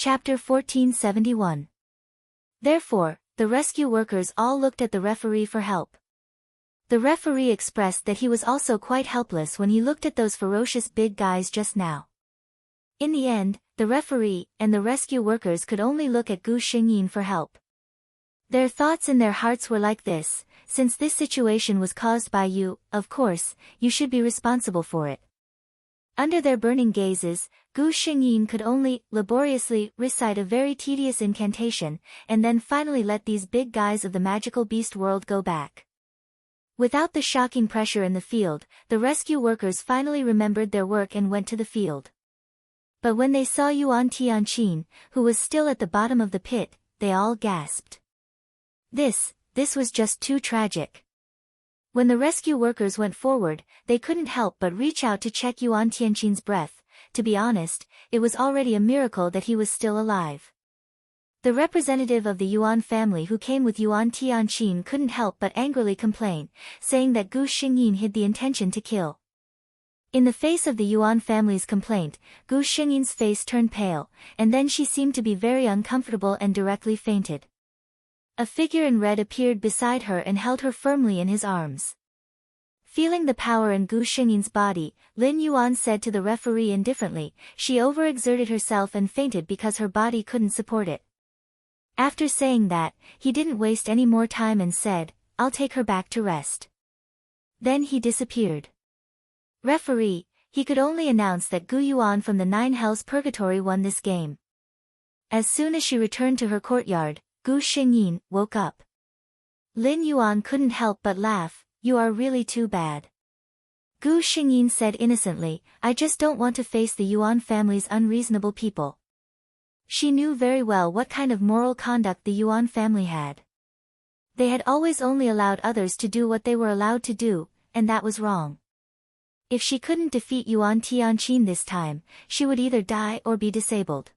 Chapter 1471. Therefore, the rescue workers all looked at the referee for help. The referee expressed that he was also quite helpless when he looked at those ferocious big guys just now. In the end, the referee and the rescue workers could only look at Gu Xingyin for help. Their thoughts in their hearts were like this: since this situation was caused by you, of course, you should be responsible for it. Under their burning gazes, Gu Xingyin could only laboriously recite a very tedious incantation, and then finally let these big guys of the magical beast world go back. Without the shocking pressure in the field, the rescue workers finally remembered their work and went to the field. But when they saw Yuan Tianqin, who was still at the bottom of the pit, they all gasped. This was just too tragic. When the rescue workers went forward, they couldn't help but reach out to check Yuan Tianqin's breath. To be honest, it was already a miracle that he was still alive. The representative of the Yuan family who came with Yuan Tianqin couldn't help but angrily complain, saying that Gu Xingyin hid the intention to kill. In the face of the Yuan family's complaint, Gu Xingyin's face turned pale, and then she seemed to be very uncomfortable and directly fainted. A figure in red appeared beside her and held her firmly in his arms. Feeling the power in Gu Xingyin's body, Lin Yuan said to the referee indifferently, she overexerted herself and fainted because her body couldn't support it. After saying that, he didn't waste any more time and said, I'll take her back to rest. Then he disappeared. Referee, he could only announce that Gu Yuan from the Nine Hells Purgatory won this game. As soon as she returned to her courtyard, Gu Xingyin woke up. Lin Yuan couldn't help but laugh. You are really too bad. Gu Xingyin said innocently, I just don't want to face the Yuan family's unreasonable people. She knew very well what kind of moral conduct the Yuan family had. They had always only allowed others to do what they were allowed to do, and that was wrong. If she couldn't defeat Yuan Tianqin this time, she would either die or be disabled.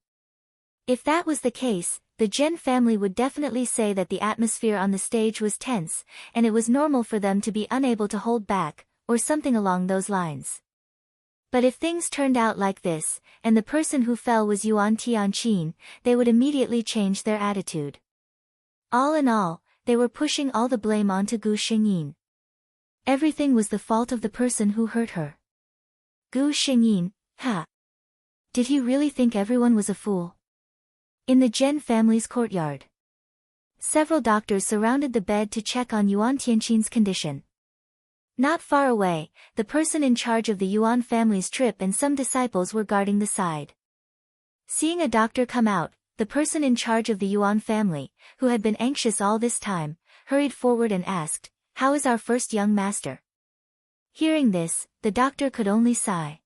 If that was the case, the Zhen family would definitely say that the atmosphere on the stage was tense, and it was normal for them to be unable to hold back, or something along those lines. But if things turned out like this, and the person who fell was Yuan Tianqin, they would immediately change their attitude. All in all, they were pushing all the blame onto Gu Xingyin. Everything was the fault of the person who hurt her. Gu Xingyin, ha! Did he really think everyone was a fool? In the Zhen family's courtyard, several doctors surrounded the bed to check on Yuan Tianqin's condition. Not far away, the person in charge of the Yuan family's trip and some disciples were guarding the side. Seeing a doctor come out, the person in charge of the Yuan family, who had been anxious all this time, hurried forward and asked, How is our first young master? Hearing this, the doctor could only sigh.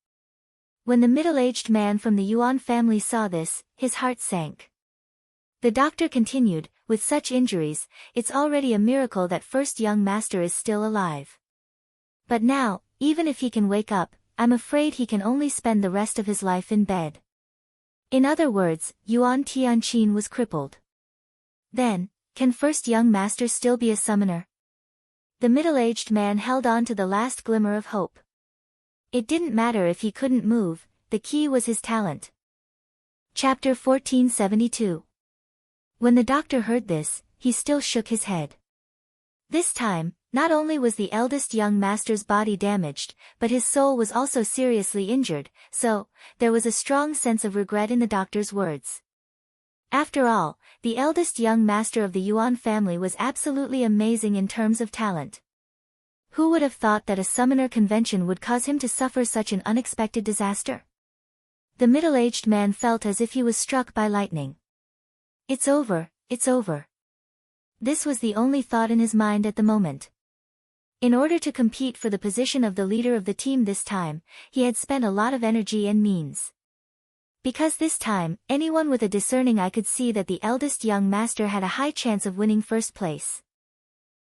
When the middle-aged man from the Yuan family saw this, his heart sank. The doctor continued, with such injuries, it's already a miracle that first young master is still alive. But now, even if he can wake up, I'm afraid he can only spend the rest of his life in bed. In other words, Yuan Tianqin was crippled. Then, can first young master still be a summoner? The middle-aged man held on to the last glimmer of hope. It didn't matter if he couldn't move, the key was his talent. Chapter 1472. When the doctor heard this, he still shook his head. This time, not only was the eldest young master's body damaged, but his soul was also seriously injured, so, there was a strong sense of regret in the doctor's words. After all, the eldest young master of the Yuan family was absolutely amazing in terms of talent. Who would have thought that a summoner convention would cause him to suffer such an unexpected disaster? The middle-aged man felt as if he was struck by lightning. It's over, it's over. This was the only thought in his mind at the moment. In order to compete for the position of the leader of the team this time, he had spent a lot of energy and means. Because this time, anyone with a discerning eye could see that the eldest young master had a high chance of winning first place.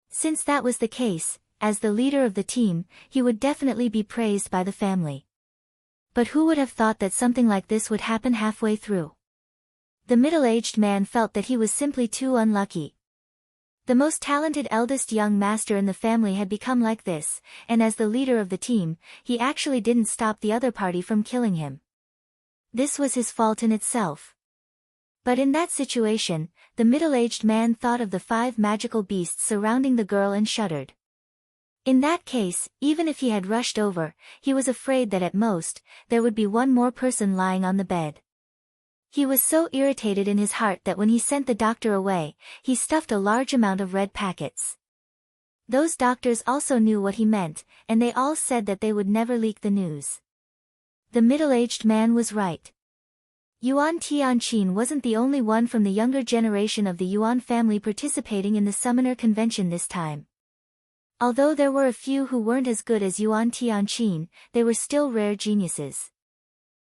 Since that was the case, as the leader of the team, he would definitely be praised by the family. But who would have thought that something like this would happen halfway through? The middle-aged man felt that he was simply too unlucky. The most talented eldest young master in the family had become like this, and as the leader of the team, he actually didn't stop the other party from killing him. This was his fault in itself. But in that situation, the middle-aged man thought of the 5 magical beasts surrounding the girl and shuddered. In that case, even if he had rushed over, he was afraid that at most, there would be one more person lying on the bed. He was so irritated in his heart that when he sent the doctor away, he stuffed a large amount of red packets. Those doctors also knew what he meant, and they all said that they would never leak the news. The middle-aged man was right. Yuan Tianqin wasn't the only one from the younger generation of the Yuan family participating in the summoner convention this time. Although there were a few who weren't as good as Yuan Tianqin, they were still rare geniuses.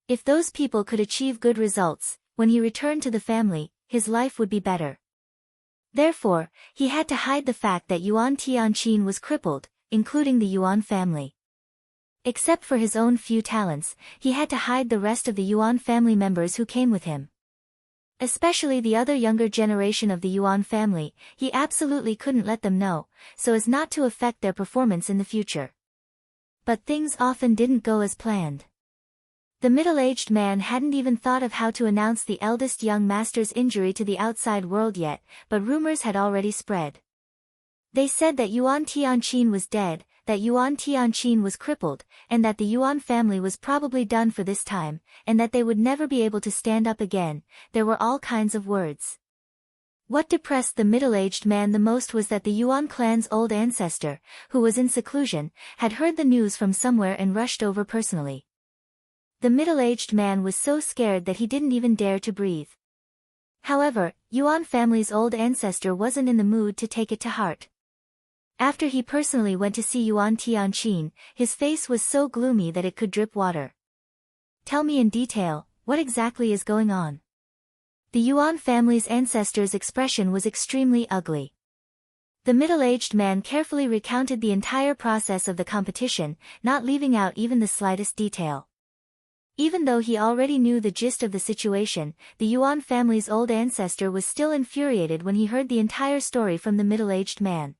If those people could achieve good results, when he returned to the family, his life would be better. Therefore, he had to hide the fact that Yuan Tianqin was crippled, including the Yuan family. Except for his own few talents, he had to hide the rest of the Yuan family members who came with him. Especially the other younger generation of the Yuan family, he absolutely couldn't let them know, so as not to affect their performance in the future. But things often didn't go as planned. The middle-aged man hadn't even thought of how to announce the eldest young master's injury to the outside world yet, but rumors had already spread. They said that Yuan Tianqin was dead, that Yuan Tianqin was crippled, and that the Yuan family was probably done for this time, and that they would never be able to stand up again. There were all kinds of words. What depressed the middle-aged man the most was that the Yuan clan's old ancestor, who was in seclusion, had heard the news from somewhere and rushed over personally. The middle-aged man was so scared that he didn't even dare to breathe. However, Yuan family's old ancestor wasn't in the mood to take it to heart. After he personally went to see Yuan Tianqin, his face was so gloomy that it could drip water. Tell me in detail, what exactly is going on? The Yuan family's ancestor's expression was extremely ugly. The middle-aged man carefully recounted the entire process of the competition, not leaving out even the slightest detail. Even though he already knew the gist of the situation, the Yuan family's old ancestor was still infuriated when he heard the entire story from the middle-aged man.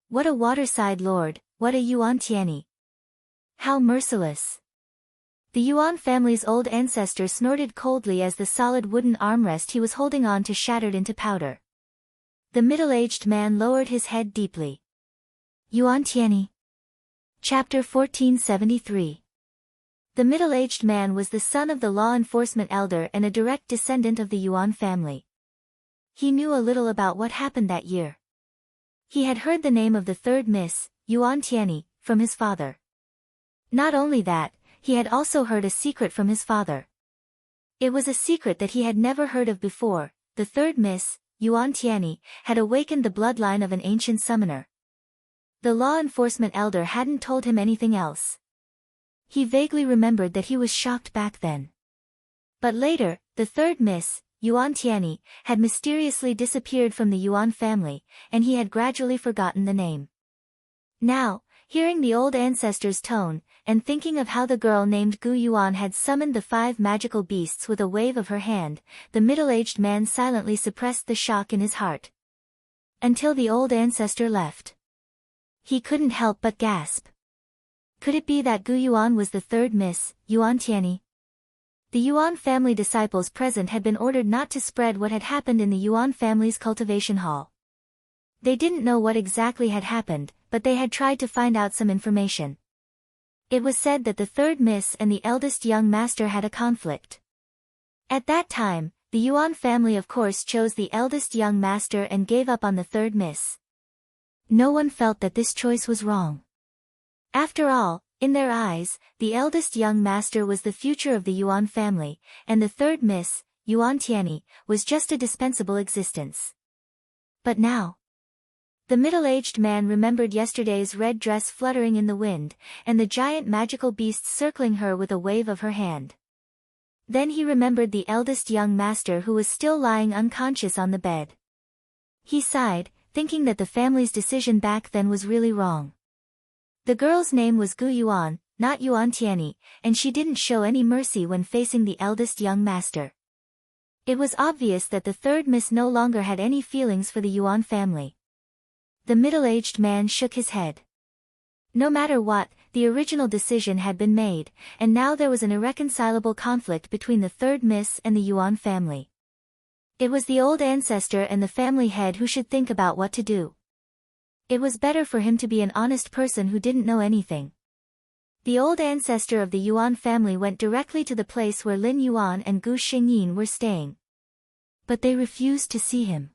What a waterside lord, what a Yuan Tianyi! How merciless! The Yuan family's old ancestor snorted coldly as the solid wooden armrest he was holding on to shattered into powder. The middle-aged man lowered his head deeply. Yuan Tianyi. Chapter 1473. The middle-aged man was the son of the law enforcement elder and a direct descendant of the Yuan family. He knew a little about what happened that year. He had heard the name of the third Miss, Yuan Tianyi, from his father. Not only that, he had also heard a secret from his father. It was a secret that he had never heard of before. The third Miss, Yuan Tianyi, had awakened the bloodline of an ancient summoner. The law enforcement elder hadn't told him anything else. He vaguely remembered that he was shocked back then. But later, the third Miss, Yuan Tianyi, had mysteriously disappeared from the Yuan family, and he had gradually forgotten the name. Now, hearing the old ancestor's tone, and thinking of how the girl named Gu Yuan had summoned the 5 magical beasts with a wave of her hand, the middle-aged man silently suppressed the shock in his heart. Until the old ancestor left. He couldn't help but gasp. Could it be that Gu Yuan was the third Miss, Yuan Tianyi? The Yuan family disciples present had been ordered not to spread what had happened in the Yuan family's cultivation hall. They didn't know what exactly had happened, but they had tried to find out some information. It was said that the third Miss and the eldest young master had a conflict. At that time, the Yuan family of course chose the eldest young master and gave up on the third Miss. No one felt that this choice was wrong. After all, in their eyes, the eldest young master was the future of the Yuan family, and the third Miss, Yuan Tianyi, was just a dispensable existence. But now, the middle-aged man remembered yesterday's red dress fluttering in the wind, and the giant magical beast circling her with a wave of her hand. Then he remembered the eldest young master who was still lying unconscious on the bed. He sighed, thinking that the family's decision back then was really wrong. The girl's name was Gu Yuan, not Yuan Tianyi, and she didn't show any mercy when facing the eldest young master. It was obvious that the third Miss no longer had any feelings for the Yuan family. The middle-aged man shook his head. No matter what, the original decision had been made, and now there was an irreconcilable conflict between the third Miss and the Yuan family. It was the old ancestor and the family head who should think about what to do. It was better for him to be an honest person who didn't know anything. The old ancestor of the Yuan family went directly to the place where Lin Yuan and Gu Xingyin were staying. But they refused to see him.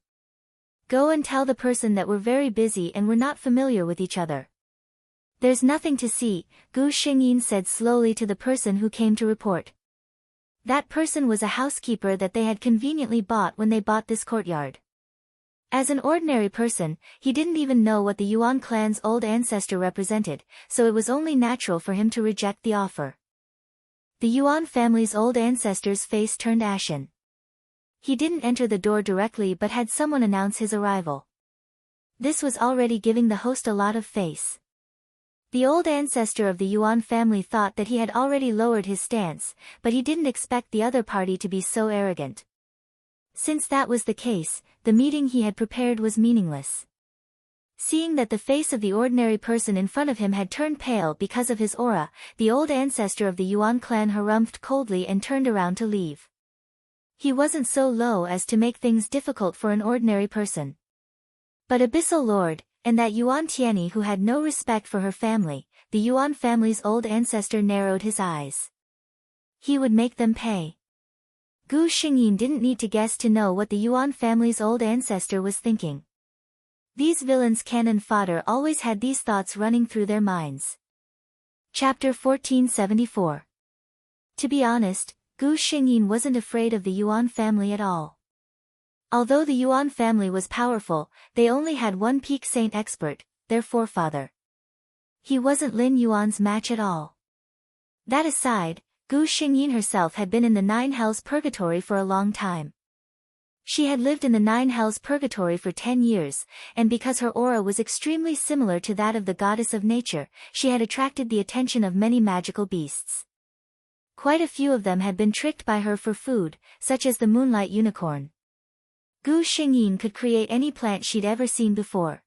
Go and tell the person that we're very busy and we're not familiar with each other. There's nothing to see, Gu Xingyin said slowly to the person who came to report. That person was a housekeeper that they had conveniently bought when they bought this courtyard. As an ordinary person, he didn't even know what the Yuan clan's old ancestor represented, so it was only natural for him to reject the offer. The Yuan family's old ancestor's face turned ashen. He didn't enter the door directly but had someone announce his arrival. This was already giving the host a lot of face. The old ancestor of the Yuan family thought that he had already lowered his stance, but he didn't expect the other party to be so arrogant. Since that was the case, the meeting he had prepared was meaningless. Seeing that the face of the ordinary person in front of him had turned pale because of his aura, the old ancestor of the Yuan clan harumphed coldly and turned around to leave. He wasn't so low as to make things difficult for an ordinary person. But Abyssal Lord, and that Yuan Tianyi who had no respect for her family, the Yuan family's old ancestor narrowed his eyes. He would make them pay. Gu Xingyin didn't need to guess to know what the Yuan family's old ancestor was thinking. These villains' cannon fodder always had these thoughts running through their minds. Chapter 1474. To be honest, Gu Xingyin wasn't afraid of the Yuan family at all. Although the Yuan family was powerful, they only had one peak saint expert, their forefather. He wasn't Lin Yuan's match at all. That aside, Gu Xingyin herself had been in the Nine Hells Purgatory for a long time. She had lived in the Nine Hells Purgatory for 10 years, and because her aura was extremely similar to that of the goddess of nature, she had attracted the attention of many magical beasts. Quite a few of them had been tricked by her for food, such as the moonlight unicorn. Gu Xingyin could create any plant she'd ever seen before.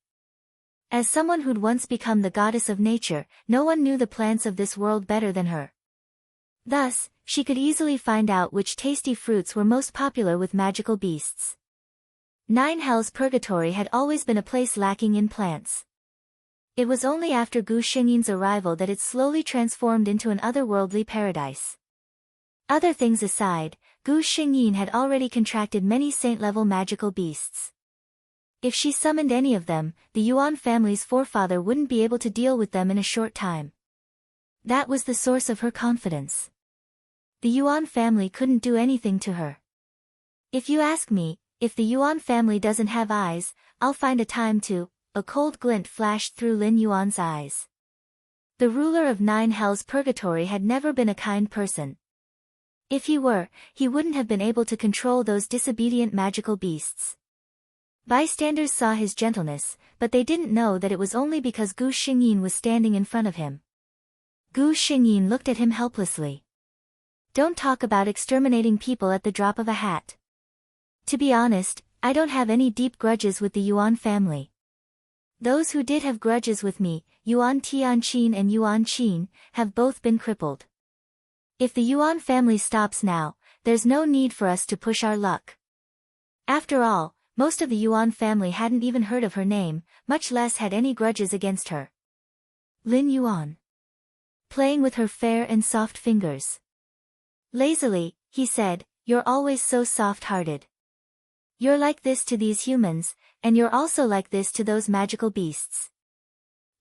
As someone who'd once become the goddess of nature, no one knew the plants of this world better than her. Thus, she could easily find out which tasty fruits were most popular with magical beasts. Nine Hells Purgatory had always been a place lacking in plants. It was only after Gu Xingyin's arrival that it slowly transformed into an otherworldly paradise. Other things aside, Gu Xingyin had already contracted many saint-level magical beasts. If she summoned any of them, the Yuan family's forefather wouldn't be able to deal with them in a short time. That was the source of her confidence. The Yuan family couldn't do anything to her. If you ask me, if the Yuan family doesn't have eyes, I'll find a time to. A cold glint flashed through Lin Yuan's eyes. The ruler of Nine Hells Purgatory had never been a kind person. If he were, he wouldn't have been able to control those disobedient magical beasts. Bystanders saw his gentleness, but they didn't know that it was only because Gu Xingyin was standing in front of him. Gu Xingyin looked at him helplessly. Don't talk about exterminating people at the drop of a hat. To be honest, I don't have any deep grudges with the Yuan family. Those who did have grudges with me, Yuan Tianqin and Yuan Qin, have both been crippled. If the Yuan family stops now, there's no need for us to push our luck. After all, most of the Yuan family hadn't even heard of her name, much less had any grudges against her. Lin Yuan. Playing with her fair and soft fingers. Lazily, he said, "You're always so soft-hearted. You're like this to these humans, and you're also like this to those magical beasts."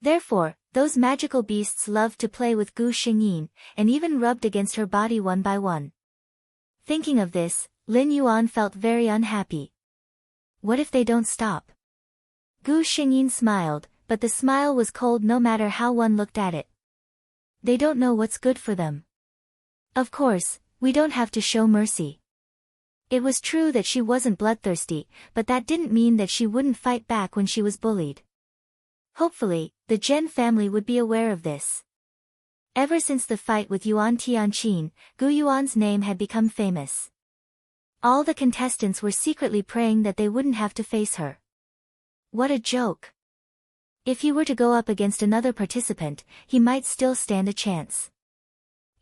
Therefore, those magical beasts loved to play with Gu Xingyin, and even rubbed against her body one by one. Thinking of this, Lin Yuan felt very unhappy. What if they don't stop? Gu Xingyin smiled, but the smile was cold no matter how one looked at it. They don't know what's good for them. Of course, we don't have to show mercy. It was true that she wasn't bloodthirsty, but that didn't mean that she wouldn't fight back when she was bullied. Hopefully, the Zhen family would be aware of this. Ever since the fight with Yuan Tianqin, Gu Yuan's name had become famous. All the contestants were secretly praying that they wouldn't have to face her. What a joke. If he were to go up against another participant, he might still stand a chance.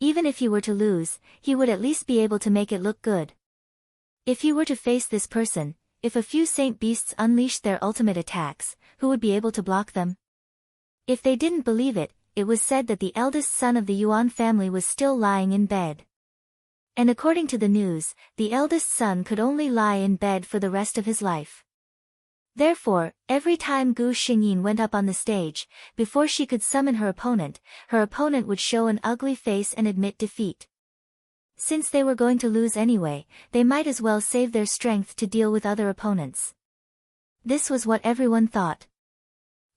Even if he were to lose, he would at least be able to make it look good. If he were to face this person, if a few saint beasts unleashed their ultimate attacks, who would be able to block them? If they didn't believe it, it was said that the eldest son of the Yuan family was still lying in bed. And according to the news, the eldest son could only lie in bed for the rest of his life. Therefore, every time Gu Xingyin went up on the stage, before she could summon her opponent would show an ugly face and admit defeat. Since they were going to lose anyway, they might as well save their strength to deal with other opponents. This was what everyone thought.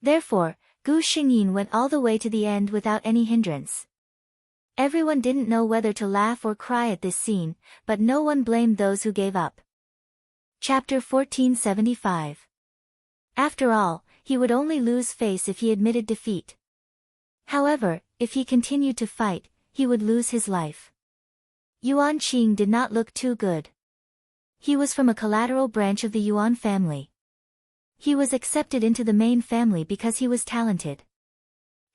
Therefore, Gu Xingyin went all the way to the end without any hindrance. Everyone didn't know whether to laugh or cry at this scene, but no one blamed those who gave up. Chapter 1475. After all, he would only lose face if he admitted defeat. However, if he continued to fight, he would lose his life. Yuan Qing did not look too good. He was from a collateral branch of the Yuan family. He was accepted into the main family because he was talented.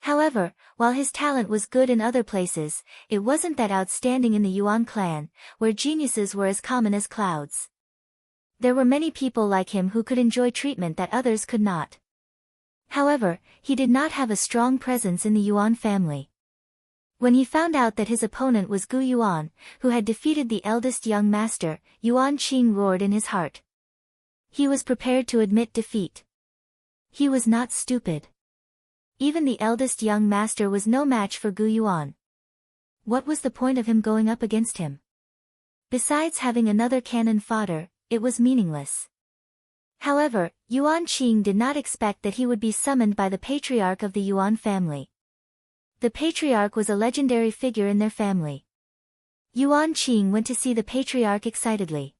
However, while his talent was good in other places, it wasn't that outstanding in the Yuan clan, where geniuses were as common as clouds. There were many people like him who could enjoy treatment that others could not. However, he did not have a strong presence in the Yuan family. When he found out that his opponent was Gu Yuan, who had defeated the eldest young master, Yuan Qing roared in his heart. He was prepared to admit defeat. He was not stupid. Even the eldest young master was no match for Gu Yuan. What was the point of him going up against him? Besides having another cannon fodder, it was meaningless. However, Yuan Qing did not expect that he would be summoned by the patriarch of the Yuan family. The patriarch was a legendary figure in their family. Yuan Qing went to see the patriarch excitedly.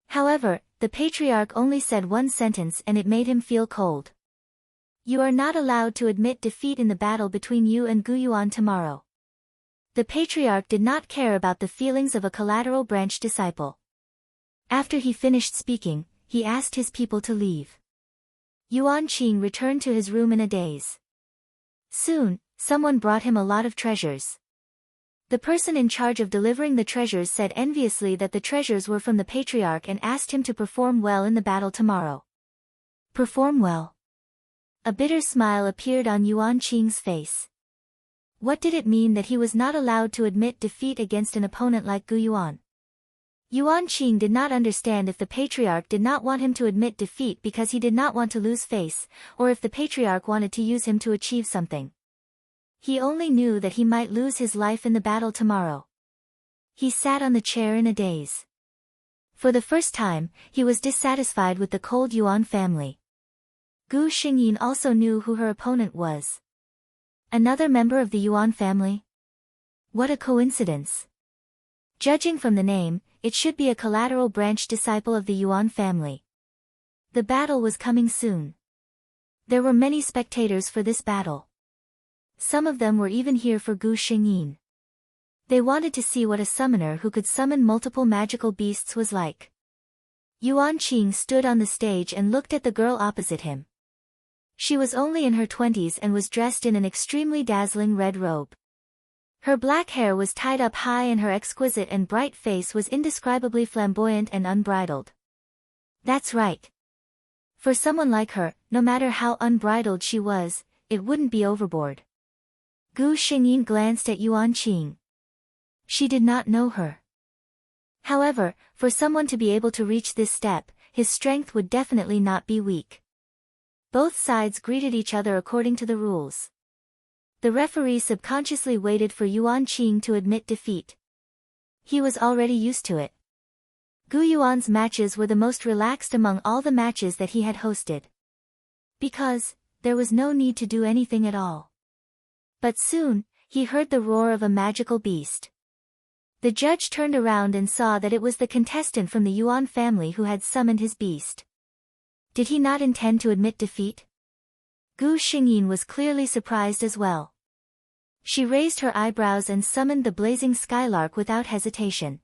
However, the patriarch only said one sentence and it made him feel cold. You are not allowed to admit defeat in the battle between you and Gu Yuan tomorrow. The patriarch did not care about the feelings of a collateral branch disciple. After he finished speaking, he asked his people to leave. Yuan Qing returned to his room in a daze. Soon, someone brought him a lot of treasures. The person in charge of delivering the treasures said enviously that the treasures were from the patriarch and asked him to perform well in the battle tomorrow. Perform well? A bitter smile appeared on Yuan Qing's face. What did it mean that he was not allowed to admit defeat against an opponent like Gu Yuan? Yuan Qing did not understand if the patriarch did not want him to admit defeat because he did not want to lose face, or if the patriarch wanted to use him to achieve something. He only knew that he might lose his life in the battle tomorrow. He sat on the chair in a daze. For the first time, he was dissatisfied with the cold Yuan family. Gu Xingyin also knew who her opponent was. Another member of the Yuan family? What a coincidence. Judging from the name, it should be a collateral branch disciple of the Yuan family. The battle was coming soon. There were many spectators for this battle. Some of them were even here for Gu Xingyin. They wanted to see what a summoner who could summon multiple magical beasts was like. Yuan Qing stood on the stage and looked at the girl opposite him. She was only in her 20s and was dressed in an extremely dazzling red robe. Her black hair was tied up high and her exquisite and bright face was indescribably flamboyant and unbridled. That's right. For someone like her, no matter how unbridled she was, it wouldn't be overboard. Gu Xingyin glanced at Yuan Qing. She did not know her. However, for someone to be able to reach this step, his strength would definitely not be weak. Both sides greeted each other according to the rules. The referee subconsciously waited for Yuan Qing to admit defeat. He was already used to it. Gu Yuan's matches were the most relaxed among all the matches that he had hosted. Because, there was no need to do anything at all. But soon, he heard the roar of a magical beast. The judge turned around and saw that it was the contestant from the Yuan family who had summoned his beast. Did he not intend to admit defeat? Gu Xingyin was clearly surprised as well. She raised her eyebrows and summoned the blazing skylark without hesitation.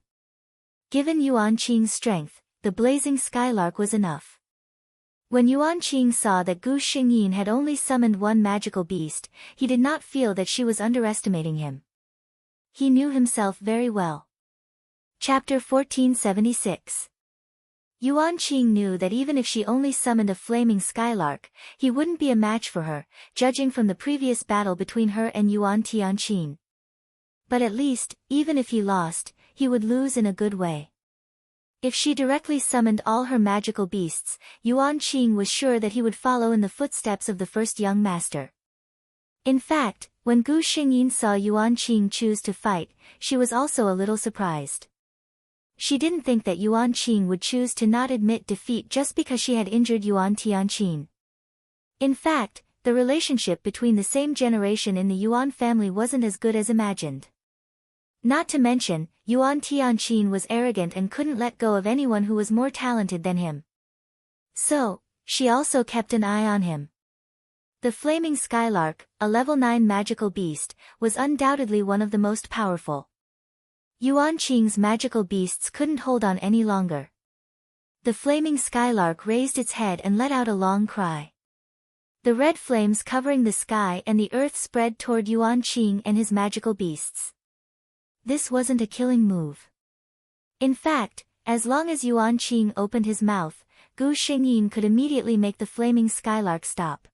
Given Yuan Qing's strength, the blazing skylark was enough. When Yuan Qing saw that Gu Xingyin had only summoned one magical beast, he did not feel that she was underestimating him. He knew himself very well. Chapter 1476. Yuan Qing knew that even if she only summoned a flaming skylark, he wouldn't be a match for her, judging from the previous battle between her and Yuan Tianqin. But at least, even if he lost, he would lose in a good way. If she directly summoned all her magical beasts, Yuan Qing was sure that he would follow in the footsteps of the first young master. In fact, when Gu Xingyin saw Yuan Qing choose to fight, she was also a little surprised. She didn't think that Yuan Qing would choose to not admit defeat just because she had injured Yuan Tianqin. In fact, the relationship between the same generation in the Yuan family wasn't as good as imagined. Not to mention, Yuan Tianqin was arrogant and couldn't let go of anyone who was more talented than him. So, she also kept an eye on him. The flaming skylark, a level 9 magical beast, was undoubtedly one of the most powerful. Yuan Qing's magical beasts couldn't hold on any longer. The flaming skylark raised its head and let out a long cry. The red flames covering the sky and the earth spread toward Yuan Qing and his magical beasts. This wasn't a killing move. In fact, as long as Yuan Qing opened his mouth, Gu Xingyin could immediately make the flaming skylark stop.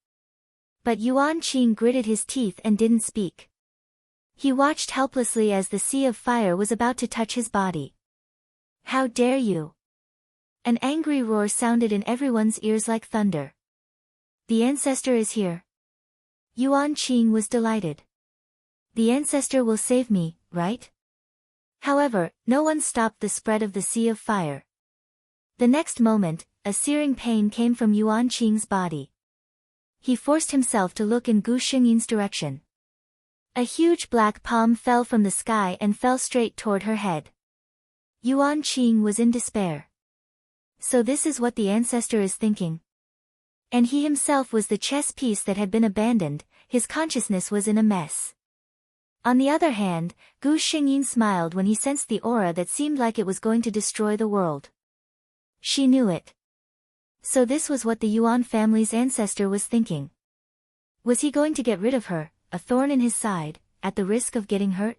But Yuan Qing gritted his teeth and didn't speak. He watched helplessly as the sea of fire was about to touch his body. "How dare you!" An angry roar sounded in everyone's ears like thunder. "The ancestor is here." Yuan Qing was delighted. "The ancestor will save me, right?" However, no one stopped the spread of the sea of fire. The next moment, a searing pain came from Yuan Qing's body. He forced himself to look in Gu Xingyin's direction. A huge black palm fell from the sky and fell straight toward her head. Yuan Qing was in despair. So this is what the ancestor is thinking. And he himself was the chess piece that had been abandoned, his consciousness was in a mess. On the other hand, Gu Xingyin smiled when he sensed the aura that seemed like it was going to destroy the world. She knew it. So this was what the Yuan family's ancestor was thinking. Was he going to get rid of her, a thorn in his side, at the risk of getting hurt?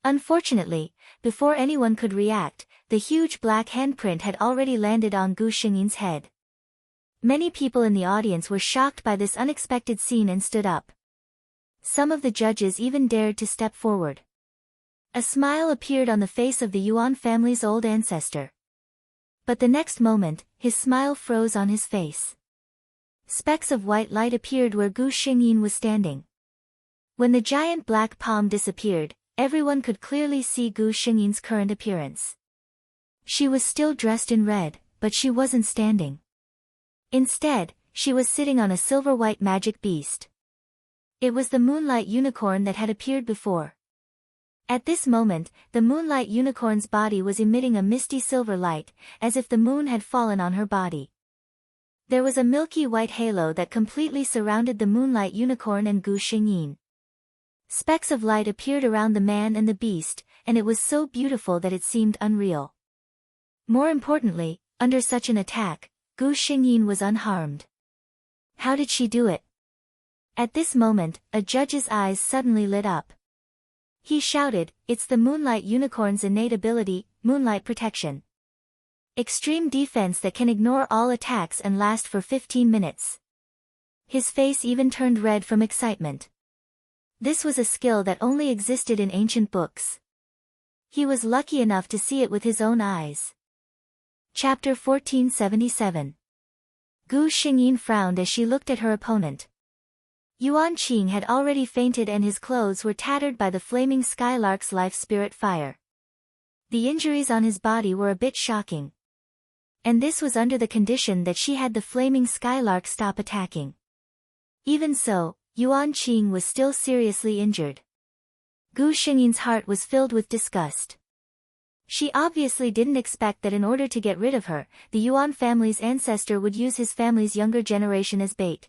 Unfortunately, before anyone could react, the huge black handprint had already landed on Gu Xingyin's head. Many people in the audience were shocked by this unexpected scene and stood up. Some of the judges even dared to step forward. A smile appeared on the face of the Yuan family's old ancestor. But the next moment, his smile froze on his face. Specks of white light appeared where Gu Xingyin was standing. When the giant black palm disappeared, everyone could clearly see Gu Xingyin's current appearance. She was still dressed in red, but she wasn't standing. Instead, she was sitting on a silver-white magic beast. It was the moonlight unicorn that had appeared before. At this moment, the moonlight unicorn's body was emitting a misty silver light, as if the moon had fallen on her body. There was a milky white halo that completely surrounded the moonlight unicorn and Gu Xingyin. Specks of light appeared around the man and the beast, and it was so beautiful that it seemed unreal. More importantly, under such an attack, Gu Xingyin was unharmed. How did she do it? At this moment, a judge's eyes suddenly lit up. He shouted, "It's the moonlight unicorn's innate ability, moonlight protection. Extreme defense that can ignore all attacks and last for 15 minutes. His face even turned red from excitement. This was a skill that only existed in ancient books. He was lucky enough to see it with his own eyes. Chapter 1477. Gu Xingyin frowned as she looked at her opponent. Yuan Qing had already fainted and his clothes were tattered by the flaming skylark's life spirit fire. The injuries on his body were a bit shocking. And this was under the condition that she had the flaming skylark stop attacking. Even so, Yuan Qing was still seriously injured. Gu Xingyin's heart was filled with disgust. She obviously didn't expect that in order to get rid of her, the Yuan family's ancestor would use his family's younger generation as bait.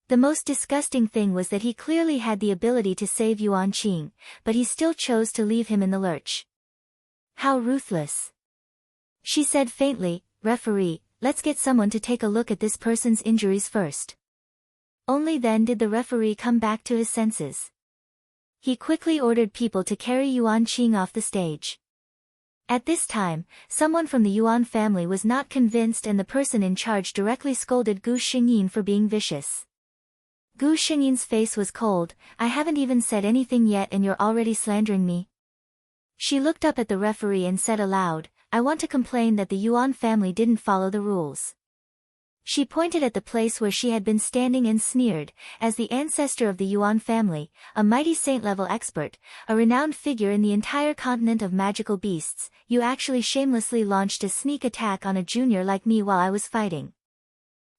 The most disgusting thing was that he clearly had the ability to save Yuan Qing, but he still chose to leave him in the lurch. How ruthless. She said faintly, "Referee, let's get someone to take a look at this person's injuries first." Only then did the referee come back to his senses. He quickly ordered people to carry Yuan Qing off the stage. At this time, someone from the Yuan family was not convinced and the person in charge directly scolded Gu Xingyin for being vicious. Gu Xingyin's face was cold. "I haven't even said anything yet and you're already slandering me." She looked up at the referee and said aloud, "I want to complain that the Yuan family didn't follow the rules." She pointed at the place where she had been standing and sneered, "As the ancestor of the Yuan family, a mighty saint-level expert, a renowned figure in the entire continent of magical beasts, you actually shamelessly launched a sneak attack on a junior like me while I was fighting.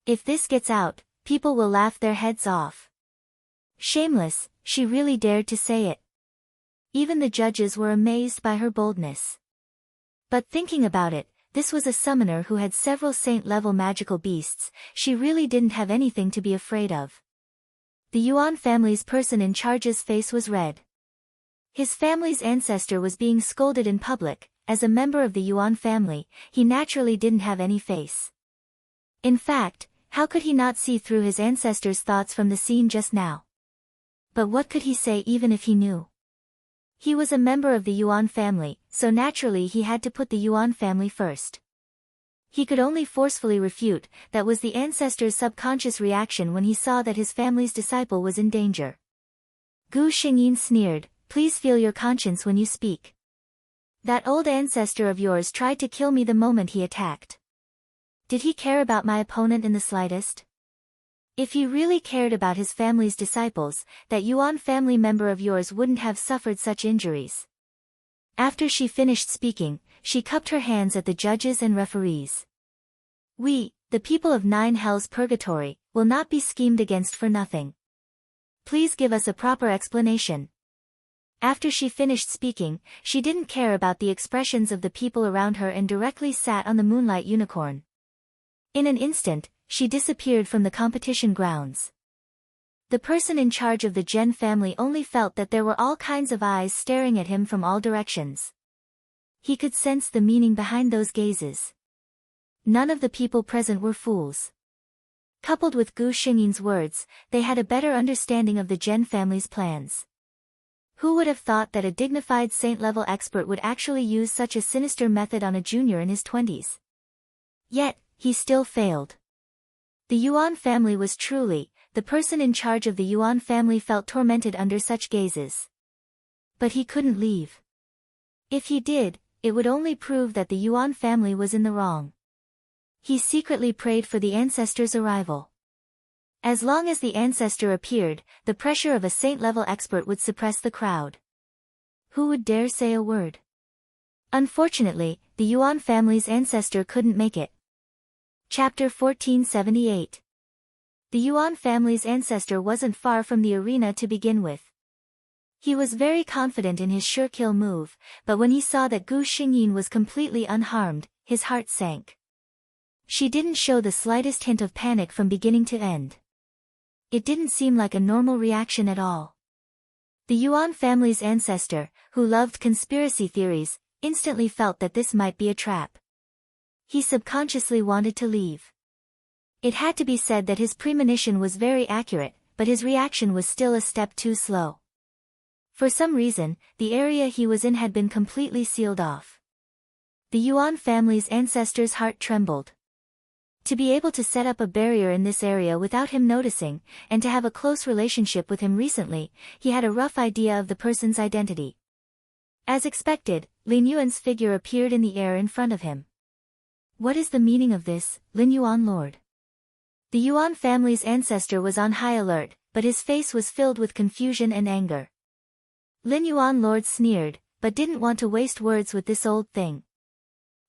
If this gets out, people will laugh their heads off." Shameless, she really dared to say it. Even the judges were amazed by her boldness. But thinking about it, this was a summoner who had several saint-level magical beasts. She really didn't have anything to be afraid of. The Yuan family's person in charge's face was red. His family's ancestor was being scolded in public. As a member of the Yuan family, he naturally didn't have any face. In fact, how could he not see through his ancestor's thoughts from the scene just now? But what could he say even if he knew? He was a member of the Yuan family, so naturally he had to put the Yuan family first. He could only forcefully refute. That was the ancestor's subconscious reaction when he saw that his family's disciple was in danger. Gu Xingyin sneered, "Please feel your conscience when you speak. That old ancestor of yours tried to kill me the moment he attacked. Did he care about my opponent in the slightest? If he really cared about his family's disciples, that Yuan family member of yours wouldn't have suffered such injuries." After she finished speaking, she cupped her hands at the judges and referees. "We, the people of 9 Hells Purgatory, will not be schemed against for nothing. Please give us a proper explanation." After she finished speaking, she didn't care about the expressions of the people around her and directly sat on the moonlight unicorn. In an instant, she disappeared from the competition grounds. The person in charge of the Zhen family only felt that there were all kinds of eyes staring at him from all directions. He could sense the meaning behind those gazes. None of the people present were fools. Coupled with Gu Xingyin's words, they had a better understanding of the Zhen family's plans. Who would have thought that a dignified saint-level expert would actually use such a sinister method on a junior in his 20s? Yet, he still failed. The Yuan family was truly, the person in charge of the Yuan family felt tormented under such gazes. But he couldn't leave. If he did, it would only prove that the Yuan family was in the wrong. He secretly prayed for the ancestor's arrival. As long as the ancestor appeared, the pressure of a saint-level expert would suppress the crowd. Who would dare say a word? Unfortunately, the Yuan family's ancestor couldn't make it. Chapter 1478. The Yuan family's ancestor wasn't far from the arena to begin with. He was very confident in his sure-kill move, but when he saw that Gu Xingyin was completely unharmed, his heart sank. She didn't show the slightest hint of panic from beginning to end. It didn't seem like a normal reaction at all. The Yuan family's ancestor, who loved conspiracy theories, instantly felt that this might be a trap. He subconsciously wanted to leave. It had to be said that his premonition was very accurate, but his reaction was still a step too slow. For some reason, the area he was in had been completely sealed off. The Yuan family's ancestor's heart trembled. To be able to set up a barrier in this area without him noticing, and to have a close relationship with him recently, he had a rough idea of the person's identity. As expected, Lin Yuan's figure appeared in the air in front of him. "What is the meaning of this, Lin Yuan Lord?" The Yuan family's ancestor was on high alert, but his face was filled with confusion and anger. Lin Yuan Lord sneered, but didn't want to waste words with this old thing.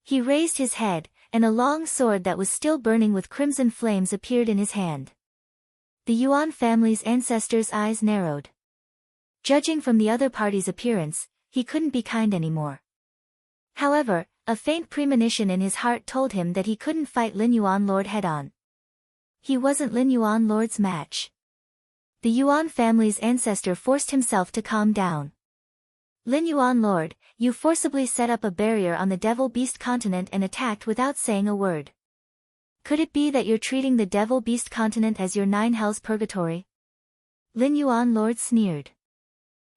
He raised his head, and a long sword that was still burning with crimson flames appeared in his hand. The Yuan family's ancestor's eyes narrowed. Judging from the other party's appearance, he couldn't be kind anymore. However, a faint premonition in his heart told him that he couldn't fight Lin Yuan Lord head-on. He wasn't Lin Yuan Lord's match. The Yuan family's ancestor forced himself to calm down. "Lin Yuan Lord, you forcibly set up a barrier on the Devil Beast continent and attacked without saying a word. Could it be that you're treating the Devil Beast continent as your 9 Hells Purgatory?" Lin Yuan Lord sneered.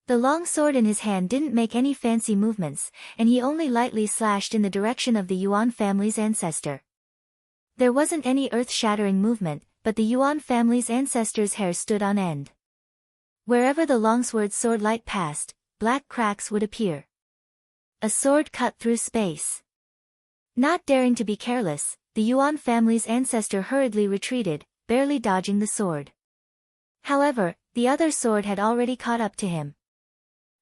The long sword in his hand didn't make any fancy movements, and he only lightly slashed in the direction of the Yuan family's ancestor. There wasn't any earth-shattering movement, but the Yuan family's ancestor's hair stood on end. Wherever the longsword's sword light passed, black cracks would appear. A sword cut through space. Not daring to be careless, the Yuan family's ancestor hurriedly retreated, barely dodging the sword. However, the other sword had already caught up to him.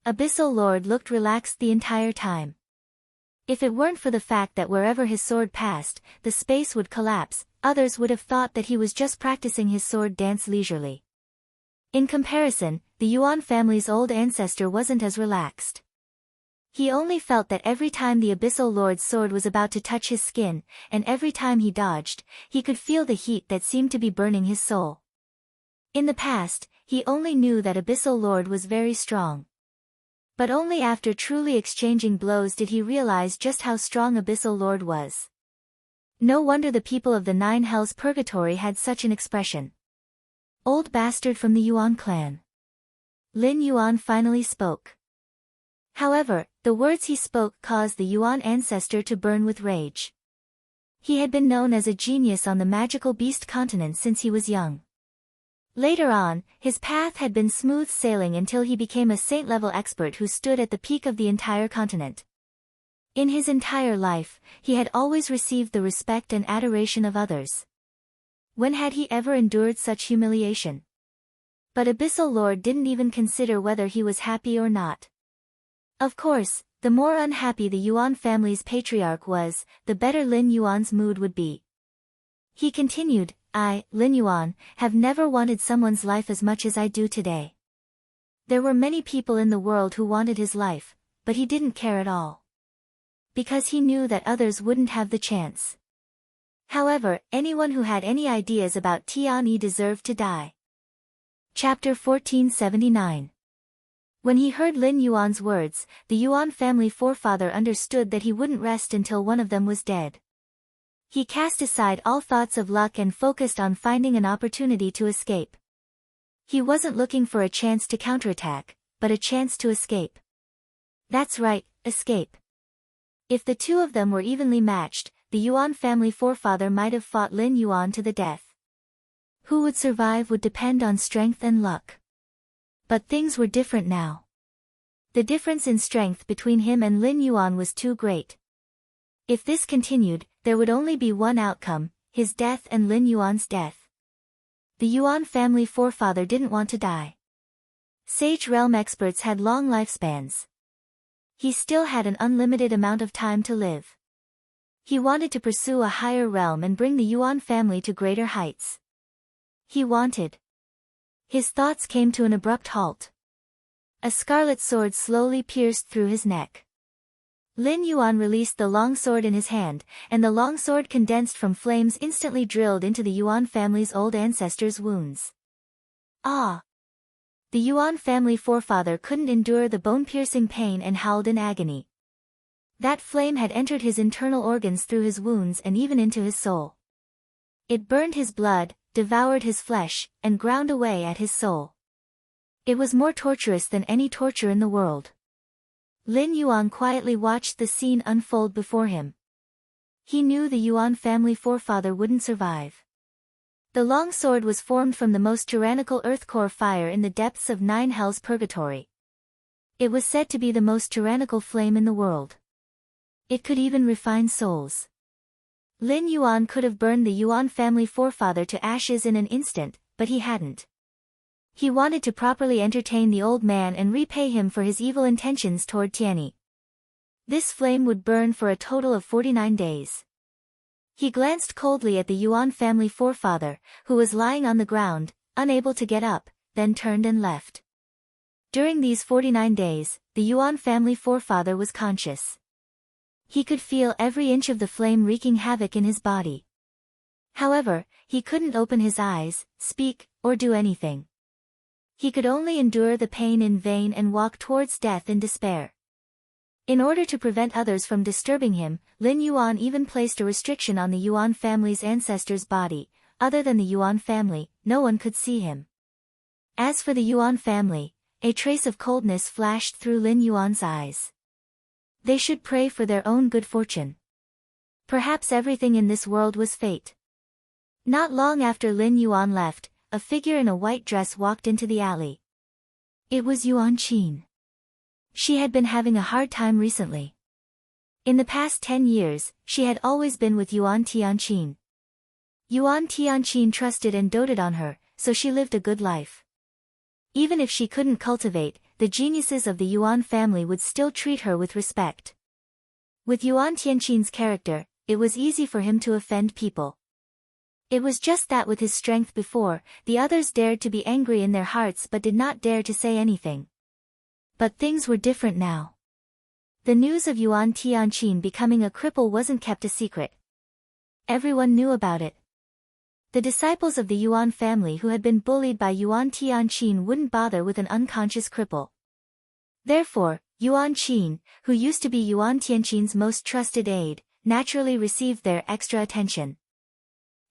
Abyssal Lord looked relaxed the entire time. If it weren't for the fact that wherever his sword passed, the space would collapse, others would have thought that he was just practicing his sword dance leisurely. In comparison, the Yuan family's old ancestor wasn't as relaxed. He only felt that every time the Abyssal Lord's sword was about to touch his skin, and every time he dodged, he could feel the heat that seemed to be burning his soul. In the past, he only knew that Abyssal Lord was very strong. But only after truly exchanging blows did he realize just how strong Abyssal Lord was. No wonder the people of the Nine Hells Purgatory had such an expression. Old bastard from the Yuan clan. Lin Yuan finally spoke. However, the words he spoke caused the Yuan ancestor to burn with rage. He had been known as a genius on the magical beast continent since he was young. Later on, his path had been smooth sailing until he became a saint-level expert who stood at the peak of the entire continent. In his entire life, he had always received the respect and adoration of others. When had he ever endured such humiliation? But Abyssal Lord didn't even consider whether he was happy or not. Of course, the more unhappy the Yuan family's patriarch was, the better Lin Yuan's mood would be. He continued, I, Lin Yuan, have never wanted someone's life as much as I do today. There were many people in the world who wanted his life, but he didn't care at all. Because he knew that others wouldn't have the chance. However, anyone who had any ideas about Tian deserved to die. Chapter 1479. When he heard Lin Yuan's words, the Yuan family forefather understood that he wouldn't rest until one of them was dead. He cast aside all thoughts of luck and focused on finding an opportunity to escape. He wasn't looking for a chance to counterattack, but a chance to escape. That's right, escape. If the two of them were evenly matched, the Yuan family forefather might have fought Lin Yuan to the death. Who would survive would depend on strength and luck. But things were different now. The difference in strength between him and Lin Yuan was too great. If this continued, there would only be one outcome, his death and Lin Yuan's death. The Yuan family forefather didn't want to die. Sage realm experts had long lifespans. He still had an unlimited amount of time to live. He wanted to pursue a higher realm and bring the Yuan family to greater heights. He wanted. His thoughts came to an abrupt halt. A scarlet sword slowly pierced through his neck. Lin Yuan released the long sword in his hand, and the long sword condensed from flames instantly drilled into the Yuan family's old ancestors' wounds. Ah! The Yuan family forefather couldn't endure the bone-piercing pain and howled in agony. That flame had entered his internal organs through his wounds and even into his soul. It burned his blood, devoured his flesh, and ground away at his soul. It was more torturous than any torture in the world. Lin Yuan quietly watched the scene unfold before him. He knew the Yuan family forefather wouldn't survive. The long sword was formed from the most tyrannical earth core fire in the depths of Nine Hells Purgatory. It was said to be the most tyrannical flame in the world. It could even refine souls. Lin Yuan could have burned the Yuan family forefather to ashes in an instant, but he hadn't. He wanted to properly entertain the old man and repay him for his evil intentions toward Tianyi. This flame would burn for a total of 49 days. He glanced coldly at the Yuan family forefather, who was lying on the ground, unable to get up, then turned and left. During these 49 days, the Yuan family forefather was conscious. He could feel every inch of the flame wreaking havoc in his body. However, he couldn't open his eyes, speak, or do anything. He could only endure the pain in vain and walk towards death in despair. In order to prevent others from disturbing him, Lin Yuan even placed a restriction on the Yuan family's ancestor's body. Other than the Yuan family, no one could see him. As for the Yuan family, a trace of coldness flashed through Lin Yuan's eyes. They should pray for their own good fortune. Perhaps everything in this world was fate. Not long after Lin Yuan left, a figure in a white dress walked into the alley. It was Yuan Qin. She had been having a hard time recently. In the past 10 years, she had always been with Yuan Tianqin. Yuan Tianqin trusted and doted on her, so she lived a good life. Even if she couldn't cultivate, the geniuses of the Yuan family would still treat her with respect. With Yuan Tianqin's character, it was easy for him to offend people. It was just that with his strength before, the others dared to be angry in their hearts but did not dare to say anything. But things were different now. The news of Yuan Tianqin becoming a cripple wasn't kept a secret. Everyone knew about it. The disciples of the Yuan family who had been bullied by Yuan Tianqin wouldn't bother with an unconscious cripple. Therefore, Yuan Qin, who used to be Yuan Tianqin's most trusted aide, naturally received their extra attention.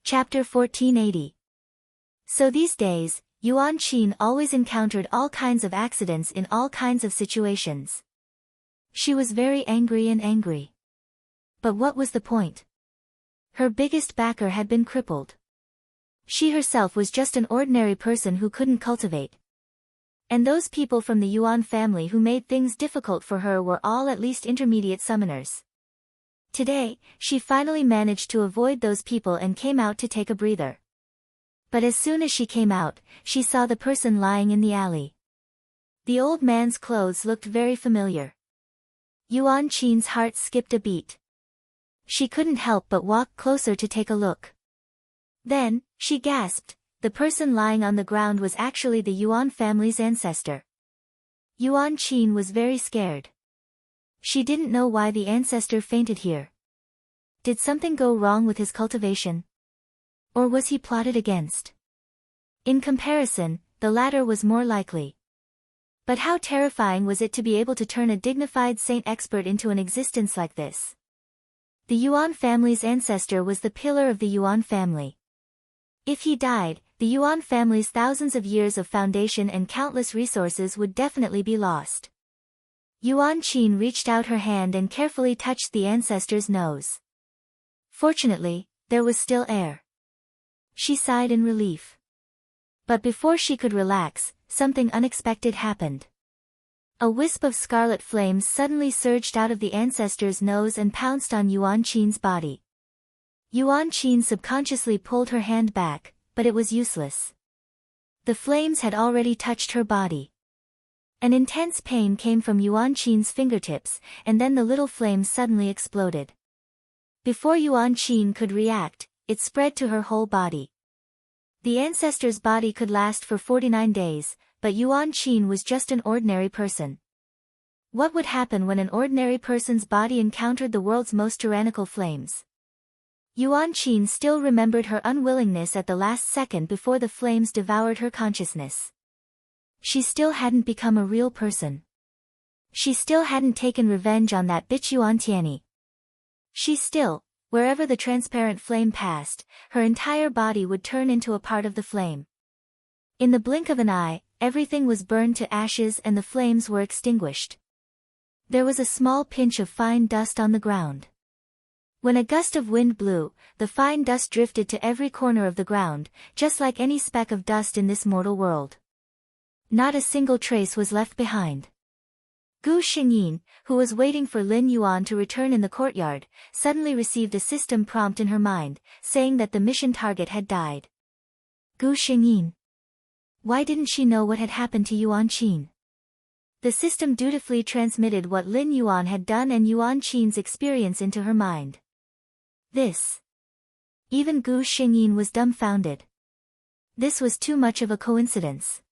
Chapter 1480. So these days, Yuan Qin always encountered all kinds of accidents in all kinds of situations. She was very angry. But what was the point? Her biggest backer had been crippled. She herself was just an ordinary person who couldn't cultivate. And those people from the Yuan family who made things difficult for her were all at least intermediate summoners. Today, she finally managed to avoid those people and came out to take a breather. But as soon as she came out, she saw the person lying in the alley. The old man's clothes looked very familiar. Yuan Qin's heart skipped a beat. She couldn't help but walk closer to take a look. Then, she gasped. The person lying on the ground was actually the Yuan family's ancestor. Yuan Qin was very scared. She didn't know why the ancestor fainted here. Did something go wrong with his cultivation? Or was he plotted against? In comparison, the latter was more likely. But how terrifying was it to be able to turn a dignified saint expert into an existence like this? The Yuan family's ancestor was the pillar of the Yuan family. If he died, the Yuan family's thousands of years of foundation and countless resources would definitely be lost. Yuan Qin reached out her hand and carefully touched the ancestor's nose. Fortunately, there was still air. She sighed in relief. But before she could relax, something unexpected happened. A wisp of scarlet flames suddenly surged out of the ancestor's nose and pounced on Yuan Qin's body. Yuan Qin subconsciously pulled her hand back, but it was useless. The flames had already touched her body. An intense pain came from Yuan Qin's fingertips, and then the little flames suddenly exploded. Before Yuan Qin could react, it spread to her whole body. The ancestor's body could last for 49 days, but Yuan Qin was just an ordinary person. What would happen when an ordinary person's body encountered the world's most tyrannical flames? Yuan Qin still remembered her unwillingness at the last second before the flames devoured her consciousness. She still hadn't become a real person. She still hadn't taken revenge on that bitch Yuan Tianyi. She still, wherever the transparent flame passed, her entire body would turn into a part of the flame. In the blink of an eye, everything was burned to ashes and the flames were extinguished. There was a small pinch of fine dust on the ground. When a gust of wind blew, the fine dust drifted to every corner of the ground, just like any speck of dust in this mortal world. Not a single trace was left behind. Gu Xingyin, who was waiting for Lin Yuan to return in the courtyard, suddenly received a system prompt in her mind, saying that the mission target had died. Gu Xingyin. Why didn't she know what had happened to Yuan Qin? The system dutifully transmitted what Lin Yuan had done and Yuan Qin's experience into her mind. This. Even Gu Xingyin was dumbfounded. This was too much of a coincidence.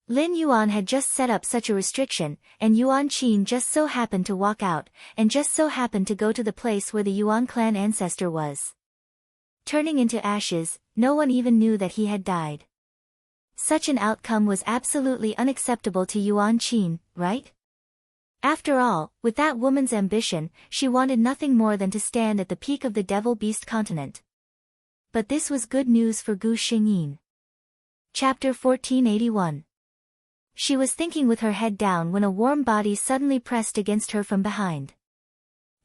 Lin Yuan had just set up such a restriction, and Yuan Qin just so happened to walk out, and just so happened to go to the place where the Yuan clan ancestor was. Turning into ashes, no one even knew that he had died. Such an outcome was absolutely unacceptable to Yuan Qin, right? After all, with that woman's ambition, she wanted nothing more than to stand at the peak of the devil-beast continent. But this was good news for Gu Xingyin. Chapter 1481. She was thinking with her head down when a warm body suddenly pressed against her from behind.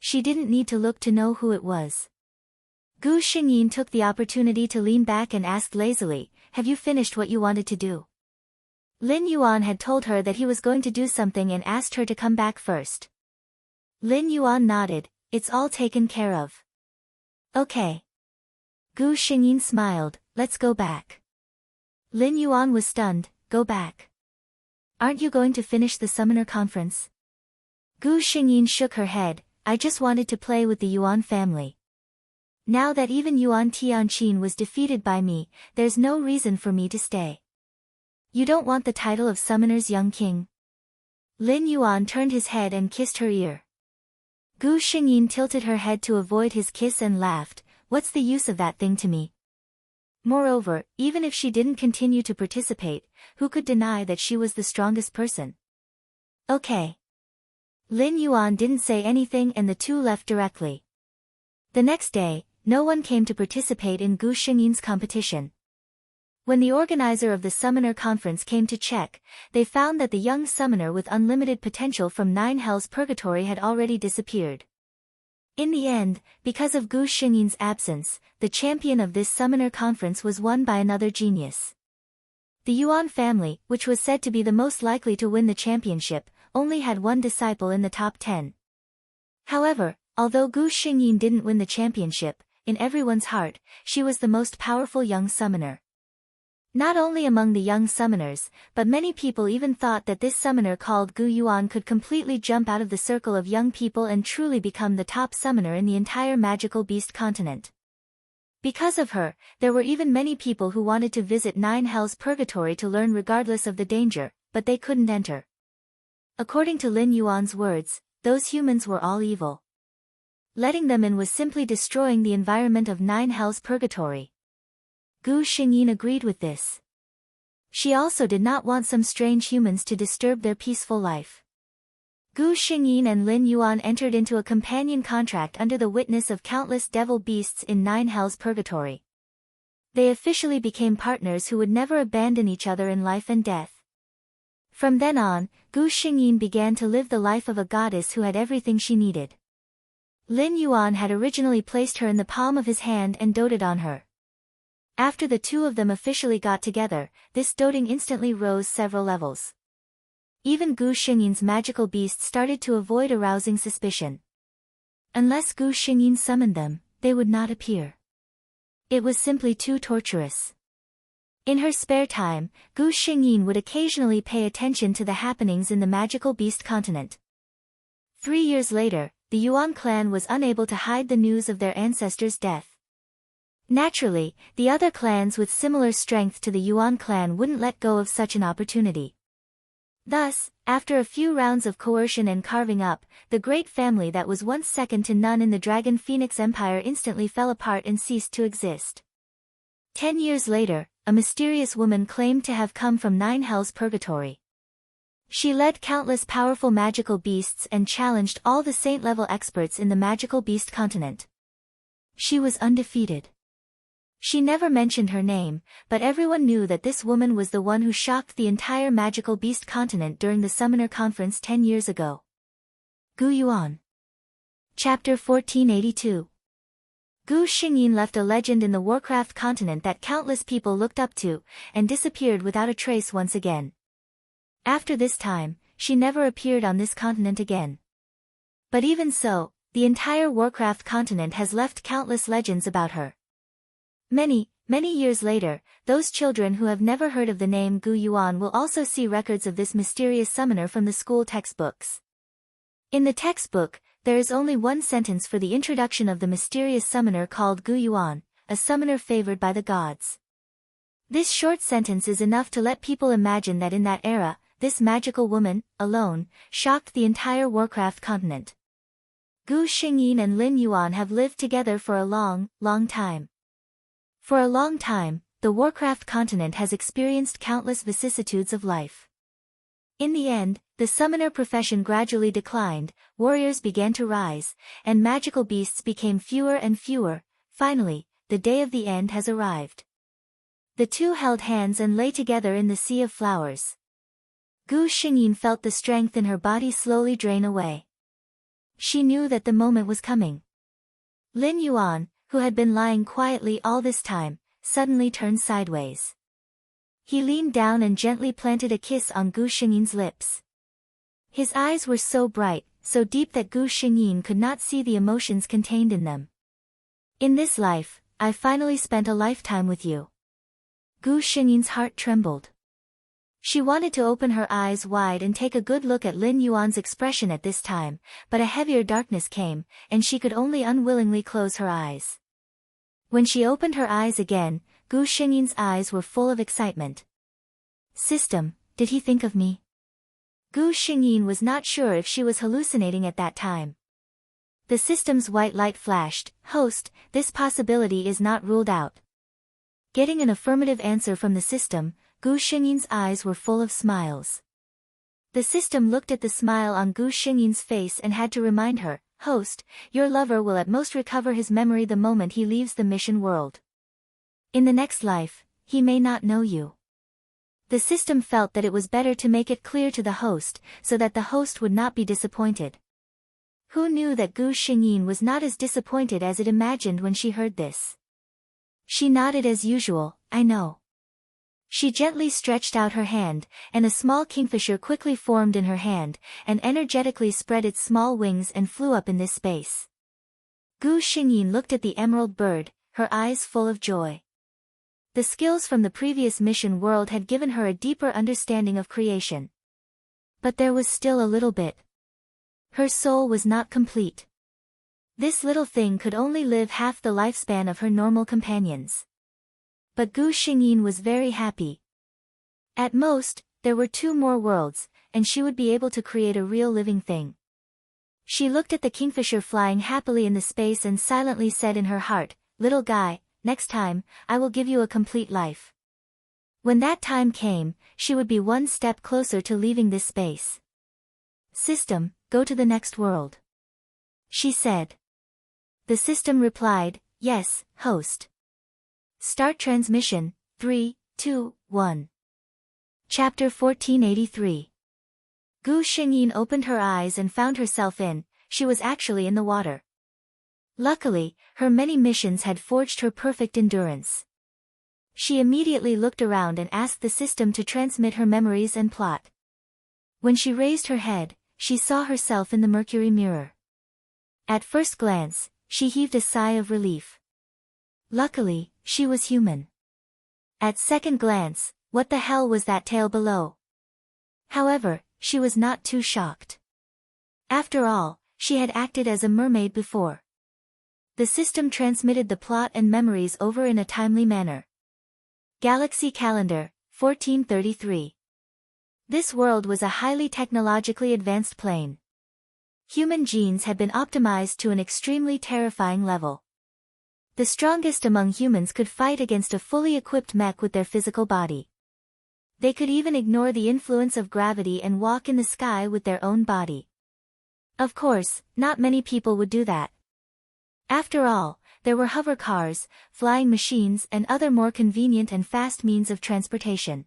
She didn't need to look to know who it was. Gu Xingyin took the opportunity to lean back and asked lazily, "Have you finished what you wanted to do?" Lin Yuan had told her that he was going to do something and asked her to come back first. Lin Yuan nodded, "It's all taken care of." "Okay." Gu Xingyin smiled, "Let's go back." Lin Yuan was stunned, "Go back? Aren't you going to finish the summoner conference?" Gu Xingyin shook her head, "I just wanted to play with the Yuan family. Now that even Yuan Tianqin was defeated by me, there's no reason for me to stay." "You don't want the title of summoner's young king?" Lin Yuan turned his head and kissed her ear. Gu Xingyin tilted her head to avoid his kiss and laughed, "What's the use of that thing to me?" Moreover, even if she didn't continue to participate, who could deny that she was the strongest person? "Okay." Lin Yuan didn't say anything and the two left directly. The next day, no one came to participate in Gu Xingyin's competition. When the organizer of the summoner conference came to check, they found that the young summoner with unlimited potential from Nine Hells Purgatory had already disappeared. In the end, because of Gu Xingyin's absence, the champion of this summoner conference was won by another genius. The Yuan family, which was said to be the most likely to win the championship, only had one disciple in the top 10. However, although Gu Xingyin didn't win the championship, in everyone's heart, she was the most powerful young summoner. Not only among the young summoners, but many people even thought that this summoner called Gu Yuan could completely jump out of the circle of young people and truly become the top summoner in the entire magical beast continent. Because of her, there were even many people who wanted to visit Nine Hells Purgatory to learn regardless of the danger, but they couldn't enter. According to Lin Yuan's words, those humans were all evil. Letting them in was simply destroying the environment of Nine Hells Purgatory. Gu Xingyin agreed with this. She also did not want some strange humans to disturb their peaceful life. Gu Xingyin and Lin Yuan entered into a companion contract under the witness of countless devil beasts in Nine Hells Purgatory. They officially became partners who would never abandon each other in life and death. From then on, Gu Xingyin began to live the life of a goddess who had everything she needed. Lin Yuan had originally placed her in the palm of his hand and doted on her. After the two of them officially got together, this doting instantly rose several levels. Even Gu Xingyin's magical beasts started to avoid arousing suspicion. Unless Gu Xingyin summoned them, they would not appear. It was simply too torturous. In her spare time, Gu Xingyin would occasionally pay attention to the happenings in the magical beast continent. 3 years later, the Yuan clan was unable to hide the news of their ancestors' death. Naturally, the other clans with similar strength to the Yuan clan wouldn't let go of such an opportunity. Thus, after a few rounds of coercion and carving up, the great family that was once second to none in the Dragon Phoenix Empire instantly fell apart and ceased to exist. 10 years later, a mysterious woman claimed to have come from Nine Hells Purgatory. She led countless powerful magical beasts and challenged all the saint-level experts in the magical beast continent. She was undefeated. She never mentioned her name, but everyone knew that this woman was the one who shocked the entire magical beast continent during the Summoner Conference 10 years ago. Gu Yuan. Chapter 1482. Gu Xingyin left a legend in the Warcraft continent that countless people looked up to, and disappeared without a trace once again. After this time, she never appeared on this continent again. But even so, the entire Warcraft continent has left countless legends about her. Many years later, those children who have never heard of the name Gu Yuan will also see records of this mysterious summoner from the school textbooks. In the textbook, there is only one sentence for the introduction of the mysterious summoner called Gu Yuan, a summoner favored by the gods. This short sentence is enough to let people imagine that in that era, this magical woman, alone, shocked the entire Warcraft continent. Gu Xingyin and Lin Yuan have lived together for a long time. For a long time, the Warcraft continent has experienced countless vicissitudes of life. In the end, the summoner profession gradually declined, warriors began to rise, and magical beasts became fewer and fewer. Finally, the day of the end has arrived. The two held hands and lay together in the sea of flowers. Gu Xingyin felt the strength in her body slowly drain away. She knew that the moment was coming. Lin Yuan, who had been lying quietly all this time, suddenly turned sideways. He leaned down and gently planted a kiss on Gu Xingyin's lips. His eyes were so bright, so deep that Gu Xingyin could not see the emotions contained in them. In this life, I finally spent a lifetime with you. Gu Xingyin's heart trembled. She wanted to open her eyes wide and take a good look at Lin Yuan's expression at this time, but a heavier darkness came, and she could only unwillingly close her eyes. When she opened her eyes again, Gu Xingyin's eyes were full of excitement. System, did he think of me? Gu Xingyin was not sure if she was hallucinating at that time. The system's white light flashed. Host, this possibility is not ruled out. Getting an affirmative answer from the system, Gu Xingyin's eyes were full of smiles. The system looked at the smile on Gu Xingyin's face and had to remind her, Host, your lover will at most recover his memory the moment he leaves the mission world. In the next life, he may not know you. The system felt that it was better to make it clear to the host, so that the host would not be disappointed. Who knew that Gu Xingyin was not as disappointed as it imagined when she heard this? She nodded as usual, I know. She gently stretched out her hand, and a small kingfisher quickly formed in her hand, and energetically spread its small wings and flew up in this space. Gu Xingyin looked at the emerald bird, her eyes full of joy. The skills from the previous mission world had given her a deeper understanding of creation. But there was still a little bit. Her soul was not complete. This little thing could only live half the lifespan of her normal companions. But Gu Xingyin was very happy. At most, there were 2 more worlds, and she would be able to create a real living thing. She looked at the kingfisher flying happily in the space and silently said in her heart, Little guy, next time, I will give you a complete life. When that time came, she would be 1 step closer to leaving this space. System, go to the next world. She said. The system replied, Yes, host. Start transmission, 3, 2, 1. Chapter 1483. Gu Xingyin opened her eyes and found herself she was actually in the water. Luckily, her many missions had forged her perfect endurance. She immediately looked around and asked the system to transmit her memories and plot. When she raised her head, she saw herself in the mercury mirror. At first glance, she heaved a sigh of relief. Luckily, she was human. At second glance, what the hell was that tail below? However, she was not too shocked. After all, she had acted as a mermaid before. The system transmitted the plot and memories over in a timely manner. Galaxy Calendar, 1433. This world was a highly technologically advanced plane. Human genes had been optimized to an extremely terrifying level. The strongest among humans could fight against a fully equipped mech with their physical body. They could even ignore the influence of gravity and walk in the sky with their own body. Of course, not many people would do that. After all, there were hover cars, flying machines and other more convenient and fast means of transportation.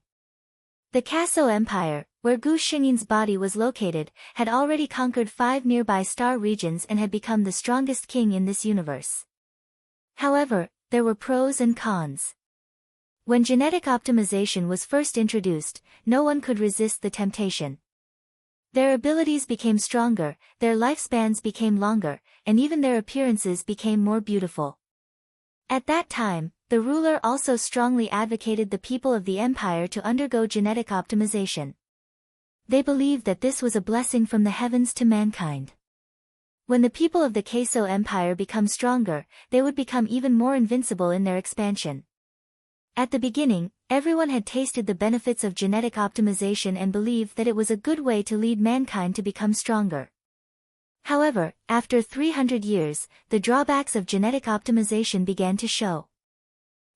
The Kaso Empire, where Gu Xingyin's body was located, had already conquered 5 nearby star regions and had become the strongest king in this universe. However, there were pros and cons. When genetic optimization was first introduced, no one could resist the temptation. Their abilities became stronger, their lifespans became longer, and even their appearances became more beautiful. At that time, the ruler also strongly advocated the people of the empire to undergo genetic optimization. They believed that this was a blessing from the heavens to mankind. When the people of the Kaso Empire become stronger, they would become even more invincible in their expansion. At the beginning, everyone had tasted the benefits of genetic optimization and believed that it was a good way to lead mankind to become stronger. However, after 300 years, the drawbacks of genetic optimization began to show.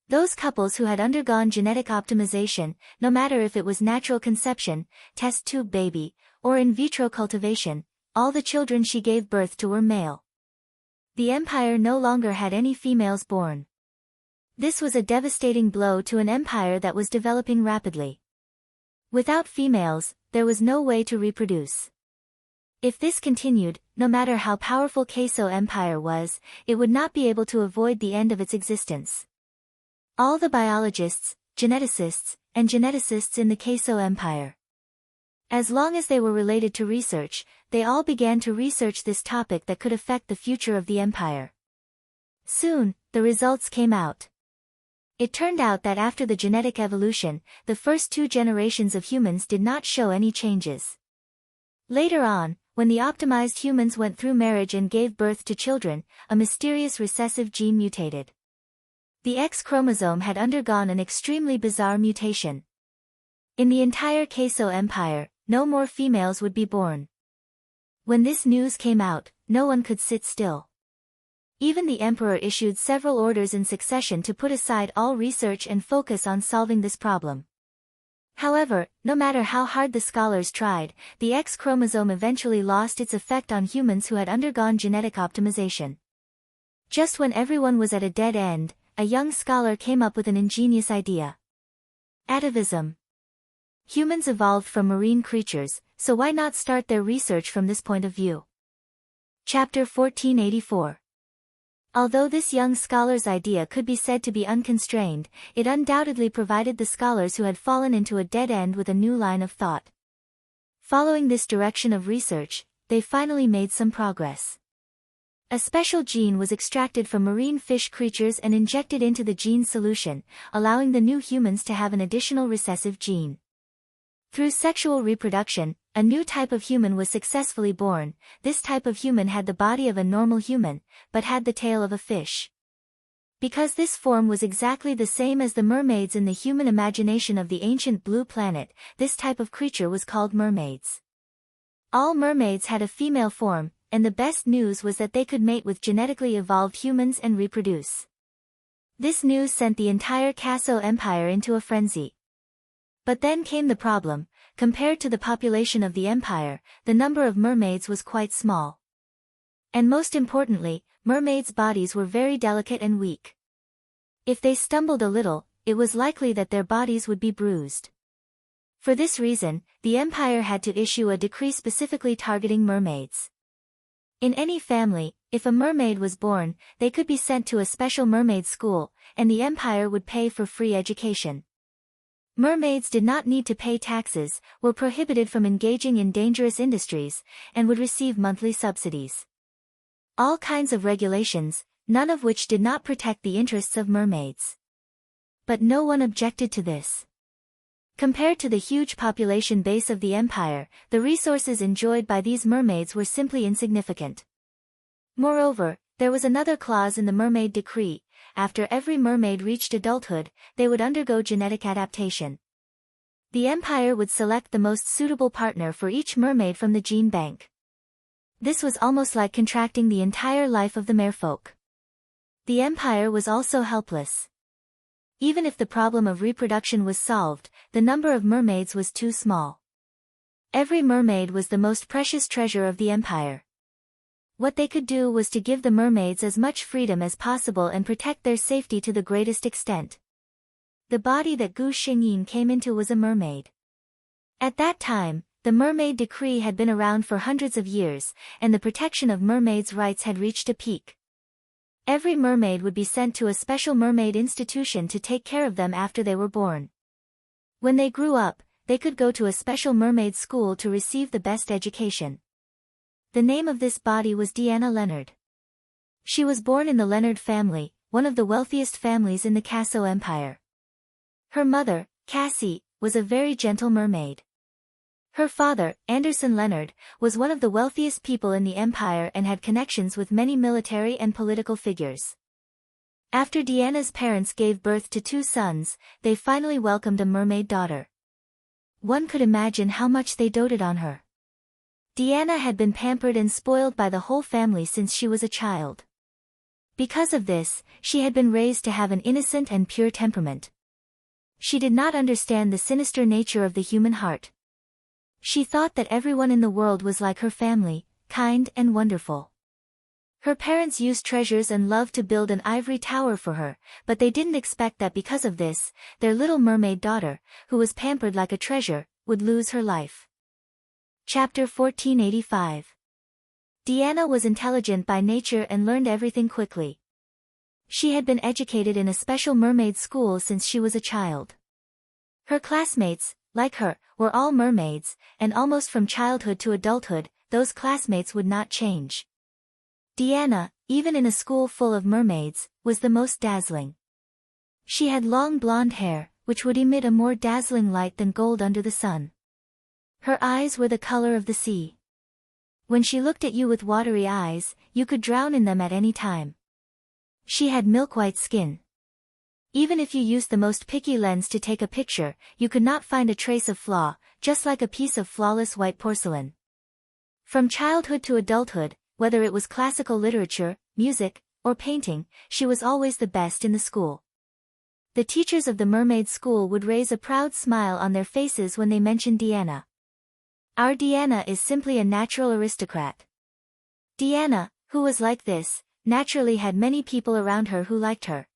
Those couples who had undergone genetic optimization, no matter if it was natural conception, test tube baby, or in vitro cultivation, all the children she gave birth to were male. The empire no longer had any females born. This was a devastating blow to an empire that was developing rapidly. Without females, there was no way to reproduce. If this continued, no matter how powerful Queso Empire was, it would not be able to avoid the end of its existence. All the biologists, geneticists, and geneticists in the Queso Empire, as long as they were related to research, they all began to research this topic that could affect the future of the empire. Soon, the results came out. It turned out that after the genetic evolution, the first 2 generations of humans did not show any changes. Later on, when the optimized humans went through marriage and gave birth to children, a mysterious recessive gene mutated. The X chromosome had undergone an extremely bizarre mutation. In the entire Queso Empire, no more females would be born. When this news came out, no one could sit still. Even the emperor issued several orders in succession to put aside all research and focus on solving this problem. However, no matter how hard the scholars tried, the X chromosome eventually lost its effect on humans who had undergone genetic optimization. Just when everyone was at a dead end, a young scholar came up with an ingenious idea. Atavism. Humans evolved from marine creatures, so why not start their research from this point of view? Chapter 1484. Although this young scholar's idea could be said to be unconstrained, it undoubtedly provided the scholars who had fallen into a dead end with a new line of thought. Following this direction of research, they finally made some progress. A special gene was extracted from marine fish creatures and injected into the gene solution, allowing the new humans to have an additional recessive gene. Through sexual reproduction, a new type of human was successfully born. This type of human had the body of a normal human, but had the tail of a fish. Because this form was exactly the same as the mermaids in the human imagination of the ancient blue planet, this type of creature was called mermaids. All mermaids had a female form, and the best news was that they could mate with genetically evolved humans and reproduce. This news sent the entire Queso Empire into a frenzy. But then came the problem. Compared to the population of the empire, the number of mermaids was quite small. And most importantly, mermaids' bodies were very delicate and weak. If they stumbled a little, it was likely that their bodies would be bruised. For this reason, the empire had to issue a decree specifically targeting mermaids. In any family, if a mermaid was born, they could be sent to a special mermaid school, and the empire would pay for free education. Mermaids did not need to pay taxes, were prohibited from engaging in dangerous industries, and would receive monthly subsidies. All kinds of regulations, none of which did not protect the interests of mermaids. But no one objected to this. Compared to the huge population base of the empire, the resources enjoyed by these mermaids were simply insignificant. Moreover, there was another clause in the mermaid decree. After every mermaid reached adulthood, they would undergo genetic adaptation. The empire would select the most suitable partner for each mermaid from the gene bank. This was almost like contracting the entire life of the merfolk. The empire was also helpless. Even if the problem of reproduction was solved, the number of mermaids was too small. Every mermaid was the most precious treasure of the empire. What they could do was to give the mermaids as much freedom as possible and protect their safety to the greatest extent. The body that Gu Xingyin came into was a mermaid. At that time, the mermaid decree had been around for hundreds of years, and the protection of mermaids' rights had reached a peak. Every mermaid would be sent to a special mermaid institution to take care of them after they were born. When they grew up, they could go to a special mermaid school to receive the best education. The name of this body was Deanna Leonard. She was born in the Leonard family, one of the wealthiest families in the Queso Empire. Her mother, Cassie, was a very gentle mermaid. Her father, Anderson Leonard, was one of the wealthiest people in the empire and had connections with many military and political figures. After Deanna's parents gave birth to 2 sons, they finally welcomed a mermaid daughter. One could imagine how much they doted on her. Deanna had been pampered and spoiled by the whole family since she was a child. Because of this, she had been raised to have an innocent and pure temperament. She did not understand the sinister nature of the human heart. She thought that everyone in the world was like her family, kind and wonderful. Her parents used treasures and love to build an ivory tower for her, but they didn't expect that because of this, their little mermaid daughter, who was pampered like a treasure, would lose her life. Chapter 1485. Deanna was intelligent by nature and learned everything quickly. She had been educated in a special mermaid school since she was a child. Her classmates, like her, were all mermaids, and almost from childhood to adulthood, those classmates would not change. Deanna, even in a school full of mermaids, was the most dazzling. She had long blonde hair, which would emit a more dazzling light than gold under the sun. Her eyes were the color of the sea. When she looked at you with watery eyes, you could drown in them at any time. She had milk-white skin. Even if you used the most picky lens to take a picture, you could not find a trace of flaw, just like a piece of flawless white porcelain. From childhood to adulthood, whether it was classical literature, music, or painting, she was always the best in the school. The teachers of the mermaid school would raise a proud smile on their faces when they mentioned Deanna. Our Deanna is simply a natural aristocrat. Deanna, who was like this, naturally had many people around her who liked her.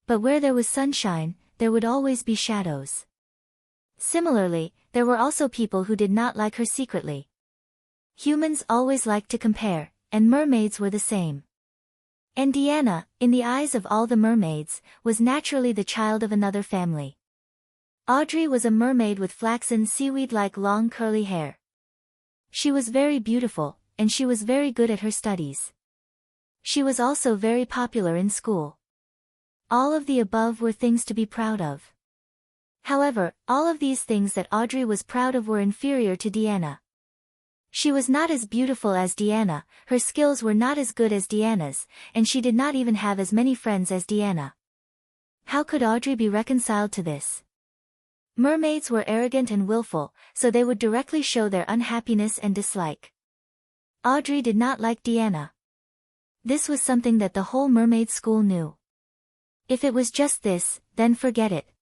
But where there was sunshine, there would always be shadows. Similarly, there were also people who did not like her secretly. Humans always liked to compare, and mermaids were the same. And Deanna, in the eyes of all the mermaids, was naturally the child of another family. Audrey was a mermaid with flaxen seaweed-like long curly hair. She was very beautiful, and she was very good at her studies. She was also very popular in school. All of the above were things to be proud of. However, all of these things that Audrey was proud of were inferior to Deanna. She was not as beautiful as Deanna, her skills were not as good as Deanna's, and she did not even have as many friends as Deanna. How could Audrey be reconciled to this? Mermaids were arrogant and willful, so they would directly show their unhappiness and dislike. Audrey did not like Deanna. This was something that the whole mermaid school knew. If it was just this, then forget it.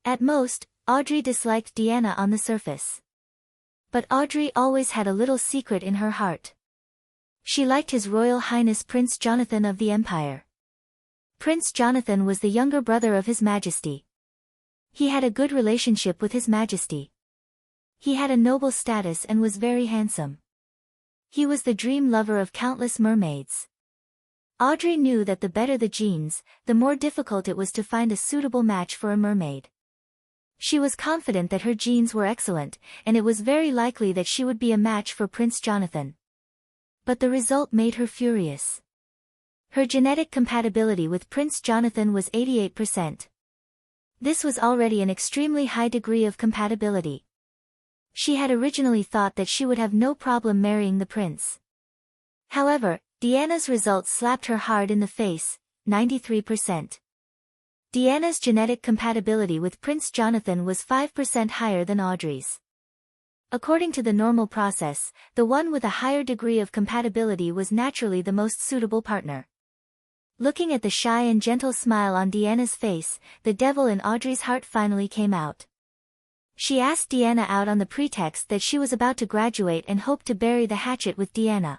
At most, Audrey disliked Deanna on the surface. But Audrey always had a little secret in her heart. She liked His Royal Highness Prince Jonathan of the Empire. Prince Jonathan was the younger brother of His Majesty. He had a good relationship with His Majesty. He had a noble status and was very handsome. He was the dream lover of countless mermaids. Audrey knew that the better the genes, the more difficult it was to find a suitable match for a mermaid. She was confident that her genes were excellent, and it was very likely that she would be a match for Prince Jonathan. But the result made her furious. Her genetic compatibility with Prince Jonathan was 88%. This was already an extremely high degree of compatibility. She had originally thought that she would have no problem marrying the prince. However, Deanna's results slapped her hard in the face, 93%. Deanna's genetic compatibility with Prince Jonathan was 5% higher than Audrey's. According to the normal process, the one with a higher degree of compatibility was naturally the most suitable partner. Looking at the shy and gentle smile on Deanna's face, the devil in Audrey's heart finally came out. She asked Deanna out on the pretext that she was about to graduate and hoped to bury the hatchet with Deanna.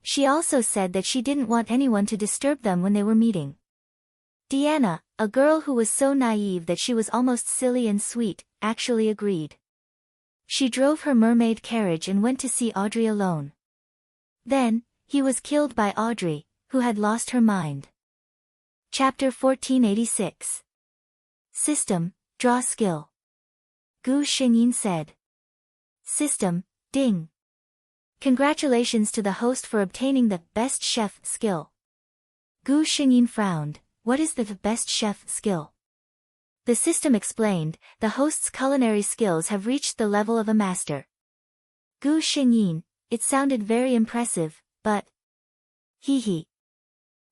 She also said that she didn't want anyone to disturb them when they were meeting. Deanna, a girl who was so naive that she was almost silly and sweet, actually agreed. She drove her mermaid carriage and went to see Audrey alone. Then, he was killed by Audrey, who had lost her mind. Chapter 1486. System, Draw Skill. Gu Xingyin said. System, ding. Congratulations to the host for obtaining the Best Chef skill. Gu Xingyin frowned. What is the Best Chef skill? The system explained, the host's culinary skills have reached the level of a master. Gu Xingyin, it sounded very impressive, but... Hee.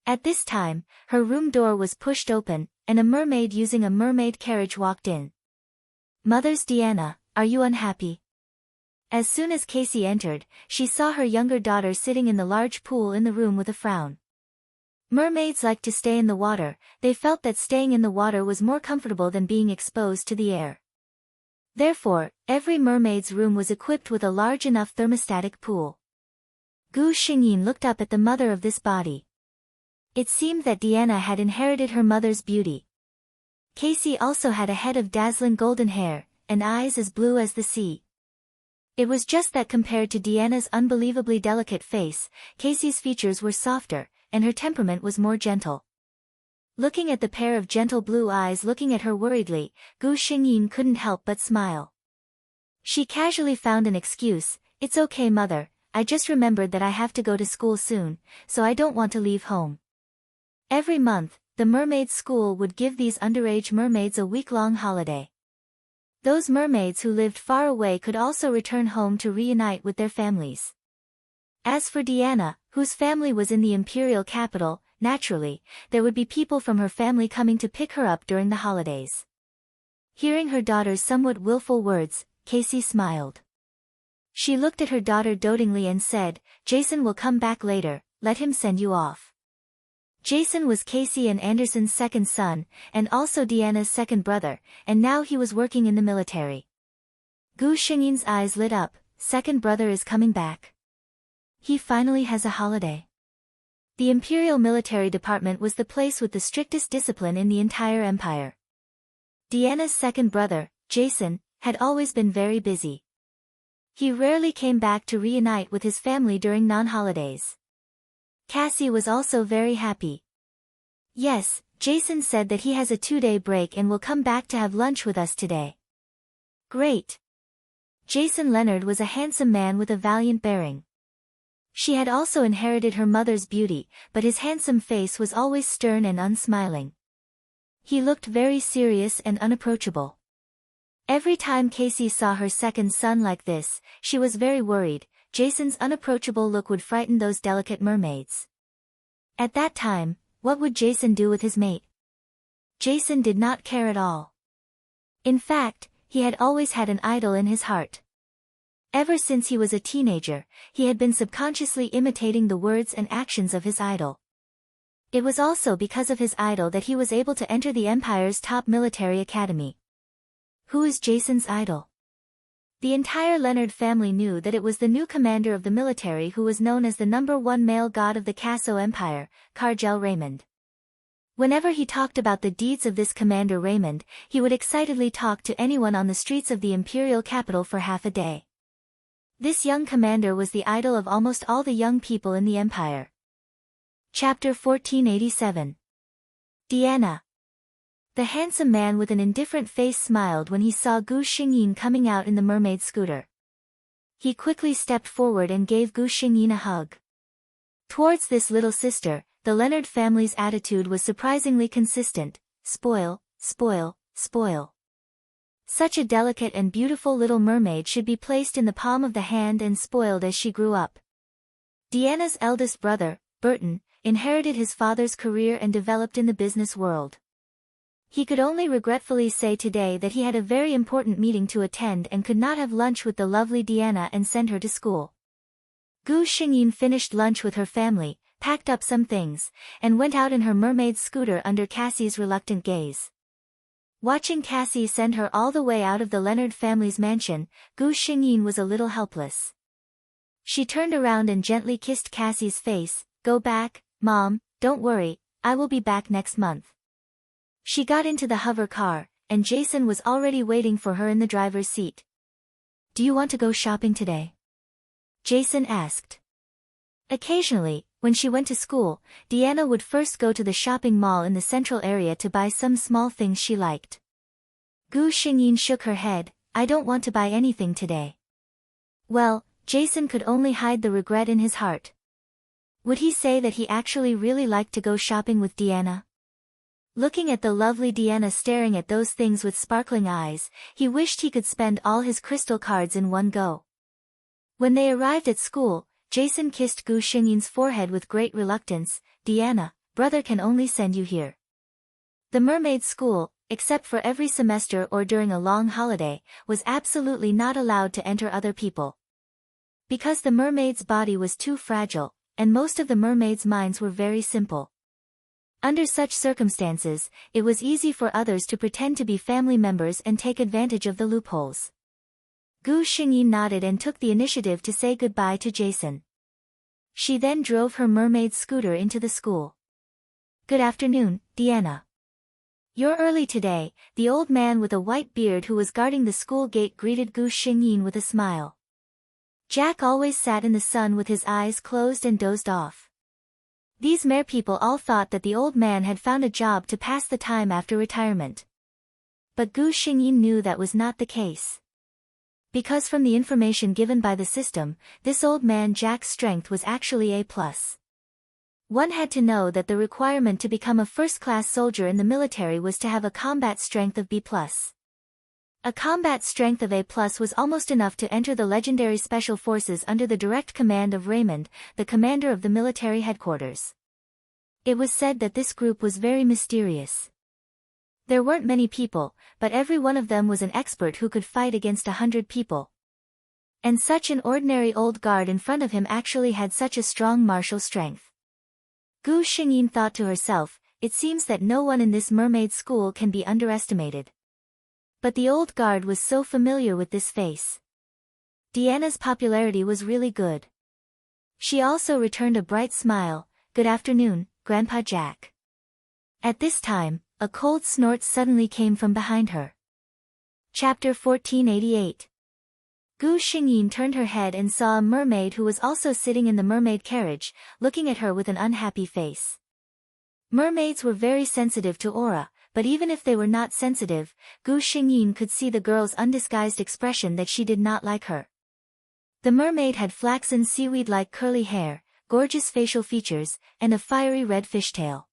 At this time, her room door was pushed open, and a mermaid using a mermaid carriage walked in. Mother's Deanna, are you unhappy? As soon as Casey entered, she saw her younger daughter sitting in the large pool in the room with a frown. Mermaids like to stay in the water, they felt that staying in the water was more comfortable than being exposed to the air. Therefore, every mermaid's room was equipped with a large enough thermostatic pool. Gu Xingyin looked up at the mother of this body. It seemed that Deanna had inherited her mother's beauty. Casey also had a head of dazzling golden hair, and eyes as blue as the sea. It was just that compared to Deanna's unbelievably delicate face, Casey's features were softer, and her temperament was more gentle. Looking at the pair of gentle blue eyes looking at her worriedly, Gu Xingyin couldn't help but smile. She casually found an excuse. "It's okay, mother, I just remembered that I have to go to school soon, so I don't want to leave home." Every month, the mermaid school would give these underage mermaids a week-long holiday. Those mermaids who lived far away could also return home to reunite with their families. As for Deanna, whose family was in the imperial capital, naturally, there would be people from her family coming to pick her up during the holidays. Hearing her daughter's somewhat willful words, Casey smiled. She looked at her daughter dotingly and said, "Jason will come back later, let him send you off." Jason was Casey and Anderson's second son, and also Deanna's second brother, and now he was working in the military. Gu Xingyin's eyes lit up. "Second brother is coming back. He finally has a holiday." The Imperial Military Department was the place with the strictest discipline in the entire empire. Deanna's second brother, Jason, had always been very busy. He rarely came back to reunite with his family during non-holidays. Cassie was also very happy. "Yes, Jason said that he has a 2-day break and will come back to have lunch with us today." "Great." Jason Leonard was a handsome man with a valiant bearing. She had also inherited her mother's beauty, but his handsome face was always stern and unsmiling. He looked very serious and unapproachable. Every time Casey saw her second son like this, she was very worried. Jason's unapproachable look would frighten those delicate mermaids. At that time, what would Jason do with his mate? Jason did not care at all. In fact, he had always had an idol in his heart. Ever since he was a teenager, he had been subconsciously imitating the words and actions of his idol. It was also because of his idol that he was able to enter the Empire's top military academy. Who is Jason's idol? The entire Leonard family knew that it was the new commander of the military who was known as the #1 male god of the Casso Empire, Cargel Raymond. Whenever he talked about the deeds of this Commander Raymond, he would excitedly talk to anyone on the streets of the imperial capital for half a day. This young commander was the idol of almost all the young people in the empire. Chapter 1487. Deanna. The handsome man with an indifferent face smiled when he saw Gu Xingyin coming out in the mermaid scooter. He quickly stepped forward and gave Gu Xingyin a hug. Towards this little sister, the Leonard family's attitude was surprisingly consistent: spoil, spoil, spoil. Such a delicate and beautiful little mermaid should be placed in the palm of the hand and spoiled as she grew up. Deanna's eldest brother, Burton, inherited his father's career and developed in the business world. He could only regretfully say today that he had a very important meeting to attend and could not have lunch with the lovely Deanna and send her to school. Gu Xingyin finished lunch with her family, packed up some things, and went out in her mermaid scooter under Cassie's reluctant gaze. Watching Cassie send her all the way out of the Leonard family's mansion, Gu Xingyin was a little helpless. She turned around and gently kissed Cassie's face. "Go back, Mom, don't worry, I will be back next month." She got into the hover car, and Jason was already waiting for her in the driver's seat. "Do you want to go shopping today?" Jason asked. Occasionally, when she went to school, Deanna would first go to the shopping mall in the central area to buy some small things she liked. Gu Xingyin shook her head. "I don't want to buy anything today." Well, Jason could only hide the regret in his heart. Would he say that he actually really liked to go shopping with Deanna? Looking at the lovely Deanna staring at those things with sparkling eyes, he wished he could spend all his crystal cards in one go. When they arrived at school, Jason kissed Gu Xingyin's forehead with great reluctance. "Deanna, brother can only send you here." The mermaid school, except for every semester or during a long holiday, was absolutely not allowed to enter other people. Because the mermaid's body was too fragile, and most of the mermaids' minds were very simple. Under such circumstances, it was easy for others to pretend to be family members and take advantage of the loopholes. Gu Xingyin nodded and took the initiative to say goodbye to Jason. She then drove her mermaid scooter into the school. "Good afternoon, Deanna. You're early today," the old man with a white beard who was guarding the school gate greeted Gu Xingyin with a smile. Jack always sat in the sun with his eyes closed and dozed off. These merpeople all thought that the old man had found a job to pass the time after retirement. But Gu Xingyin knew that was not the case. Because from the information given by the system, this old man Jack's strength was actually A+. One had to know that the requirement to become a first-class soldier in the military was to have a combat strength of B+. A combat strength of A+ was almost enough to enter the legendary special forces under the direct command of Raymond, the commander of the military headquarters. It was said that this group was very mysterious. There weren't many people, but every one of them was an expert who could fight against 100 people. And such an ordinary old guard in front of him actually had such a strong martial strength. Gu Xingyin thought to herself, it seems that no one in this mermaid school can be underestimated. But the old guard was so familiar with this face. Deanna's popularity was really good. She also returned a bright smile. Good afternoon, Grandpa Jack. At this time, a cold snort suddenly came from behind her. Chapter 1488. Gu Xingyin turned her head and saw a mermaid who was also sitting in the mermaid carriage, looking at her with an unhappy face. Mermaids were very sensitive to aura, but even if they were not sensitive, Gu Xingyin could see the girl's undisguised expression that she did not like her. The mermaid had flaxen seaweed-like curly hair, gorgeous facial features, and a fiery red fishtail.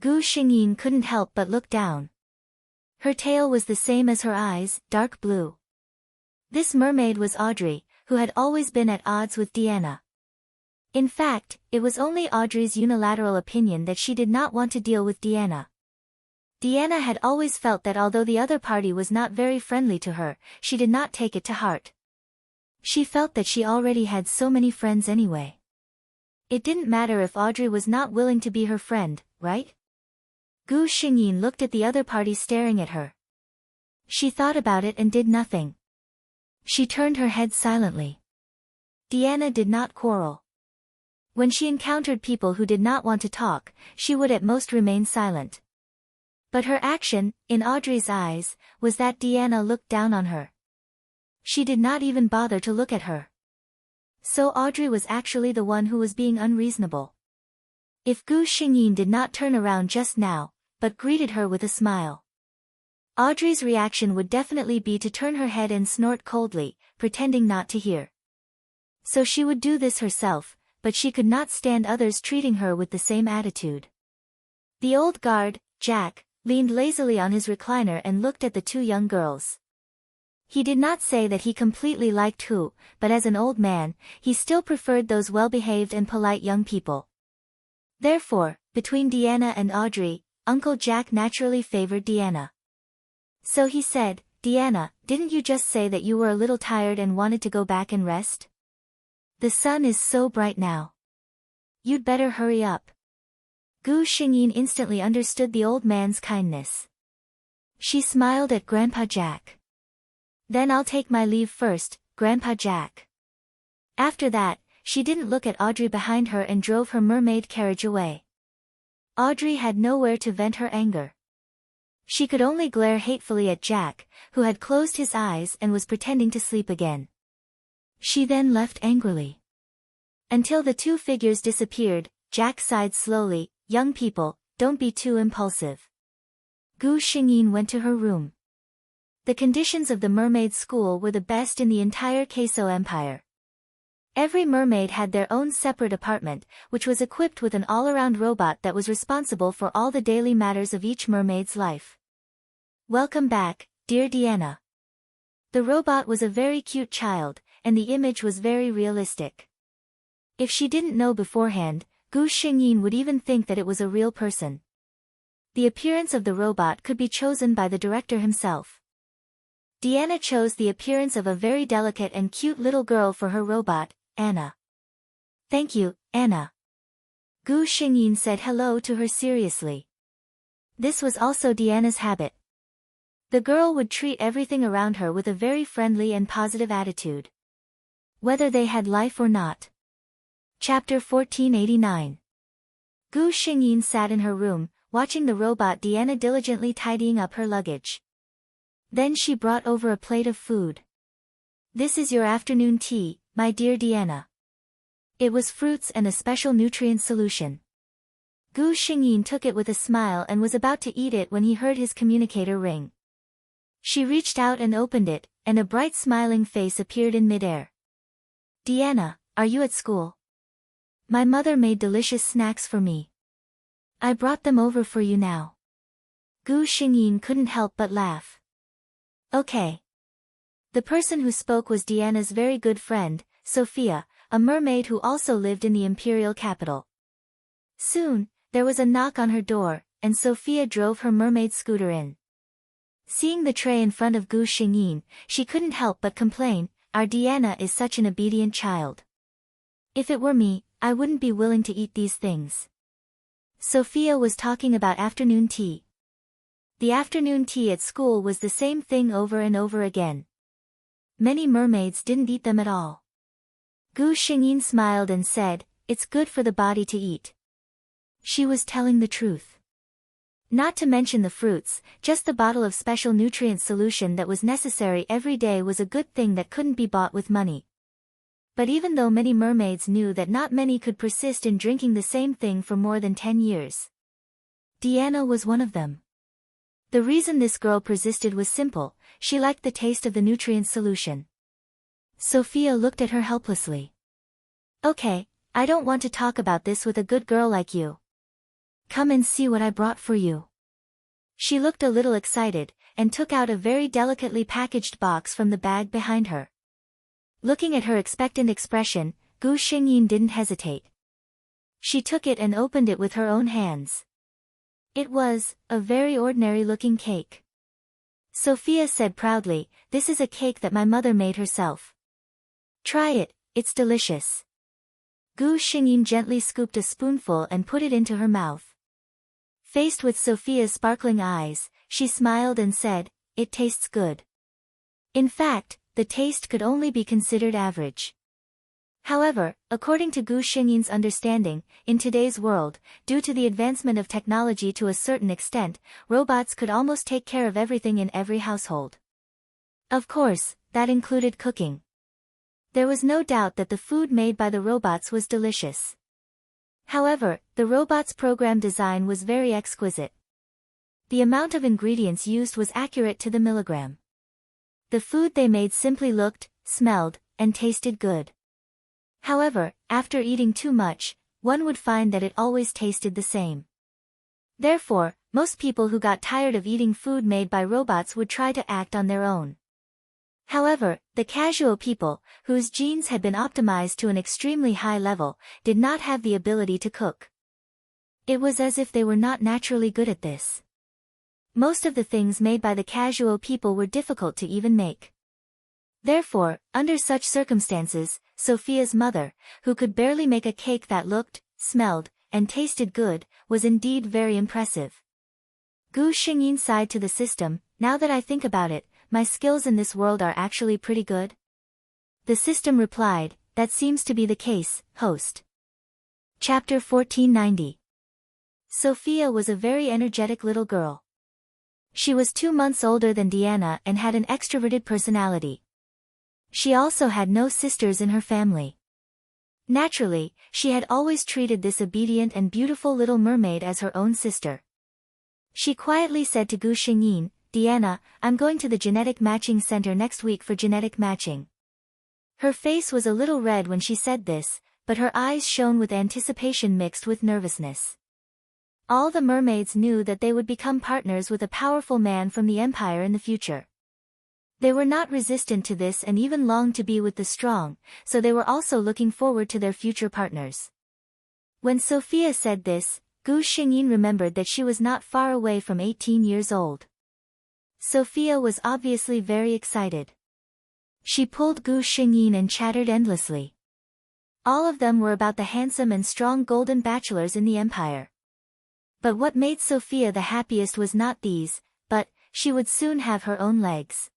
Gu Xingyin couldn't help but look down. Her tail was the same as her eyes, dark blue. This mermaid was Audrey, who had always been at odds with Deanna. In fact, it was only Audrey's unilateral opinion that she did not want to deal with Deanna. Deanna had always felt that although the other party was not very friendly to her, she did not take it to heart. She felt that she already had so many friends anyway. It didn't matter if Audrey was not willing to be her friend, right? Gu Xingyin looked at the other party staring at her. She thought about it and did nothing. She turned her head silently. Deanna did not quarrel. When she encountered people who did not want to talk, she would at most remain silent. But her action, in Audrey's eyes, was that Deanna looked down on her. She did not even bother to look at her. So Audrey was actually the one who was being unreasonable. If Gu Xingyin did not turn around just now, but greeted her with a smile, Audrey's reaction would definitely be to turn her head and snort coldly, pretending not to hear. So she would do this herself, but she could not stand others treating her with the same attitude. The old guard, Jack, leaned lazily on his recliner and looked at the two young girls. He did not say that he completely liked Hu, but as an old man, he still preferred those well-behaved and polite young people. Therefore, between Deanna and Audrey, Uncle Jack naturally favored Deanna. So he said, Deanna, didn't you just say that you were a little tired and wanted to go back and rest? The sun is so bright now. You'd better hurry up. Gu Xingyin instantly understood the old man's kindness. She smiled at Grandpa Jack. Then I'll take my leave first, Grandpa Jack. After that, she didn't look at Audrey behind her and drove her mermaid carriage away. Audrey had nowhere to vent her anger. She could only glare hatefully at Jack, who had closed his eyes and was pretending to sleep again. She then left angrily. Until the two figures disappeared, Jack sighed slowly. Young people, don't be too impulsive. Gu Xingyin went to her room. The conditions of the mermaid school were the best in the entire Queso Empire. Every mermaid had their own separate apartment, which was equipped with an all-around robot that was responsible for all the daily matters of each mermaid's life. Welcome back, dear Deanna. The robot was a very cute child, and the image was very realistic. If she didn't know beforehand, Gu Xingyin would even think that it was a real person. The appearance of the robot could be chosen by the director himself. Deanna chose the appearance of a very delicate and cute little girl for her robot, Anna. Thank you, Anna. Gu Xingyin said hello to her seriously. This was also Deanna's habit. The girl would treat everything around her with a very friendly and positive attitude, whether they had life or not. Chapter 1489. Gu Xingyin sat in her room, watching the robot Deanna diligently tidying up her luggage. Then she brought over a plate of food. This is your afternoon tea, my dear Deanna. It was fruits and a special nutrient solution. Gu Xingyin took it with a smile and was about to eat it when he heard his communicator ring. She reached out and opened it, and a bright smiling face appeared in midair. Deanna, are you at school? My mother made delicious snacks for me. I brought them over for you now. Gu Xingyin couldn't help but laugh. Okay. The person who spoke was Deanna's very good friend, Sophia, a mermaid who also lived in the imperial capital. Soon, there was a knock on her door, and Sophia drove her mermaid scooter in. Seeing the tray in front of Gu Xingyin, she couldn't help but complain, our Deanna is such an obedient child. If it were me, I wouldn't be willing to eat these things. Sophia was talking about afternoon tea. The afternoon tea at school was the same thing over and over again. Many mermaids didn't eat them at all. Gu Xingyin smiled and said, it's good for the body to eat. She was telling the truth. Not to mention the fruits, just the bottle of special nutrient solution that was necessary every day was a good thing that couldn't be bought with money. But even though many mermaids knew that not many could persist in drinking the same thing for more than 10 years. Deanna was one of them. The reason this girl persisted was simple, she liked the taste of the nutrient solution. Sophia looked at her helplessly. Okay, I don't want to talk about this with a good girl like you. Come and see what I brought for you. She looked a little excited, and took out a very delicately packaged box from the bag behind her. Looking at her expectant expression, Gu Xingyin didn't hesitate. She took it and opened it with her own hands. It was a very ordinary-looking cake. Sophia said proudly, this is a cake that my mother made herself. Try it, it's delicious. Gu Xingyin gently scooped a spoonful and put it into her mouth. Faced with Sophia's sparkling eyes, she smiled and said, it tastes good. In fact, the taste could only be considered average. However, according to Gu Xingyin's understanding, in today's world, due to the advancement of technology to a certain extent, robots could almost take care of everything in every household. Of course, that included cooking. There was no doubt that the food made by the robots was delicious. However, the robot's program design was very exquisite. The amount of ingredients used was accurate to the milligram. The food they made simply looked, smelled, and tasted good. However, after eating too much, one would find that it always tasted the same. Therefore, most people who got tired of eating food made by robots would try to act on their own. However, the casual people, whose genes had been optimized to an extremely high level, did not have the ability to cook. It was as if they were not naturally good at this. Most of the things made by the casual people were difficult to even make. Therefore, under such circumstances, Sophia's mother, who could barely make a cake that looked, smelled, and tasted good, was indeed very impressive. Gu Xingyin sighed to the system, now that I think about it, my skills in this world are actually pretty good. The system replied, that seems to be the case, host. Chapter 1490. Sophia was a very energetic little girl. She was 2 months older than Deanna and had an extroverted personality. She also had no sisters in her family. Naturally, she had always treated this obedient and beautiful little mermaid as her own sister. She quietly said to Gu Xingyin, Deanna, I'm going to the genetic matching center next week for genetic matching. Her face was a little red when she said this, but her eyes shone with anticipation mixed with nervousness. All the mermaids knew that they would become partners with a powerful man from the empire in the future. They were not resistant to this and even longed to be with the strong, so they were also looking forward to their future partners. When Sophia said this, Gu Xingyin remembered that she was not far away from 18 years old. Sophia was obviously very excited. She pulled Gu Xingyin and chattered endlessly. All of them were about the handsome and strong golden bachelors in the empire. But what made Sophia the happiest was not these, but she would soon have her own legs.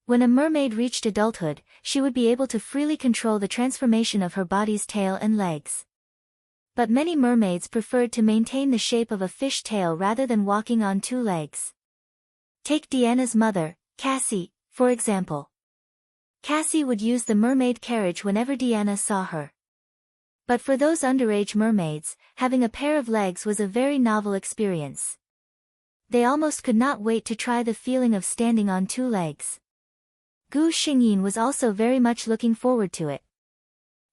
When a mermaid reached adulthood, she would be able to freely control the transformation of her body's tail and legs. But many mermaids preferred to maintain the shape of a fish tail rather than walking on 2 legs. Take Deanna's mother, Cassie, for example. Cassie would use the mermaid carriage whenever Deanna saw her. But for those underage mermaids, having a pair of legs was a very novel experience. They almost could not wait to try the feeling of standing on two legs. Gu Xingyin was also very much looking forward to it.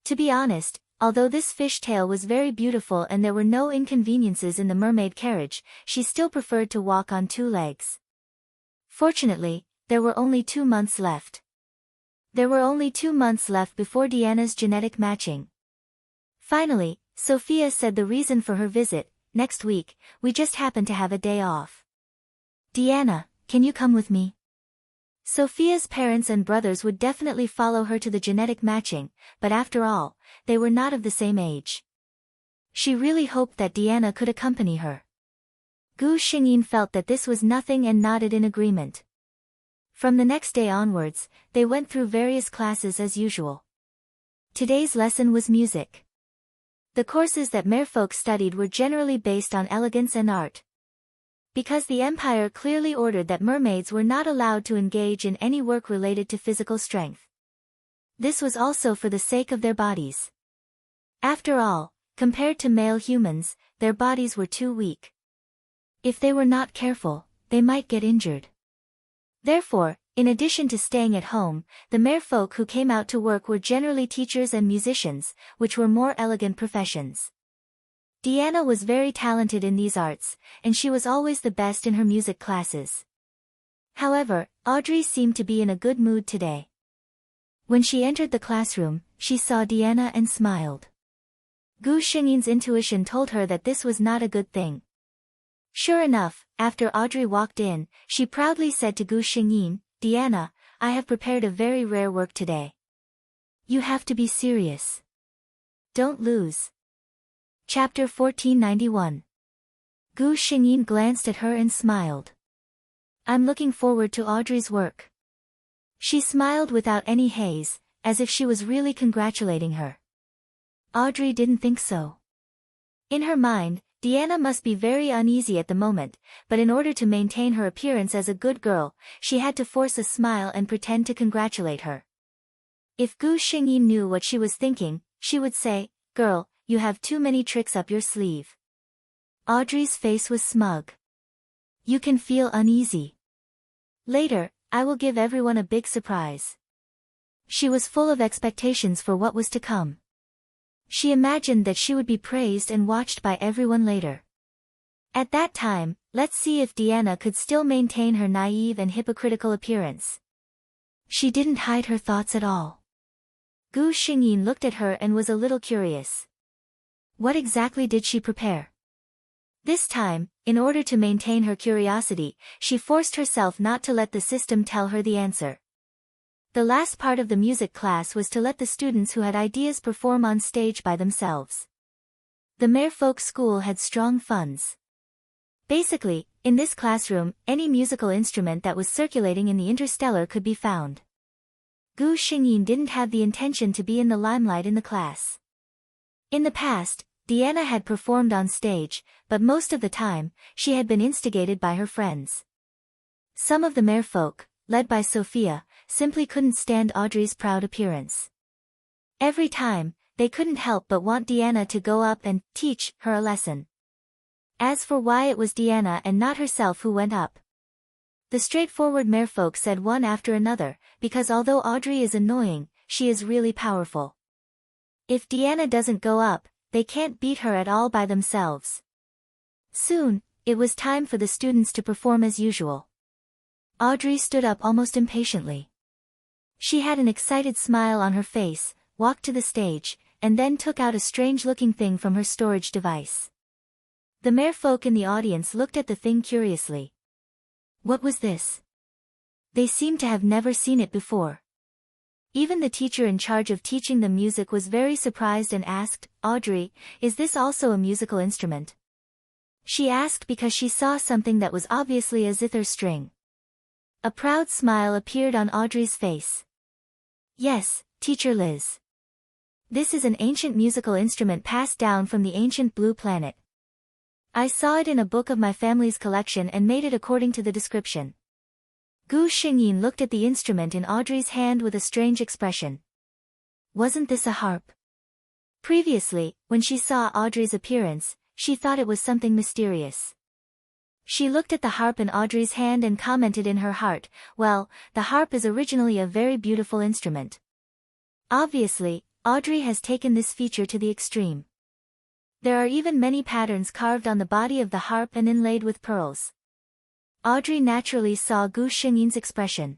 To be honest, although this fishtail was very beautiful and there were no inconveniences in the mermaid carriage, she still preferred to walk on two legs. Fortunately, there were only 2 months left. There were only 2 months left before Deanna's genetic matching. Finally, Sophia said the reason for her visit: next week, we just happen to have a day off. Deanna, can you come with me? Sophia's parents and brothers would definitely follow her to the genetic matching, but after all, they were not of the same age. She really hoped that Deanna could accompany her. Gu Xingyin felt that this was nothing and nodded in agreement. From the next day onwards, they went through various classes as usual. Today's lesson was music. The courses that merfolk studied were generally based on elegance and art. Because the empire clearly ordered that mermaids were not allowed to engage in any work related to physical strength. This was also for the sake of their bodies. After all, compared to male humans, their bodies were too weak. If they were not careful, they might get injured. Therefore, in addition to staying at home, the merfolk who came out to work were generally teachers and musicians, which were more elegant professions. Deanna was very talented in these arts, and she was always the best in her music classes. However, Audrey seemed to be in a good mood today. When she entered the classroom, she saw Deanna and smiled. Gu Xingyin's intuition told her that this was not a good thing. Sure enough, after Audrey walked in, she proudly said to Gu Xingyin, "Deanna, I have prepared a very rare work today. You have to be serious. Don't lose." Chapter 1491. Gu Xingyin glanced at her and smiled. "I'm looking forward to Audrey's work." She smiled without any haze, as if she was really congratulating her. Audrey didn't think so. In her mind, Deanna must be very uneasy at the moment, but in order to maintain her appearance as a good girl, she had to force a smile and pretend to congratulate her. If Gu Xingyin knew what she was thinking, she would say, "Girl, you have too many tricks up your sleeve." Audrey's face was smug. "You can feel uneasy. Later, I will give everyone a big surprise." She was full of expectations for what was to come. She imagined that she would be praised and watched by everyone later. At that time, let's see if Deanna could still maintain her naive and hypocritical appearance. She didn't hide her thoughts at all. Gu Xingyin looked at her and was a little curious. What exactly did she prepare? This time, in order to maintain her curiosity, she forced herself not to let the system tell her the answer. The last part of the music class was to let the students who had ideas perform on stage by themselves. The merfolk school had strong funds. Basically, in this classroom, any musical instrument that was circulating in the interstellar could be found. Gu Xingyin didn't have the intention to be in the limelight in the class. In the past, Deanna had performed on stage, but most of the time, she had been instigated by her friends. Some of the merfolk, led by Sophia, simply couldn't stand Audrey's proud appearance. Every time, they couldn't help but want Deanna to go up and teach her a lesson. As for why it was Deanna and not herself who went up, the straightforward merfolk said one after another, because although Audrey is annoying, she is really powerful. If Deanna doesn't go up, they can't beat her at all by themselves. Soon, it was time for the students to perform as usual. Audrey stood up almost impatiently. She had an excited smile on her face, walked to the stage, and then took out a strange-looking thing from her storage device. The merfolk in the audience looked at the thing curiously. What was this? They seemed to have never seen it before. Even the teacher in charge of teaching them music was very surprised and asked, "Audrey, is this also a musical instrument?" She asked because she saw something that was obviously a zither string. A proud smile appeared on Audrey's face. "Yes, Teacher Liz. This is an ancient musical instrument passed down from the ancient blue planet. I saw it in a book of my family's collection and made it according to the description." Gu Xingyin looked at the instrument in Audrey's hand with a strange expression. Wasn't this a harp? Previously, when she saw Audrey's appearance, she thought it was something mysterious. She looked at the harp in Audrey's hand and commented in her heart, well, the harp is originally a very beautiful instrument. Obviously, Audrey has taken this feature to the extreme. There are even many patterns carved on the body of the harp and inlaid with pearls. Audrey naturally saw Gu Xingyin's expression.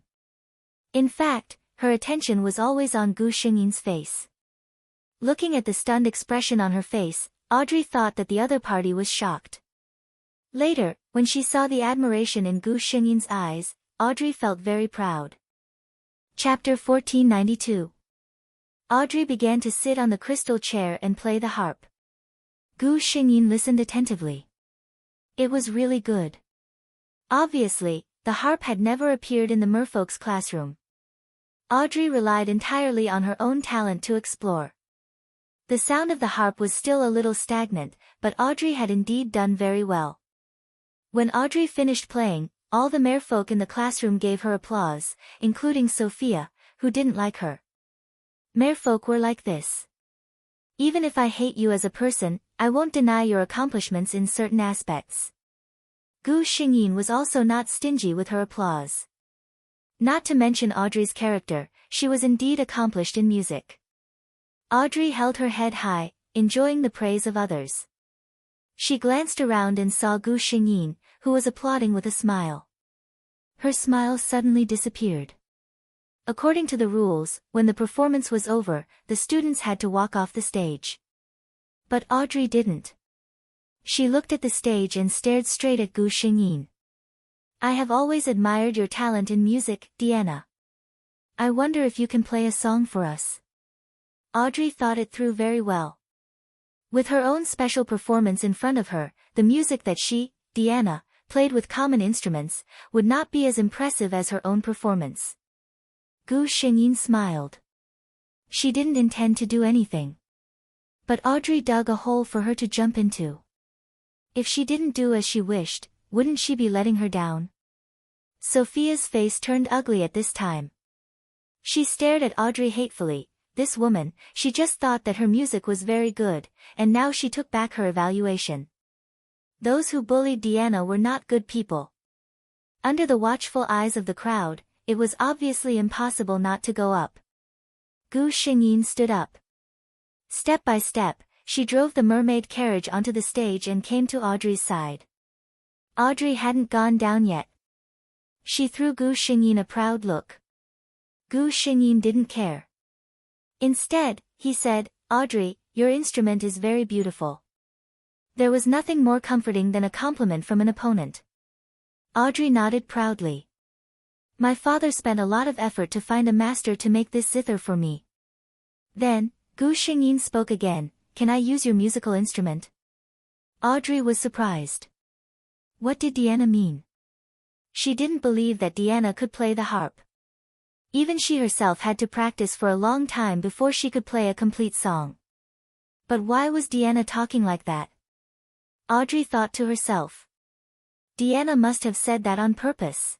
In fact, her attention was always on Gu Xingyin's face. Looking at the stunned expression on her face, Audrey thought that the other party was shocked. Later, when she saw the admiration in Gu Xingyin's eyes, Audrey felt very proud. Chapter 1492. Audrey began to sit on the crystal chair and play the harp. Gu Xingyin listened attentively. It was really good. Obviously, the harp had never appeared in the merfolk's classroom. Audrey relied entirely on her own talent to explore. The sound of the harp was still a little stagnant, but Audrey had indeed done very well. When Audrey finished playing, all the merfolk in the classroom gave her applause, including Sophia, who didn't like her. Merfolk were like this. Even if I hate you as a person, I won't deny your accomplishments in certain aspects. Gu Xingyin was also not stingy with her applause. Not to mention Audrey's character, she was indeed accomplished in music. Audrey held her head high, enjoying the praise of others. She glanced around and saw Gu Xingyin, who was applauding with a smile. Her smile suddenly disappeared. According to the rules, when the performance was over, the students had to walk off the stage. But Audrey didn't. She looked at the stage and stared straight at Gu Xingyin. I have always admired your talent in music, Diana. I wonder if you can play a song for us. Audrey thought it through very well. With her own special performance in front of her, the music that she, Diana, played with common instruments, would not be as impressive as her own performance. Gu Xingyin smiled. She didn't intend to do anything. But Audrey dug a hole for her to jump into. If she didn't do as she wished, wouldn't she be letting her down? Sophia's face turned ugly at this time. She stared at Audrey hatefully. This woman, she just thought that her music was very good, and now she took back her evaluation. Those who bullied Diana were not good people. Under the watchful eyes of the crowd, it was obviously impossible not to go up. Gu Xingyin stood up. Step by step, she drove the mermaid carriage onto the stage and came to Audrey's side. Audrey hadn't gone down yet. She threw Gu Xingyin a proud look. Gu Xingyin didn't care. Instead, he said, Audrey, your instrument is very beautiful. There was nothing more comforting than a compliment from an opponent. Audrey nodded proudly. My father spent a lot of effort to find a master to make this zither for me. Then, Gu Xingyin spoke again, can I use your musical instrument? Audrey was surprised. What did Diana mean? She didn't believe that Diana could play the harp. Even she herself had to practice for a long time before she could play a complete song. But why was Diana talking like that? Audrey thought to herself. Diana must have said that on purpose.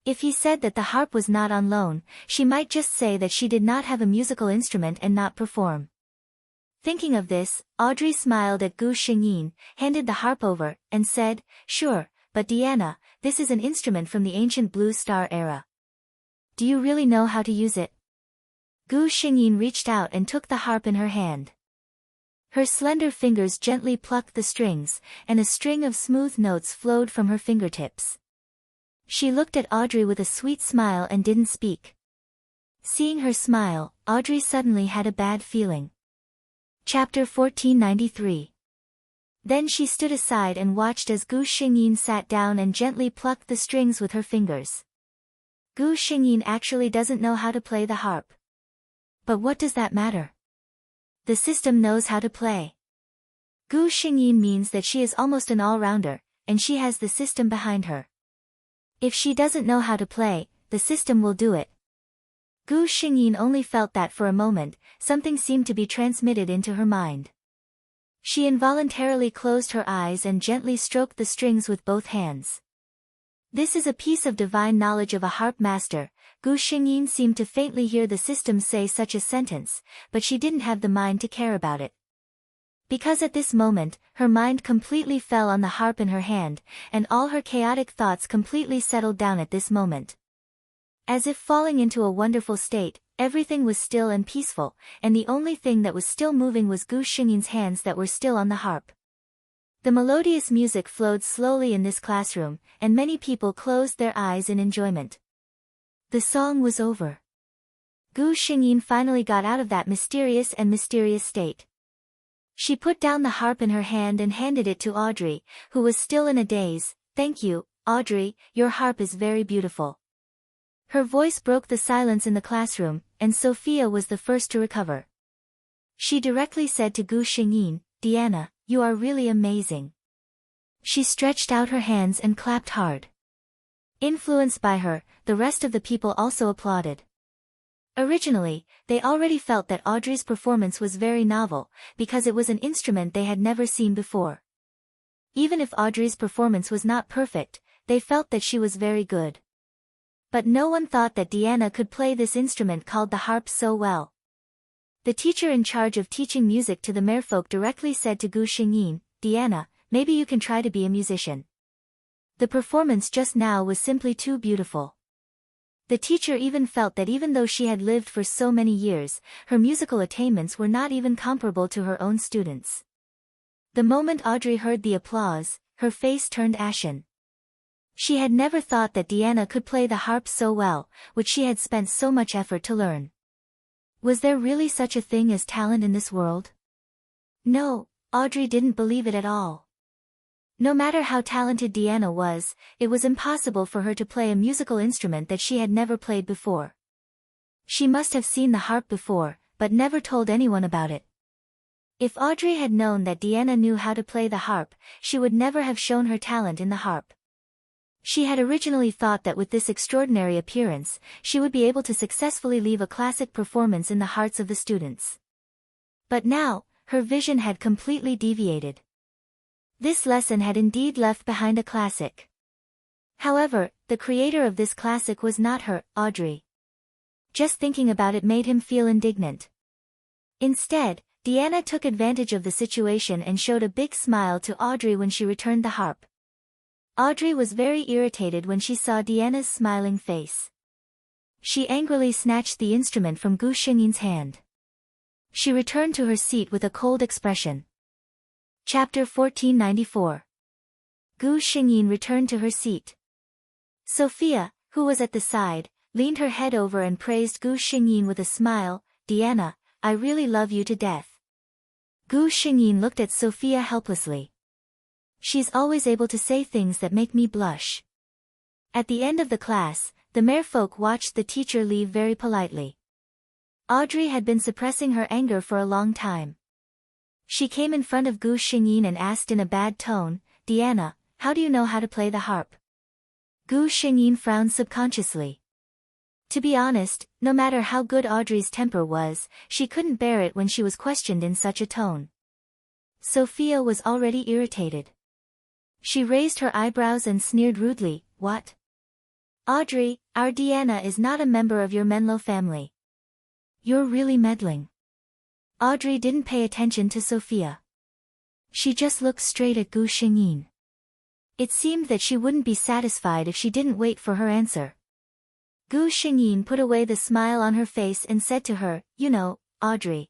If he said that the harp was not on loan, she might just say that she did not have a musical instrument and not perform. Thinking of this, Audrey smiled at Gu Xingyin, handed the harp over, and said, Sure, but Diana, this is an instrument from the ancient Blue Star era. Do you really know how to use it? Gu Xingyin reached out and took the harp in her hand. Her slender fingers gently plucked the strings, and a string of smooth notes flowed from her fingertips. She looked at Audrey with a sweet smile and didn't speak. Seeing her smile, Audrey suddenly had a bad feeling. Chapter 1493. Then she stood aside and watched as Gu Xingyin sat down and gently plucked the strings with her fingers. Gu Xingyin actually doesn't know how to play the harp. But what does that matter? The system knows how to play. Gu Xingyin means that she is almost an all-rounder, and she has the system behind her. If she doesn't know how to play, the system will do it. Gu Xingyin only felt that for a moment, something seemed to be transmitted into her mind. She involuntarily closed her eyes and gently stroked the strings with both hands. This is a piece of divine knowledge of a harp master. Gu Xingyin seemed to faintly hear the system say such a sentence, but she didn't have the mind to care about it. Because at this moment, her mind completely fell on the harp in her hand, and all her chaotic thoughts completely settled down at this moment. As if falling into a wonderful state, everything was still and peaceful, and the only thing that was still moving was Gu Xingyin's hands that were still on the harp. The melodious music flowed slowly in this classroom, and many people closed their eyes in enjoyment. The song was over. Gu Xingyin finally got out of that mysterious state. She put down the harp in her hand and handed it to Audrey, who was still in a daze. "Thank you, Audrey, your harp is very beautiful." Her voice broke the silence in the classroom, and Sophia was the first to recover. She directly said to Gu Xingyin, "Diana, you are really amazing." She stretched out her hands and clapped hard. Influenced by her, the rest of the people also applauded. Originally, they already felt that Audrey's performance was very novel, because it was an instrument they had never seen before. Even if Audrey's performance was not perfect, they felt that she was very good. But no one thought that Diana could play this instrument called the harp so well. The teacher in charge of teaching music to the merfolk directly said to Gu Xingyin, "Diana, maybe you can try to be a musician. The performance just now was simply too beautiful." The teacher even felt that even though she had lived for so many years, her musical attainments were not even comparable to her own students. The moment Audrey heard the applause, her face turned ashen. She had never thought that Diana could play the harp so well, which she had spent so much effort to learn. Was there really such a thing as talent in this world? No, Audrey didn't believe it at all. No matter how talented Diana was, it was impossible for her to play a musical instrument that she had never played before. She must have seen the harp before, but never told anyone about it. If Audrey had known that Diana knew how to play the harp, she would never have shown her talent in the harp. She had originally thought that with this extraordinary appearance, she would be able to successfully leave a classic performance in the hearts of the students. But now, her vision had completely deviated. This lesson had indeed left behind a classic. However, the creator of this classic was not her, Audrey. Just thinking about it made him feel indignant. Instead, Diana took advantage of the situation and showed a big smile to Audrey when she returned the harp. Audrey was very irritated when she saw Diana's smiling face. She angrily snatched the instrument from Gu Xingyin's hand. She returned to her seat with a cold expression. Chapter 1494. Gu Xingyin returned to her seat. Sophia, who was at the side, leaned her head over and praised Gu Xingyin with a smile. "Diana, I really love you to death." Gu Xingyin looked at Sophia helplessly. "She's always able to say things that make me blush." At the end of the class, the merfolk watched the teacher leave very politely. Audrey had been suppressing her anger for a long time. She came in front of Gu Xingyin and asked in a bad tone, "Diana, how do you know how to play the harp?" Gu Xingyin frowned subconsciously. To be honest, no matter how good Audrey's temper was, she couldn't bear it when she was questioned in such a tone. Sophia was already irritated. She raised her eyebrows and sneered rudely, "What? Audrey, our Diana is not a member of your Menlo family. You're really meddling." Audrey didn't pay attention to Sophia. She just looked straight at Gu Xingyin. It seemed that she wouldn't be satisfied if she didn't wait for her answer. Gu Xingyin put away the smile on her face and said to her, "You know, Audrey,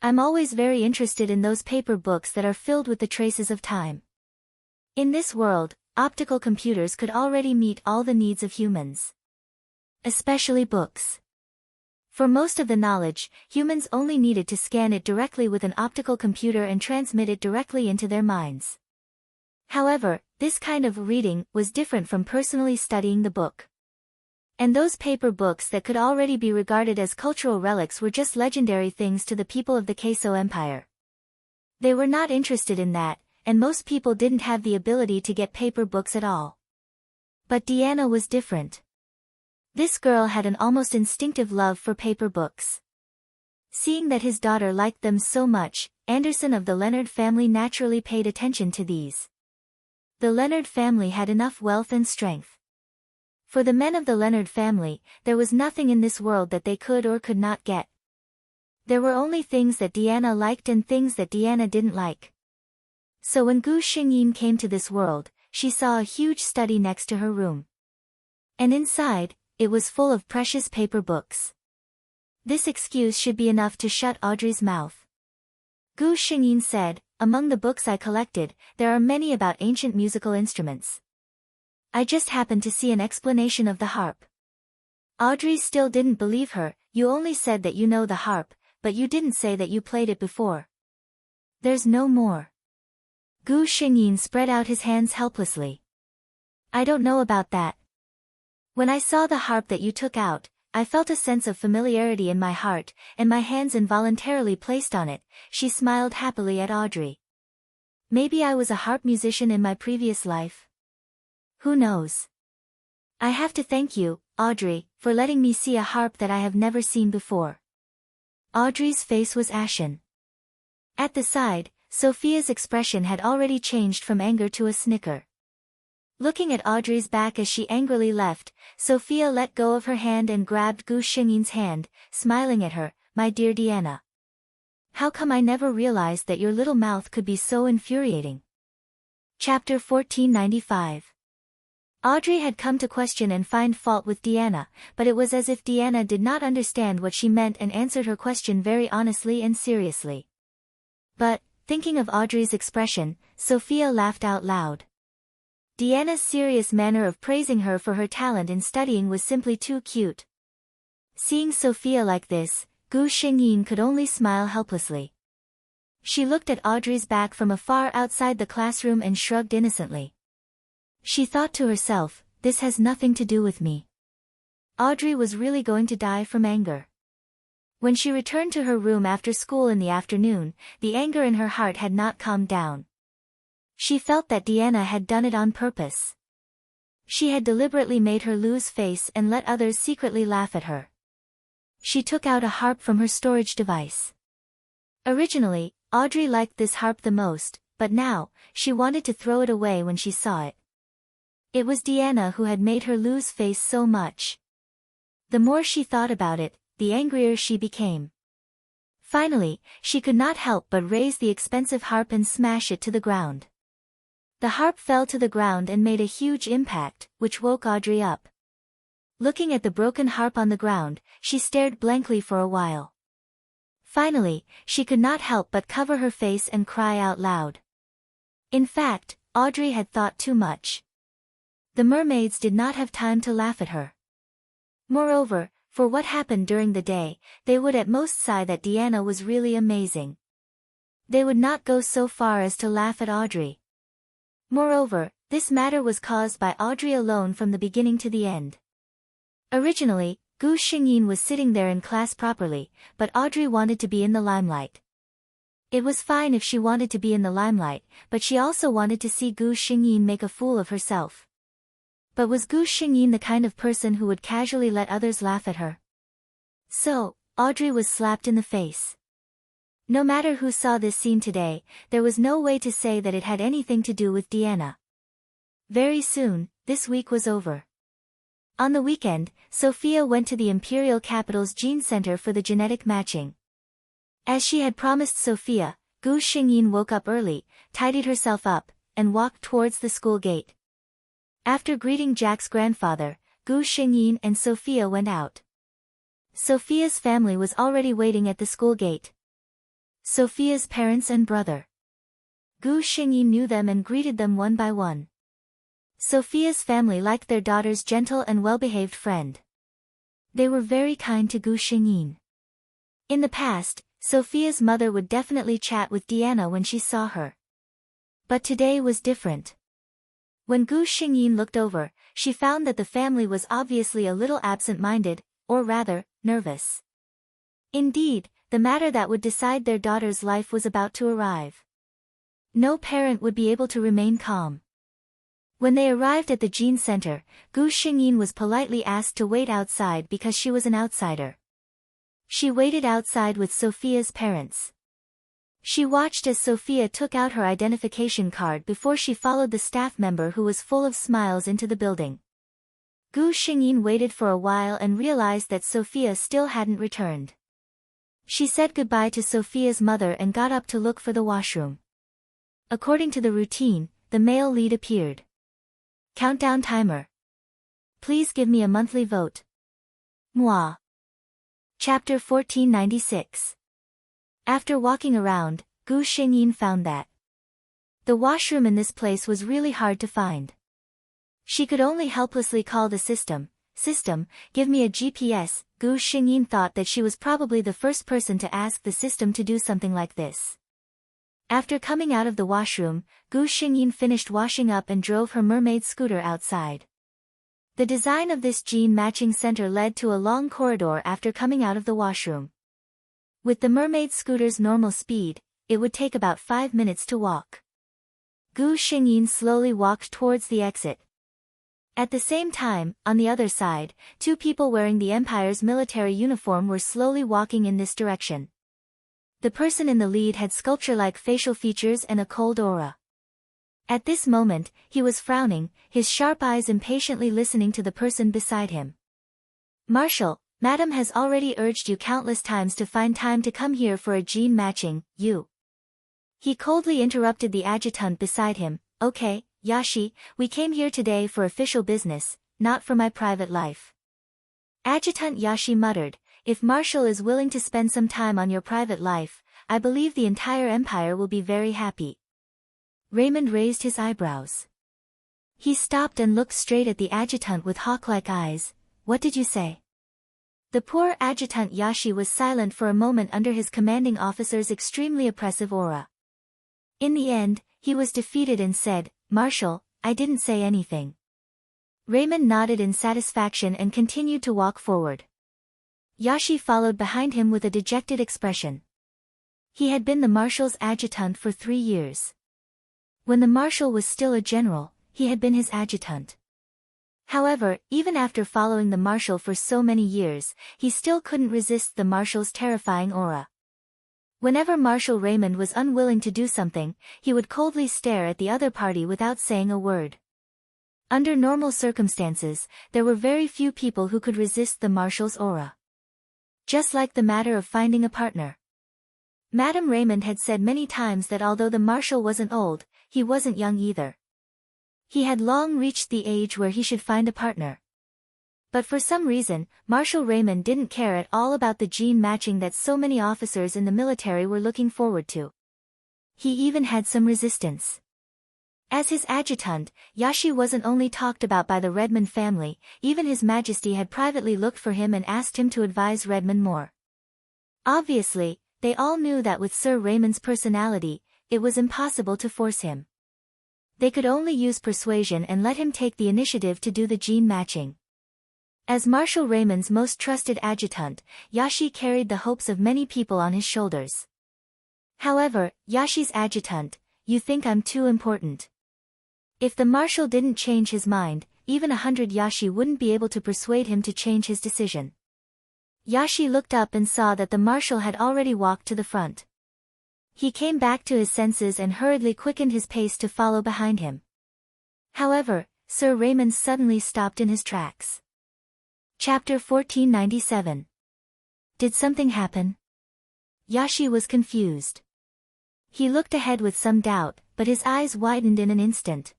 I'm always very interested in those paper books that are filled with the traces of time. In this world, optical computers could already meet all the needs of humans. Especially books. For most of the knowledge, humans only needed to scan it directly with an optical computer and transmit it directly into their minds. However, this kind of reading was different from personally studying the book. And those paper books that could already be regarded as cultural relics were just legendary things to the people of the Queso Empire. They were not interested in that, and most people didn't have the ability to get paper books at all. But Diana was different. This girl had an almost instinctive love for paper books. Seeing that his daughter liked them so much, Anderson of the Leonard family naturally paid attention to these. The Leonard family had enough wealth and strength. For the men of the Leonard family, there was nothing in this world that they could or could not get. There were only things that Deanna liked and things that Deanna didn't like. So when Gu Xingyin came to this world, she saw a huge study next to her room. And inside, it was full of precious paper books. This excuse should be enough to shut Audrey's mouth. Gu Xingyin said, "Among the books I collected, there are many about ancient musical instruments. I just happened to see an explanation of the harp." Audrey still didn't believe her. "You only said that you know the harp, but you didn't say that you played it before. There's no more." Gu Xingyin spread out his hands helplessly. "I don't know about that. When I saw the harp that you took out, I felt a sense of familiarity in my heart, and my hands involuntarily placed on it." She smiled happily at Audrey. "Maybe I was a harp musician in my previous life. Who knows? I have to thank you, Audrey, for letting me see a harp that I have never seen before." Audrey's face was ashen. At the side, Sophia's expression had already changed from anger to a snicker. Looking at Audrey's back as she angrily left, Sophia let go of her hand and grabbed Gu Xingyin's hand, smiling at her. "My dear Deanna. How come I never realized that your little mouth could be so infuriating?" Chapter 1495. Audrey had come to question and find fault with Deanna, but it was as if Deanna did not understand what she meant and answered her question very honestly and seriously. But, thinking of Audrey's expression, Sophia laughed out loud. Deanna's serious manner of praising her for her talent in studying was simply too cute. Seeing Sophia like this, Gu Xingyin could only smile helplessly. She looked at Audrey's back from afar outside the classroom and shrugged innocently. She thought to herself, "This has nothing to do with me." Audrey was really going to die from anger. When she returned to her room after school in the afternoon, the anger in her heart had not calmed down. She felt that Deanna had done it on purpose. She had deliberately made her lose face and let others secretly laugh at her. She took out a harp from her storage device. Originally, Audrey liked this harp the most, but now, she wanted to throw it away when she saw it. It was Deanna who had made her lose face so much. The more she thought about it, the angrier she became. Finally, she could not help but raise the expensive harp and smash it to the ground. The harp fell to the ground and made a huge impact, which woke Audrey up. Looking at the broken harp on the ground, she stared blankly for a while. Finally, she could not help but cover her face and cry out loud. In fact, Audrey had thought too much. The mermaids did not have time to laugh at her. Moreover, for what happened during the day, they would at most sigh that Deanna was really amazing. They would not go so far as to laugh at Audrey. Moreover, this matter was caused by Audrey alone from the beginning to the end. Originally, Gu Xingyin was sitting there in class properly, but Audrey wanted to be in the limelight. It was fine if she wanted to be in the limelight, but she also wanted to see Gu Xingyin make a fool of herself. But was Gu Xingyin the kind of person who would casually let others laugh at her? So, Audrey was slapped in the face. No matter who saw this scene today, there was no way to say that it had anything to do with Deanna. Very soon, this week was over. On the weekend, Sophia went to the Imperial Capital's Gene Center for the genetic matching. As she had promised Sophia, Gu Xingyin woke up early, tidied herself up, and walked towards the school gate. After greeting Jack's grandfather, Gu Xingyin and Sophia went out. Sophia's family was already waiting at the school gate. Sophia's parents and brother. Gu Xingyin knew them and greeted them one by one. Sophia's family liked their daughter's gentle and well-behaved friend. They were very kind to Gu Xingyin. In the past, Sophia's mother would definitely chat with Deanna when she saw her. But today was different. When Gu Xingyin looked over, she found that the family was obviously a little absent-minded, or rather, nervous. Indeed, the matter that would decide their daughter's life was about to arrive. No parent would be able to remain calm. When they arrived at the Gene Center, Gu Xingyin was politely asked to wait outside because she was an outsider. She waited outside with Sophia's parents. She watched as Sophia took out her identification card before she followed the staff member who was full of smiles into the building. Gu Xingyin waited for a while and realized that Sophia still hadn't returned. She said goodbye to Sophia's mother and got up to look for the washroom. According to the routine, the male lead appeared. Countdown timer. Please give me a monthly vote. Moi. Chapter 1496. After walking around, Gu Xingyin found that the washroom in this place was really hard to find. She could only helplessly call the system, give me a GPS. Gu Xingyin thought that she was probably the first person to ask the system to do something like this. After coming out of the washroom, Gu Xingyin finished washing up and drove her mermaid scooter outside. The design of this gene matching center led to a long corridor after coming out of the washroom. With the mermaid scooter's normal speed, it would take about 5 minutes to walk. Gu Xingyin slowly walked towards the exit. At the same time, on the other side, 2 people wearing the Empire's military uniform were slowly walking in this direction. The person in the lead had sculpture-like facial features and a cold aura. At this moment, he was frowning, his sharp eyes impatiently listening to the person beside him. Marshal, Madam has already urged you countless times to find time to come here for a gene matching, you. He coldly interrupted the adjutant beside him. Okay, Yashi, we came here today for official business, not for my private life. Adjutant Yashi muttered, if Marshal is willing to spend some time on your private life, I believe the entire empire will be very happy. Raymond raised his eyebrows. He stopped and looked straight at the adjutant with hawk-like eyes. What did you say? The poor adjutant Yashi was silent for a moment under his commanding officer's extremely oppressive aura. In the end, he was defeated and said, Marshal, I didn't say anything. Raymond nodded in satisfaction and continued to walk forward. Yashi followed behind him with a dejected expression. He had been the marshal's adjutant for 3 years. When the marshal was still a general, he had been his adjutant. However, even after following the marshal for so many years, he still couldn't resist the marshal's terrifying aura. Whenever Marshal Raymond was unwilling to do something, he would coldly stare at the other party without saying a word. Under normal circumstances, there were very few people who could resist the marshal's aura. Just like the matter of finding a partner. Madame Raymond had said many times that although the marshal wasn't old, he wasn't young either. He had long reached the age where he should find a partner. But for some reason, Marshal Raymond didn't care at all about the gene matching that so many officers in the military were looking forward to. He even had some resistance. As his adjutant, Yashi wasn't only talked about by the Redmond family, even His Majesty had privately looked for him and asked him to advise Redmond more. Obviously, they all knew that with Sir Raymond's personality, it was impossible to force him. They could only use persuasion and let him take the initiative to do the gene matching. As Marshal Raymond's most trusted adjutant, Yashi carried the hopes of many people on his shoulders. However, Yashi's adjutant, you think I'm too important. If the marshal didn't change his mind, even 100 Yashi wouldn't be able to persuade him to change his decision. Yashi looked up and saw that the marshal had already walked to the front. He came back to his senses and hurriedly quickened his pace to follow behind him. However, Sir Raymond suddenly stopped in his tracks. Chapter 1497. Did something happen? Yashi was confused. He looked ahead with some doubt, but his eyes widened in an instant.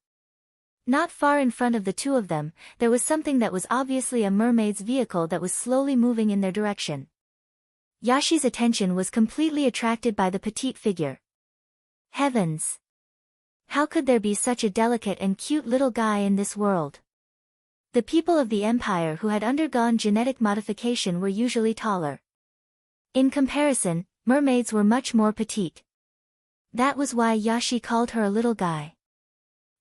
Not far in front of the two of them, there was something that was obviously a mermaid's vehicle that was slowly moving in their direction. Yashi's attention was completely attracted by the petite figure. Heavens! How could there be such a delicate and cute little guy in this world? The people of the Empire who had undergone genetic modification were usually taller. In comparison, mermaids were much more petite. That was why Yashi called her a little guy.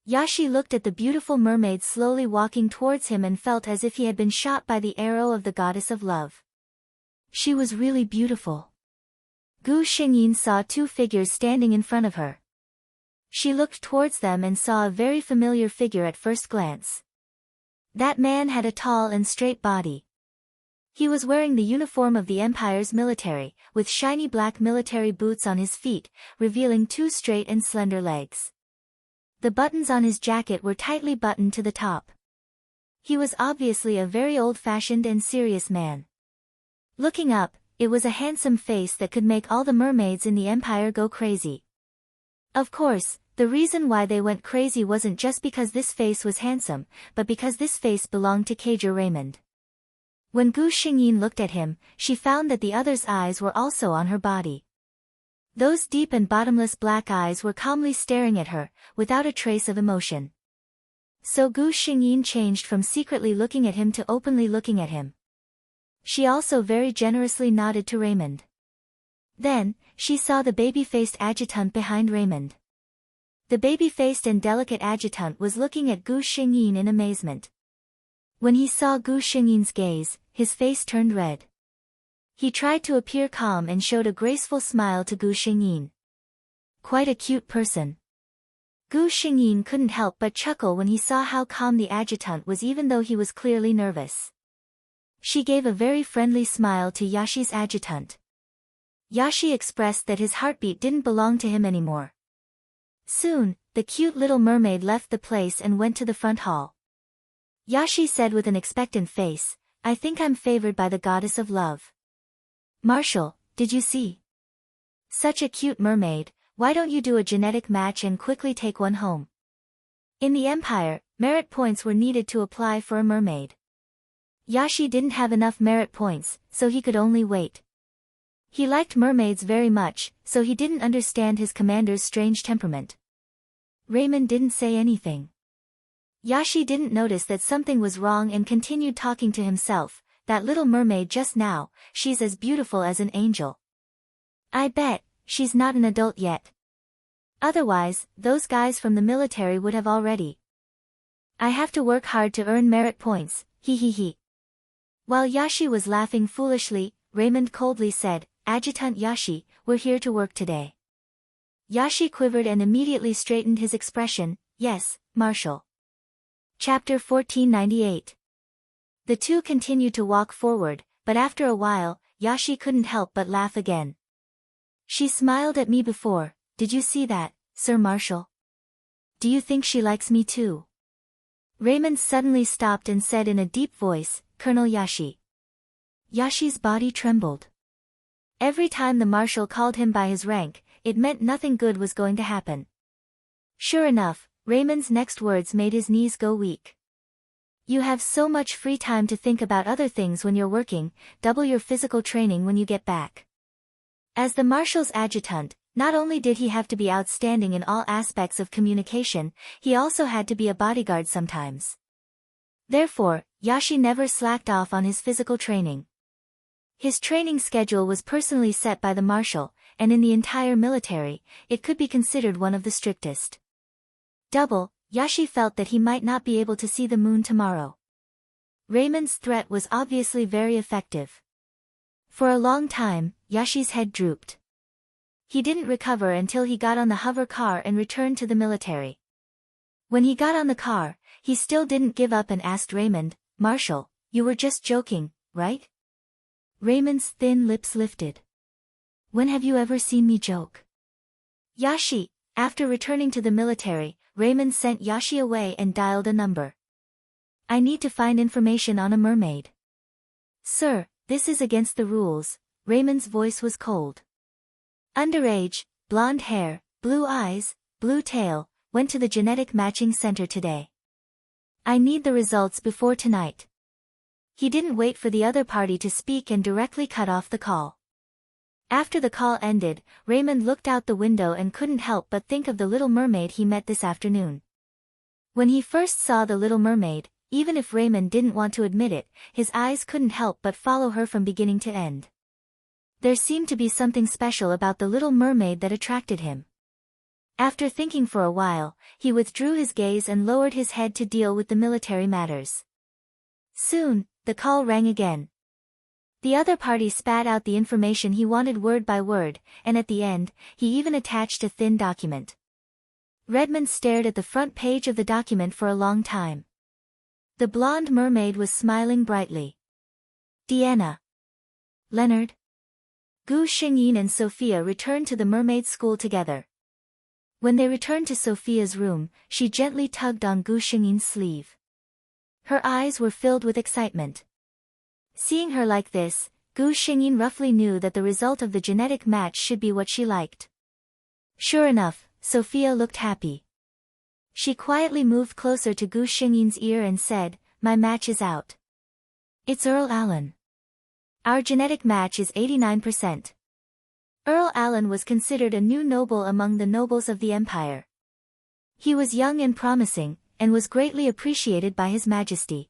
Yashi looked at the beautiful mermaid slowly walking towards him and felt as if he had been shot by the arrow of the goddess of love. She was really beautiful. Gu Xingyin saw 2 figures standing in front of her. She looked towards them and saw a very familiar figure at first glance. That man had a tall and straight body. He was wearing the uniform of the Empire's military, with shiny black military boots on his feet, revealing two straight and slender legs. The buttons on his jacket were tightly buttoned to the top. He was obviously a very old-fashioned and serious man. Looking up, it was a handsome face that could make all the mermaids in the Empire go crazy. Of course, the reason why they went crazy wasn't just because this face was handsome, but because this face belonged to Cager Raymond. When Gu Xingyin looked at him, she found that the other's eyes were also on her body. Those deep and bottomless black eyes were calmly staring at her, without a trace of emotion. So Gu Xingyin changed from secretly looking at him to openly looking at him. She also very generously nodded to Raymond. Then, she saw the baby-faced adjutant behind Raymond. The baby-faced and delicate adjutant was looking at Gu Xingyin in amazement. When he saw Gu Xingyin's gaze, his face turned red. He tried to appear calm and showed a graceful smile to Gu Xingyin. Quite a cute person. Gu Xingyin couldn't help but chuckle when he saw how calm the adjutant was even though he was clearly nervous. She gave a very friendly smile to Yashi's adjutant. Yashi expressed that his heartbeat didn't belong to him anymore. Soon, the cute little mermaid left the place and went to the front hall. Yashi said with an expectant face, "I think I'm favored by the goddess of love." "Marshal, did you see? Such a cute mermaid, why don't you do a genetic match and quickly take one home?" In the Empire, merit points were needed to apply for a mermaid. Yashi didn't have enough merit points, so he could only wait. He liked mermaids very much, so he didn't understand his commander's strange temperament. Raymond didn't say anything. Yashi didn't notice that something was wrong and continued talking to himself. "That little mermaid just now, she's as beautiful as an angel. I bet, she's not an adult yet. Otherwise, those guys from the military would have already. I have to work hard to earn merit points, he he he." While Yashi was laughing foolishly, Raymond coldly said, "Adjutant Yashi, we're here to work today." Yashi quivered and immediately straightened his expression. "Yes, Marshal." Chapter 1498. The two continued to walk forward, but after a while, Yashi couldn't help but laugh again. "She smiled at me before, did you see that, Sir Marshal? Do you think she likes me too?" Raymond suddenly stopped and said in a deep voice, "Colonel Yashi." Yashi's body trembled. Every time the Marshal called him by his rank, it meant nothing good was going to happen. Sure enough, Raymond's next words made his knees go weak. "You have so much free time to think about other things when you're working, double your physical training when you get back." As the Marshal's adjutant, not only did he have to be outstanding in all aspects of communication, he also had to be a bodyguard sometimes. Therefore, Yashi never slacked off on his physical training. His training schedule was personally set by the Marshal, and in the entire military, it could be considered one of the strictest. Yashi felt that he might not be able to see the moon tomorrow. Raymond's threat was obviously very effective. For a long time, Yashi's head drooped. He didn't recover until he got on the hover car and returned to the military. When he got on the car, he still didn't give up and asked Raymond, "Marshal, you were just joking, right?" Raymond's thin lips lifted. "When have you ever seen me joke?" Yashi, after returning to the military, Raymond sent Yashi away and dialed a number. "I need to find information on a mermaid." "Sir, this is against the rules." Raymond's voice was cold. "Underage, blonde hair, blue eyes, blue tail, went to the genetic matching center today. I need the results before tonight." He didn't wait for the other party to speak and directly cut off the call. After the call ended, Raymond looked out the window and couldn't help but think of the little mermaid he met this afternoon. When he first saw the little mermaid, even if Raymond didn't want to admit it, his eyes couldn't help but follow her from beginning to end. There seemed to be something special about the little mermaid that attracted him. After thinking for a while, he withdrew his gaze and lowered his head to deal with the military matters. Soon, the call rang again. The other party spat out the information he wanted word by word, and at the end, he even attached a thin document. Redmond stared at the front page of the document for a long time. The blonde mermaid was smiling brightly. Deanna. Leonard. Gu Xingyin and Sophia returned to the mermaid school together. When they returned to Sophia's room, she gently tugged on Gu Xingyin's sleeve. Her eyes were filled with excitement. Seeing her like this, Gu Xingyin roughly knew that the result of the genetic match should be what she liked. Sure enough, Sophia looked happy. She quietly moved closer to Gu Xingyin's ear and said, "My match is out. It's Earl Allen. Our genetic match is 89%. Earl Allen was considered a new noble among the nobles of the empire. He was young and promising, and was greatly appreciated by His Majesty.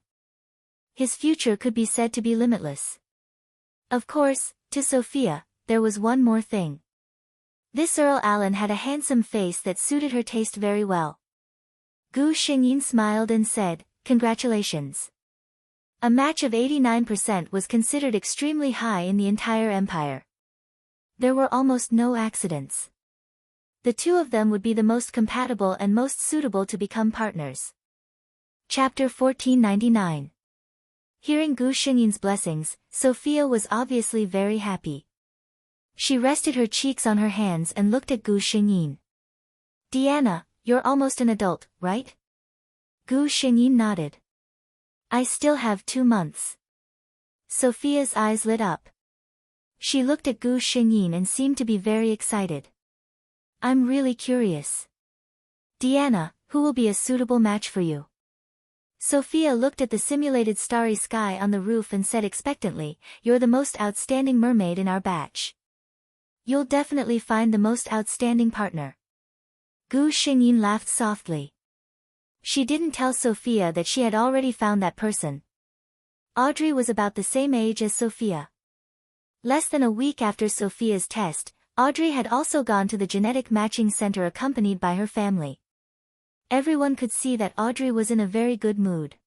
His future could be said to be limitless." Of course, to Sophia, there was one more thing. This Earl Allen had a handsome face that suited her taste very well. Gu Xingyin smiled and said, "Congratulations. A match of 89% was considered extremely high in the entire empire. There were almost no accidents. The two of them would be the most compatible and most suitable to become partners." Chapter 1499. Hearing Gu Xingyin's blessings, Sophia was obviously very happy. She rested her cheeks on her hands and looked at Gu Xingyin. "Deanna, you're almost an adult, right?" Gu Xingyin nodded. "I still have 2 months." Sophia's eyes lit up. She looked at Gu Xingyin and seemed to be very excited. "I'm really curious. Deanna, who will be a suitable match for you?" Sophia looked at the simulated starry sky on the roof and said expectantly, "You're the most outstanding mermaid in our batch. You'll definitely find the most outstanding partner." Gu Xingyin laughed softly. She didn't tell Sophia that she had already found that person. Audrey was about the same age as Sophia. Less than a week after Sophia's test, Audrey had also gone to the genetic matching center accompanied by her family. Everyone could see that Audrey was in a very good mood.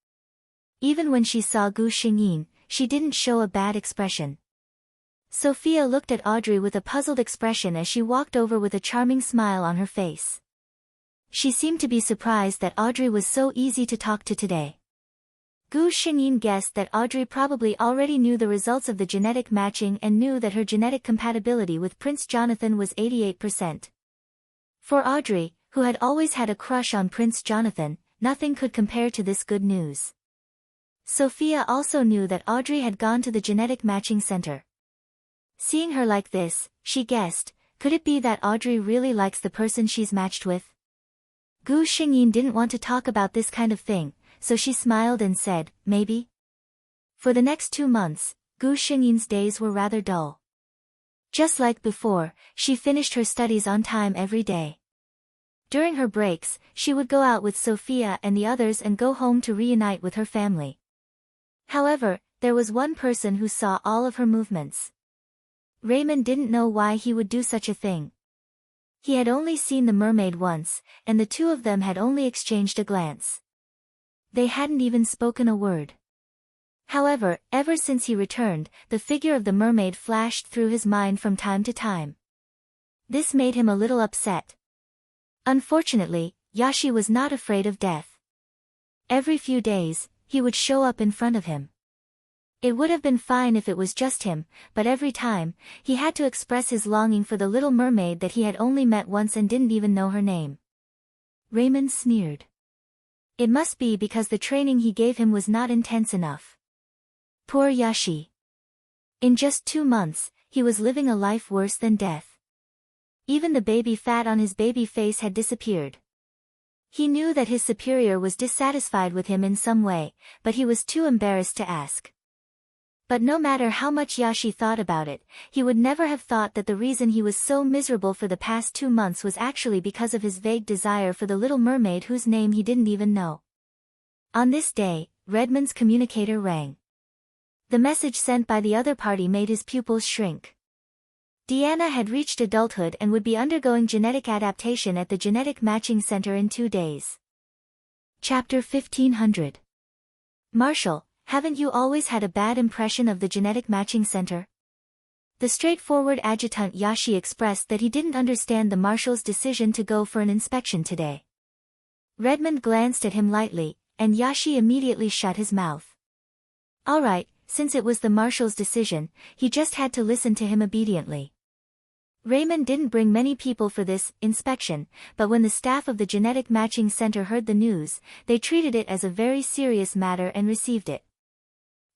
Even when she saw Gu Xingyin, she didn't show a bad expression. Sophia looked at Audrey with a puzzled expression as she walked over with a charming smile on her face. She seemed to be surprised that Audrey was so easy to talk to today. Gu Xingyin guessed that Audrey probably already knew the results of the genetic matching and knew that her genetic compatibility with Prince Jonathan was 88%. For Audrey, who had always had a crush on Prince Jonathan, nothing could compare to this good news. Sophia also knew that Audrey had gone to the genetic matching center. Seeing her like this, she guessed, could it be that Audrey really likes the person she's matched with? Gu Xingyin didn't want to talk about this kind of thing, so she smiled and said, "Maybe." For the next 2 months, Gu Xingyin's days were rather dull. Just like before, she finished her studies on time every day. During her breaks, she would go out with Sophia and the others and go home to reunite with her family. However, there was one person who saw all of her movements. Raymond didn't know why he would do such a thing. He had only seen the mermaid once, and the two of them had only exchanged a glance. They hadn't even spoken a word. However, ever since he returned, the figure of the mermaid flashed through his mind from time to time. This made him a little upset. Unfortunately, Yashi was not afraid of death. Every few days, he would show up in front of him. It would have been fine if it was just him, but every time, he had to express his longing for the little mermaid that he had only met once and didn't even know her name. Raymond sneered. It must be because the training he gave him was not intense enough. Poor Yashi. In just 2 months, he was living a life worse than death. Even the baby fat on his baby face had disappeared. He knew that his superior was dissatisfied with him in some way, but he was too embarrassed to ask. But no matter how much Yashi thought about it, he would never have thought that the reason he was so miserable for the past 2 months was actually because of his vague desire for the little mermaid whose name he didn't even know. On this day, Redmond's communicator rang. The message sent by the other party made his pupils shrink. Deanna had reached adulthood and would be undergoing genetic adaptation at the Genetic Matching Center in 2 days. Chapter 1500. Marshall, haven't you always had a bad impression of the Genetic Matching Center? The straightforward adjutant Yashi expressed that he didn't understand the marshal's decision to go for an inspection today. Redmond glanced at him lightly, and Yashi immediately shut his mouth. "All right, since it was the marshal's decision, he just had to listen to him obediently. Raymond didn't bring many people for this inspection, but when the staff of the genetic matching center heard the news, they treated it as a very serious matter and received it.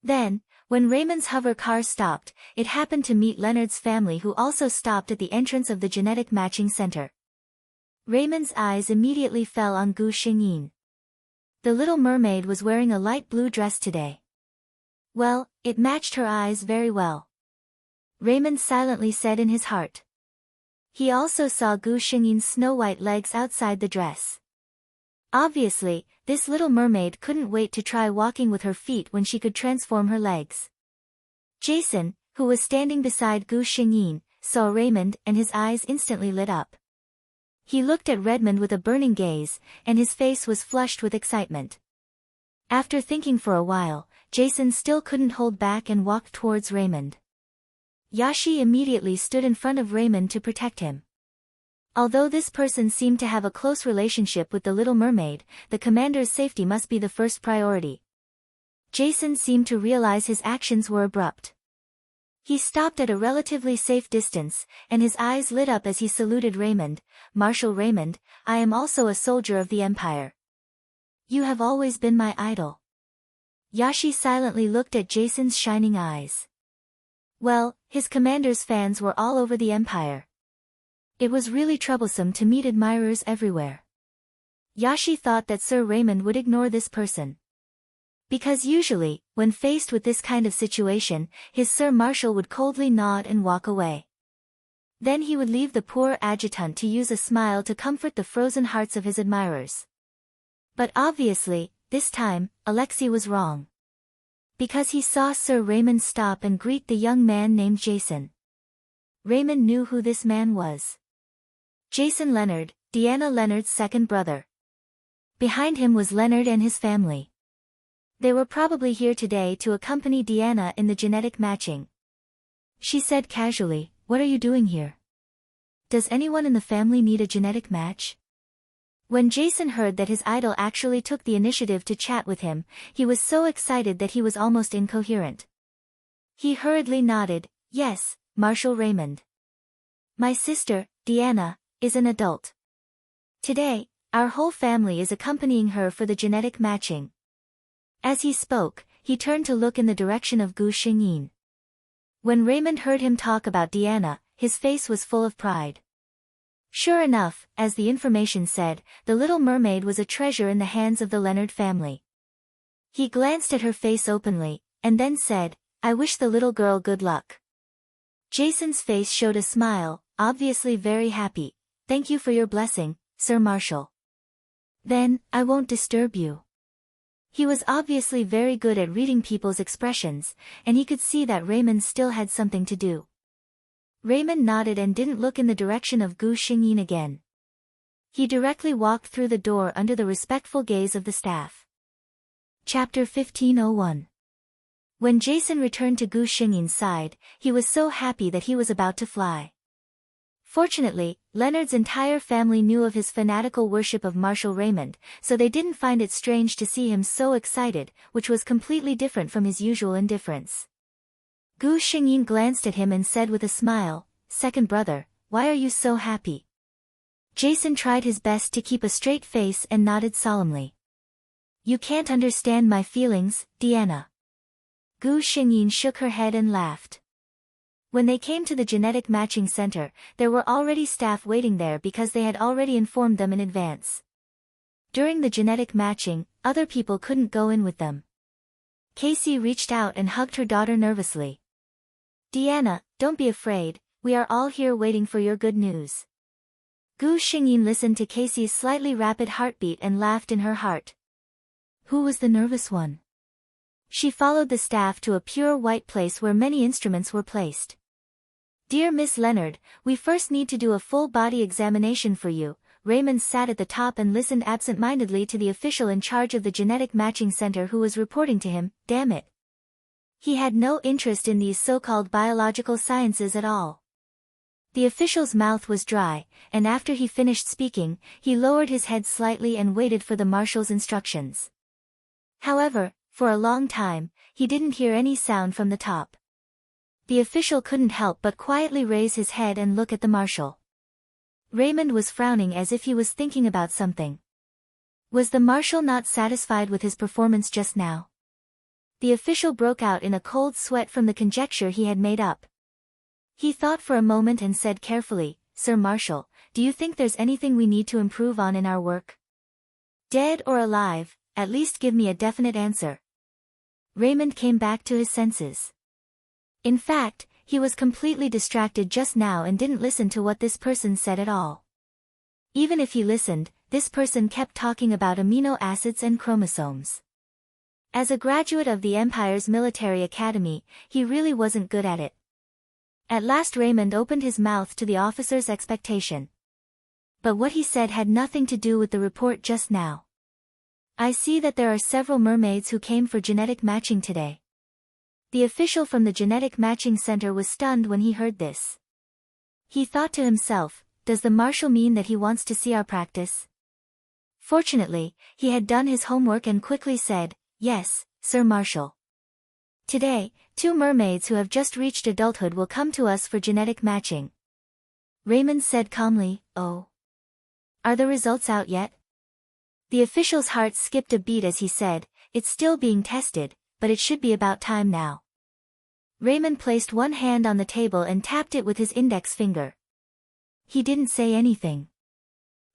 Then, when Raymond's hover car stopped, it happened to meet Leonard's family, who also stopped at the entrance of the genetic matching center. Raymond's eyes immediately fell on Gu Xingyin. The little mermaid was wearing a light blue dress today. Well, it matched her eyes very well. Raymond silently said in his heart. He also saw Gu Xingyin's snow-white legs outside the dress. Obviously, this little mermaid couldn't wait to try walking with her feet when she could transform her legs. Jason, who was standing beside Gu Xingyin, saw Raymond and his eyes instantly lit up. He looked at Redmond with a burning gaze, and his face was flushed with excitement. After thinking for a while, Jason still couldn't hold back and walked towards Raymond. Yashi immediately stood in front of Raymond to protect him. Although this person seemed to have a close relationship with the Little Mermaid, the commander's safety must be the first priority. Jason seemed to realize his actions were abrupt. He stopped at a relatively safe distance, and his eyes lit up as he saluted Raymond. "Marshal Raymond, I am also a soldier of the Empire. You have always been my idol." Yashi silently looked at Jason's shining eyes. Well, his commander's fans were all over the Empire. It was really troublesome to meet admirers everywhere. Yashi thought that Sir Raymond would ignore this person. Because usually, when faced with this kind of situation, his Sir Marshal would coldly nod and walk away. Then he would leave the poor adjutant to use a smile to comfort the frozen hearts of his admirers. But obviously, this time, Alexei was wrong. Because he saw Sir Raymond stop and greet the young man named Jason. Raymond knew who this man was. Jason Leonard, Deanna Leonard's second brother. Behind him was Leonard and his family. They were probably here today to accompany Deanna in the genetic matching. She said casually, "What are you doing here? Does anyone in the family need a genetic match?" When Jason heard that his idol actually took the initiative to chat with him, he was so excited that he was almost incoherent. He hurriedly nodded, "Yes, Marshal Raymond. My sister, Deanna, is an adult. Today, our whole family is accompanying her for the genetic matching." As he spoke, he turned to look in the direction of Gu Xingyin. When Raymond heard him talk about Deanna, his face was full of pride. Sure enough, as the information said, the Little Mermaid was a treasure in the hands of the Leonard family. He glanced at her face openly, and then said, "I wish the little girl good luck." Jason's face showed a smile, obviously very happy. "Thank you for your blessing, Sir Marshal. Then, I won't disturb you." He was obviously very good at reading people's expressions, and he could see that Raymond still had something to do. Raymond nodded and didn't look in the direction of Gu Xingyin again. He directly walked through the door under the respectful gaze of the staff. Chapter 1501. When Jason returned to Gu Xingyin's side, he was so happy that he was about to fly. Fortunately, Leonard's entire family knew of his fanatical worship of Marshal Raymond, so they didn't find it strange to see him so excited, which was completely different from his usual indifference. Gu Xingyin glanced at him and said with a smile, "Second brother, why are you so happy?" Jason tried his best to keep a straight face and nodded solemnly. "You can't understand my feelings, Deanna." Gu Xingyin shook her head and laughed. When they came to the genetic matching center, there were already staff waiting there because they had already informed them in advance. During the genetic matching, other people couldn't go in with them. Casey reached out and hugged her daughter nervously. "Deanna, don't be afraid, we are all here waiting for your good news." Gu Xingyin listened to Casey's slightly rapid heartbeat and laughed in her heart. Who was the nervous one? She followed the staff to a pure white place where many instruments were placed. "Dear Miss Leonard, we first need to do a full body examination for you." Raymond sat at the top and listened absent-mindedly to the official in charge of the genetic matching center who was reporting to him. Damn it. He had no interest in these so-called biological sciences at all. The official's mouth was dry, and after he finished speaking, he lowered his head slightly and waited for the marshal's instructions. However, for a long time, he didn't hear any sound from the top. The official couldn't help but quietly raise his head and look at the marshal. Raymond was frowning as if he was thinking about something. Was the marshal not satisfied with his performance just now? The official broke out in a cold sweat from the conjecture he had made up. He thought for a moment and said carefully, "Sir Marshal, do you think there's anything we need to improve on in our work? Dead or alive, at least give me a definite answer." Raymond came back to his senses. In fact, he was completely distracted just now and didn't listen to what this person said at all. Even if he listened, this person kept talking about amino acids and chromosomes. As a graduate of the Empire's military academy, he really wasn't good at it. At last Raymond opened his mouth to the officer's expectation. But what he said had nothing to do with the report just now. "I see that there are several mermaids who came for genetic matching today." The official from the genetic matching center was stunned when he heard this. He thought to himself, does the marshal mean that he wants to see our practice? Fortunately, he had done his homework and quickly said, "Yes, Sir Marshal. Today, 2 mermaids who have just reached adulthood will come to us for genetic matching." Raymond said calmly, "Oh. Are the results out yet?" The official's heart skipped a beat as he said, "It's still being tested, but it should be about time now." Raymond placed one hand on the table and tapped it with his index finger. He didn't say anything.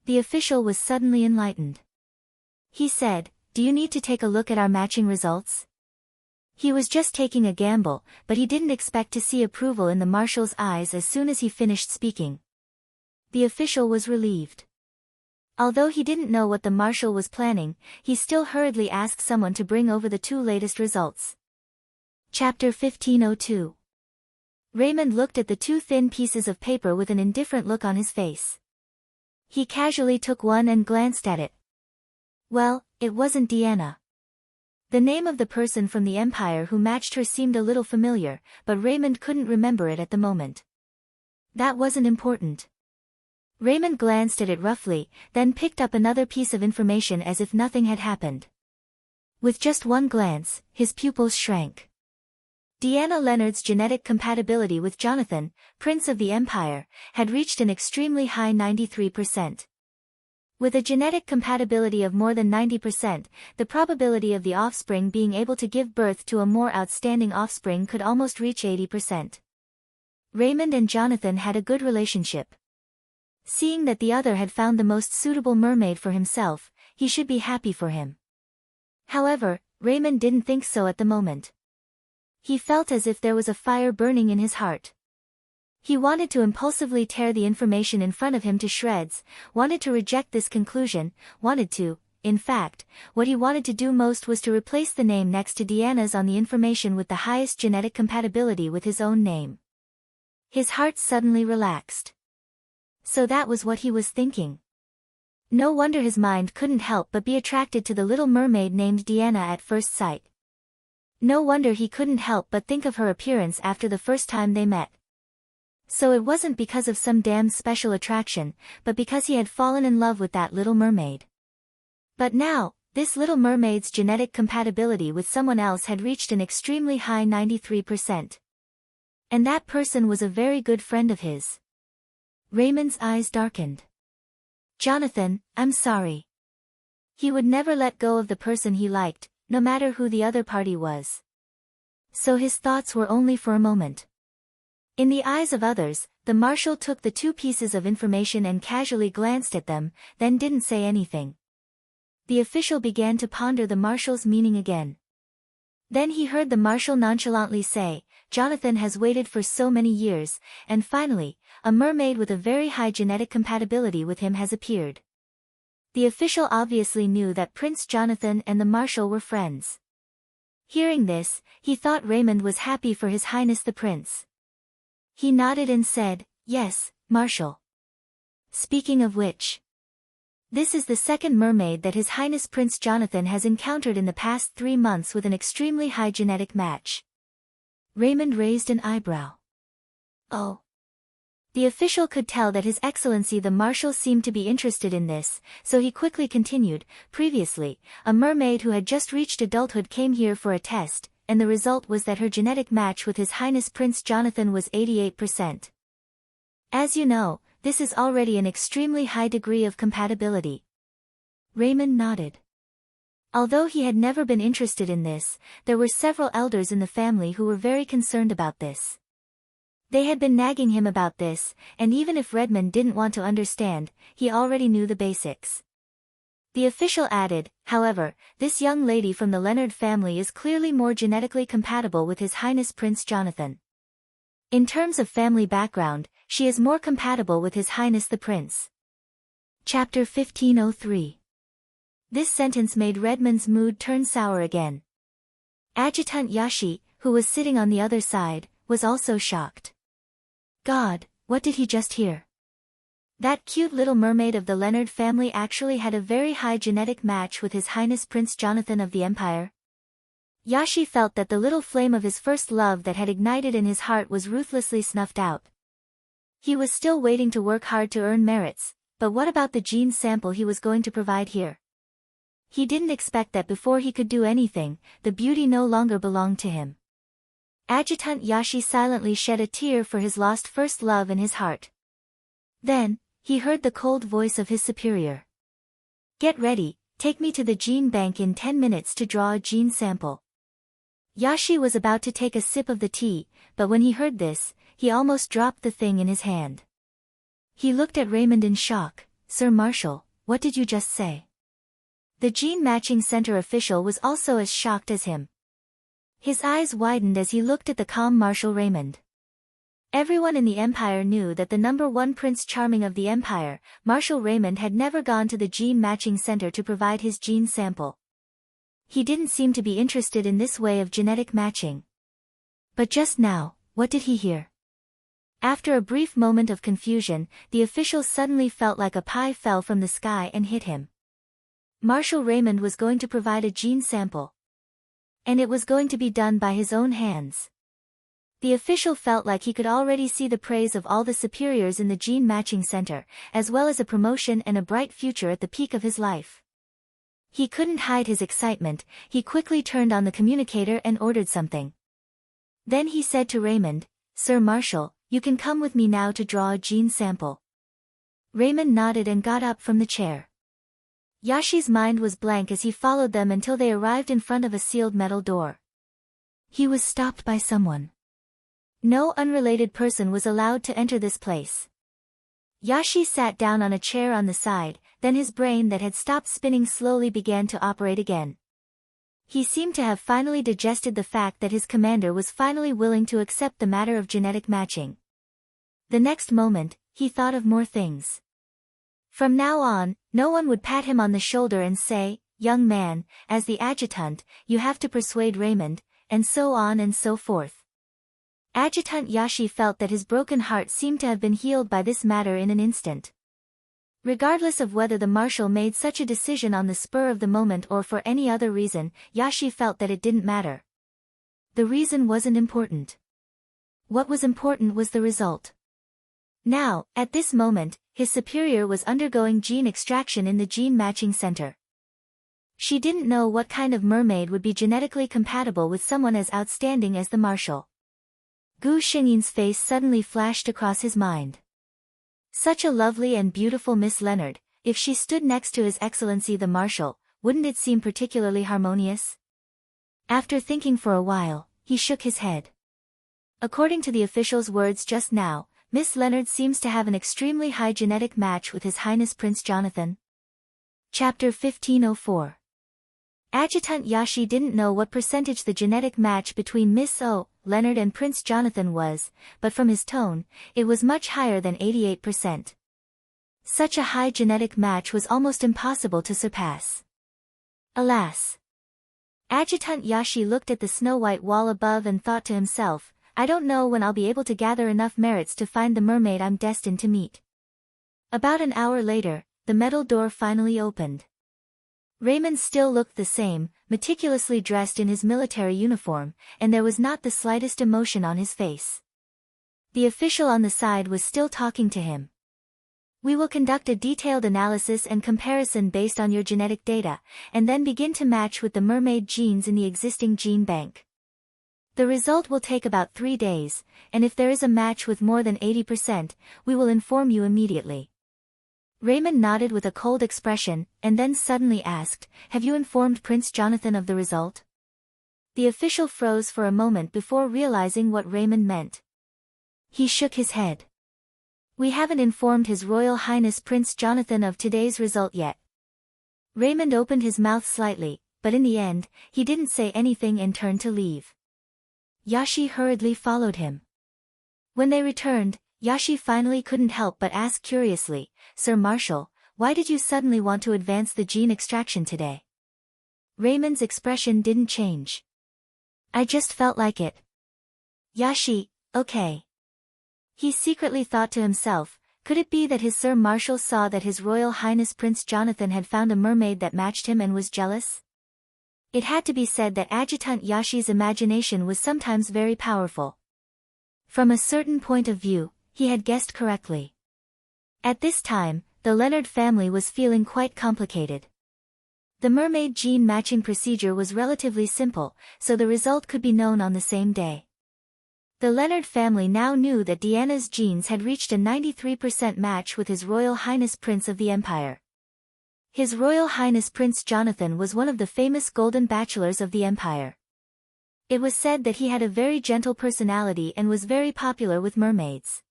The official was suddenly enlightened. He said, "Do you need to take a look at our matching results?" He was just taking a gamble, but he didn't expect to see approval in the marshal's eyes as soon as he finished speaking. The official was relieved. Although he didn't know what the marshal was planning, he still hurriedly asked someone to bring over the 2 latest results. Chapter 1502. Raymond looked at the 2 thin pieces of paper with an indifferent look on his face. He casually took one and glanced at it. Well, it wasn't Deanna. The name of the person from the Empire who matched her seemed a little familiar, but Raymond couldn't remember it at the moment. That wasn't important. Raymond glanced at it roughly, then picked up another piece of information as if nothing had happened. With just one glance, his pupils shrank. Deanna Leonard's genetic compatibility with Jonathan, Prince of the Empire, had reached an extremely high 93%. With a genetic compatibility of more than 90%, the probability of the offspring being able to give birth to a more outstanding offspring could almost reach 80%. Raymond and Jonathan had a good relationship. Seeing that the other had found the most suitable mermaid for himself, he should be happy for him. However, Raymond didn't think so at the moment. He felt as if there was a fire burning in his heart. He wanted to impulsively tear the information in front of him to shreds, wanted to reject this conclusion, in fact, what he wanted to do most was to replace the name next to Deanna's on the information with the highest genetic compatibility with his own name. His heart suddenly relaxed. So that was what he was thinking. No wonder his mind couldn't help but be attracted to the little mermaid named Deanna at first sight. No wonder he couldn't help but think of her appearance after the first time they met. So it wasn't because of some damned special attraction, but because he had fallen in love with that little mermaid. But now, this little mermaid's genetic compatibility with someone else had reached an extremely high 93%. And that person was a very good friend of his. Raymond's eyes darkened. "Jonathan, I'm sorry." He would never let go of the person he liked, no matter who the other party was. So his thoughts were only for a moment. In the eyes of others, the marshal took the 2 pieces of information and casually glanced at them, then didn't say anything. The official began to ponder the marshal's meaning again. Then he heard the marshal nonchalantly say, "Jonathan has waited for so many years, and finally, a mermaid with a very high genetic compatibility with him has appeared." The official obviously knew that Prince Jonathan and the marshal were friends. Hearing this, he thought Raymond was happy for His Highness the Prince. He nodded and said, "Yes, Marshal. Speaking of which, this is the second mermaid that His Highness Prince Jonathan has encountered in the past 3 months with an extremely high genetic match." Raymond raised an eyebrow. "Oh." The official could tell that His Excellency the Marshal seemed to be interested in this, so he quickly continued, "Previously, a mermaid who had just reached adulthood came here for a test, and the result was that her genetic match with His Highness Prince Jonathan was 88%. As you know, this is already an extremely high degree of compatibility. Raymond nodded. Although he had never been interested in this, there were several elders in the family who were very concerned about this. They had been nagging him about this, and even if Redmond didn't want to understand, he already knew the basics. The official added, however, this young lady from the Leonard family is clearly more genetically compatible with His Highness Prince Jonathan. In terms of family background, she is more compatible with His Highness the Prince. Chapter 1503. This sentence made Redmond's mood turn sour again. Adjutant Yashi, who was sitting on the other side, was also shocked. God, what did he just hear? That cute little mermaid of the Leonard family actually had a very high genetic match with His Highness Prince Jonathan of the Empire? Yashi felt that the little flame of his first love that had ignited in his heart was ruthlessly snuffed out. He was still waiting to work hard to earn merits, but what about the gene sample he was going to provide here? He didn't expect that before he could do anything, the beauty no longer belonged to him. Adjutant Yashi silently shed a tear for his lost first love in his heart. Then, he heard the cold voice of his superior. Get ready, take me to the gene bank in 10 minutes to draw a gene sample. Yashi was about to take a sip of the tea, but when he heard this, he almost dropped the thing in his hand. He looked at Raymond in shock. Sir Marshal, what did you just say? The gene matching center official was also as shocked as him. His eyes widened as he looked at the calm Marshal Raymond. Everyone in the Empire knew that the #1 Prince Charming of the Empire, Marshal Raymond, had never gone to the gene matching center to provide his gene sample. He didn't seem to be interested in this way of genetic matching. But just now, what did he hear? After a brief moment of confusion, the official suddenly felt like a pie fell from the sky and hit him. Marshal Raymond was going to provide a gene sample. And it was going to be done by his own hands. The official felt like he could already see the praise of all the superiors in the gene matching center, as well as a promotion and a bright future at the peak of his life. He couldn't hide his excitement. He quickly turned on the communicator and ordered something. Then he said to Raymond, Sir Marshal, you can come with me now to draw a gene sample. Raymond nodded and got up from the chair. Yashi's mind was blank as he followed them until they arrived in front of a sealed metal door. He was stopped by someone. No unrelated person was allowed to enter this place. Yashi sat down on a chair on the side, then his brain that had stopped spinning slowly began to operate again. He seemed to have finally digested the fact that his commander was finally willing to accept the matter of genetic matching. The next moment, he thought of more things. From now on, no one would pat him on the shoulder and say, young man, as the adjutant, you have to persuade Raymond, and so on and so forth. Adjutant Yashi felt that his broken heart seemed to have been healed by this matter in an instant. Regardless of whether the marshal made such a decision on the spur of the moment or for any other reason, Yashi felt that it didn't matter. The reason wasn't important. What was important was the result. Now, at this moment, his superior was undergoing gene extraction in the gene matching center. She didn't know what kind of mermaid would be genetically compatible with someone as outstanding as the marshal. Gu Xingyin's face suddenly flashed across his mind. Such a lovely and beautiful Miss Leonard, if she stood next to His Excellency the Marshal, wouldn't it seem particularly harmonious? After thinking for a while, he shook his head. According to the official's words just now, Miss Leonard seems to have an extremely high genetic match with His Highness Prince Jonathan. Chapter 1504. Adjutant Yashi didn't know what percentage the genetic match between Miss Leonard and Prince Jonathan was, but from his tone, it was much higher than 88%. Such a high genetic match was almost impossible to surpass. Alas! Adjutant Yashi looked at the snow-white wall above and thought to himself, I don't know when I'll be able to gather enough merits to find the mermaid I'm destined to meet. About an hour later, the metal door finally opened. Raymond still looked the same, meticulously dressed in his military uniform, and there was not the slightest emotion on his face. The official on the side was still talking to him. We will conduct a detailed analysis and comparison based on your genetic data, and then begin to match with the mermaid genes in the existing gene bank. The result will take about 3 days, and if there is a match with more than 80%, we will inform you immediately. Raymond nodded with a cold expression, and then suddenly asked, "Have you informed Prince Jonathan of the result?" The official froze for a moment before realizing what Raymond meant. He shook his head. "We haven't informed His Royal Highness Prince Jonathan of today's result yet." Raymond opened his mouth slightly, but in the end, he didn't say anything and turned to leave. Yashi hurriedly followed him. When they returned, Yashi finally couldn't help but ask curiously, "Sir Marshal, why did you suddenly want to advance the gene extraction today?" Raymond's expression didn't change. "I just felt like it." Yashi, okay. He secretly thought to himself, could it be that his Sir Marshal saw that His Royal Highness Prince Jonathan had found a mermaid that matched him and was jealous? It had to be said that Adjutant Yashi's imagination was sometimes very powerful. From a certain point of view, he had guessed correctly. At this time, the Leonard family was feeling quite complicated. The mermaid gene matching procedure was relatively simple, so the result could be known on the same day. The Leonard family now knew that Diana's genes had reached a 93% match with His Royal Highness Prince of the Empire. His Royal Highness Prince Jonathan was one of the famous golden bachelors of the Empire. It was said that he had a very gentle personality and was very popular with mermaids.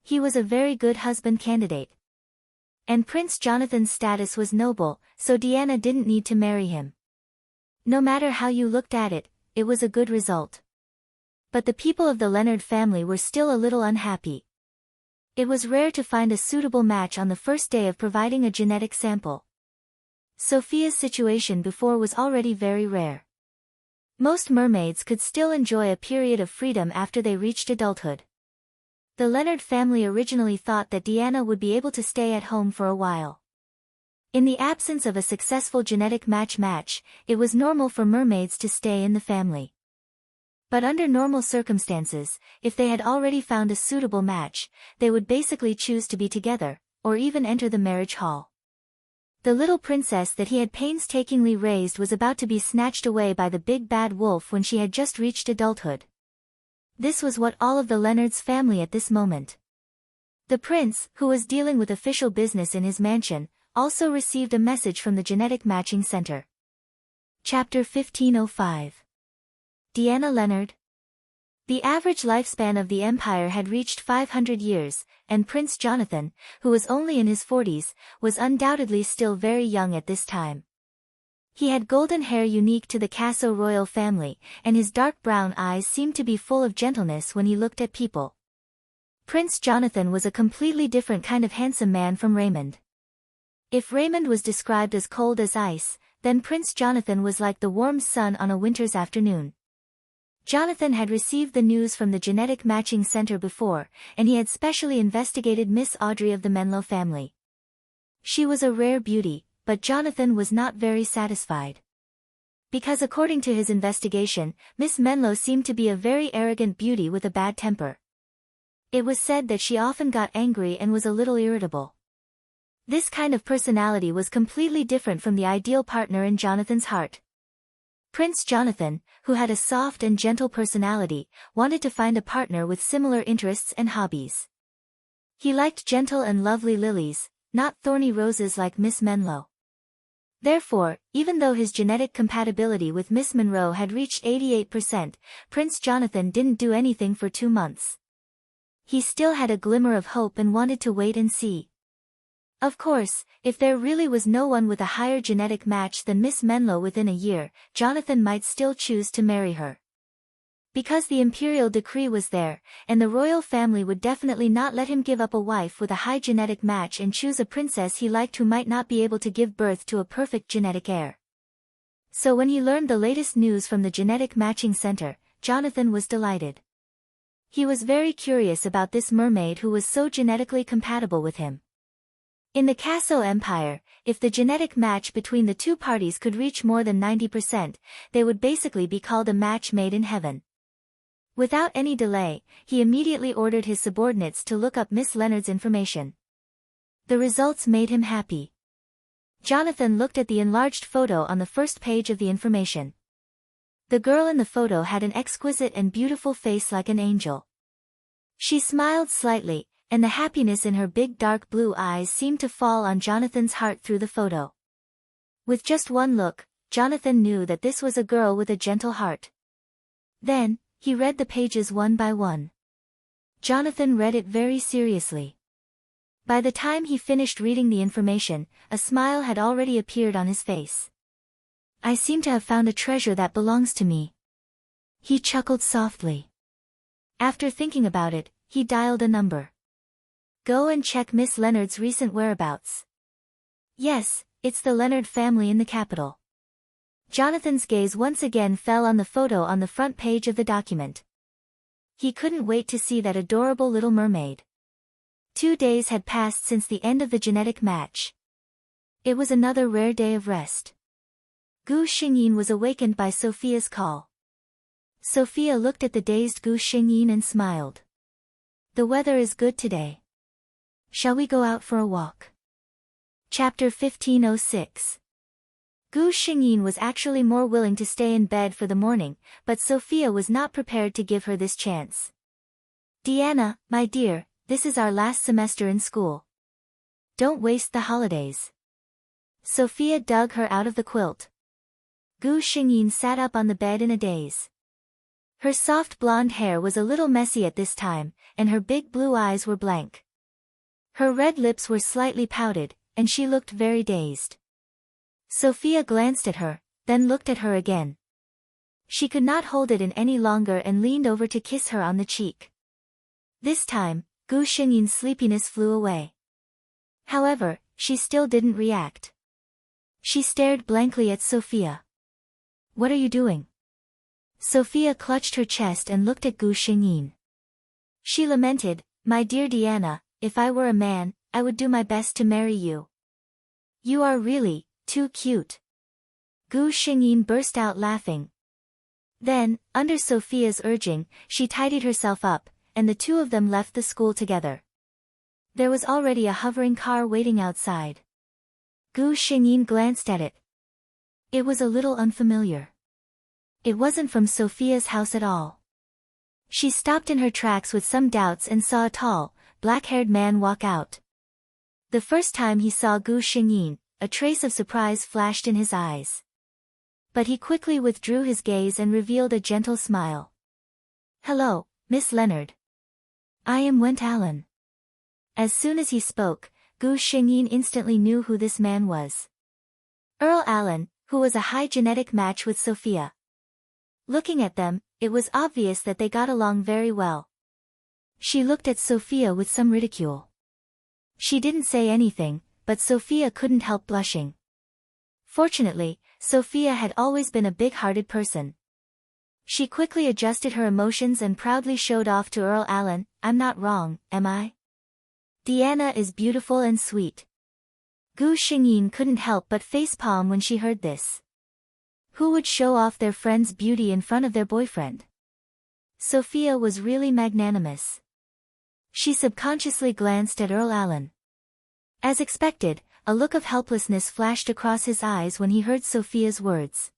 He was a very good husband candidate. And Prince Jonathan's status was noble, so Diana didn't need to marry him. No matter how you looked at it, it was a good result. But the people of the Leonard family were still a little unhappy. It was rare to find a suitable match on the first day of providing a genetic sample. Sophia's situation before was already very rare. Most mermaids could still enjoy a period of freedom after they reached adulthood. The Leonard family originally thought that Diana would be able to stay at home for a while. In the absence of a successful genetic match, it was normal for mermaids to stay in the family. But under normal circumstances, if they had already found a suitable match, they would basically choose to be together, or even enter the marriage hall. The little princess that he had painstakingly raised was about to be snatched away by the big bad wolf when she had just reached adulthood. This was what all of the Leonards' family at this moment. The prince, who was dealing with official business in his mansion, also received a message from the Genetic Matching Center. Chapter 1505. Diana Leonard. The average lifespan of the empire had reached 500 years, and Prince Jonathan, who was only in his 40s, was undoubtedly still very young at this time. He had golden hair unique to the Casso royal family, and his dark brown eyes seemed to be full of gentleness when he looked at people. Prince Jonathan was a completely different kind of handsome man from Raymond. If Raymond was described as cold as ice, then Prince Jonathan was like the warm sun on a winter's afternoon. Jonathan had received the news from the Genetic Matching Center before, and he had specially investigated Miss Audrey of the Menlo family. She was a rare beauty, but Jonathan was not very satisfied. Because according to his investigation, Miss Menlo seemed to be a very arrogant beauty with a bad temper. It was said that she often got angry and was a little irritable. This kind of personality was completely different from the ideal partner in Jonathan's heart. Prince Jonathan, who had a soft and gentle personality, wanted to find a partner with similar interests and hobbies. He liked gentle and lovely lilies, not thorny roses like Miss Menlo. Therefore, even though his genetic compatibility with Miss Monroe had reached 88%, Prince Jonathan didn't do anything for 2 months. He still had a glimmer of hope and wanted to wait and see. Of course, if there really was no one with a higher genetic match than Miss Menlo within a year, Jonathan might still choose to marry her. Because the imperial decree was there, and the royal family would definitely not let him give up a wife with a high genetic match and choose a princess he liked who might not be able to give birth to a perfect genetic heir. So when he learned the latest news from the Genetic Matching Center, Jonathan was delighted. He was very curious about this mermaid who was so genetically compatible with him. In the Casso Empire, if the genetic match between the two parties could reach more than 90%, they would basically be called a match made in heaven. Without any delay, he immediately ordered his subordinates to look up Miss Leonard's information. The results made him happy. Jonathan looked at the enlarged photo on the first page of the information. The girl in the photo had an exquisite and beautiful face like an angel. She smiled slightly, and the happiness in her big dark blue eyes seemed to fall on Jonathan's heart through the photo. With just one look, Jonathan knew that this was a girl with a gentle heart. Then, he read the pages one by one. Jonathan read it very seriously. By the time he finished reading the information, a smile had already appeared on his face. I seem to have found a treasure that belongs to me. He chuckled softly. After thinking about it, he dialed a number. Go and check Miss Leonard's recent whereabouts. Yes, it's the Leonard family in the capital. Jonathan's gaze once again fell on the photo on the front page of the document. He couldn't wait to see that adorable little mermaid. 2 days had passed since the end of the genetic match. It was another rare day of rest. Gu Xingyin was awakened by Sophia's call. Sophia looked at the dazed Gu Xingyin and smiled. The weather is good today. Shall we go out for a walk? Chapter 1506. Gu Xingyin was actually more willing to stay in bed for the morning, but Sophia was not prepared to give her this chance. Diana, my dear, this is our last semester in school. Don't waste the holidays. Sophia dug her out of the quilt. Gu Xingyin sat up on the bed in a daze. Her soft blonde hair was a little messy at this time, and her big blue eyes were blank. Her red lips were slightly pouted, and she looked very dazed. Sophia glanced at her, then looked at her again. She could not hold it in any longer and leaned over to kiss her on the cheek. This time, Gu Xingyin's sleepiness flew away. However, she still didn't react. She stared blankly at Sophia. What are you doing? Sophia clutched her chest and looked at Gu Xingyin. She lamented, my dear Diana, if I were a man, I would do my best to marry you. You are really too cute. Gu Xingyin burst out laughing. Then, under Sophia's urging, she tidied herself up, and the two of them left the school together. There was already a hovering car waiting outside. Gu Xingyin glanced at it. It was a little unfamiliar. It wasn't from Sophia's house at all. She stopped in her tracks with some doubts and saw a tall, black-haired man walk out. The first time he saw Gu Xingyin, a trace of surprise flashed in his eyes. But he quickly withdrew his gaze and revealed a gentle smile. Hello, Miss Leonard. I am Went Allen. As soon as he spoke, Gu Xingyin instantly knew who this man was. Earl Allen, who was a high genetic match with Sophia. Looking at them, it was obvious that they got along very well. She looked at Sophia with some ridicule. She didn't say anything, but Sophia couldn't help blushing. Fortunately, Sophia had always been a big-hearted person. She quickly adjusted her emotions and proudly showed off to Earl Allen, I'm not wrong, am I? Diana is beautiful and sweet. Gu Xingyin couldn't help but facepalm when she heard this. Who would show off their friend's beauty in front of their boyfriend? Sophia was really magnanimous. She subconsciously glanced at Earl Allen. As expected, a look of helplessness flashed across his eyes when he heard Sophia's words.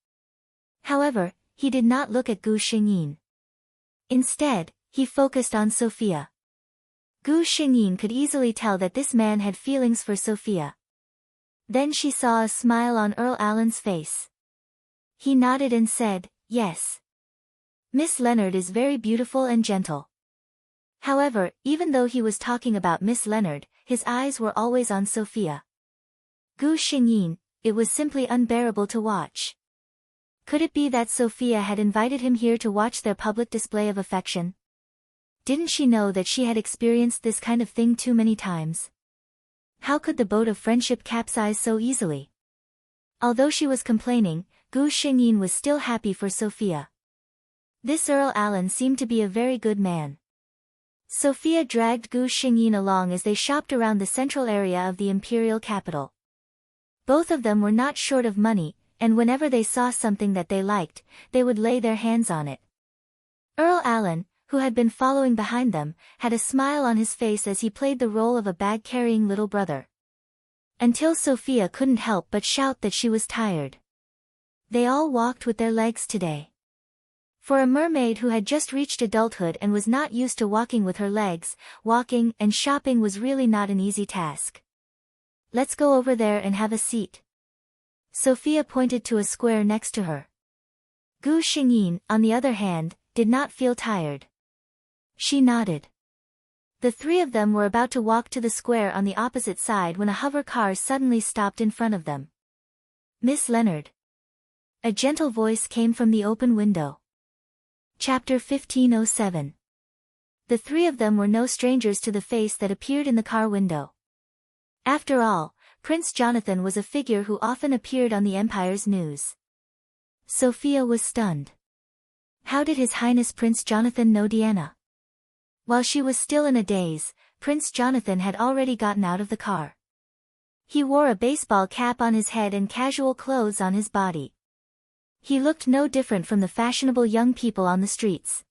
However, he did not look at Gu Xingyin. Instead, he focused on Sophia. Gu Xingyin could easily tell that this man had feelings for Sophia. Then she saw a smile on Earl Allen's face. He nodded and said, yes. Miss Leonard is very beautiful and gentle. However, even though he was talking about Miss Leonard, his eyes were always on Sophia. Gu Xingyin, it was simply unbearable to watch. Could it be that Sophia had invited him here to watch their public display of affection? Didn't she know that she had experienced this kind of thing too many times? How could the boat of friendship capsize so easily? Although she was complaining, Gu Xingyin was still happy for Sophia. This Earl Allen seemed to be a very good man. Sophia dragged Gu Xingyin along as they shopped around the central area of the imperial capital. Both of them were not short of money, and whenever they saw something that they liked, they would lay their hands on it. Earl Allen, who had been following behind them, had a smile on his face as he played the role of a bag-carrying little brother. Until Sophia couldn't help but shout that she was tired. They all walked with their legs today. For a mermaid who had just reached adulthood and was not used to walking with her legs, walking and shopping was really not an easy task. Let's go over there and have a seat. Sophia pointed to a square next to her. Gu Xingyin, on the other hand, did not feel tired. She nodded. The three of them were about to walk to the square on the opposite side when a hover car suddenly stopped in front of them. Miss Leonard. A gentle voice came from the open window. Chapter 1507. The three of them were no strangers to the face that appeared in the car window. After all, Prince Jonathan was a figure who often appeared on the Empire's news. Sophia was stunned. How did His Highness Prince Jonathan know Diana? While she was still in a daze, Prince Jonathan had already gotten out of the car. He wore a baseball cap on his head and casual clothes on his body. He looked no different from the fashionable young people on the streets.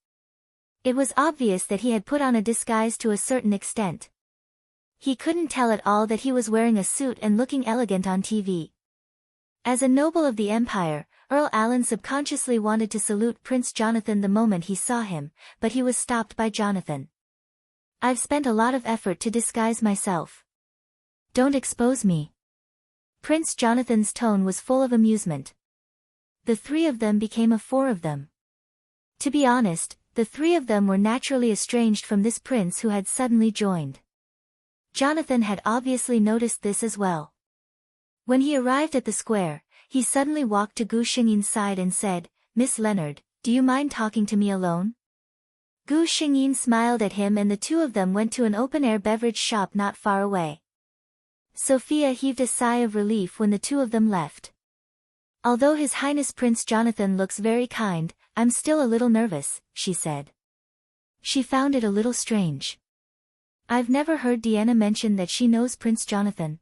It was obvious that he had put on a disguise to a certain extent. He couldn't tell at all that he was wearing a suit and looking elegant on TV. As a noble of the Empire, Earl Allen subconsciously wanted to salute Prince Jonathan the moment he saw him, but he was stopped by Jonathan. I've spent a lot of effort to disguise myself. Don't expose me. Prince Jonathan's tone was full of amusement. The three of them became a four of them. To be honest, the three of them were naturally estranged from this prince who had suddenly joined. Jonathan had obviously noticed this as well. When he arrived at the square, he suddenly walked to Gu Xingyin's side and said, Miss Leonard, do you mind talking to me alone? Gu Xingyin smiled at him and the two of them went to an open-air beverage shop not far away. Sophia heaved a sigh of relief when the two of them left. Although His Highness Prince Jonathan looks very kind, I'm still a little nervous, she said. She found it a little strange. I've never heard Diana mention that she knows Prince Jonathan.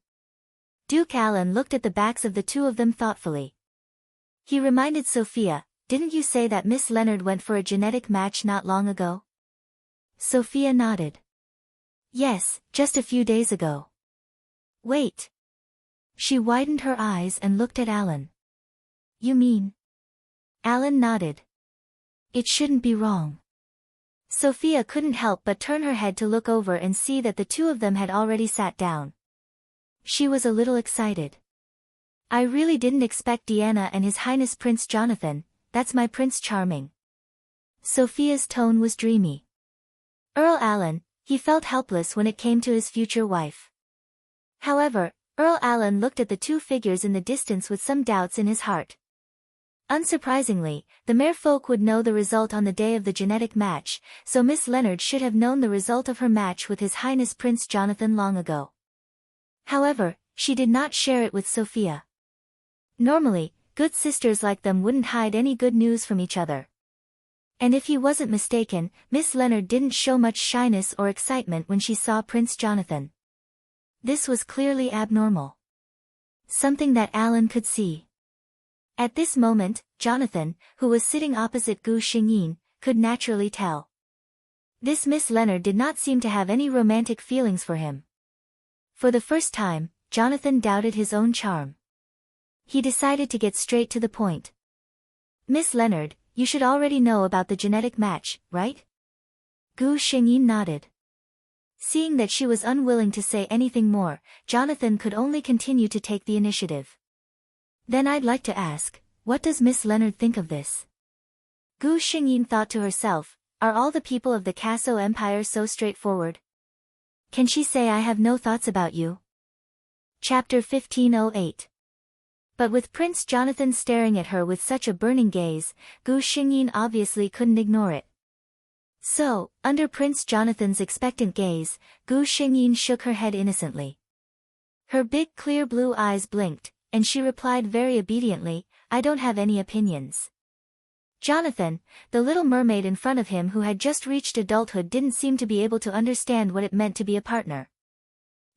Duke Alan looked at the backs of the two of them thoughtfully. He reminded Sophia, didn't you say that Miss Leonard went for a genetic match not long ago? Sophia nodded. Yes, just a few days ago. Wait. She widened her eyes and looked at Alan. You mean? Alan nodded. It shouldn't be wrong. Sophia couldn't help but turn her head to look over and see that the two of them had already sat down. She was a little excited. I really didn't expect Diana and His Highness Prince Jonathan, that's my Prince Charming. Sophia's tone was dreamy. Earl Allen, he felt helpless when it came to his future wife. However, Earl Allen looked at the two figures in the distance with some doubts in his heart. Unsurprisingly, the merfolk would know the result on the day of the genetic match, so Miss Leonard should have known the result of her match with His Highness Prince Jonathan long ago. However, she did not share it with Sophia. Normally, good sisters like them wouldn't hide any good news from each other. And if he wasn't mistaken, Miss Leonard didn't show much shyness or excitement when she saw Prince Jonathan. This was clearly abnormal. Something that Alan could see. At this moment, Jonathan, who was sitting opposite Gu Xingyin, could naturally tell. This Miss Leonard did not seem to have any romantic feelings for him. For the first time, Jonathan doubted his own charm. He decided to get straight to the point. Miss Leonard, you should already know about the genetic match, right? Gu Xingyin nodded. Seeing that she was unwilling to say anything more, Jonathan could only continue to take the initiative. Then I'd like to ask, what does Miss Leonard think of this? Gu Xingyin thought to herself, are all the people of the Casso Empire so straightforward? Can she say I have no thoughts about you? Chapter 1508. But with Prince Jonathan staring at her with such a burning gaze, Gu Xingyin obviously couldn't ignore it. So, under Prince Jonathan's expectant gaze, Gu Xingyin shook her head innocently. Her big clear blue eyes blinked, and she replied very obediently, I don't have any opinions. Jonathan, the little mermaid in front of him who had just reached adulthood, didn't seem to be able to understand what it meant to be a partner.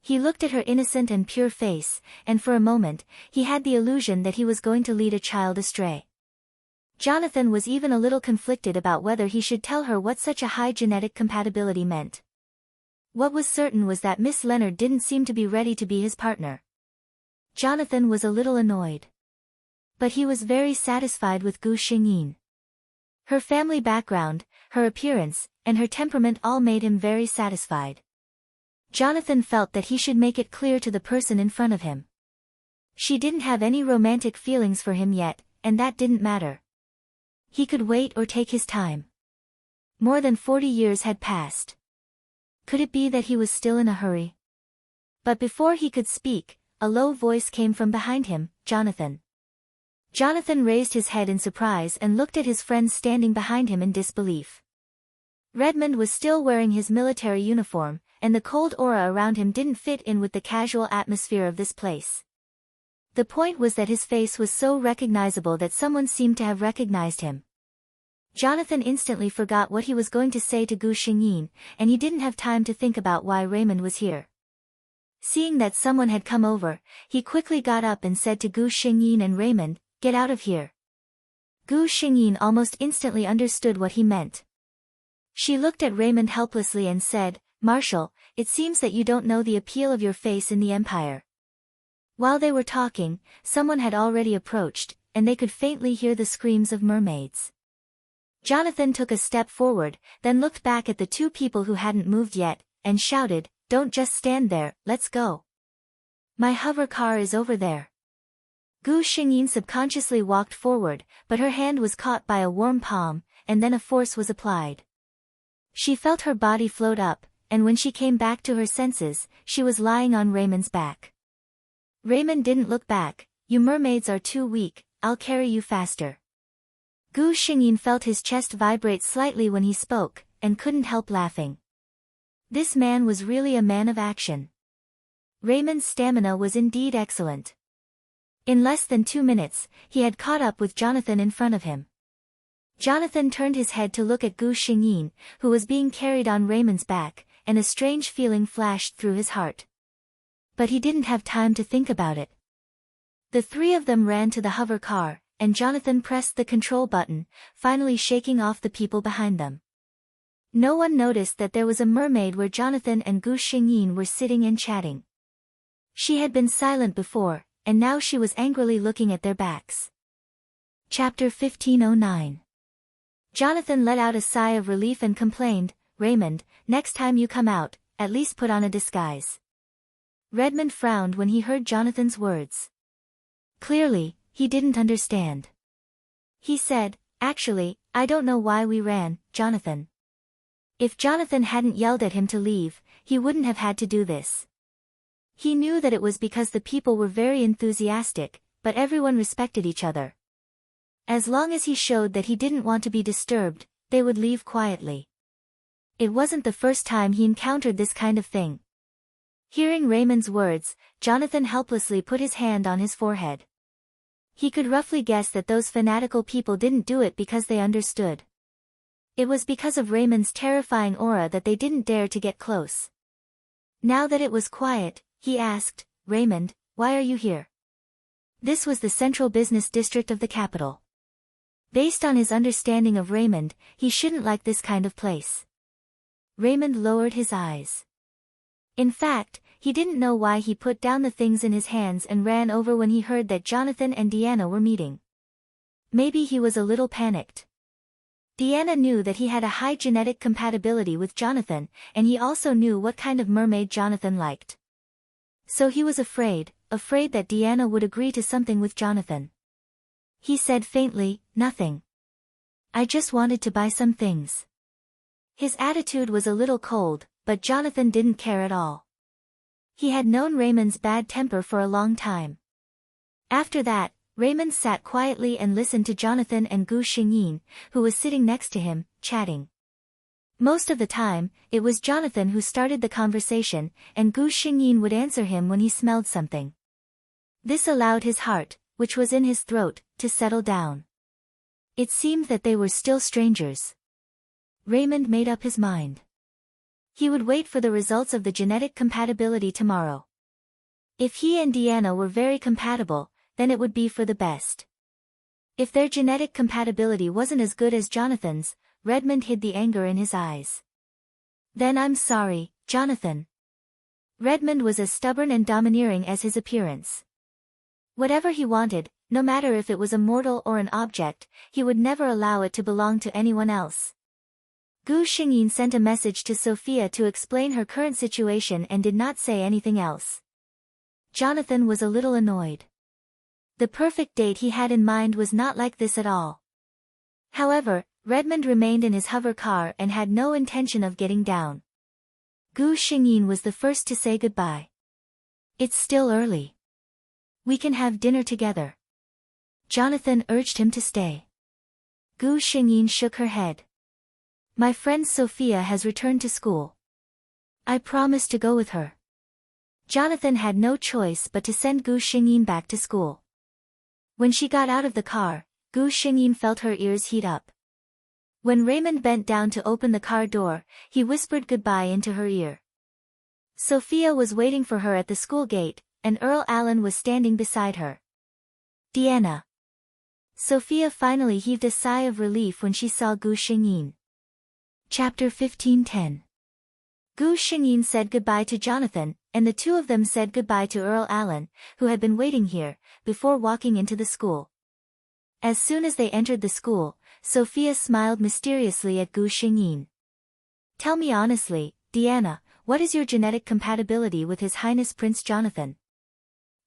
He looked at her innocent and pure face, and for a moment, he had the illusion that he was going to lead a child astray. Jonathan was even a little conflicted about whether he should tell her what such a high genetic compatibility meant. What was certain was that Miss Leonard didn't seem to be ready to be his partner. Jonathan was a little annoyed. But he was very satisfied with Gu Xingyin. Her family background, her appearance, and her temperament all made him very satisfied. Jonathan felt that he should make it clear to the person in front of him. She didn't have any romantic feelings for him yet, and that didn't matter. He could wait or take his time. More than 40 years had passed. Could it be that he was still in a hurry? But before he could speak, a low voice came from behind him, "Jonathan." Jonathan raised his head in surprise and looked at his friend standing behind him in disbelief. Redmond was still wearing his military uniform, and the cold aura around him didn't fit in with the casual atmosphere of this place. The point was that his face was so recognizable that someone seemed to have recognized him. Jonathan instantly forgot what he was going to say to Gu Xingyin, and he didn't have time to think about why Raymond was here. Seeing that someone had come over, he quickly got up and said to Gu Xingyin and Raymond, "Get out of here." Gu Xingyin almost instantly understood what he meant. She looked at Raymond helplessly and said, "Marshal, it seems that you don't know the appeal of your face in the Empire." While they were talking, someone had already approached, and they could faintly hear the screams of mermaids. Jonathan took a step forward, then looked back at the two people who hadn't moved yet, and shouted, "Don't just stand there, let's go. My hover car is over there." Gu Xingyin subconsciously walked forward, but her hand was caught by a warm palm, and then a force was applied. She felt her body float up, and when she came back to her senses, she was lying on Raymond's back. Raymond didn't look back. "You mermaids are too weak, I'll carry you faster." Gu Xingyin felt his chest vibrate slightly when he spoke, and couldn't help laughing. This man was really a man of action. Raymond's stamina was indeed excellent. In less than 2 minutes, he had caught up with Jonathan in front of him. Jonathan turned his head to look at Gu Xingyin, who was being carried on Raymond's back, and a strange feeling flashed through his heart. But he didn't have time to think about it. The three of them ran to the hover car, and Jonathan pressed the control button, finally shaking off the people behind them. No one noticed that there was a mermaid where Jonathan and Gu Xingyin were sitting and chatting. She had been silent before, and now she was angrily looking at their backs. Chapter 1509. Jonathan let out a sigh of relief and complained, "Raymond, next time you come out, at least put on a disguise." Redmond frowned when he heard Jonathan's words. Clearly, he didn't understand. He said, "Actually, I don't know why we ran, Jonathan." If Jonathan hadn't yelled at him to leave, he wouldn't have had to do this. He knew that it was because the people were very enthusiastic, but everyone respected each other. As long as he showed that he didn't want to be disturbed, they would leave quietly. It wasn't the first time he encountered this kind of thing. Hearing Raymond's words, Jonathan helplessly put his hand on his forehead. He could roughly guess that those fanatical people didn't do it because they understood. It was because of Raymond's terrifying aura that they didn't dare to get close. Now that it was quiet, he asked, "Raymond, why are you here?" This was the central business district of the capital. Based on his understanding of Raymond, he shouldn't like this kind of place. Raymond lowered his eyes. In fact, he didn't know why he put down the things in his hands and ran over when he heard that Jonathan and Deanna were meeting. Maybe he was a little panicked. Deanna knew that he had a high genetic compatibility with Jonathan, and he also knew what kind of mermaid Jonathan liked. So he was afraid that Deanna would agree to something with Jonathan. He said faintly, "Nothing. I just wanted to buy some things." His attitude was a little cold, but Jonathan didn't care at all. He had known Raymond's bad temper for a long time. After that, Raymond sat quietly and listened to Jonathan and Gu Xingyin, who was sitting next to him, chatting. Most of the time, it was Jonathan who started the conversation, and Gu Xingyin would answer him when he smelled something. This allowed his heart, which was in his throat, to settle down. It seemed that they were still strangers. Raymond made up his mind. He would wait for the results of the genetic compatibility tomorrow. If he and Deanna were very compatible, then it would be for the best. If their genetic compatibility wasn't as good as Jonathan's, Redmond hid the anger in his eyes. "Then I'm sorry, Jonathan." Redmond was as stubborn and domineering as his appearance. Whatever he wanted, no matter if it was a mortal or an object, he would never allow it to belong to anyone else. Gu Xingyin sent a message to Sophia to explain her current situation and did not say anything else. Jonathan was a little annoyed. The perfect date he had in mind was not like this at all. However, Redmond remained in his hover car and had no intention of getting down. Gu Xingyin was the first to say goodbye. It's still early. We can have dinner together. Jonathan urged him to stay. Gu Xingyin shook her head. My friend Sophia has returned to school. I promised to go with her. Jonathan had no choice but to send Gu Xingyin back to school. When she got out of the car, Gu Xingyin felt her ears heat up. When Raymond bent down to open the car door, he whispered goodbye into her ear. Sophia was waiting for her at the school gate, and Earl Allen was standing beside her. Deanna. Sophia finally heaved a sigh of relief when she saw Gu Xingyin. Chapter 15:10. Gu Xingyin said goodbye to Jonathan, and the two of them said goodbye to Earl Allen, who had been waiting here, before walking into the school. As soon as they entered the school, Sophia smiled mysteriously at Gu Xingyin. Tell me honestly, Deanna, what is your genetic compatibility with His Highness Prince Jonathan?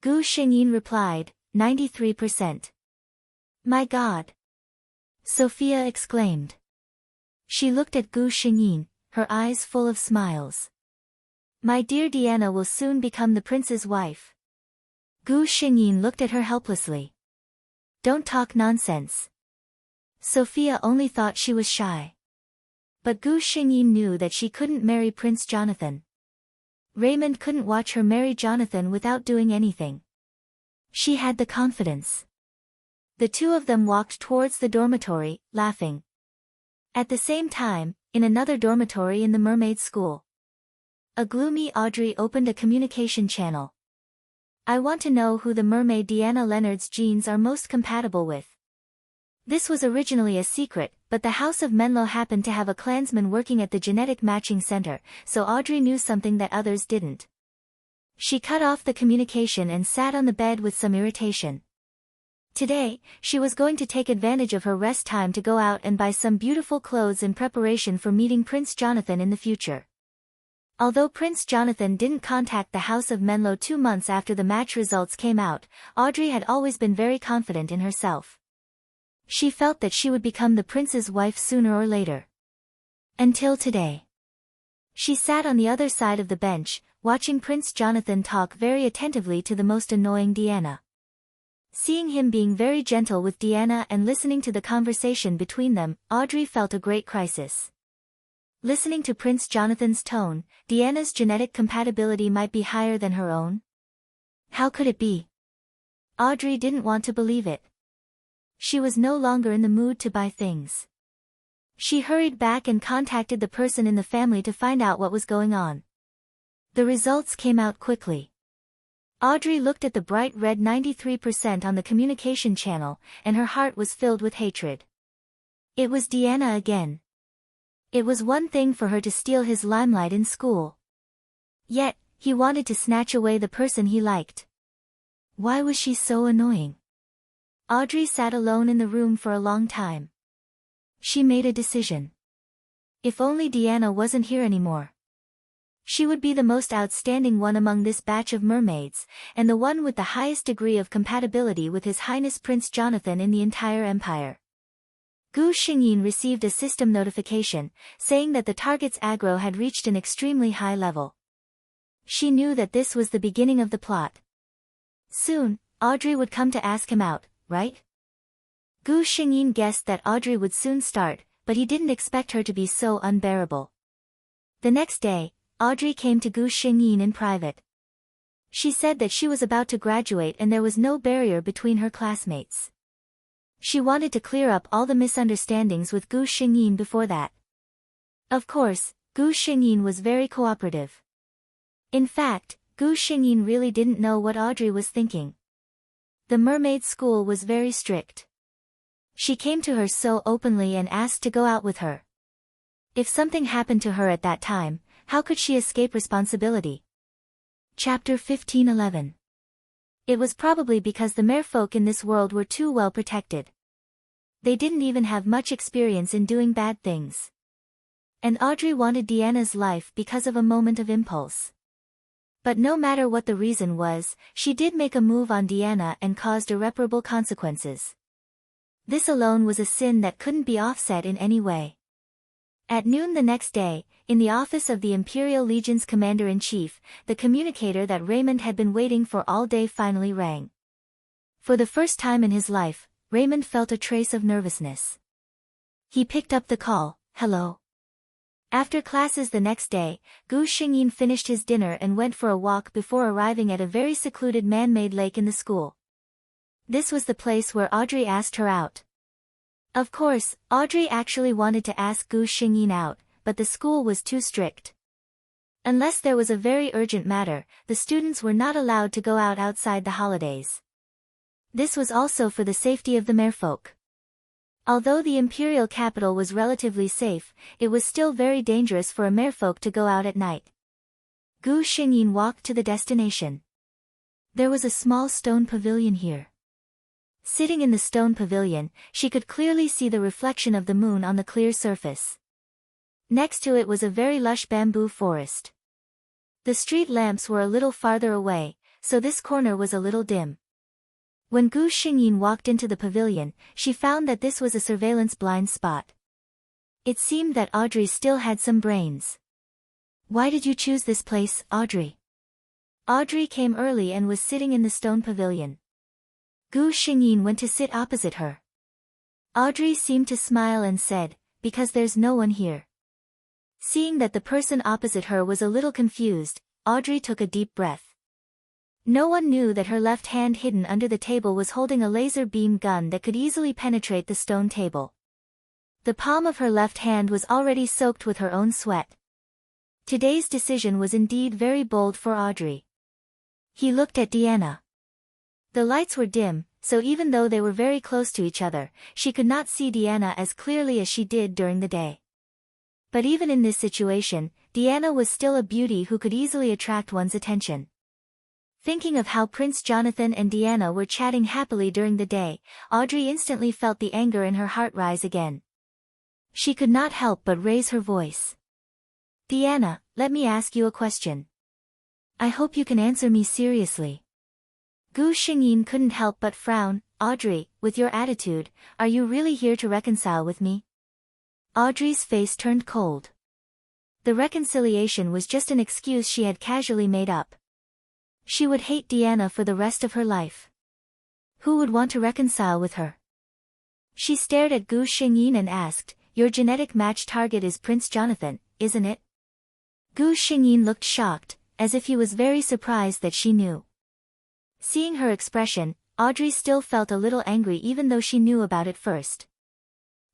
Gu Xingyin replied, 93%. My God! Sophia exclaimed. She looked at Gu Xingyin, her eyes full of smiles. My dear Deanna will soon become the prince's wife. Gu Xingyin looked at her helplessly. Don't talk nonsense. Sophia only thought she was shy. But Gu Xingyin knew that she couldn't marry Prince Jonathan. Raymond couldn't watch her marry Jonathan without doing anything. She had the confidence. The two of them walked towards the dormitory, laughing. At the same time, in another dormitory in the mermaid school, a gloomy Audrey opened a communication channel. I want to know who the mermaid Deanna Leonard's genes are most compatible with. This was originally a secret, but the House of Menlo happened to have a clansman working at the genetic matching center, so Audrey knew something that others didn't. She cut off the communication and sat on the bed with some irritation. Today, she was going to take advantage of her rest time to go out and buy some beautiful clothes in preparation for meeting Prince Jonathan in the future. Although Prince Jonathan didn't contact the House of Menlo 2 months after the match results came out, Audrey had always been very confident in herself. She felt that she would become the prince's wife sooner or later. Until today. She sat on the other side of the bench, watching Prince Jonathan talk very attentively to the most annoying Deanna. Seeing him being very gentle with Deanna and listening to the conversation between them, Audrey felt a great crisis. Listening to Prince Jonathan's tone, Deanna's genetic compatibility might be higher than her own? How could it be? Audrey didn't want to believe it. She was no longer in the mood to buy things. She hurried back and contacted the person in the family to find out what was going on. The results came out quickly. Audrey looked at the bright red 93% on the communication channel, and her heart was filled with hatred. It was Deanna again. It was one thing for her to steal his limelight in school. Yet, he wanted to snatch away the person he liked. Why was she so annoying? Audrey sat alone in the room for a long time. She made a decision. If only Deanna wasn't here anymore. She would be the most outstanding one among this batch of mermaids, and the one with the highest degree of compatibility with His Highness Prince Jonathan in the entire empire. Gu Xingyin received a system notification, saying that the target's aggro had reached an extremely high level. She knew that this was the beginning of the plot. Soon, Audrey would come to ask him out, right? Gu Xingyin guessed that Audrey would soon start, but he didn't expect her to be so unbearable. The next day, Audrey came to Gu Xingyin in private. She said that she was about to graduate and there was no barrier between her classmates. She wanted to clear up all the misunderstandings with Gu Xingyin before that. Of course, Gu Xingyin was very cooperative. In fact, Gu Xingyin really didn't know what Audrey was thinking. The mermaid school was very strict. She came to her so openly and asked to go out with her. If something happened to her at that time, how could she escape responsibility? Chapter 15:11. It was probably because the merfolk in this world were too well protected. They didn't even have much experience in doing bad things. And Audrey wanted Deanna's life because of a moment of impulse. But no matter what the reason was, she did make a move on Deanna and caused irreparable consequences. This alone was a sin that couldn't be offset in any way. At noon the next day, in the office of the Imperial Legion's Commander-in-Chief, the communicator that Raymond had been waiting for all day finally rang. For the first time in his life, Raymond felt a trace of nervousness. He picked up the call. Hello. After classes the next day, Gu Xingyin finished his dinner and went for a walk before arriving at a very secluded man-made lake in the school. This was the place where Audrey asked her out. Of course, Audrey actually wanted to ask Gu Xingyin out, but the school was too strict. Unless there was a very urgent matter, the students were not allowed to go out outside the holidays. This was also for the safety of the merfolk. Although the imperial capital was relatively safe, it was still very dangerous for a merfolk to go out at night. Gu Xingyin walked to the destination. There was a small stone pavilion here. Sitting in the stone pavilion, she could clearly see the reflection of the moon on the clear surface. Next to it was a very lush bamboo forest. The street lamps were a little farther away, so this corner was a little dim. When Gu Xingyin walked into the pavilion, she found that this was a surveillance blind spot. It seemed that Audrey still had some brains. Why did you choose this place, Audrey? Audrey came early and was sitting in the stone pavilion. Gu Xingyin went to sit opposite her. Audrey seemed to smile and said, because there's no one here. Seeing that the person opposite her was a little confused, Audrey took a deep breath. No one knew that her left hand hidden under the table was holding a laser beam gun that could easily penetrate the stone table. The palm of her left hand was already soaked with her own sweat. Today's decision was indeed very bold for Audrey. He looked at Deanna. The lights were dim, so even though they were very close to each other, she could not see Deanna as clearly as she did during the day. But even in this situation, Deanna was still a beauty who could easily attract one's attention. Thinking of how Prince Jonathan and Deanna were chatting happily during the day, Audrey instantly felt the anger in her heart rise again. She could not help but raise her voice. Deanna, let me ask you a question. I hope you can answer me seriously. Gu Xingyin couldn't help but frown. Audrey, with your attitude, are you really here to reconcile with me? Audrey's face turned cold. The reconciliation was just an excuse she had casually made up. She would hate Deanna for the rest of her life. Who would want to reconcile with her? She stared at Gu Xingyin and asked, your genetic match target is Prince Jonathan, isn't it? Gu Xingyin looked shocked, as if he was very surprised that she knew. Seeing her expression, Audrey still felt a little angry even though she knew about it first.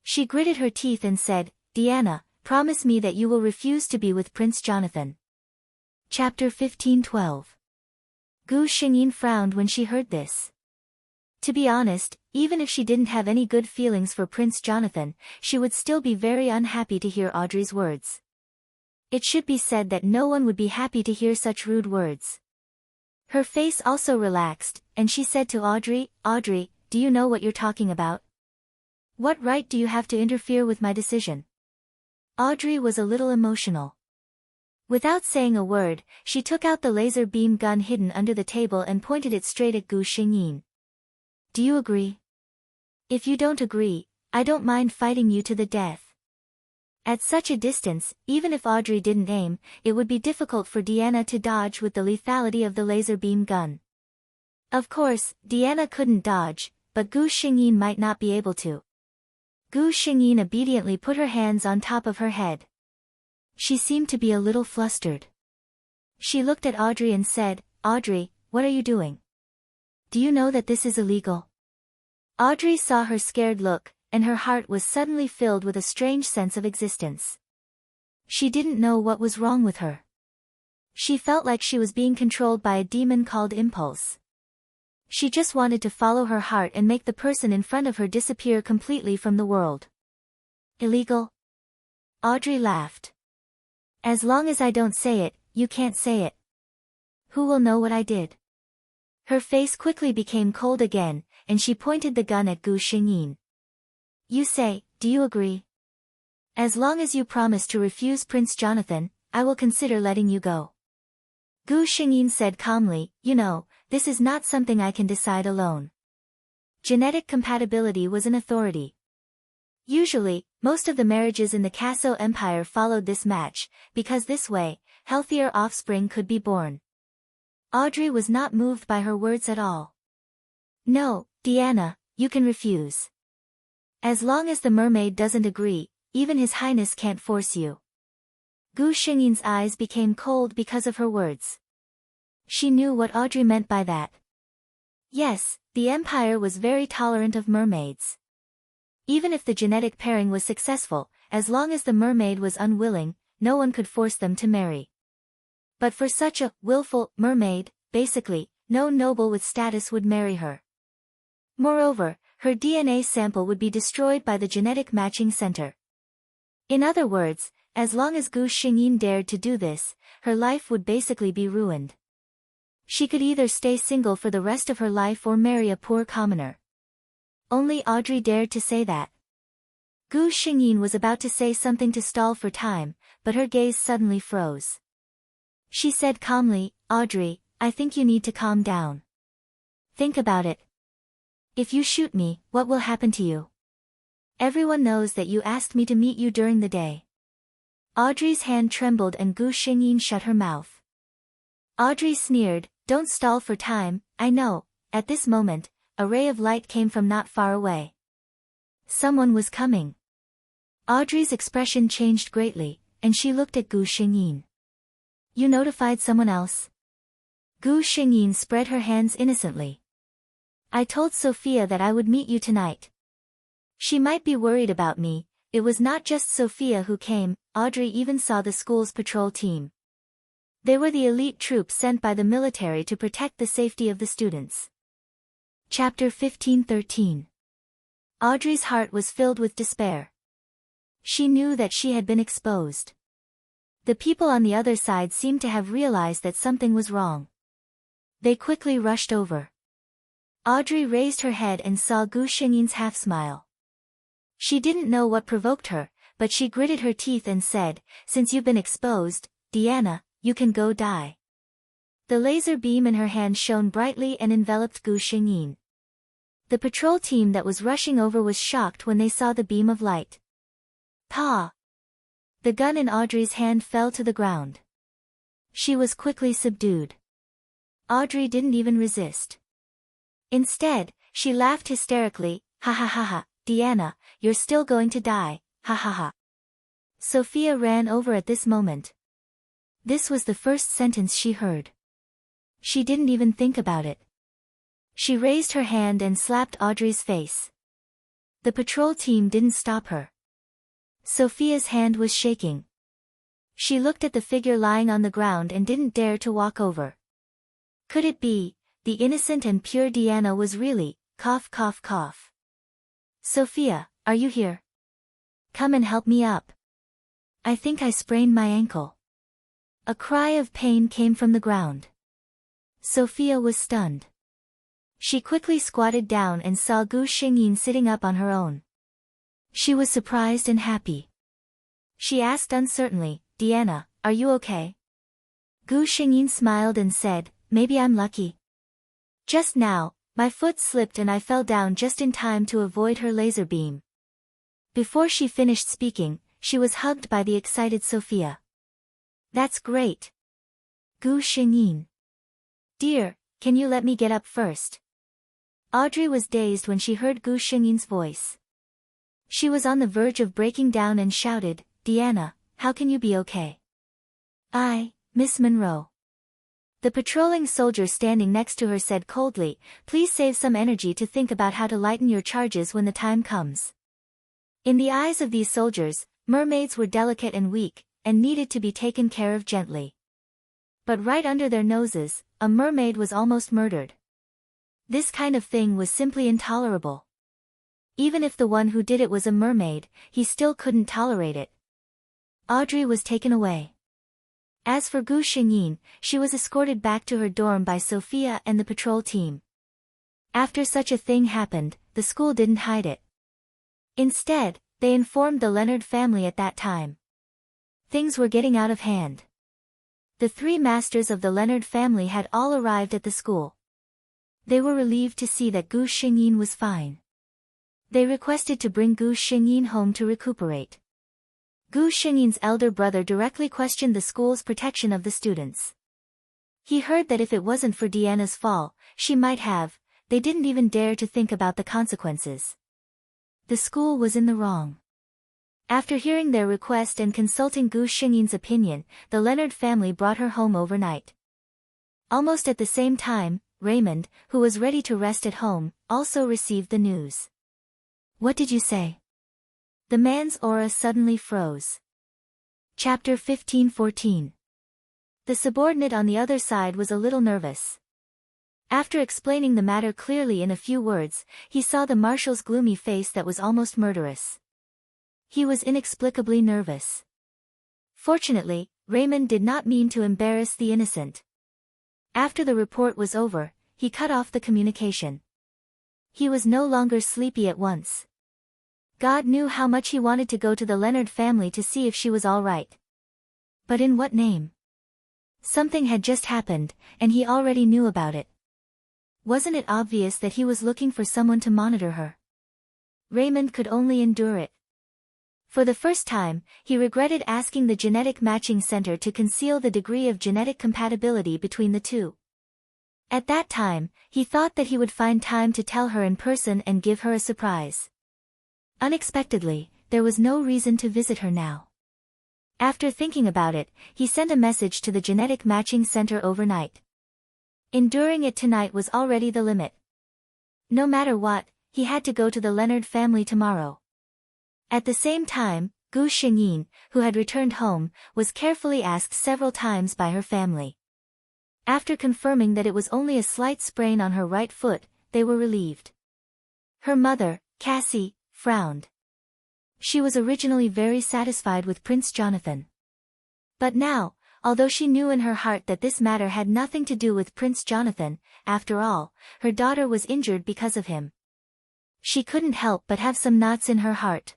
She gritted her teeth and said, Deanna, promise me that you will refuse to be with Prince Jonathan. Chapter 1512. Gu Xingyin frowned when she heard this. To be honest, even if she didn't have any good feelings for Prince Jonathan, she would still be very unhappy to hear Audrey's words. It should be said that no one would be happy to hear such rude words. Her face also relaxed, and she said to Audrey, Audrey, do you know what you're talking about? What right do you have to interfere with my decision? Audrey was a little emotional. Without saying a word, she took out the laser beam gun hidden under the table and pointed it straight at Gu Xingyin. Do you agree? If you don't agree, I don't mind fighting you to the death. At such a distance, even if Audrey didn't aim, it would be difficult for Deanna to dodge with the lethality of the laser beam gun. Of course, Deanna couldn't dodge, but Gu Xingyin might not be able to. Gu Xingyin obediently put her hands on top of her head. She seemed to be a little flustered. She looked at Audrey and said, Audrey, what are you doing? Do you know that this is illegal? Audrey saw her scared look, and her heart was suddenly filled with a strange sense of existence. She didn't know what was wrong with her. She felt like she was being controlled by a demon called impulse. She just wanted to follow her heart and make the person in front of her disappear completely from the world. Illegal? Audrey laughed. As long as I don't say it, you can't say it. Who will know what I did? Her face quickly became cold again, and she pointed the gun at Gu Xingyin. You say, do you agree? As long as you promise to refuse Prince Jonathan, I will consider letting you go. Gu Xingyin said calmly, you know, this is not something I can decide alone. Genetic compatibility was an authority. Usually, most of the marriages in the Casso Empire followed this match, because this way, healthier offspring could be born. Audrey was not moved by her words at all. No, Diana, you can refuse. As long as the mermaid doesn't agree, even His Highness can't force you. Gu Xingyin's eyes became cold because of her words. She knew what Audrey meant by that. Yes, the Empire was very tolerant of mermaids. Even if the genetic pairing was successful, as long as the mermaid was unwilling, no one could force them to marry. But for such a willful mermaid, basically, no noble with status would marry her. Moreover, her DNA sample would be destroyed by the genetic matching center. In other words, as long as Gu Xingyin dared to do this, her life would basically be ruined. She could either stay single for the rest of her life or marry a poor commoner. Only Audrey dared to say that. Gu Xingyin was about to say something to stall for time, but her gaze suddenly froze. She said calmly, Audrey, I think you need to calm down. Think about it. If you shoot me, what will happen to you? Everyone knows that you asked me to meet you during the day. Audrey's hand trembled and Gu Xingyin shut her mouth. Audrey sneered, don't stall for time, I know. At this moment, a ray of light came from not far away. Someone was coming. Audrey's expression changed greatly, and she looked at Gu Xingyin. You notified someone else? Gu Xingyin spread her hands innocently. I told Sophia that I would meet you tonight. She might be worried about me. It was not just Sophia who came, Audrey even saw the school's patrol team. They were the elite troops sent by the military to protect the safety of the students. Chapter 1513. Audrey's heart was filled with despair. She knew that she had been exposed. The people on the other side seemed to have realized that something was wrong. They quickly rushed over. Audrey raised her head and saw Gu Xingyin's half-smile. She didn't know what provoked her, but she gritted her teeth and said, since you've been exposed, Diana, you can go die. The laser beam in her hand shone brightly and enveloped Gu Xingyin. The patrol team that was rushing over was shocked when they saw the beam of light. Pa! The gun in Audrey's hand fell to the ground. She was quickly subdued. Audrey didn't even resist. Instead, she laughed hysterically, ha ha ha ha, Diana, you're still going to die, ha ha ha. Sophia ran over at this moment. This was the first sentence she heard. She didn't even think about it. She raised her hand and slapped Audrey's face. The patrol team didn't stop her. Sophia's hand was shaking. She looked at the figure lying on the ground and didn't dare to walk over. Could it be, the innocent and pure Diana was really, cough cough cough. Sophia, are you here? Come and help me up. I think I sprained my ankle. A cry of pain came from the ground. Sophia was stunned. She quickly squatted down and saw Gu Xingyin sitting up on her own. She was surprised and happy. She asked uncertainly, Diana, are you okay? Gu Xingyin smiled and said, maybe I'm lucky. Just now, my foot slipped and I fell down just in time to avoid her laser beam. Before she finished speaking, she was hugged by the excited Sophia. That's great. Gu Xingyin. Dear, can you let me get up first? Audrey was dazed when she heard Gu Xingyin's voice. She was on the verge of breaking down and shouted, Diana, how can you be okay? Miss Monroe. The patrolling soldier standing next to her said coldly, please save some energy to think about how to lighten your charges when the time comes. In the eyes of these soldiers, mermaids were delicate and weak, and needed to be taken care of gently. But right under their noses, a mermaid was almost murdered. This kind of thing was simply intolerable. Even if the one who did it was a mermaid, he still couldn't tolerate it. Audrey was taken away. As for Gu Xingyin, she was escorted back to her dorm by Sophia and the patrol team. After such a thing happened, the school didn't hide it. Instead, they informed the Leonard family at that time. Things were getting out of hand. The three masters of the Leonard family had all arrived at the school. They were relieved to see that Gu Xingyin was fine. They requested to bring Gu Xingyin home to recuperate. Gu Xingyin's elder brother directly questioned the school's protection of the students. He heard that if it wasn't for Diana's fall, she might have. They didn't even dare to think about the consequences. The school was in the wrong. After hearing their request and consulting Gu Xingyin's opinion, the Leonard family brought her home overnight. Almost at the same time, Raymond, who was ready to rest at home, also received the news. "What did you say?" The man's aura suddenly froze. Chapter 15-14. The subordinate on the other side was a little nervous. After explaining the matter clearly in a few words, he saw the marshal's gloomy face that was almost murderous. He was inexplicably nervous. Fortunately, Raymond did not mean to embarrass the innocent. After the report was over, he cut off the communication. He was no longer sleepy at once. God knew how much he wanted to go to the Leonard family to see if she was all right. But in what name? Something had just happened, and he already knew about it. Wasn't it obvious that he was looking for someone to monitor her? Raymond could only endure it. For the first time, he regretted asking the genetic matching center to conceal the degree of genetic compatibility between the two. At that time, he thought that he would find time to tell her in person and give her a surprise. Unexpectedly, there was no reason to visit her now. After thinking about it, he sent a message to the genetic matching center overnight. Enduring it tonight was already the limit. No matter what, he had to go to the Leonard family tomorrow. At the same time, Gu Xingyin, who had returned home, was carefully asked several times by her family. After confirming that it was only a slight sprain on her right foot, they were relieved. Her mother, Cassie, frowned. She was originally very satisfied with Prince Jonathan. But now, although she knew in her heart that this matter had nothing to do with Prince Jonathan, after all, her daughter was injured because of him. She couldn't help but have some knots in her heart.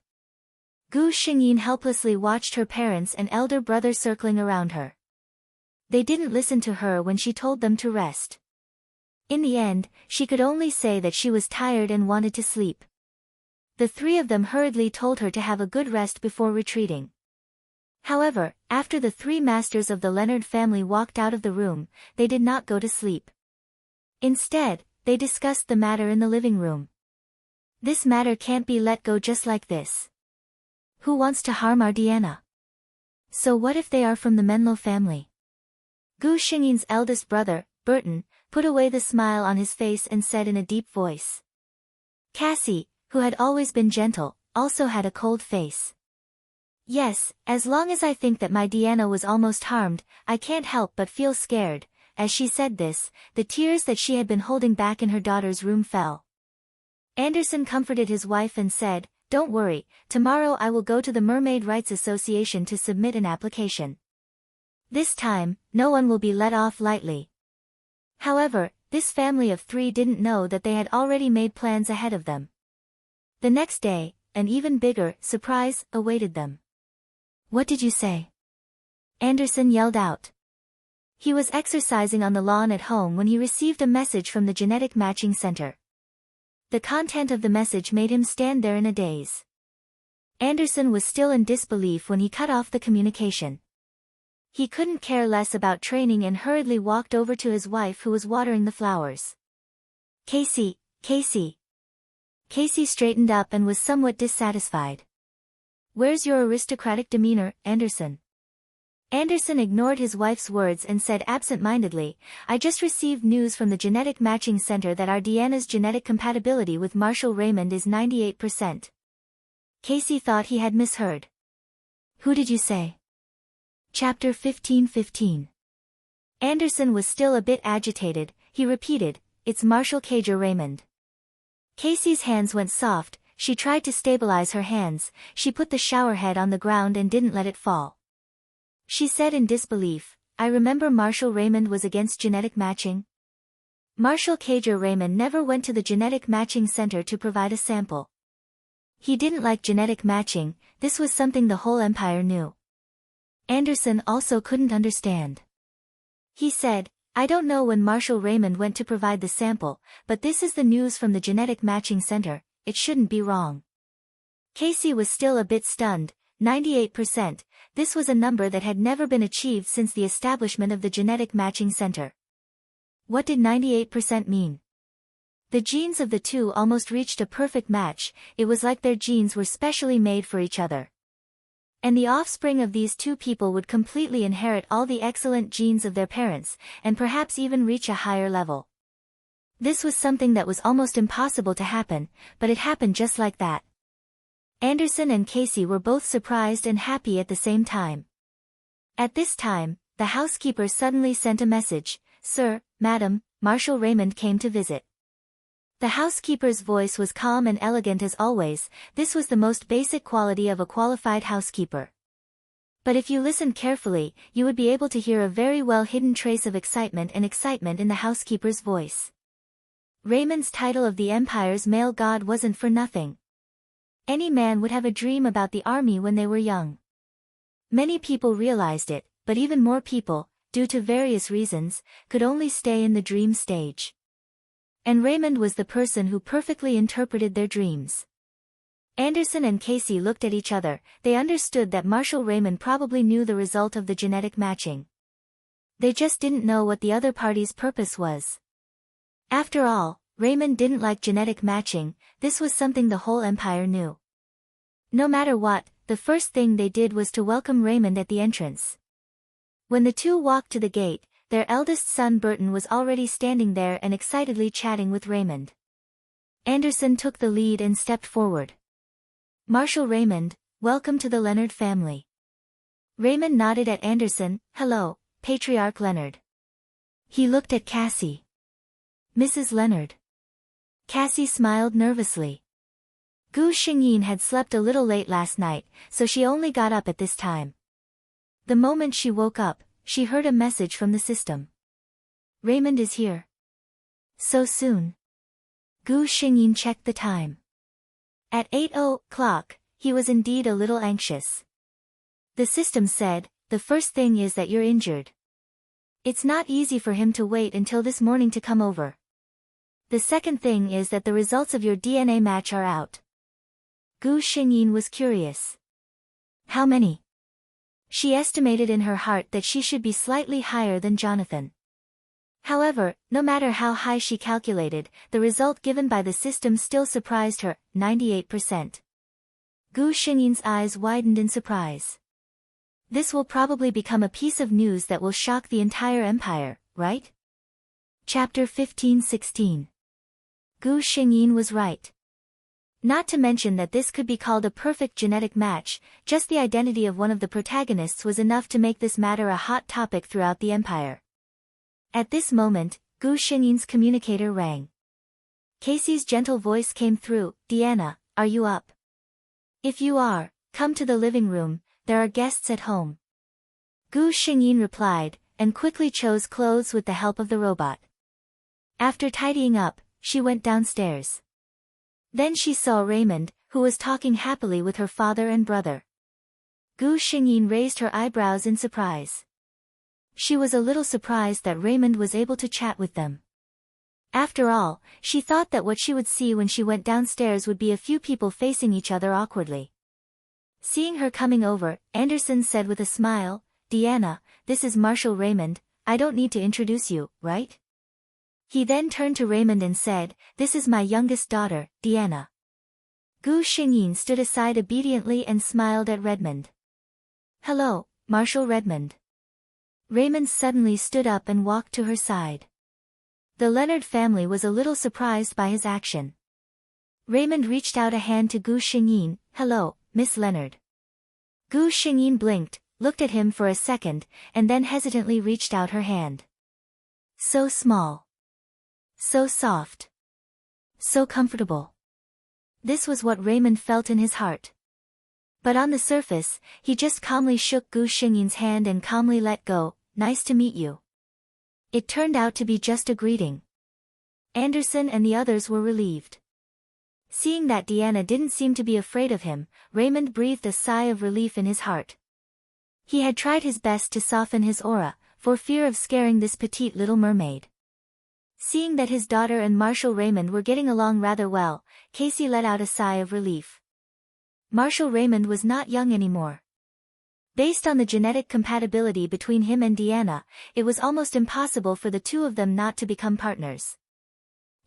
Gu Xingyin helplessly watched her parents and elder brother circling around her. They didn't listen to her when she told them to rest. In the end, she could only say that she was tired and wanted to sleep. The three of them hurriedly told her to have a good rest before retreating. However, after the three masters of the Leonard family walked out of the room, they did not go to sleep. Instead, they discussed the matter in the living room. This matter can't be let go just like this. Who wants to harm our Diana? So what if they are from the Menlo family? Gu Xingyin's eldest brother, Burton, put away the smile on his face and said in a deep voice. Cassie, who had always been gentle, also had a cold face. Yes, as long as I think that my Diana was almost harmed, I can't help but feel scared. As she said this, the tears that she had been holding back in her daughter's room fell. Anderson comforted his wife and said, "Don't worry, tomorrow I will go to the Mermaid Rights Association to submit an application. This time, no one will be let off lightly." However, this family of three didn't know that they had already made plans ahead of them. The next day, an even bigger surprise awaited them. "What did you say?" Anderson yelled out. He was exercising on the lawn at home when he received a message from the genetic matching center. The content of the message made him stand there in a daze. Anderson was still in disbelief when he cut off the communication. He couldn't care less about training and hurriedly walked over to his wife who was watering the flowers. Casey. Casey straightened up and was somewhat dissatisfied. "Where's your aristocratic demeanor, Anderson?" Anderson ignored his wife's words and said absent-mindedly, "I just received news from the genetic matching center that our Diana's genetic compatibility with Marshal Raymond is 98%. Casey thought he had misheard. "Who did you say?" Chapter 15-15. Anderson was still a bit agitated. He repeated, "It's Marshal Cager Raymond." Casey's hands went soft. She tried to stabilize her hands. She put the shower head on the ground and didn't let it fall. She said in disbelief, I remember Marshall Raymond was against genetic matching. Marshall Cager Raymond never went to the genetic matching center to provide a sample. He didn't like genetic matching, this was something the whole empire knew. Anderson also couldn't understand. He said, I don't know when Marshall Raymond went to provide the sample, but this is the news from the genetic matching center, it shouldn't be wrong. Casey was still a bit stunned. 98%, this was a number that had never been achieved since the establishment of the genetic matching center. What did 98% mean? The genes of the two almost reached a perfect match, it was like their genes were specially made for each other. And the offspring of these two people would completely inherit all the excellent genes of their parents, and perhaps even reach a higher level. This was something that was almost impossible to happen, but it happened just like that. Anderson and Casey were both surprised and happy at the same time. At this time, the housekeeper suddenly sent a message, Sir, Madam, Marshall Raymond came to visit. The housekeeper's voice was calm and elegant as always, this was the most basic quality of a qualified housekeeper. But if you listened carefully, you would be able to hear a very well-hidden trace of excitement in the housekeeper's voice. Raymond's title of the empire's male god wasn't for nothing. Any man would have a dream about the army when they were young. Many people realized it, but even more people, due to various reasons, could only stay in the dream stage. And Raymond was the person who perfectly interpreted their dreams. Anderson and Casey looked at each other, they understood that Marshall Raymond probably knew the result of the genetic matching. They just didn't know what the other party's purpose was. After all, Raymond didn't like genetic matching, this was something the whole empire knew. No matter what, the first thing they did was to welcome Raymond at the entrance. When the two walked to the gate, their eldest son Burton was already standing there and excitedly chatting with Raymond. Anderson took the lead and stepped forward. Marshall Raymond, welcome to the Leonard family. Raymond nodded at Anderson, hello, Patriarch Leonard. He looked at Cassie. Mrs. Leonard. Cassie smiled nervously. Gu Xingyin had slept a little late last night, so she only got up at this time. The moment she woke up, she heard a message from the system. Raymond is here. So soon. Gu Xingyin checked the time. At 8 o'clock, he was indeed a little anxious. The system said, the first thing is that you're injured. It's not easy for him to wait until this morning to come over. The second thing is that the results of your DNA match are out. Gu Xingyin was curious. How many? She estimated in her heart that she should be slightly higher than Jonathan. However, no matter how high she calculated, the result given by the system still surprised her, 98%. Gu Xingyin's eyes widened in surprise. This will probably become a piece of news that will shock the entire empire, right? Chapter 15-16. Gu Xingyin was right. Not to mention that this could be called a perfect genetic match, just the identity of one of the protagonists was enough to make this matter a hot topic throughout the empire. At this moment, Gu Xingyin's communicator rang. Casey's gentle voice came through, Deanna, are you up? If you are, come to the living room, there are guests at home. Gu Xingyin replied, and quickly chose clothes with the help of the robot. After tidying up, she went downstairs. Then she saw Raymond, who was talking happily with her father and brother. Gu Xingyin raised her eyebrows in surprise. She was a little surprised that Raymond was able to chat with them. After all, she thought that what she would see when she went downstairs would be a few people facing each other awkwardly. Seeing her coming over, Anderson said with a smile, Deanna, this is Marshall Raymond, I don't need to introduce you, right? He then turned to Raymond and said, this is my youngest daughter, Deanna. Gu Xingyin stood aside obediently and smiled at Redmond. Hello, Marshall Redmond. Raymond suddenly stood up and walked to her side. The Leonard family was a little surprised by his action. Raymond reached out a hand to Gu Xingyin, hello, Miss Leonard. Gu Xingyin blinked, looked at him for a second, and then hesitantly reached out her hand. So small. So soft. So comfortable. This was what Raymond felt in his heart. But on the surface, he just calmly shook Gu Xingyin's hand and calmly let go, nice to meet you. It turned out to be just a greeting. Anderson and the others were relieved. Seeing that Deanna didn't seem to be afraid of him, Raymond breathed a sigh of relief in his heart. He had tried his best to soften his aura, for fear of scaring this petite little mermaid. Seeing that his daughter and Marshall Raymond were getting along rather well, Casey let out a sigh of relief. Marshall Raymond was not young anymore. Based on the genetic compatibility between him and Deanna, it was almost impossible for the two of them not to become partners.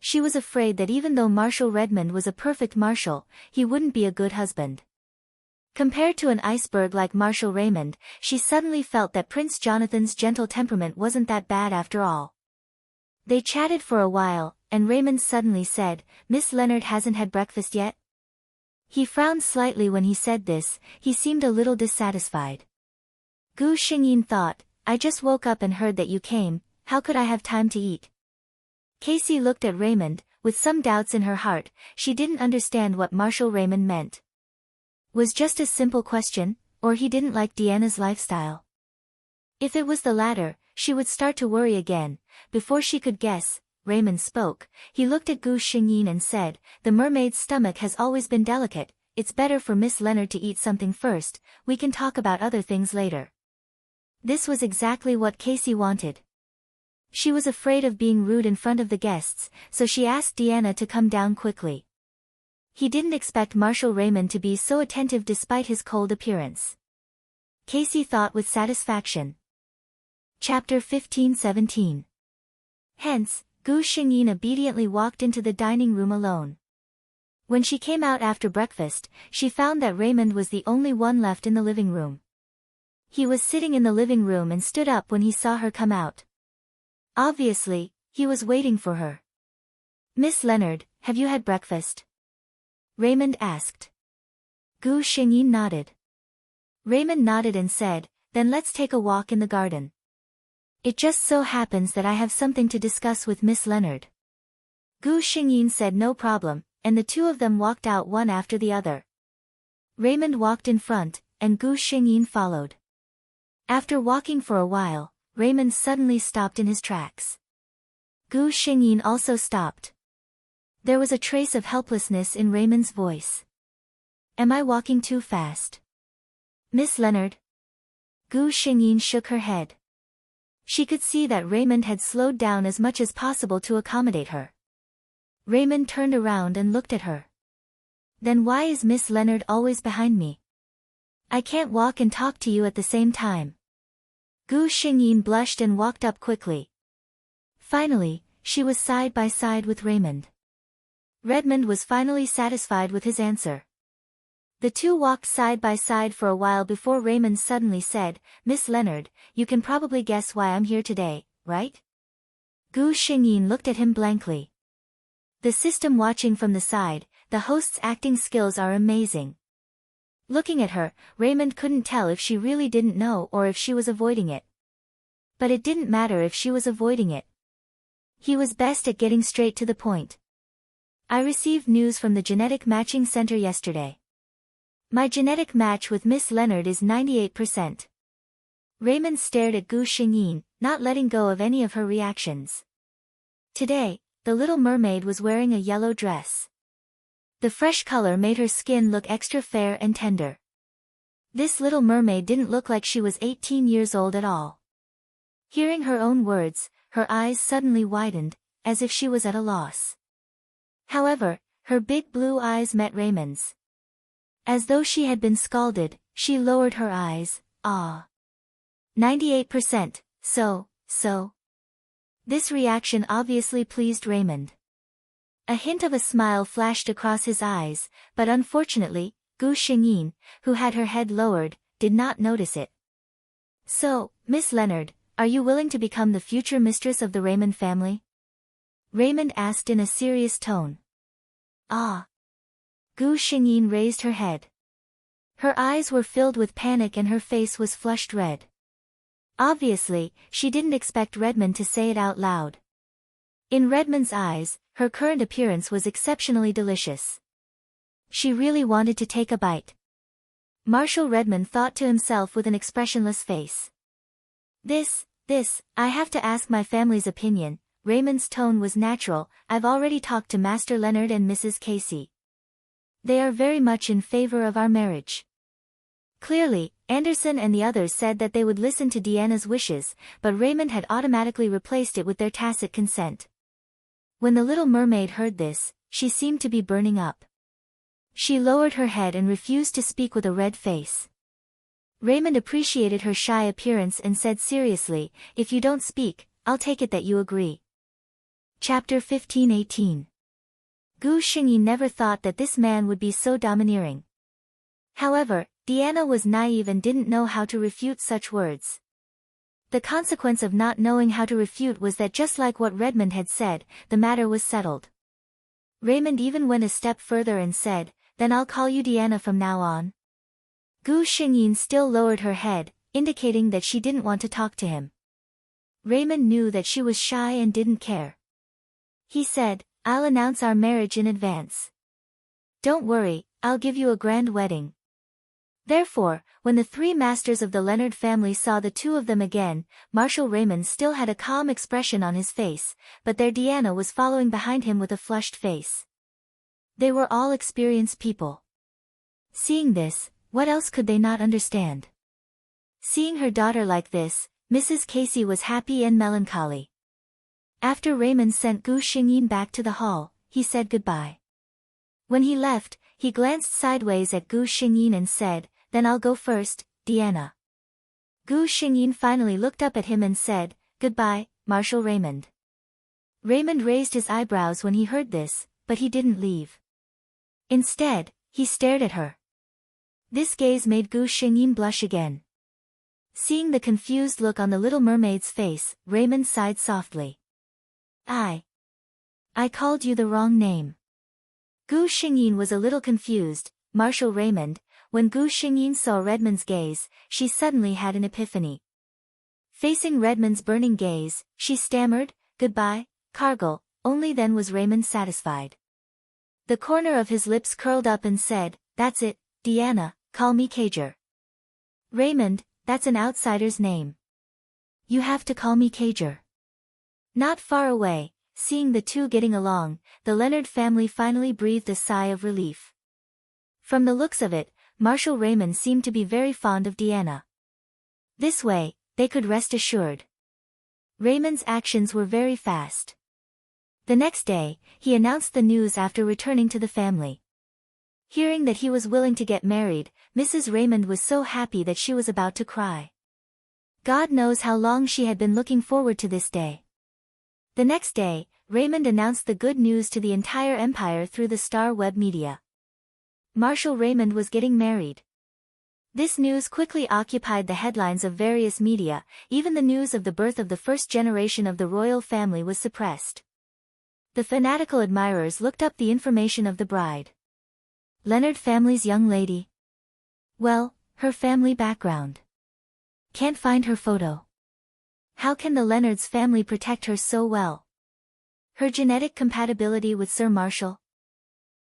She was afraid that even though Marshall Redmond was a perfect Marshall, he wouldn't be a good husband. Compared to an iceberg like Marshall Raymond, she suddenly felt that Prince Jonathan's gentle temperament wasn't that bad after all. They chatted for a while, and Raymond suddenly said, "Miss Leonard hasn't had breakfast yet?" He frowned slightly when he said this. He seemed a little dissatisfied. Gu Xingyin thought, "I just woke up and heard that you came, how could I have time to eat?" Casey looked at Raymond, with some doubts in her heart. She didn't understand what Marshall Raymond meant. Was just a simple question, or he didn't like Deanna's lifestyle? If it was the latter, she would start to worry again. Before she could guess, Raymond spoke. He looked at Gu Xingyin and said, "The mermaid's stomach has always been delicate. It's better for Miss Leonard to eat something first. We can talk about other things later." This was exactly what Casey wanted. She was afraid of being rude in front of the guests, so she asked Deanna to come down quickly. He didn't expect Marshall Raymond to be so attentive despite his cold appearance. Casey thought with satisfaction. Chapter 15-17. Hence, Gu Xingyin obediently walked into the dining room alone. When she came out after breakfast, she found that Raymond was the only one left in the living room. He was sitting in the living room and stood up when he saw her come out. Obviously, he was waiting for her. "Miss Leonard, have you had breakfast?" Raymond asked. Gu Xingyin nodded. Raymond nodded and said, "Then let's take a walk in the garden. It just so happens that I have something to discuss with Miss Leonard." Gu Xingyin said no problem, and the two of them walked out one after the other. Raymond walked in front, and Gu Xingyin followed. After walking for a while, Raymond suddenly stopped in his tracks. Gu Xingyin also stopped. There was a trace of helplessness in Raymond's voice. "Am I walking too fast?" "Miss Leonard?" Gu Xingyin shook her head. She could see that Raymond had slowed down as much as possible to accommodate her. Raymond turned around and looked at her. "Then why is Miss Leonard always behind me? I can't walk and talk to you at the same time." Gu Xingyin blushed and walked up quickly. Finally, she was side by side with Raymond. Redmond was finally satisfied with his answer. The two walked side by side for a while before Raymond suddenly said, "Miss Leonard, you can probably guess why I'm here today, right?" Gu Xingyin looked at him blankly. The system watching from the side, the host's acting skills are amazing. Looking at her, Raymond couldn't tell if she really didn't know or if she was avoiding it. But it didn't matter if she was avoiding it. He was best at getting straight to the point. "I received news from the genetic matching center yesterday. My genetic match with Miss Leonard is 98%. Raymond stared at Gu Xingyin, not letting go of any of her reactions. Today, the little mermaid was wearing a yellow dress. The fresh color made her skin look extra fair and tender. This little mermaid didn't look like she was 18 years old at all. Hearing her own words, her eyes suddenly widened, as if she was at a loss. However, her big blue eyes met Raymond's. As though she had been scalded, she lowered her eyes. "Ah. 98%, so. This reaction obviously pleased Raymond. A hint of a smile flashed across his eyes, but unfortunately, Gu Xingyin, who had her head lowered, did not notice it. "So, Miss Leonard, are you willing to become the future mistress of the Raymond family?" Raymond asked in a serious tone. "Ah." Gu Xingyin raised her head. Her eyes were filled with panic and her face was flushed red. Obviously, she didn't expect Redmond to say it out loud. In Redmond's eyes, her current appearance was exceptionally delicious. She really wanted to take a bite. Marshall Redmond thought to himself with an expressionless face. This I have to ask my family's opinion." Raymond's tone was natural. "I've already talked to Master Leonard and Mrs. Casey. They are very much in favor of our marriage." Clearly, Anderson and the others said that they would listen to Deanna's wishes, but Raymond had automatically replaced it with their tacit consent. When the little mermaid heard this, she seemed to be burning up. She lowered her head and refused to speak with a red face. Raymond appreciated her shy appearance and said seriously, "If you don't speak, I'll take it that you agree." Chapter 15:18. Gu Xingyi never thought that this man would be so domineering. However, Deanna was naive and didn't know how to refute such words. The consequence of not knowing how to refute was that just like what Redmond had said, the matter was settled. Raymond even went a step further and said, "Then I'll call you Deanna from now on." Gu Xingyin still lowered her head, indicating that she didn't want to talk to him. Raymond knew that she was shy and didn't care. He said, "I'll announce our marriage in advance. Don't worry, I'll give you a grand wedding." Therefore, when the three masters of the Leonard family saw the two of them again, Marshal Raymond still had a calm expression on his face, but their Deanna was following behind him with a flushed face. They were all experienced people. Seeing this, what else could they not understand? Seeing her daughter like this, Mrs. Casey was happy and melancholy. After Raymond sent Gu Xingyin back to the hall, he said goodbye. When he left, he glanced sideways at Gu Xingyin and said, "Then I'll go first, Deanna." Gu Xingyin finally looked up at him and said, "Goodbye, Marshal Raymond." Raymond raised his eyebrows when he heard this, but he didn't leave. Instead, he stared at her. This gaze made Gu Xingyin blush again. Seeing the confused look on the little mermaid's face, Raymond sighed softly. I called you the wrong name." Gu Xingyin was a little confused. Marshal Raymond, when Gu Xingyin saw Redmond's gaze, she suddenly had an epiphany. Facing Redmond's burning gaze, she stammered, "Goodbye, Cargill." Only then was Raymond satisfied. The corner of his lips curled up and said, "That's it, Deanna, call me Cager." "Raymond, that's an outsider's name. You have to call me Cager." Not far away, seeing the two getting along, the Leonard family finally breathed a sigh of relief. From the looks of it, Marshal Raymond seemed to be very fond of Deanna. This way, they could rest assured. Raymond's actions were very fast. The next day, he announced the news after returning to the family. Hearing that he was willing to get married, Mrs. Raymond was so happy that she was about to cry. God knows how long she had been looking forward to this day. The next day, Raymond announced the good news to the entire empire through the Star Web media. Marshal Raymond was getting married. This news quickly occupied the headlines of various media. Even the news of the birth of the first generation of the royal family was suppressed. The fanatical admirers looked up the information of the bride. Leonard family's young lady. Well, her family background. Can't find her photo. How can the Leonards' family protect her so well? Her genetic compatibility with Sir Marshal?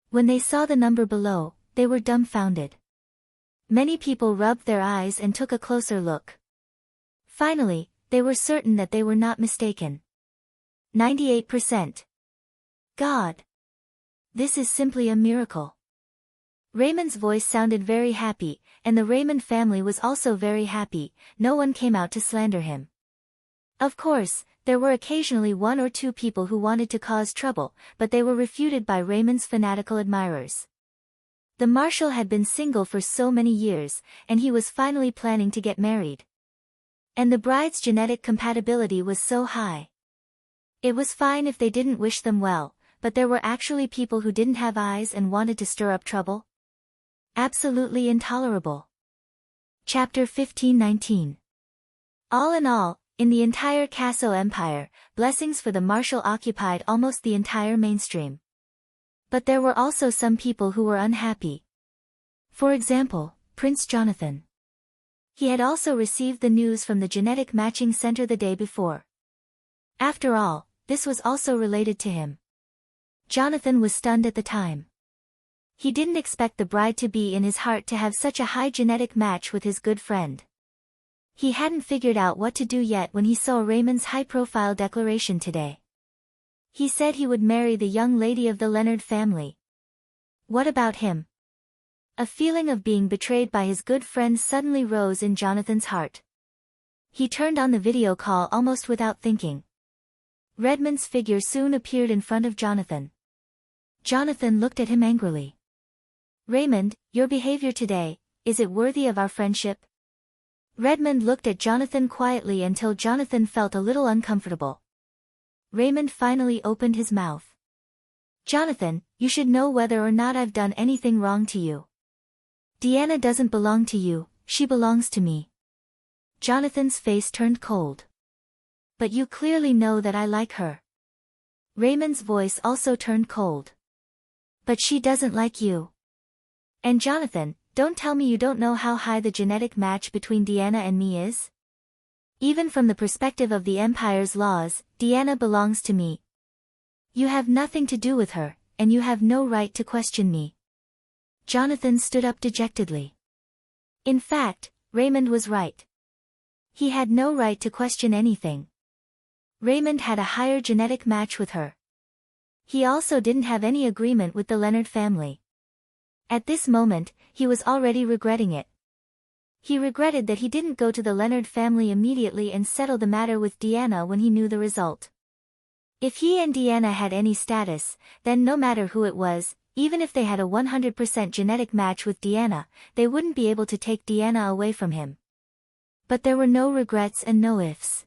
When they saw the number below, they were dumbfounded. Many people rubbed their eyes and took a closer look. Finally, they were certain that they were not mistaken. 98%. God! This is simply a miracle. Raymond's voice sounded very happy, and the Raymond family was also very happy. No one came out to slander him. Of course, there were occasionally one or two people who wanted to cause trouble, but they were refuted by Raymond's fanatical admirers. The Marshal had been single for so many years, and he was finally planning to get married. And the bride's genetic compatibility was so high. It was fine if they didn't wish them well, but there were actually people who didn't have eyes and wanted to stir up trouble. Absolutely intolerable. Chapter 15:19. All in all, in the entire Casso Empire, blessings for the Marshal occupied almost the entire mainstream. But there were also some people who were unhappy. For example, Prince Jonathan. He had also received the news from the Genetic Matching Center the day before. After all, this was also related to him. Jonathan was stunned at the time. He didn't expect the bride to be in his heart to have such a high genetic match with his good friend. He hadn't figured out what to do yet when he saw Raymond's high-profile declaration today. He said he would marry the young lady of the Leonard family. What about him? A feeling of being betrayed by his good friend suddenly rose in Jonathan's heart. He turned on the video call almost without thinking. Redmond's figure soon appeared in front of Jonathan. Jonathan looked at him angrily. Raymond, your behavior today, is it worthy of our friendship? Redmond looked at Jonathan quietly until Jonathan felt a little uncomfortable. Raymond finally opened his mouth. Jonathan, you should know whether or not I've done anything wrong to you. Deanna doesn't belong to you, she belongs to me. Jonathan's face turned cold. But you clearly know that I like her. Raymond's voice also turned cold. But she doesn't like you. And Jonathan, don't tell me you don't know how high the genetic match between Deanna and me is? Even from the perspective of the Empire's laws, Deanna belongs to me. You have nothing to do with her, and you have no right to question me. Jonathan stood up dejectedly. In fact, Raymond was right. He had no right to question anything. Raymond had a higher genetic match with her. He also didn't have any agreement with the Leonard family. At this moment, he was already regretting it. He regretted that he didn't go to the Leonard family immediately and settle the matter with Deanna when he knew the result. If he and Deanna had any status, then no matter who it was, even if they had a 100% genetic match with Deanna, they wouldn't be able to take Deanna away from him. But there were no regrets and no ifs.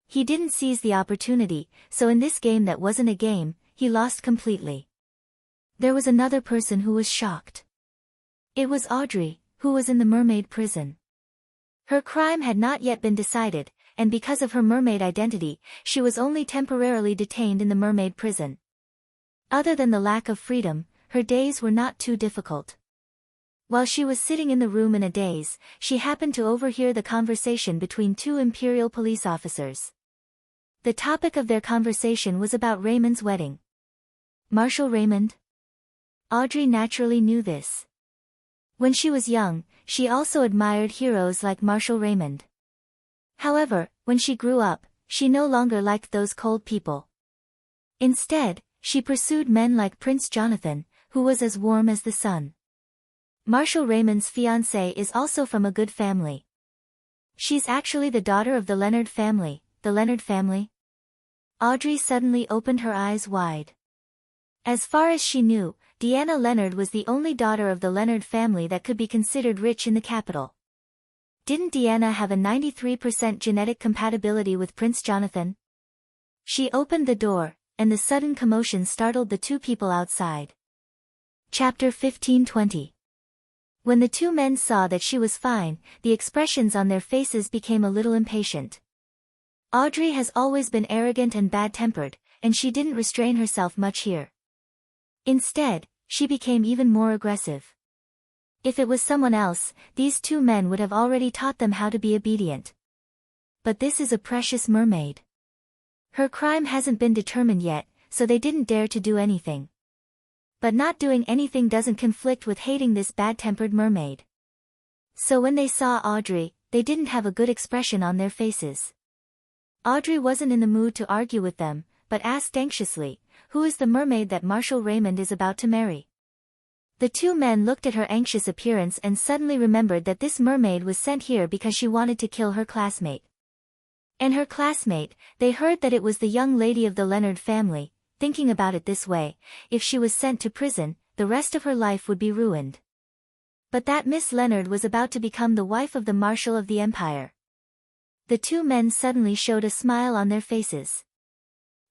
He didn't seize the opportunity, so in this game that wasn't a game, he lost completely. There was another person who was shocked. It was Audrey, who was in the mermaid prison. Her crime had not yet been decided, and because of her mermaid identity, she was only temporarily detained in the mermaid prison. Other than the lack of freedom, her days were not too difficult. While she was sitting in the room in a daze, she happened to overhear the conversation between two Imperial police officers. The topic of their conversation was about Raymond's wedding. Marshal Raymond? Audrey naturally knew this. When she was young, she also admired heroes like Marshal Raymond. However, when she grew up, she no longer liked those cold people. Instead, she pursued men like Prince Jonathan, who was as warm as the sun. Marshal Raymond's fiancée is also from a good family. She's actually the daughter of the Leonard family. The Leonard family? Audrey suddenly opened her eyes wide. As far as she knew, Deanna Leonard was the only daughter of the Leonard family that could be considered rich in the capital. Didn't Deanna have a 93% genetic compatibility with Prince Jonathan? She opened the door, and the sudden commotion startled the two people outside. Chapter 15:20. When the two men saw that she was fine, the expressions on their faces became a little impatient. Audrey has always been arrogant and bad-tempered, and she didn't restrain herself much here. Instead, she became even more aggressive. If it was someone else, these two men would have already taught them how to be obedient. But this is a precious mermaid. Her crime hasn't been determined yet, so they didn't dare to do anything. But not doing anything doesn't conflict with hating this bad-tempered mermaid. So when they saw Audrey, they didn't have a good expression on their faces. Audrey wasn't in the mood to argue with them, but asked anxiously, "Who is the mermaid that Marshal Raymond is about to marry?" The two men looked at her anxious appearance and suddenly remembered that this mermaid was sent here because she wanted to kill her classmate. And her classmate, they heard that it was the young lady of the Leonard family. Thinking about it this way, if she was sent to prison, the rest of her life would be ruined. But that Miss Leonard was about to become the wife of the Marshal of the Empire. The two men suddenly showed a smile on their faces.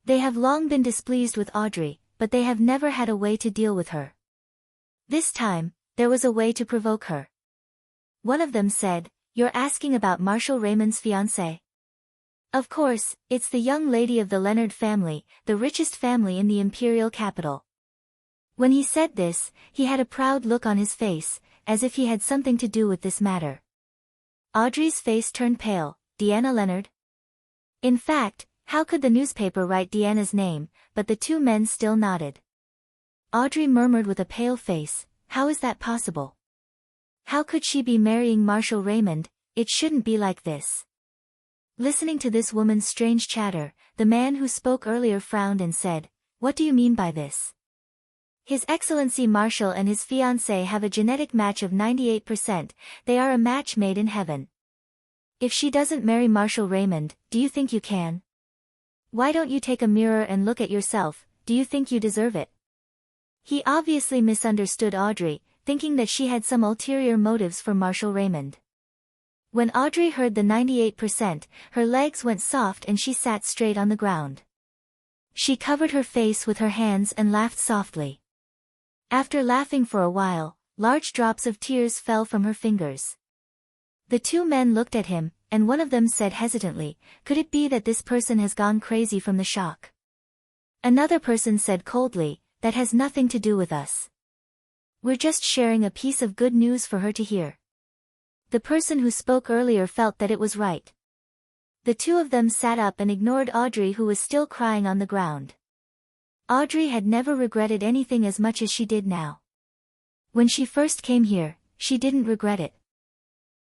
They have long been displeased with Audrey, but they have never had a way to deal with her. This time, there was a way to provoke her. One of them said, "You're asking about Marshal Raymond's fiancée?" Of course, it's the young lady of the Leonard family, the richest family in the imperial capital. When he said this, he had a proud look on his face, as if he had something to do with this matter. Audrey's face turned pale. Deanna Leonard? In fact, how could the newspaper write Deanna's name, but the two men still nodded. Audrey murmured with a pale face, "How is that possible? How could she be marrying Marshal Raymond, it shouldn't be like this. Listening to this woman's strange chatter, the man who spoke earlier frowned and said, "What do you mean by this?" His Excellency Marshal and his fiancée have a genetic match of 98%, they are a match made in heaven. If she doesn't marry Marshal Raymond, do you think you can? Why don't you take a mirror and look at yourself, do you think you deserve it? He obviously misunderstood Audrey, thinking that she had some ulterior motives for Marshal Raymond. When Audrey heard the 98%, her legs went soft and she sat straight on the ground. She covered her face with her hands and laughed softly. After laughing for a while, large drops of tears fell from her fingers. The two men looked at him, and one of them said hesitantly, "Could it be that this person has gone crazy from the shock?" Another person said coldly, "That has nothing to do with us. We're just sharing a piece of good news for her to hear." The person who spoke earlier felt that it was right. The two of them sat up and ignored Audrey, who was still crying on the ground. Audrey had never regretted anything as much as she did now. When she first came here, she didn't regret it.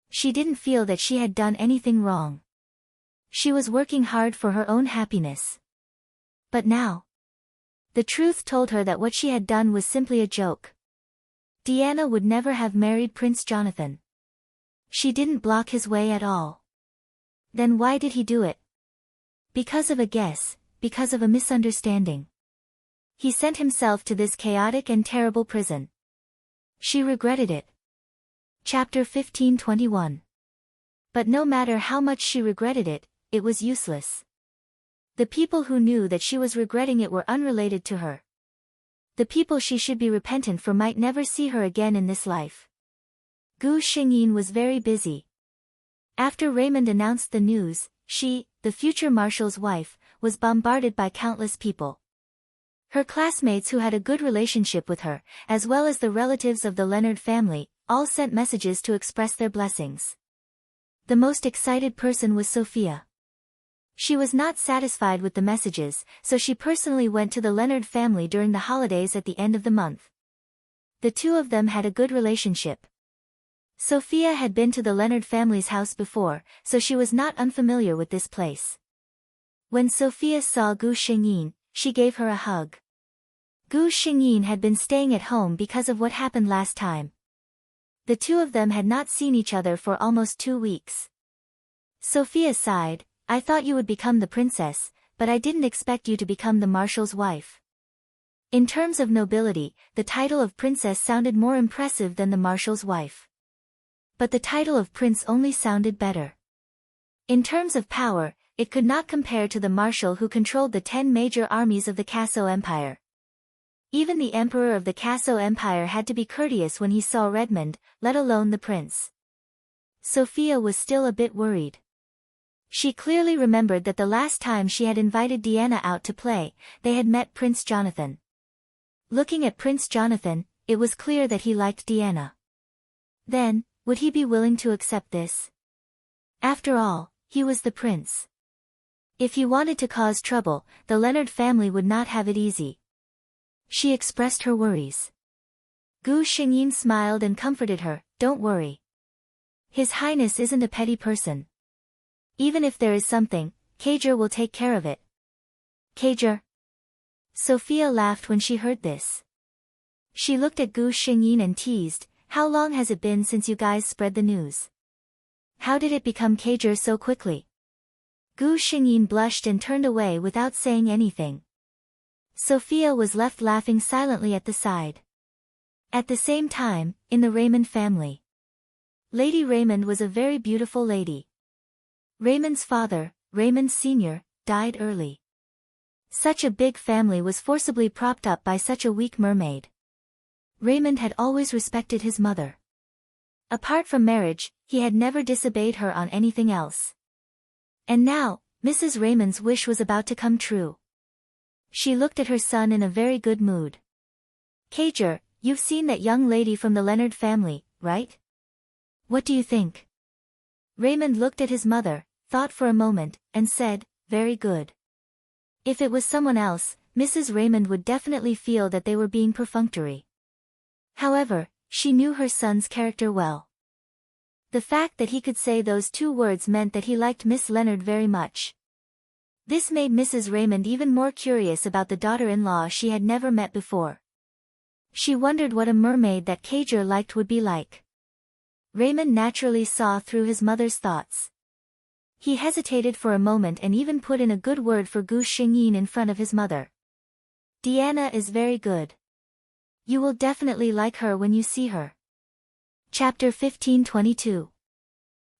She didn't feel that she had done anything wrong. She was working hard for her own happiness. But now, the truth told her that what she had done was simply a joke. Deanna would never have married Prince Jonathan. She didn't block his way at all. Then why did he do it? Because of a guess, because of a misunderstanding. He sent himself to this chaotic and terrible prison. She regretted it. Chapter 15:21. But no matter how much she regretted it, it was useless. The people who knew that she was regretting it were unrelated to her. The people she should be repentant for might never see her again in this life. Gu Xingyin was very busy. After Raymond announced the news, she, the future marshal's wife, was bombarded by countless people. Her classmates who had a good relationship with her, as well as the relatives of the Leonard family, all sent messages to express their blessings. The most excited person was Sophia. She was not satisfied with the messages, so she personally went to the Leonard family during the holidays at the end of the month. The two of them had a good relationship. Sophia had been to the Leonard family's house before, so she was not unfamiliar with this place. When Sophia saw Gu Xingyin, she gave her a hug. Gu Xingyin had been staying at home because of what happened last time. The two of them had not seen each other for almost 2 weeks. Sophia sighed, "I thought you would become the princess, but I didn't expect you to become the marshal's wife." In terms of nobility, the title of princess sounded more impressive than the marshal's wife. But the title of prince only sounded better. In terms of power, it could not compare to the marshal who controlled the 10 major armies of the Casso Empire. Even the emperor of the Casso Empire had to be courteous when he saw Redmond, let alone the prince. Sophia was still a bit worried. She clearly remembered that the last time she had invited Deanna out to play, they had met Prince Jonathan. Looking at Prince Jonathan, it was clear that he liked Deanna. Then, would he be willing to accept this? After all, he was the prince. If he wanted to cause trouble, the Leonard family would not have it easy. She expressed her worries. Gu Xingyin smiled and comforted her, "Don't worry. His Highness isn't a petty person. Even if there is something, Kager will take care of it." Kager? Sophia laughed when she heard this. She looked at Gu Xingyin and teased, "How long has it been since you guys spread the news? How did it become Kager so quickly?" Gu Xingyin blushed and turned away without saying anything. Sophia was left laughing silently at the side. At the same time, in the Raymond family. Lady Raymond was a very beautiful lady. Raymond's father, Raymond Sr., died early. Such a big family was forcibly propped up by such a weak mermaid. Raymond had always respected his mother. Apart from marriage, he had never disobeyed her on anything else. And now, Mrs. Raymond's wish was about to come true. She looked at her son in a very good mood. "Kager, you've seen that young lady from the Leonard family, right? What do you think?" Raymond looked at his mother, thought for a moment, and said, "Very good." If it was someone else, Mrs. Raymond would definitely feel that they were being perfunctory. However, she knew her son's character well. The fact that he could say those 2 words meant that he liked Miss Leonard very much. This made Mrs. Raymond even more curious about the daughter-in-law she had never met before. She wondered what a mermaid that Cager liked would be like. Raymond naturally saw through his mother's thoughts. He hesitated for a moment and even put in a good word for Gu Xingyin in front of his mother. Deanna is very good. You will definitely like her when you see her. Chapter 15:22.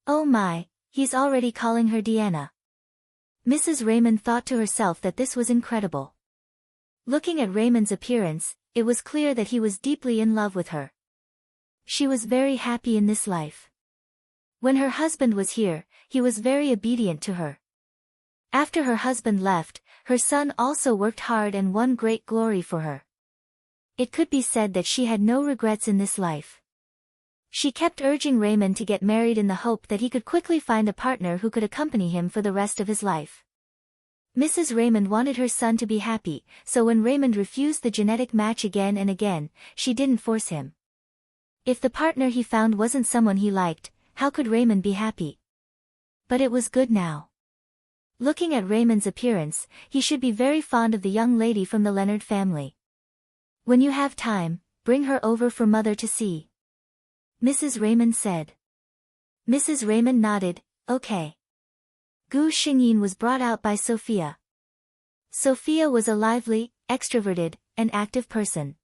Oh my, he's already calling her Deanna. Mrs. Raymond thought to herself that this was incredible. Looking at Raymond's appearance, it was clear that he was deeply in love with her. She was very happy in this life. When her husband was here, he was very obedient to her. After her husband left, her son also worked hard and won great glory for her. It could be said that she had no regrets in this life. She kept urging Raymond to get married in the hope that he could quickly find a partner who could accompany him for the rest of his life. Mrs. Raymond wanted her son to be happy, so when Raymond refused the genetic match again and again, she didn't force him. If the partner he found wasn't someone he liked, how could Raymond be happy? But it was good now. Looking at Raymond's appearance, he should be very fond of the young lady from the Leonard family. When you have time, bring her over for mother to see. Mrs. Raymond said. Mrs. Raymond nodded, okay. Gu Xingyin was brought out by Sophia. Sophia was a lively, extroverted, and active person.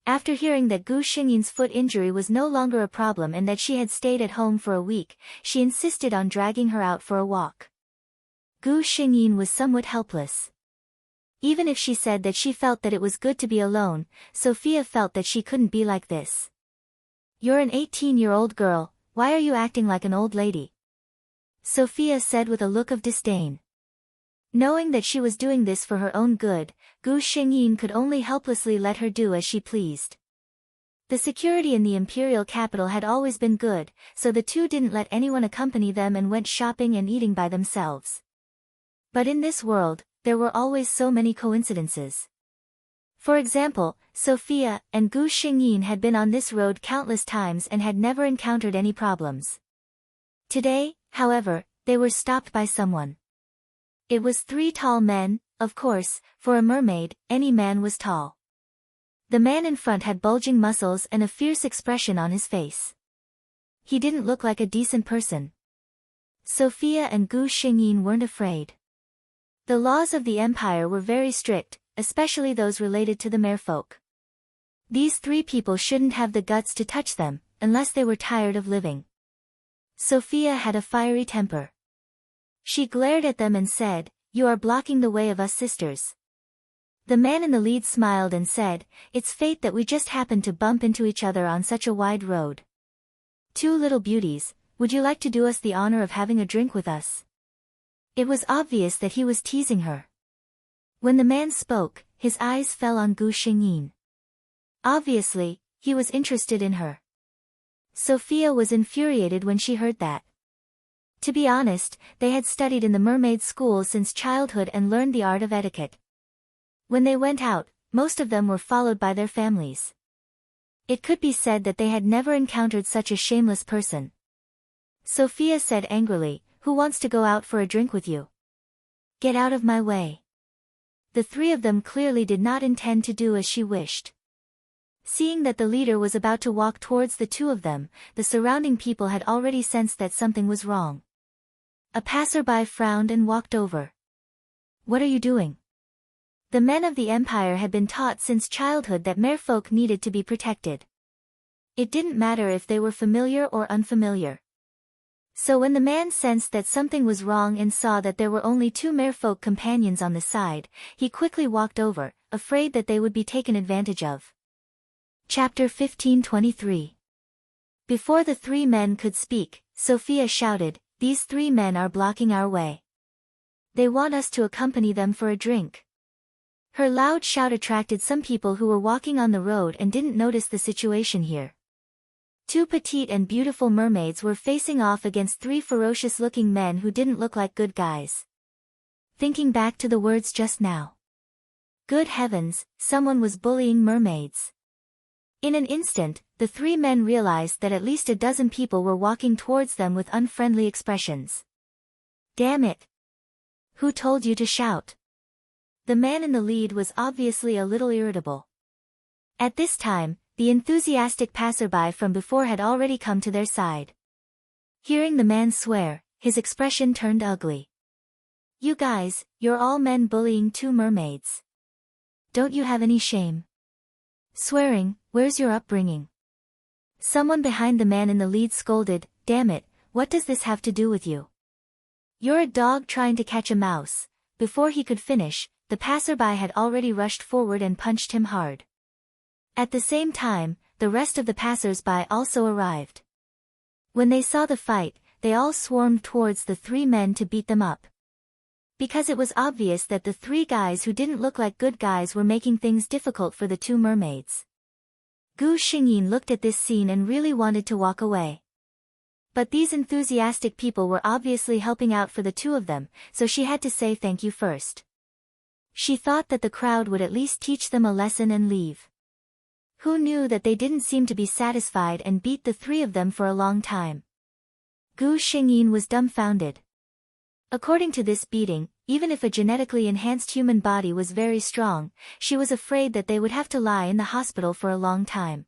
After hearing that Gu Xingyin's foot injury was no longer a problem and that she had stayed at home for a week, she insisted on dragging her out for a walk. Gu Xingyin was somewhat helpless. Even if she said that she felt that it was good to be alone, Sophia felt that she couldn't be like this. You're an 18-year-old girl, why are you acting like an old lady? Sophia said with a look of disdain. Knowing that she was doing this for her own good, Gu Xingyin could only helplessly let her do as she pleased. The security in the imperial capital had always been good, so the two didn't let anyone accompany them and went shopping and eating by themselves. But in this world, there were always so many coincidences. For example, Sophia and Gu Xingyin had been on this road countless times and had never encountered any problems. Today, however, they were stopped by someone. It was 3 tall men, of course, for a mermaid, any man was tall. The man in front had bulging muscles and a fierce expression on his face. He didn't look like a decent person. Sophia and Gu Xingyin weren't afraid. The laws of the empire were very strict, especially those related to the merfolk. These 3 people shouldn't have the guts to touch them, unless they were tired of living. Sophia had a fiery temper. She glared at them and said, "You are blocking the way of us sisters." The man in the lead smiled and said, "It's fate that we just happened to bump into each other on such a wide road. 2 little beauties, would you like to do us the honor of having a drink with us?" It was obvious that he was teasing her. When the man spoke, his eyes fell on Gu Xingyin. Obviously, he was interested in her. Sophia was infuriated when she heard that. To be honest, they had studied in the mermaid school since childhood and learned the art of etiquette. When they went out, most of them were followed by their families. It could be said that they had never encountered such a shameless person. Sophia said angrily, "Who wants to go out for a drink with you? Get out of my way." The 3 of them clearly did not intend to do as she wished. Seeing that the leader was about to walk towards the 2 of them, the surrounding people had already sensed that something was wrong. A passerby frowned and walked over. "What are you doing?" The men of the empire had been taught since childhood that merfolk needed to be protected. It didn't matter if they were familiar or unfamiliar. So when the man sensed that something was wrong and saw that there were only 2 merfolk companions on the side, he quickly walked over, afraid that they would be taken advantage of. Chapter 15:23. Before the 3 men could speak, Sophia shouted, "These 3 men are blocking our way. They want us to accompany them for a drink." Her loud shout attracted some people who were walking on the road and didn't notice the situation here. 2 petite and beautiful mermaids were facing off against 3 ferocious-looking men who didn't look like good guys. Thinking back to the words just now. Good heavens, someone was bullying mermaids. In an instant, the three men realized that at least a dozen people were walking towards them with unfriendly expressions. Damn it! Who told you to shout? The man in the lead was obviously a little irritable. At this time, the enthusiastic passerby from before had already come to their side. Hearing the man swear, his expression turned ugly. You guys, you're all men bullying two mermaids. Don't you have any shame? Swearing, where's your upbringing? Someone behind the man in the lead scolded, damn it, what does this have to do with you? You're a dog trying to catch a mouse. Before he could finish, the passerby had already rushed forward and punched him hard. At the same time, the rest of the passers-by also arrived. When they saw the fight, they all swarmed towards the three men to beat them up. Because it was obvious that the three guys who didn't look like good guys were making things difficult for the two mermaids. Gu Xingyin looked at this scene and really wanted to walk away. But these enthusiastic people were obviously helping out for the two of them, so she had to say thank you first. She thought that the crowd would at least teach them a lesson and leave. Who knew that they didn't seem to be satisfied and beat the three of them for a long time. Gu Xingyin was dumbfounded. According to this beating, even if a genetically enhanced human body was very strong, she was afraid that they would have to lie in the hospital for a long time.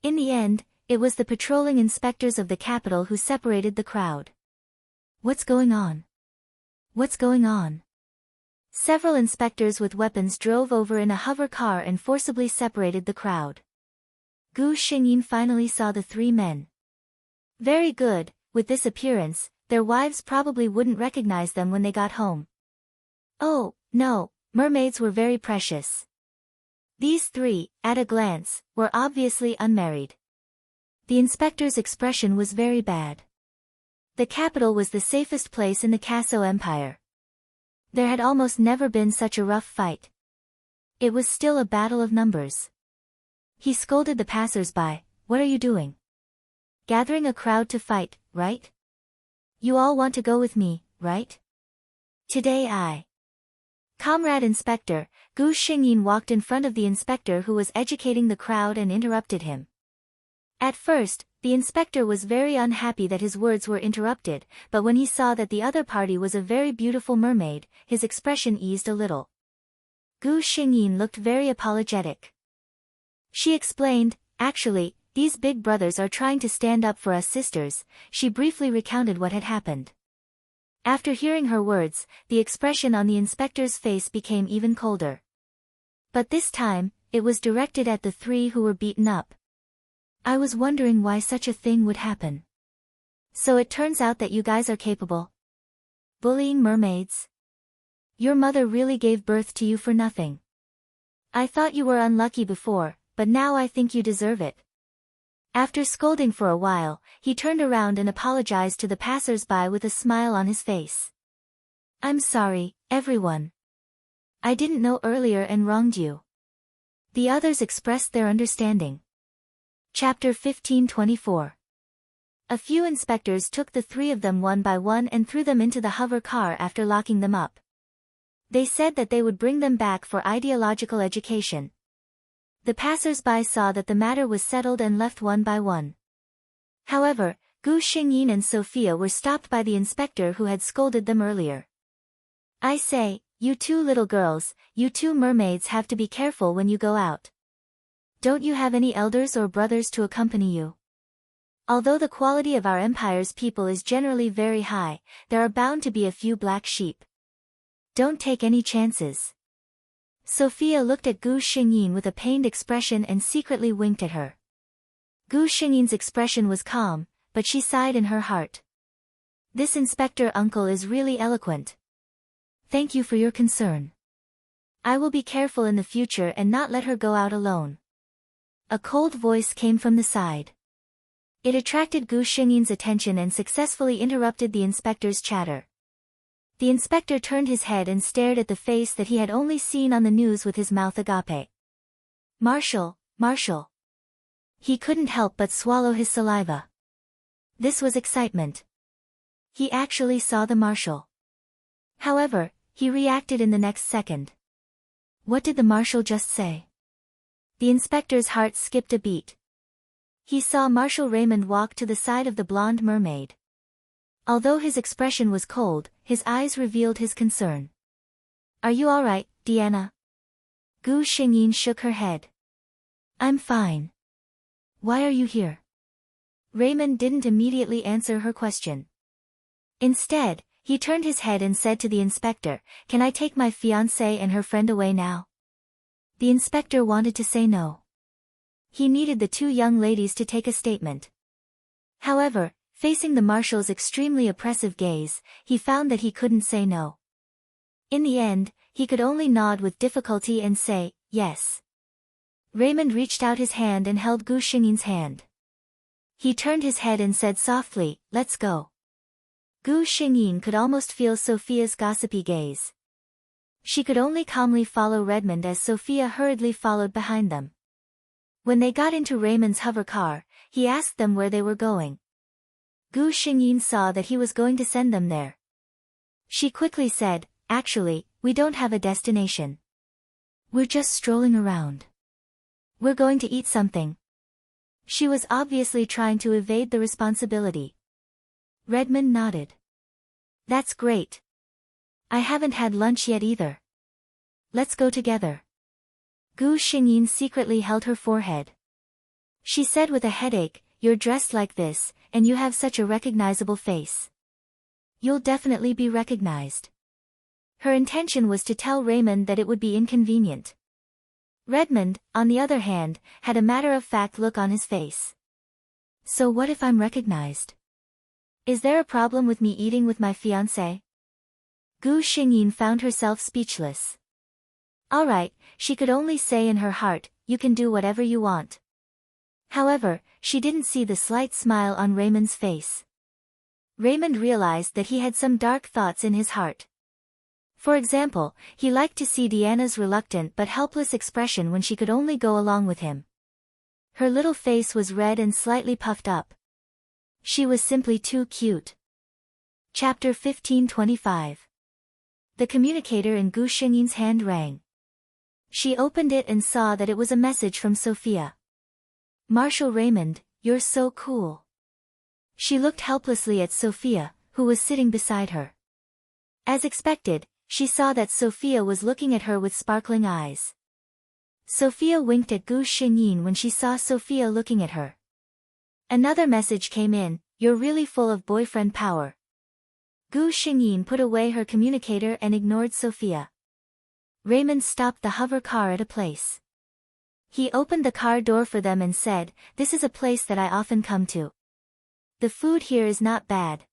In the end, it was the patrolling inspectors of the capital who separated the crowd. What's going on? What's going on? Several inspectors with weapons drove over in a hover car and forcibly separated the crowd. Gu Xingyin finally saw the three men. Very good, with this appearance, their wives probably wouldn't recognize them when they got home. Oh, no, mermaids were very precious. These three, at a glance, were obviously unmarried. The inspector's expression was very bad. The capital was the safest place in the Casso Empire. There had almost never been such a rough fight. It was still a battle of numbers. He scolded the passers-by, what are you doing? Gathering a crowd to fight, right? You all want to go with me, right? Today Comrade Inspector, Gu Xingyin walked in front of the inspector who was educating the crowd and interrupted him. At first, the inspector was very unhappy that his words were interrupted, but when he saw that the other party was a very beautiful mermaid, his expression eased a little. Gu Xingyin looked very apologetic. She explained, actually, these big brothers are trying to stand up for us sisters. She briefly recounted what had happened. After hearing her words, the expression on the inspector's face became even colder. But this time, it was directed at the three who were beaten up. I was wondering why such a thing would happen. So it turns out that you guys are capable. Bullying mermaids? Your mother really gave birth to you for nothing. I thought you were unlucky before, but now I think you deserve it. After scolding for a while, he turned around and apologized to the passers-by with a smile on his face. I'm sorry, everyone. I didn't know earlier and wronged you. The others expressed their understanding. Chapter 15:24. A few inspectors took the three of them one by one and threw them into the hover car after locking them up. They said that they would bring them back for ideological education. The passers-by saw that the matter was settled and left one by one. However, Gu Xingyin and Sophia were stopped by the inspector who had scolded them earlier. I say, you two little girls, you two mermaids have to be careful when you go out. Don't you have any elders or brothers to accompany you? Although the quality of our empire's people is generally very high, there are bound to be a few black sheep. Don't take any chances. Sophia looked at Gu Xingyin with a pained expression and secretly winked at her. Gu Xingyin's expression was calm, but she sighed in her heart. This inspector uncle is really eloquent. Thank you for your concern. I will be careful in the future and not let her go out alone. A cold voice came from the side. It attracted Gu Xingyin's attention and successfully interrupted the inspector's chatter. The inspector turned his head and stared at the face that he had only seen on the news with his mouth agape. Marshal, Marshal. He couldn't help but swallow his saliva. This was excitement. He actually saw the marshal. However, he reacted in the next second. What did the marshal just say? The inspector's heart skipped a beat. He saw Marshal Raymond walk to the side of the blonde mermaid. Although his expression was cold, his eyes revealed his concern. "Are you all right, Deanna?" Gu Xingyin shook her head. "I'm fine. Why are you here?" Raymond didn't immediately answer her question. Instead, he turned his head and said to the inspector, "Can I take my fiancée and her friend away now?" The inspector wanted to say no. He needed the two young ladies to take a statement. However, facing the marshal's extremely oppressive gaze, he found that he couldn't say no. In the end, he could only nod with difficulty and say, "Yes." Raymond reached out his hand and held Gu Xingyin's hand. He turned his head and said softly, "Let's go." Gu Xingyin could almost feel Sophia's gossipy gaze. She could only calmly follow Redmond as Sophia hurriedly followed behind them. When they got into Raymond's hover car, he asked them where they were going. Gu Xingyin saw that he was going to send them there. She quickly said, "Actually, we don't have a destination. We're just strolling around. We're going to eat something." She was obviously trying to evade the responsibility. Redmond nodded. "That's great. I haven't had lunch yet either. Let's go together." Gu Xingyin secretly held her forehead. She said with a headache, "You're dressed like this, and you have such a recognizable face. You'll definitely be recognized." Her intention was to tell Raymond that it would be inconvenient. Redmond, on the other hand, had a matter-of-fact look on his face. "So what if I'm recognized? Is there a problem with me eating with my fiancé?" Gu Xingyin found herself speechless. All right, she could only say in her heart, "You can do whatever you want." However, she didn't see the slight smile on Raymond's face. Raymond realized that he had some dark thoughts in his heart. For example, he liked to see Deanna's reluctant but helpless expression when she could only go along with him. Her little face was red and slightly puffed up. She was simply too cute. Chapter 1525. The communicator in Gu Xingyin's hand rang. She opened it and saw that it was a message from Sophia. "Marshal Raymond, you're so cool." She looked helplessly at Sophia, who was sitting beside her. As expected, she saw that Sophia was looking at her with sparkling eyes. Sophia winked at Gu Xingyin when she saw Sophia looking at her. Another message came in, "You're really full of boyfriend power." Gu Xingyin put away her communicator and ignored Sophia. Raymond stopped the hover car at a place. He opened the car door for them and said, "This is a place that I often come to. The food here is not bad."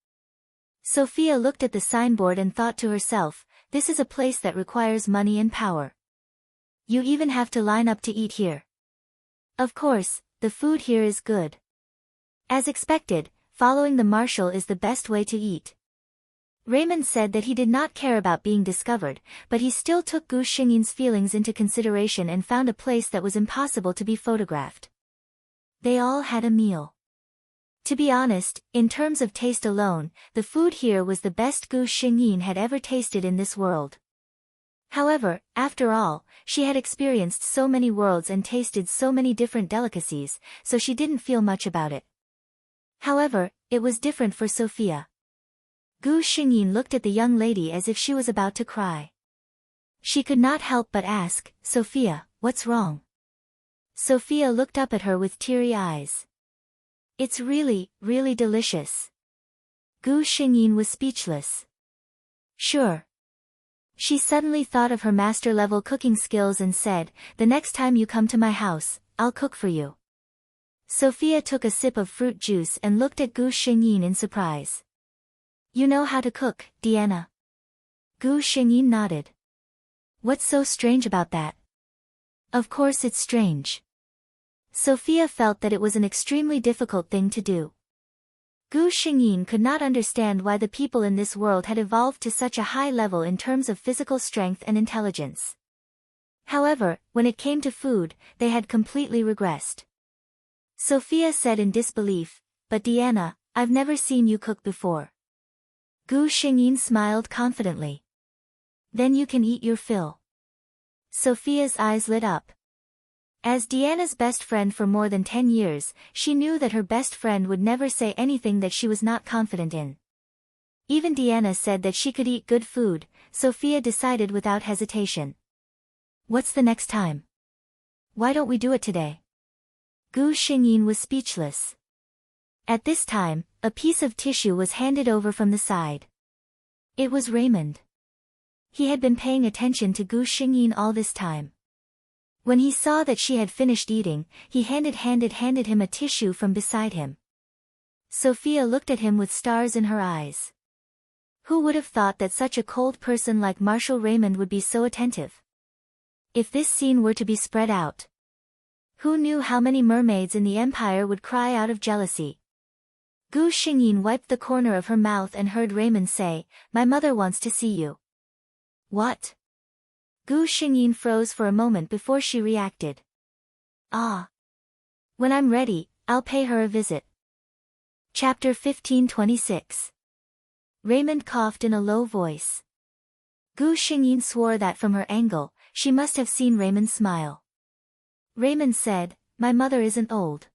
Sophia looked at the signboard and thought to herself, "This is a place that requires money and power. You even have to line up to eat here." Of course, the food here is good. As expected, following the marshal is the best way to eat. Raymond said that he did not care about being discovered, but he still took Gu Xingyin's feelings into consideration and found a place that was impossible to be photographed. They all had a meal. To be honest, in terms of taste alone, the food here was the best Gu Xingyin had ever tasted in this world. However, after all, she had experienced so many worlds and tasted so many different delicacies, so she didn't feel much about it. However, it was different for Sophia. Gu Xingyin looked at the young lady as if she was about to cry. She could not help but ask, "Sophia, what's wrong?" Sophia looked up at her with teary eyes. "It's really, really delicious." Gu Xingyin was speechless. "Sure." She suddenly thought of her master-level cooking skills and said, "The next time you come to my house, I'll cook for you." Sophia took a sip of fruit juice and looked at Gu Xingyin in surprise. "You know how to cook, Deanna?" Gu Xingyin nodded. "What's so strange about that?" "Of course it's strange." Sophia felt that it was an extremely difficult thing to do. Gu Xingyin could not understand why the people in this world had evolved to such a high level in terms of physical strength and intelligence. However, when it came to food, they had completely regressed. Sophia said in disbelief, "But Deanna, I've never seen you cook before." Gu Xingyin smiled confidently. "Then you can eat your fill." Sophia's eyes lit up. As Deanna's best friend for more than 10 years, she knew that her best friend would never say anything that she was not confident in. Even Deanna said that she could eat good food, Sophia decided without hesitation. What's the next time? Why don't we do it today? Gu Xingyin was speechless. At this time, a piece of tissue was handed over from the side. It was Raymond. He had been paying attention to Gu Xingyin all this time. When he saw that she had finished eating, he handed him a tissue from beside him. Sophia looked at him with stars in her eyes. Who would have thought that such a cold person like Marshal Raymond would be so attentive? If this scene were to be spread out, who knew how many mermaids in the empire would cry out of jealousy? Gu Xingyin wiped the corner of her mouth and heard Raymond say, "My mother wants to see you." What? Gu Xingyin froze for a moment before she reacted. Ah. When I'm ready, I'll pay her a visit. Chapter 1526. Raymond coughed in a low voice. Gu Xingyin swore that from her angle, she must have seen Raymond smile. Raymond said, "My mother isn't old.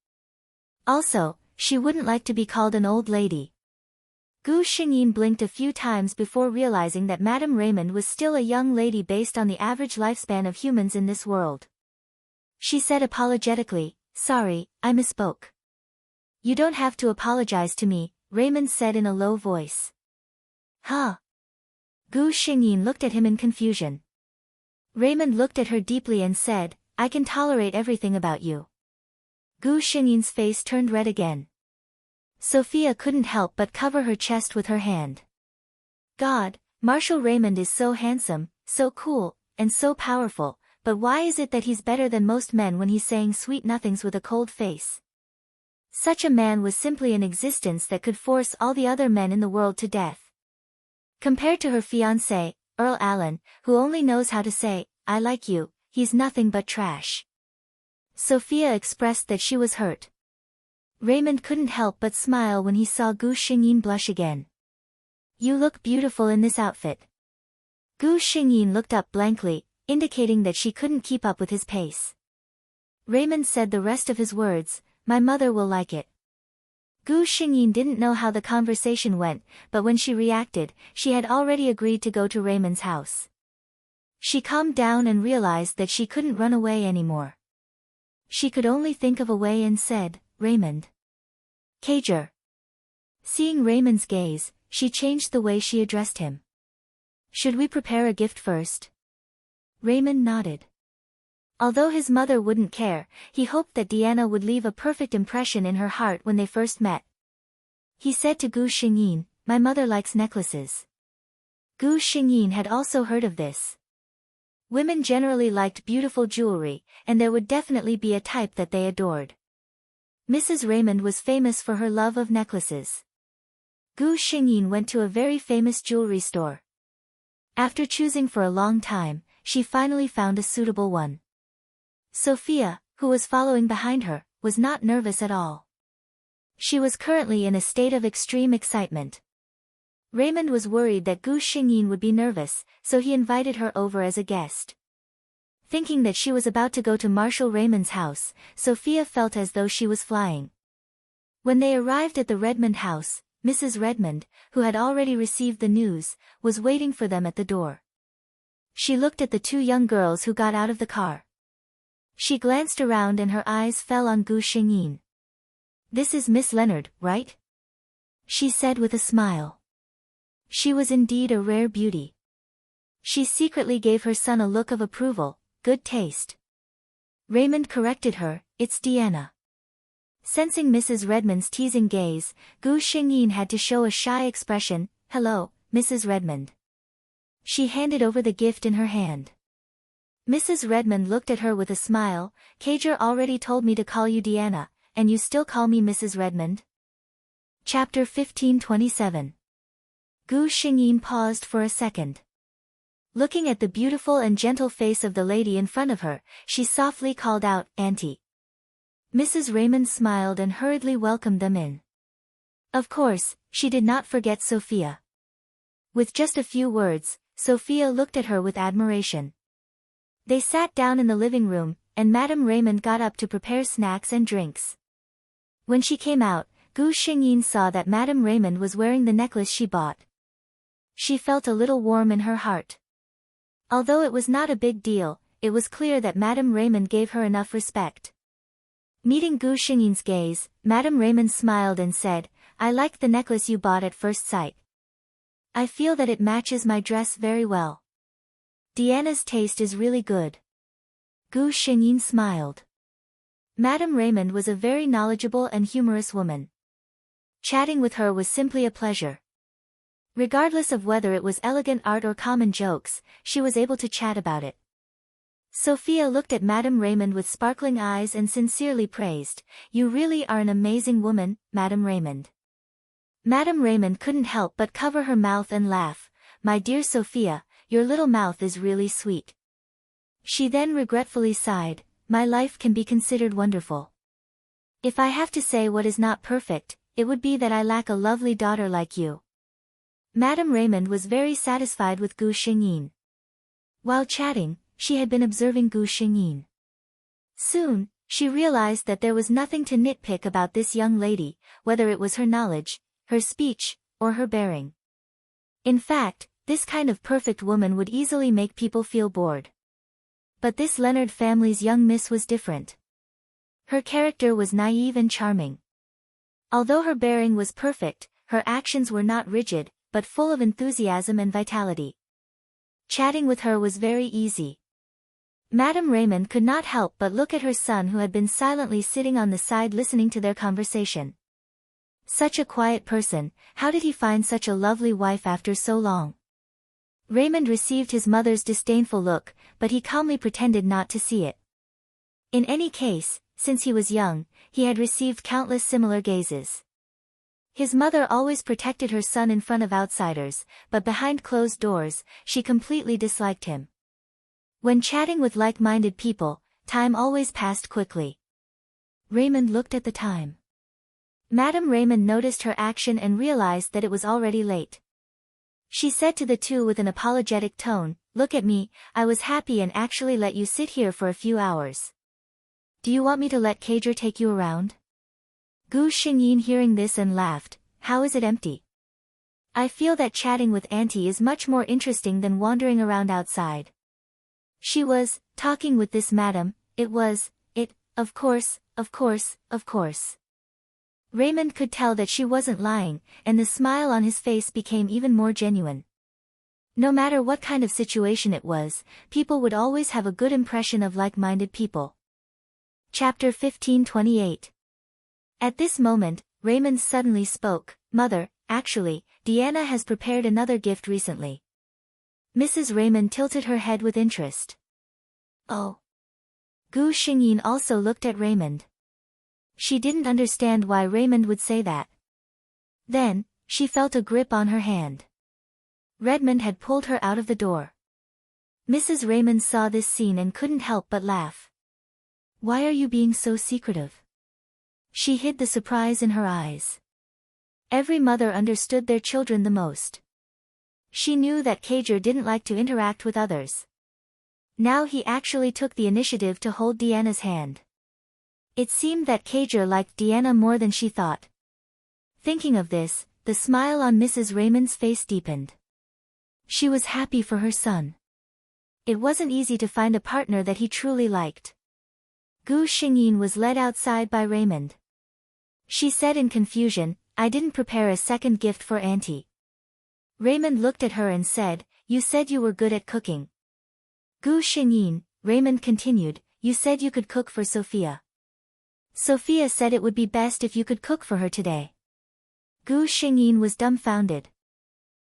Also, she wouldn't like to be called an old lady." Gu Xingyin blinked a few times before realizing that Madame Raymond was still a young lady based on the average lifespan of humans in this world. She said apologetically, "Sorry, I misspoke." "You don't have to apologize to me," Raymond said in a low voice. Huh? Gu Xingyin looked at him in confusion. Raymond looked at her deeply and said, "I can tolerate everything about you." Gu Xingyin's face turned red again. Sophia couldn't help but cover her chest with her hand. God, Marshal Raymond is so handsome, so cool, and so powerful, but why is it that he's better than most men when he's saying sweet nothings with a cold face? Such a man was simply an existence that could force all the other men in the world to death. Compared to her fiancé, Earl Allen, who only knows how to say, "I like you," he's nothing but trash. Sophia expressed that she was hurt. Raymond couldn't help but smile when he saw Gu Xingyin blush again. "You look beautiful in this outfit." Gu Xingyin looked up blankly, indicating that she couldn't keep up with his pace. Raymond said the rest of his words, "My mother will like it." Gu Xingyin didn't know how the conversation went, but when she reacted, she had already agreed to go to Raymond's house. She calmed down and realized that she couldn't run away anymore. She could only think of a way and said, "Raymond." Cager. Seeing Raymond's gaze, she changed the way she addressed him. "Should we prepare a gift first?" Raymond nodded. Although his mother wouldn't care, he hoped that Deanna would leave a perfect impression in her heart when they first met. He said to Gu Xingyin, "My mother likes necklaces." Gu Xingyin had also heard of this. Women generally liked beautiful jewelry, and there would definitely be a type that they adored. Mrs. Raymond was famous for her love of necklaces. Gu Xingyin went to a very famous jewelry store. After choosing for a long time, she finally found a suitable one. Sophia, who was following behind her, was not nervous at all. She was currently in a state of extreme excitement. Raymond was worried that Gu Xingyin would be nervous, so he invited her over as a guest. Thinking that she was about to go to Marshal Raymond's house, Sophia felt as though she was flying. When they arrived at the Redmond house, Mrs. Redmond, who had already received the news, was waiting for them at the door. She looked at the two young girls who got out of the car. She glanced around and her eyes fell on Gu Xingyin. "This is Miss Leonard, right?" she said with a smile. She was indeed a rare beauty. She secretly gave her son a look of approval. Good taste. Raymond corrected her, "It's Deanna." Sensing Mrs. Redmond's teasing gaze, Gu Xingyin had to show a shy expression. "Hello, Mrs. Redmond." She handed over the gift in her hand. Mrs. Redmond looked at her with a smile. "Cager already told me to call you Deanna, and you still call me Mrs. Redmond?" Chapter 1527. Gu Xingyin paused for a second. Looking at the beautiful and gentle face of the lady in front of her, she softly called out, "Auntie." Mrs. Raymond smiled and hurriedly welcomed them in. Of course, she did not forget Sophia. With just a few words, Sophia looked at her with admiration. They sat down in the living room, and Madame Raymond got up to prepare snacks and drinks. When she came out, Gu Xingyin saw that Madame Raymond was wearing the necklace she bought. She felt a little warm in her heart. Although it was not a big deal, it was clear that Madame Raymond gave her enough respect. Meeting Gu Xingyin's gaze, Madame Raymond smiled and said, "I like the necklace you bought at first sight. I feel that it matches my dress very well. Diana's taste is really good." Gu Xingyin smiled. Madame Raymond was a very knowledgeable and humorous woman. Chatting with her was simply a pleasure. Regardless of whether it was elegant art or common jokes, she was able to chat about it. Sophia looked at Madame Raymond with sparkling eyes and sincerely praised, "You really are an amazing woman, Madame Raymond." Madame Raymond couldn't help but cover her mouth and laugh, "My dear Sophia, your little mouth is really sweet." She then regretfully sighed, "My life can be considered wonderful. If I have to say what is not perfect, it would be that I lack a lovely daughter like you." Madame Raymond was very satisfied with Gu Xingyin. While chatting, she had been observing Gu Xingyin. Soon, she realized that there was nothing to nitpick about this young lady, whether it was her knowledge, her speech, or her bearing. In fact, this kind of perfect woman would easily make people feel bored. But this Leonard family's young miss was different. Her character was naive and charming. Although her bearing was perfect, her actions were not rigid, but full of enthusiasm and vitality. Chatting with her was very easy. Madame Raymond could not help but look at her son, who had been silently sitting on the side listening to their conversation. Such a quiet person, how did he find such a lovely wife after so long? Raymond received his mother's disdainful look, but he calmly pretended not to see it. In any case, since he was young, he had received countless similar gazes. His mother always protected her son in front of outsiders, but behind closed doors, she completely disliked him. When chatting with like-minded people, time always passed quickly. Raymond looked at the time. Madame Raymond noticed her action and realized that it was already late. She said to the two with an apologetic tone, "Look at me, I was happy and actually let you sit here for a few hours. Do you want me to let Cager take you around?" Gu Xingyin hearing this and laughed, "How is it empty? I feel that chatting with Auntie is much more interesting than wandering around outside." She was talking with this madam, of course. Raymond could tell that she wasn't lying, and the smile on his face became even more genuine. No matter what kind of situation it was, people would always have a good impression of like-minded people. Chapter 1528. At this moment, Raymond suddenly spoke, "Mother, actually, Deanna has prepared another gift recently." Mrs. Raymond tilted her head with interest. "Oh." Gu Xingyin also looked at Raymond. She didn't understand why Raymond would say that. Then, she felt a grip on her hand. Redmond had pulled her out of the door. Mrs. Raymond saw this scene and couldn't help but laugh. "Why are you being so secretive?" She hid the surprise in her eyes. Every mother understood their children the most. She knew that Cager didn't like to interact with others. Now he actually took the initiative to hold Deanna's hand. It seemed that Cager liked Deanna more than she thought. Thinking of this, the smile on Mrs. Raymond's face deepened. She was happy for her son. It wasn't easy to find a partner that he truly liked. Gu Xingyin was led outside by Raymond. She said in confusion, "I didn't prepare a second gift for Auntie." Raymond looked at her and said, "You said you were good at cooking." "Gu Xingyin," Raymond continued, "you said you could cook for Sophia. Sophia said it would be best if you could cook for her today." Gu Xingyin was dumbfounded.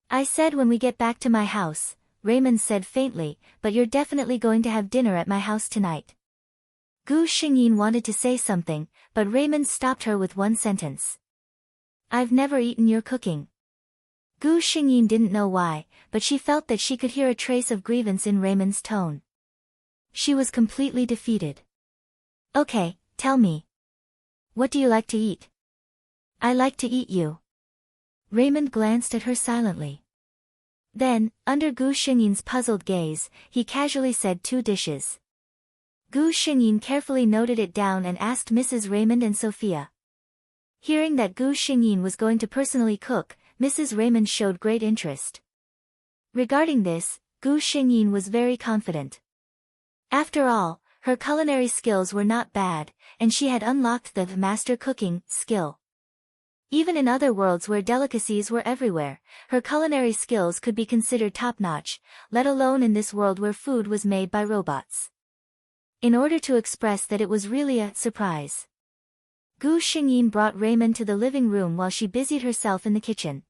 "I said when we get back to my house," Raymond said faintly, "but you're definitely going to have dinner at my house tonight." Gu Xingyin wanted to say something, but Raymond stopped her with one sentence. "I've never eaten your cooking." Gu Xingyin didn't know why, but she felt that she could hear a trace of grievance in Raymond's tone. She was completely defeated. "Okay, tell me. What do you like to eat?" "I like to eat you." Raymond glanced at her silently. Then, under Gu Xingyin's puzzled gaze, he casually said 2 dishes. Gu Xingyin carefully noted it down and asked Mrs. Raymond and Sophia. Hearing that Gu Xingyin was going to personally cook, Mrs. Raymond showed great interest. Regarding this, Gu Xingyin was very confident. After all, her culinary skills were not bad, and she had unlocked the master cooking skill. Even in other worlds where delicacies were everywhere, her culinary skills could be considered top-notch, let alone in this world where food was made by robots. In order to express that it was really a surprise, Gu Xingyin brought Raymond to the living room while she busied herself in the kitchen.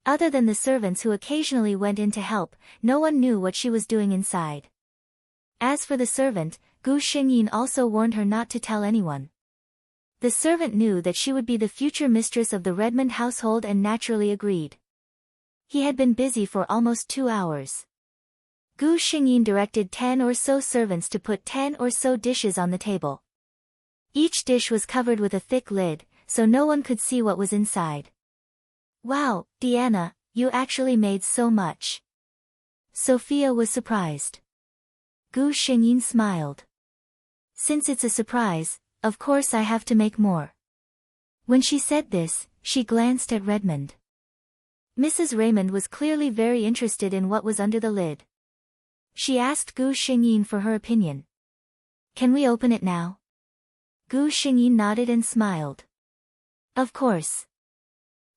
Other than the servants who occasionally went in to help, no one knew what she was doing inside. As for the servant, Gu Xingyin also warned her not to tell anyone. The servant knew that she would be the future mistress of the Redmond household and naturally agreed. He had been busy for almost 2 hours. Gu Xingyin directed 10 or so servants to put 10 or so dishes on the table. Each dish was covered with a thick lid, so no one could see what was inside. Wow, Diana, you actually made so much. Sophia was surprised. Gu Xingyin smiled. Since it's a surprise, of course I have to make more. When she said this, she glanced at Redmond. Mrs. Raymond was clearly very interested in what was under the lid. She asked Gu Xingyin for her opinion. Can we open it now? Gu Xingyin nodded and smiled. Of course.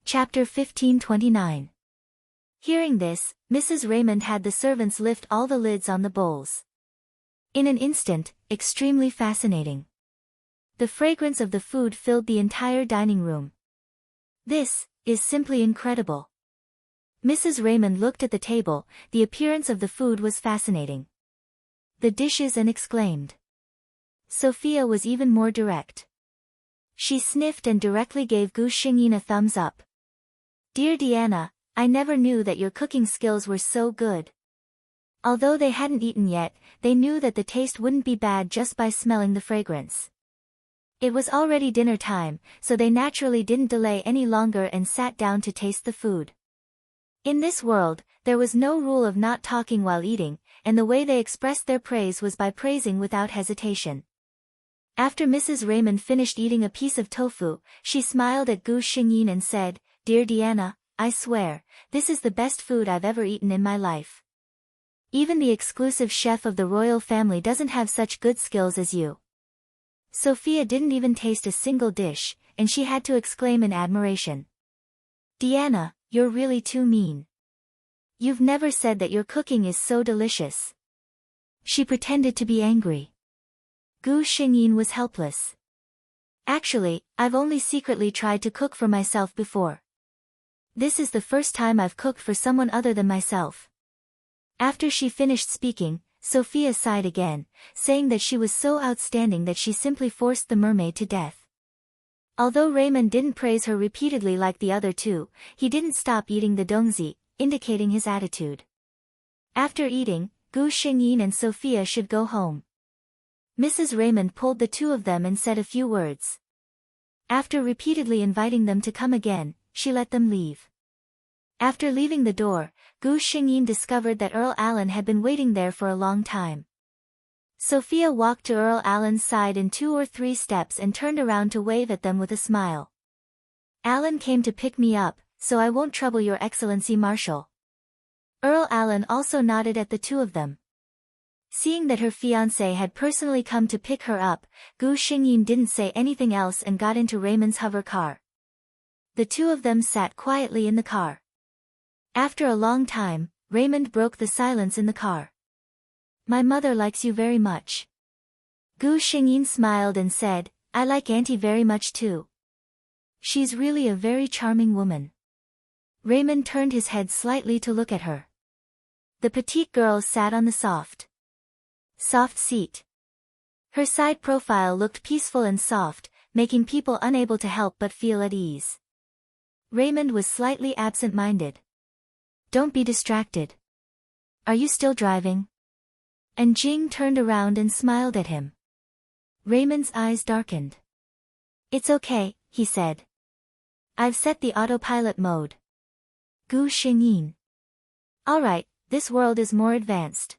Chapter 1529. Hearing this, Mrs. Raymond had the servants lift all the lids on the bowls. In an instant, extremely fascinating. The fragrance of the food filled the entire dining room. This is simply incredible. Mrs. Raymond looked at the table, the appearance of the food was fascinating. The dishes and exclaimed. Sophia was even more direct. She sniffed and directly gave Gu Xingyin a thumbs up. Dear Diana, I never knew that your cooking skills were so good. Although they hadn't eaten yet, they knew that the taste wouldn't be bad just by smelling the fragrance. It was already dinner time, so they naturally didn't delay any longer and sat down to taste the food. In this world, there was no rule of not talking while eating, and the way they expressed their praise was by praising without hesitation. After Mrs. Raymond finished eating a piece of tofu, she smiled at Gu Xingyin and said, Dear Diana, I swear, this is the best food I've ever eaten in my life. Even the exclusive chef of the royal family doesn't have such good skills as you. Sophia didn't even taste a single dish, and she had to exclaim in admiration. Diana, you're really too mean. You've never said that your cooking is so delicious. She pretended to be angry. Gu Xingyin was helpless. Actually, I've only secretly tried to cook for myself before. This is the first time I've cooked for someone other than myself. After she finished speaking, Sophia sighed again, saying that she was so outstanding that she simply forced the mermaid to death. Although Raymond didn't praise her repeatedly like the other two, he didn't stop eating the dongzi, indicating his attitude. After eating, Gu Xingyin and Sophia should go home. Mrs. Raymond pulled the two of them and said a few words. After repeatedly inviting them to come again, she let them leave. After leaving the door, Gu Xingyin discovered that Earl Allen had been waiting there for a long time. Sophia walked to Earl Allen's side in 2 or 3 steps and turned around to wave at them with a smile. Allen came to pick me up, so I won't trouble your Excellency Marshal. Earl Allen also nodded at the two of them. Seeing that her fiancé had personally come to pick her up, Gu Xingyin didn't say anything else and got into Raymond's hover car. The two of them sat quietly in the car. After a long time, Raymond broke the silence in the car. My mother likes you very much. Gu Xingyin smiled and said, I like Auntie very much too. She's really a very charming woman. Raymond turned his head slightly to look at her. The petite girl sat on the soft seat. Her side profile looked peaceful and soft, making people unable to help but feel at ease. Raymond was slightly absent-minded. Don't be distracted. Are you still driving? And Jing turned around and smiled at him. Raymond's eyes darkened. It's okay, he said. I've set the autopilot mode. Gu Xingyin. Alright, this world is more advanced.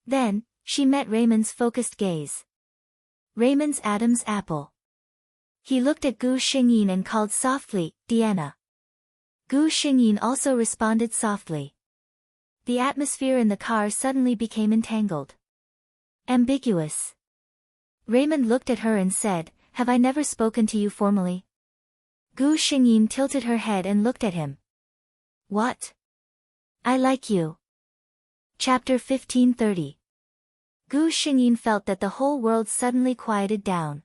Then, She met Raymond's focused gaze. Raymond's Adam's apple. He looked at Gu Xingyin and called softly, Diana. Gu Xingyin also responded softly. The atmosphere in the car suddenly became entangled. Ambiguous. Raymond looked at her and said, "Have I never spoken to you formally?" Gu Xingyin tilted her head and looked at him. What? I like you. Chapter 1530. Gu Xingyin felt that the whole world suddenly quieted down.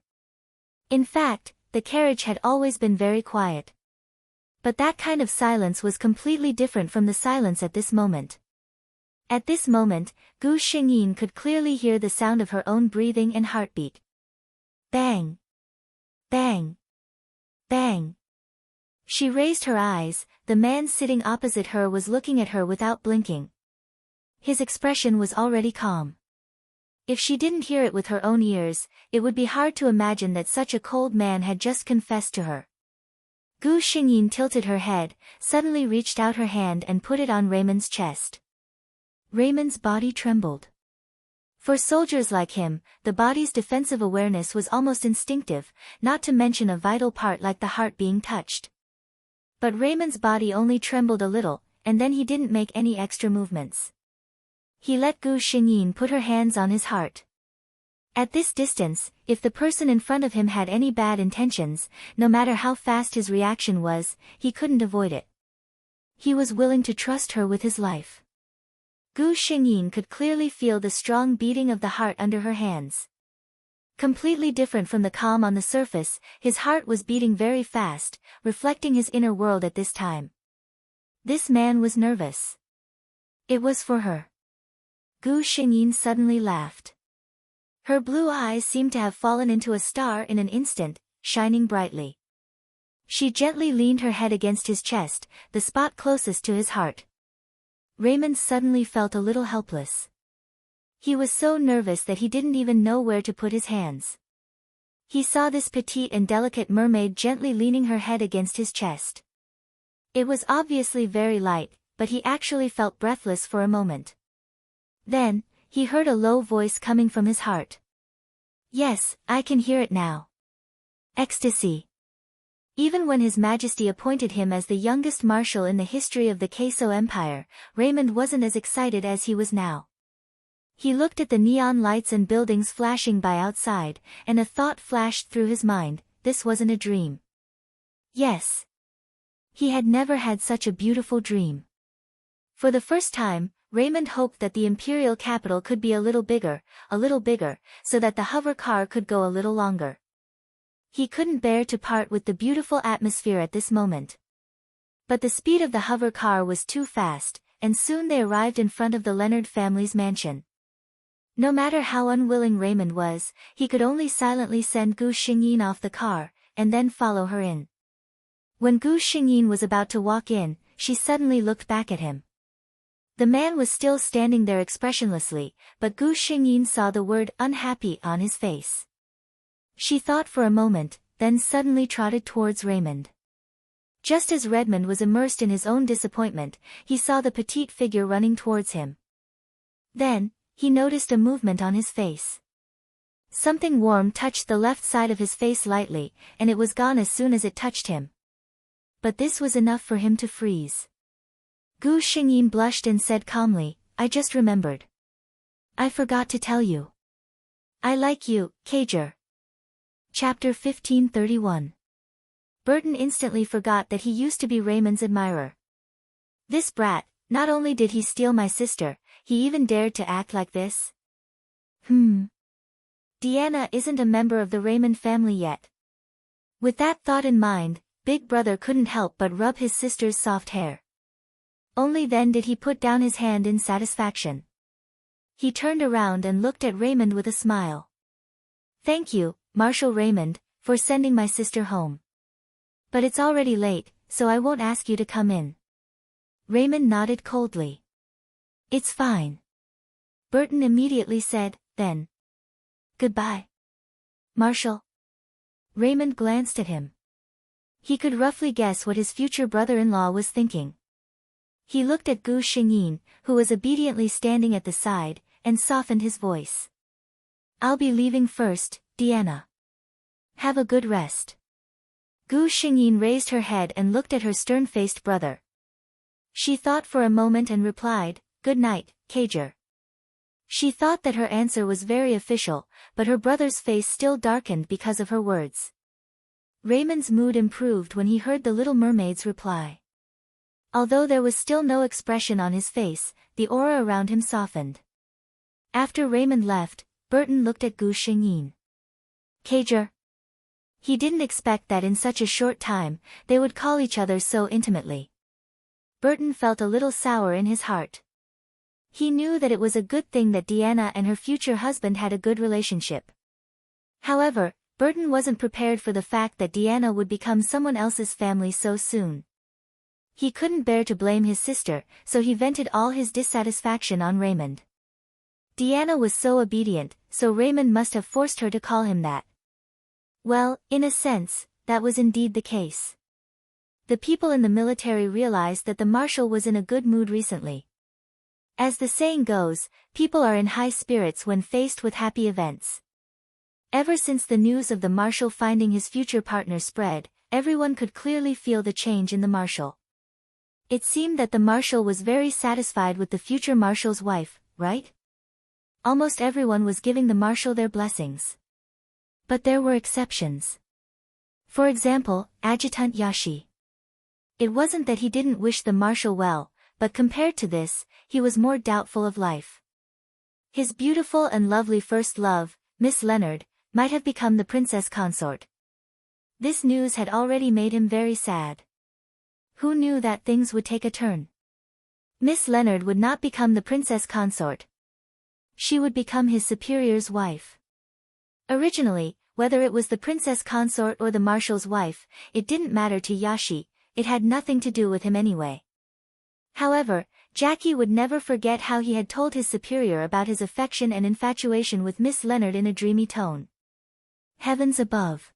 In fact, the carriage had always been very quiet. But that kind of silence was completely different from the silence at this moment. At this moment, Gu Xingyin could clearly hear the sound of her own breathing and heartbeat. Bang! Bang! Bang! She raised her eyes. The man sitting opposite her was looking at her without blinking. His expression was already calm. If she didn't hear it with her own ears, it would be hard to imagine that such a cold man had just confessed to her. Gu Xingyin tilted her head, suddenly reached out her hand and put it on Raymond's chest. Raymond's body trembled. For soldiers like him, the body's defensive awareness was almost instinctive, not to mention a vital part like the heart being touched. But Raymond's body only trembled a little, and then he didn't make any extra movements. He let Gu Xingyin put her hands on his heart. At this distance, if the person in front of him had any bad intentions, no matter how fast his reaction was, he couldn't avoid it. He was willing to trust her with his life. Gu Xingyin could clearly feel the strong beating of the heart under her hands. Completely different from the calm on the surface, his heart was beating very fast, reflecting his inner world at this time. This man was nervous. It was for her. Gu Xingyin suddenly laughed. Her blue eyes seemed to have fallen into a star in an instant, shining brightly. She gently leaned her head against his chest, the spot closest to his heart. Raymond suddenly felt a little helpless. He was so nervous that he didn't even know where to put his hands. He saw this petite and delicate mermaid gently leaning her head against his chest. It was obviously very light, but he actually felt breathless for a moment. Then, he heard a low voice coming from his heart. Yes, I can hear it now. Ecstasy. Even when His Majesty appointed him as the youngest marshal in the history of the Queso Empire, Raymond wasn't as excited as he was now. He looked at the neon lights and buildings flashing by outside, and a thought flashed through his mind, this wasn't a dream. Yes. He had never had such a beautiful dream. For the first time, Raymond hoped that the imperial capital could be a little bigger, so that the hover car could go a little longer. He couldn't bear to part with the beautiful atmosphere at this moment. But the speed of the hover car was too fast, and soon they arrived in front of the Leonard family's mansion. No matter how unwilling Raymond was, he could only silently send Gu Xingyin off the car, and then follow her in. When Gu Xingyin was about to walk in, she suddenly looked back at him. The man was still standing there expressionlessly, but Gu Xingyin saw the word unhappy on his face. She thought for a moment, then suddenly trotted towards Raymond. Just as Redmond was immersed in his own disappointment, he saw the petite figure running towards him. Then, he noticed a movement on his face. Something warm touched the left side of his face lightly, and it was gone as soon as it touched him. But this was enough for him to freeze. Gu Xingyin blushed and said calmly, I just remembered. I forgot to tell you. I like you, Kager. Chapter 1531. Burton instantly forgot that he used to be Raymond's admirer. This brat, not only did he steal my sister, he even dared to act like this? Diana isn't a member of the Raymond family yet. With that thought in mind, Big Brother couldn't help but rub his sister's soft hair. Only then did he put down his hand in satisfaction. He turned around and looked at Raymond with a smile. Thank you, Marshal Raymond, for sending my sister home. But it's already late, so I won't ask you to come in. Raymond nodded coldly. It's fine. Burton immediately said, then. Goodbye. Marshal. Raymond glanced at him. He could roughly guess what his future brother-in-law was thinking. He looked at Gu Xingyin, who was obediently standing at the side, and softened his voice. "I'll be leaving first, Deanna. Have a good rest." Gu Xingyin raised her head and looked at her stern-faced brother. She thought for a moment and replied, "Good night, Kager." She thought that her answer was very official, but her brother's face still darkened because of her words. Raymond's mood improved when he heard the little mermaid's reply. Although there was still no expression on his face, the aura around him softened. After Raymond left, Burton looked at Gu Xingyin. "Kager?" He didn't expect that in such a short time, they would call each other so intimately. Burton felt a little sour in his heart. He knew that it was a good thing that Deanna and her future husband had a good relationship. However, Burton wasn't prepared for the fact that Deanna would become someone else's family so soon. He couldn't bear to blame his sister, so he vented all his dissatisfaction on Raymond. Deanna was so obedient, so Raymond must have forced her to call him that. Well, in a sense, that was indeed the case. The people in the military realized that the marshal was in a good mood recently. As the saying goes, people are in high spirits when faced with happy events. Ever since the news of the marshal finding his future partner spread, everyone could clearly feel the change in the marshal. It seemed that the marshal was very satisfied with the future marshal's wife, right? Almost everyone was giving the marshal their blessings. But there were exceptions. For example, Adjutant Yashi. It wasn't that he didn't wish the marshal well, but compared to this, he was more doubtful of life. His beautiful and lovely first love, Miss Leonard, might have become the princess consort. This news had already made him very sad. Who knew that things would take a turn? Miss Leonard would not become the princess consort. She would become his superior's wife. Originally, whether it was the princess consort or the marshal's wife, it didn't matter to Yashi, it had nothing to do with him anyway. However, Jackie would never forget how he had told his superior about his affection and infatuation with Miss Leonard in a dreamy tone. Heavens above.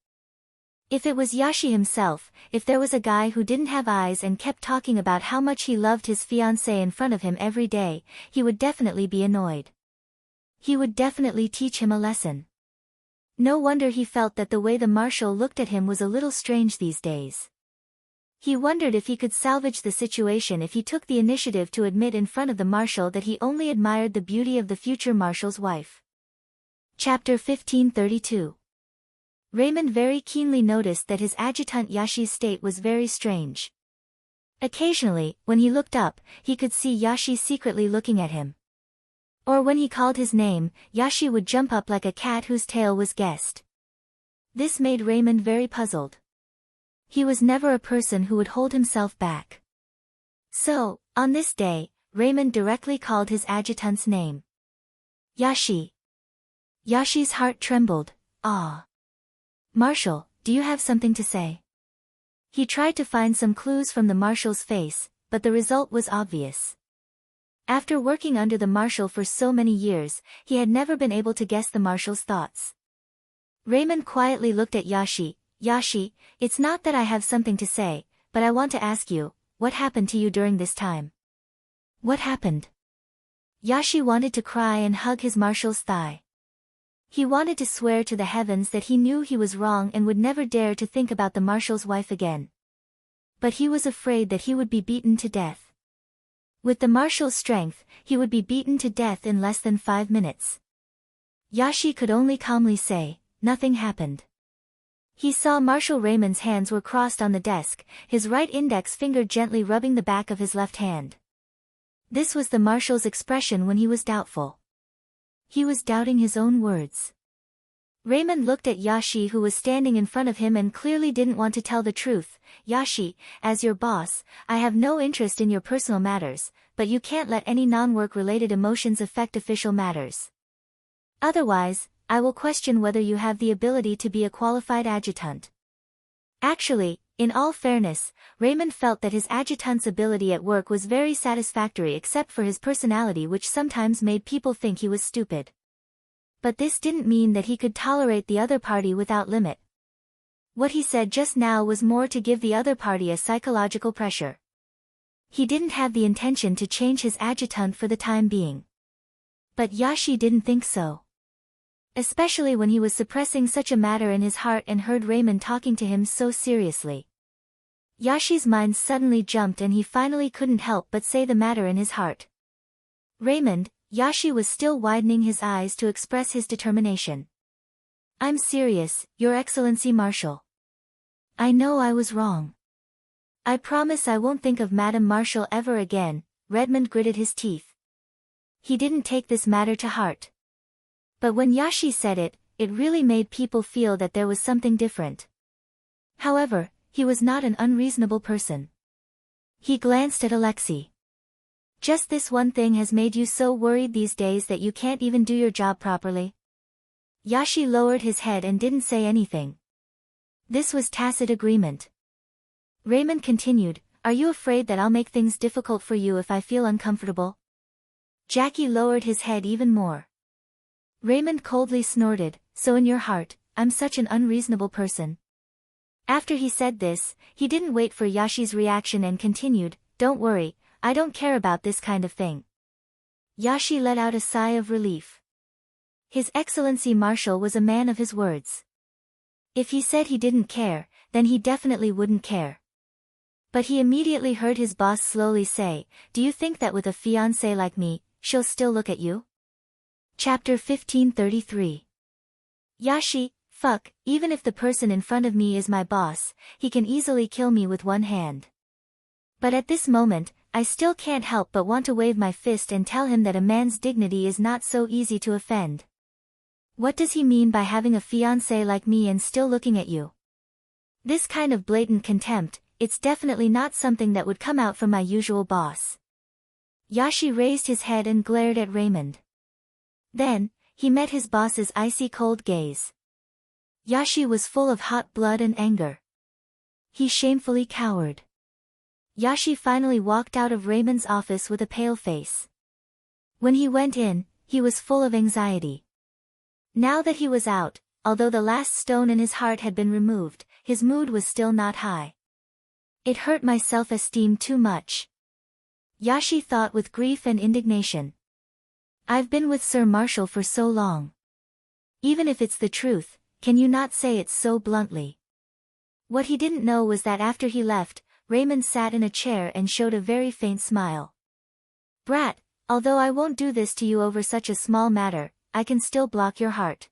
If it was Yashi himself, if there was a guy who didn't have eyes and kept talking about how much he loved his fiancée in front of him every day, he would definitely be annoyed. He would definitely teach him a lesson. No wonder he felt that the way the marshal looked at him was a little strange these days. He wondered if he could salvage the situation if he took the initiative to admit in front of the marshal that he only admired the beauty of the future marshal's wife. Chapter 1532. Raymond very keenly noticed that his adjutant Yashi's state was very strange. Occasionally, when he looked up, he could see Yashi secretly looking at him. Or when he called his name, Yashi would jump up like a cat whose tail was guessed. This made Raymond very puzzled. He was never a person who would hold himself back. So, on this day, Raymond directly called his adjutant's name. Yashi. Yashi's heart trembled. Ah. Marshal, do you have something to say? He tried to find some clues from the marshal's face, but the result was obvious. After working under the marshal for so many years, he had never been able to guess the marshal's thoughts. Raymond quietly looked at Yashi. Yashi, it's not that I have something to say, but I want to ask you, what happened to you during this time? What happened? Yashi wanted to cry and hug his marshal's thigh. He wanted to swear to the heavens that he knew he was wrong and would never dare to think about the marshal's wife again. But he was afraid that he would be beaten to death. With the marshal's strength, he would be beaten to death in less than 5 minutes. Yashi could only calmly say, nothing happened. He saw Marshal Raymond's hands were crossed on the desk, his right index finger gently rubbing the back of his left hand. This was the marshal's expression when he was doubtful. He was doubting his own words. Raymond looked at Yashi who was standing in front of him and clearly didn't want to tell the truth. Yashi, as your boss, I have no interest in your personal matters, but you can't let any non-work related emotions affect official matters. Otherwise, I will question whether you have the ability to be a qualified adjutant. Actually, in all fairness, Raymond felt that his adjutant's ability at work was very satisfactory except for his personality, which sometimes made people think he was stupid. But this didn't mean that he could tolerate the other party without limit. What he said just now was more to give the other party a psychological pressure. He didn't have the intention to change his adjutant for the time being. But Yashi didn't think so. Especially when he was suppressing such a matter in his heart and heard Raymond talking to him so seriously. Yashi's mind suddenly jumped and he finally couldn't help but say the matter in his heart. Raymond, Yashi was still widening his eyes to express his determination. I'm serious, Your Excellency Marshal. I know I was wrong. I promise I won't think of Madame Marshal ever again. Redmond gritted his teeth. He didn't take this matter to heart. But when Yashi said it, it really made people feel that there was something different. However, he was not an unreasonable person. He glanced at Alexei. Just this one thing has made you so worried these days that you can't even do your job properly? Yashi lowered his head and didn't say anything. This was tacit agreement. Raymond continued, are you afraid that I'll make things difficult for you if I feel uncomfortable? Jackie lowered his head even more. Raymond coldly snorted, so in your heart, I'm such an unreasonable person. After he said this, he didn't wait for Yashi's reaction and continued, don't worry, I don't care about this kind of thing. Yashi let out a sigh of relief. His Excellency Marshal was a man of his words. If he said he didn't care, then he definitely wouldn't care. But he immediately heard his boss slowly say, do you think that with a fiancé like me, she'll still look at you? Chapter 1533. Yashi, fuck, even if the person in front of me is my boss, he can easily kill me with one hand. But at this moment, I still can't help but want to wave my fist and tell him that a man's dignity is not so easy to offend. What does he mean by having a fiancé like me and still looking at you? This kind of blatant contempt, it's definitely not something that would come out from my usual boss. Yashi raised his head and glared at Raymond. Then, he met his boss's icy cold gaze. Yashi was full of hot blood and anger. He shamefully cowered. Yashi finally walked out of Raymond's office with a pale face. When he went in, he was full of anxiety. Now that he was out, although the last stone in his heart had been removed, his mood was still not high. It hurt my self-esteem too much. Yashi thought with grief and indignation. I've been with Sir Marshal for so long. Even if it's the truth, can you not say it so bluntly? What he didn't know was that after he left, Raymond sat in a chair and showed a very faint smile. Brat, although I won't do this to you over such a small matter, I can still block your heart.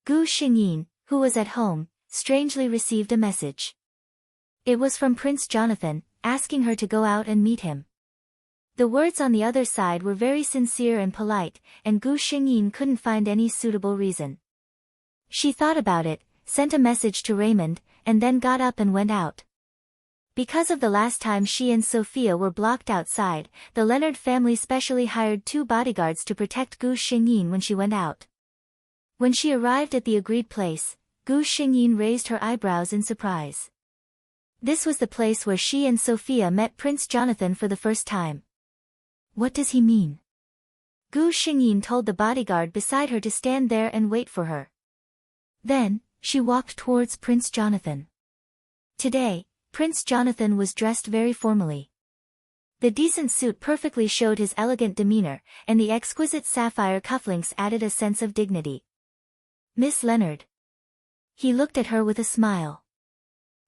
Gu Xingyin, who was at home, strangely received a message. It was from Prince Jonathan, asking her to go out and meet him. The words on the other side were very sincere and polite, and Gu Xingyin couldn't find any suitable reason. She thought about it, sent a message to Raymond, and then got up and went out. Because of the last time she and Sophia were blocked outside, the Leonard family specially hired 2 bodyguards to protect Gu Xingyin when she went out. When she arrived at the agreed place, Gu Xingyin raised her eyebrows in surprise. This was the place where she and Sophia met Prince Jonathan for the first time. What does he mean? Gu Xingyin told the bodyguard beside her to stand there and wait for her. Then, she walked towards Prince Jonathan. Today, Prince Jonathan was dressed very formally. The decent suit perfectly showed his elegant demeanor, and the exquisite sapphire cufflinks added a sense of dignity. Miss Leonard. He looked at her with a smile.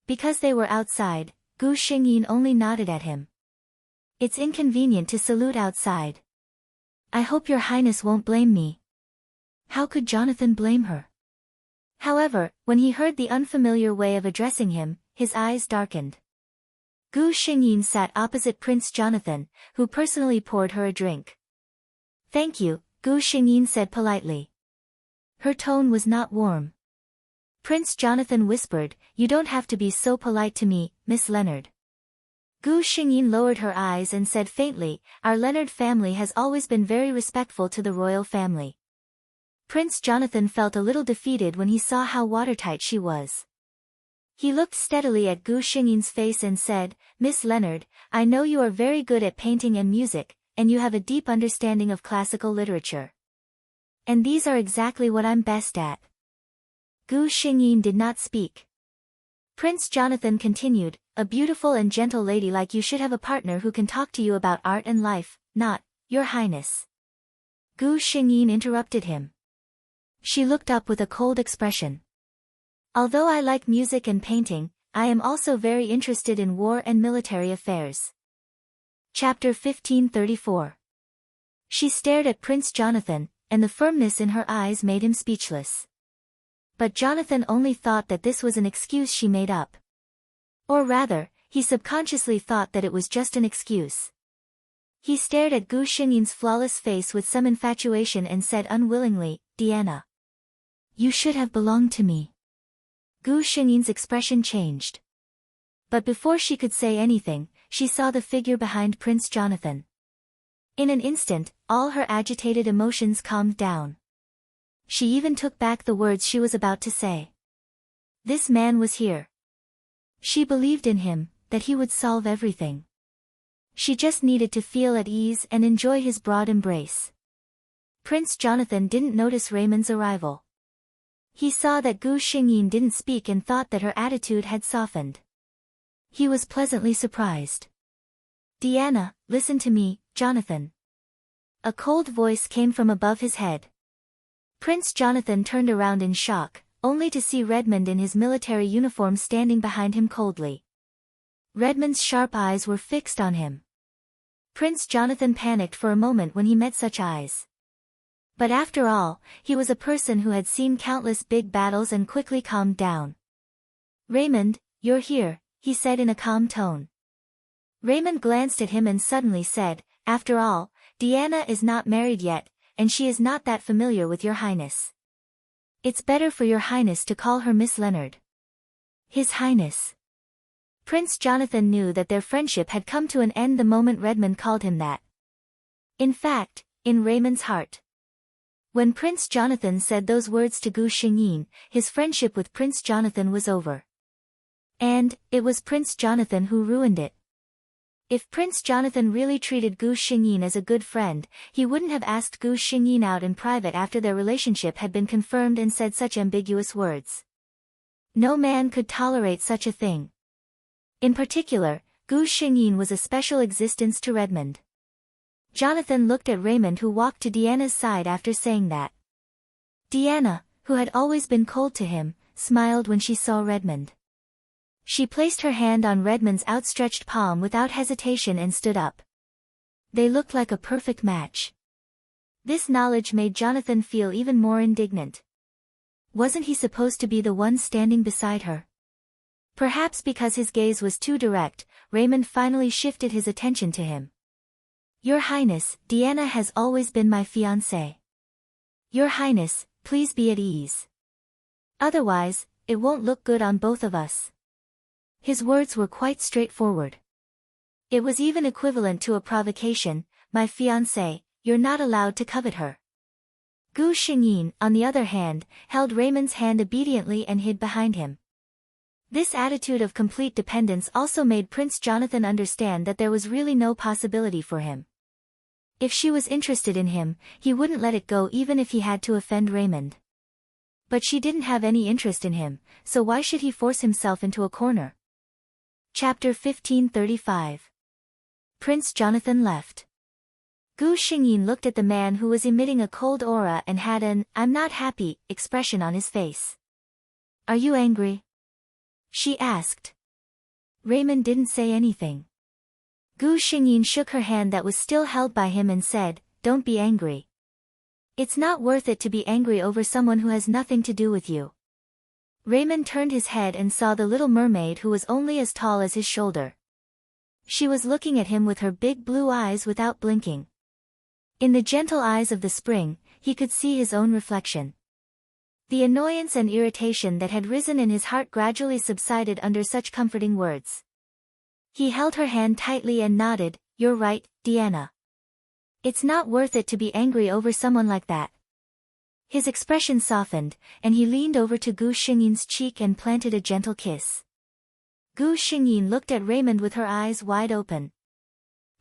Because they were outside, Gu Xingyin only nodded at him. It's inconvenient to salute outside. I hope your highness won't blame me. How could Jonathan blame her? However, when he heard the unfamiliar way of addressing him, his eyes darkened. Gu Xingyin sat opposite Prince Jonathan, who personally poured her a drink. Thank you, Gu Xingyin said politely. Her tone was not warm. Prince Jonathan whispered, you don't have to be so polite to me, Miss Leonard. Gu Xingyin lowered her eyes and said faintly, our Leonard family has always been very respectful to the royal family. Prince Jonathan felt a little defeated when he saw how watertight she was. He looked steadily at Gu Xingyin's face and said, Miss Leonard, I know you are very good at painting and music, and you have a deep understanding of classical literature. And these are exactly what I'm best at. Gu Xingyin did not speak. Prince Jonathan continued, a beautiful and gentle lady like you should have a partner who can talk to you about art and life, not, Your Highness. Gu Xingyin interrupted him. She looked up with a cold expression. Although I like music and painting, I am also very interested in war and military affairs. Chapter 1534. She stared at Prince Jonathan, and the firmness in her eyes made him speechless. But Jonathan only thought that this was an excuse she made up. Or rather, he subconsciously thought that it was just an excuse. He stared at Gu Xingyin's flawless face with some infatuation and said unwillingly, "Diana. You should have belonged to me." Gu Xingyin's expression changed. But before she could say anything, she saw the figure behind Prince Jonathan. In an instant, all her agitated emotions calmed down. She even took back the words she was about to say. This man was here. She believed in him, that he would solve everything. She just needed to feel at ease and enjoy his broad embrace. Prince Jonathan didn't notice Raymond's arrival. He saw that Gu Xingyin didn't speak and thought that her attitude had softened. He was pleasantly surprised. "Diana, listen to me, Jonathan." A cold voice came from above his head. Prince Jonathan turned around in shock, only to see Redmond in his military uniform standing behind him coldly. Redmond's sharp eyes were fixed on him. Prince Jonathan panicked for a moment when he met such eyes. But after all, he was a person who had seen countless big battles and quickly calmed down. "Raymond, you're here," he said in a calm tone. Raymond glanced at him and suddenly said, "After all, Diana is not married yet, and she is not that familiar with your highness. It's better for your highness to call her Miss Leonard." His highness. Prince Jonathan knew that their friendship had come to an end the moment Redmond called him that. In fact, in Raymond's heart. When Prince Jonathan said those words to Gu Xingyin, his friendship with Prince Jonathan was over. And, it was Prince Jonathan who ruined it. If Prince Jonathan really treated Gu Xingyin as a good friend, he wouldn't have asked Gu Xingyin out in private after their relationship had been confirmed and said such ambiguous words. No man could tolerate such a thing. In particular, Gu Xingyin was a special existence to Redmond. Jonathan looked at Raymond, who walked to Diana's side after saying that. Diana, who had always been cold to him, smiled when she saw Redmond. She placed her hand on Redmond's outstretched palm without hesitation and stood up. They looked like a perfect match. This knowledge made Jonathan feel even more indignant. Wasn't he supposed to be the one standing beside her? Perhaps because his gaze was too direct, Raymond finally shifted his attention to him. "Your Highness, Diana has always been my fiancée. Your Highness, please be at ease. Otherwise, it won't look good on both of us." His words were quite straightforward. It was even equivalent to a provocation. "My fiancée, you're not allowed to covet her." Gu Xingyin, on the other hand, held Raymond's hand obediently and hid behind him. This attitude of complete dependence also made Prince Jonathan understand that there was really no possibility for him. If she was interested in him, he wouldn't let it go even if he had to offend Raymond. But she didn't have any interest in him, so why should he force himself into a corner? Chapter 1535. Prince Jonathan left. Gu Xingyin looked at the man who was emitting a cold aura and had an "I'm not happy" expression on his face. "Are you angry?" she asked. Raymond didn't say anything. Gu Xingyin shook her hand that was still held by him and said, "Don't be angry. It's not worth it to be angry over someone who has nothing to do with you." Raymond turned his head and saw the little mermaid, who was only as tall as his shoulder. She was looking at him with her big blue eyes without blinking. In the gentle eyes of the spring, he could see his own reflection. The annoyance and irritation that had risen in his heart gradually subsided under such comforting words. He held her hand tightly and nodded, "You're right, Diana. It's not worth it to be angry over someone like that." His expression softened, and he leaned over to Gu Xingyin's cheek and planted a gentle kiss. Gu Xingyin looked at Raymond with her eyes wide open.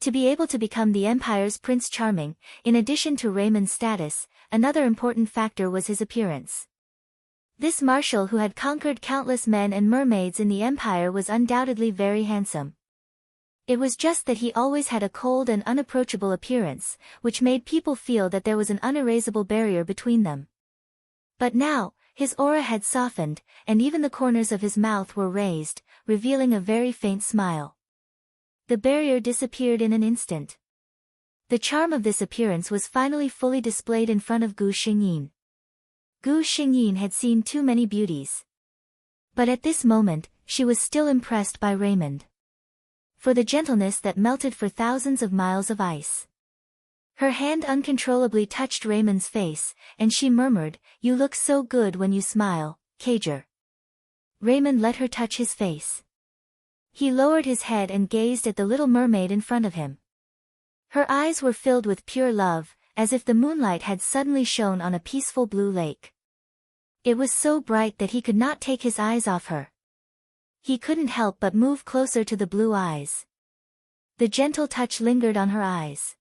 To be able to become the Empire's Prince Charming, in addition to Raymond's status, another important factor was his appearance. This marshal who had conquered countless men and mermaids in the Empire was undoubtedly very handsome. It was just that he always had a cold and unapproachable appearance, which made people feel that there was an unerasable barrier between them. But now, his aura had softened, and even the corners of his mouth were raised, revealing a very faint smile. The barrier disappeared in an instant. The charm of this appearance was finally fully displayed in front of Gu Xingyin. Gu Xingyin had seen too many beauties. But at this moment, she was still impressed by Raymond. For the gentleness that melted for thousands of miles of ice. Her hand uncontrollably touched Raymond's face, and she murmured, "You look so good when you smile, Cager." Raymond let her touch his face. He lowered his head and gazed at the little mermaid in front of him. Her eyes were filled with pure love, as if the moonlight had suddenly shone on a peaceful blue lake. It was so bright that he could not take his eyes off her. He couldn't help but move closer to the blue eyes. The gentle touch lingered on her eyes.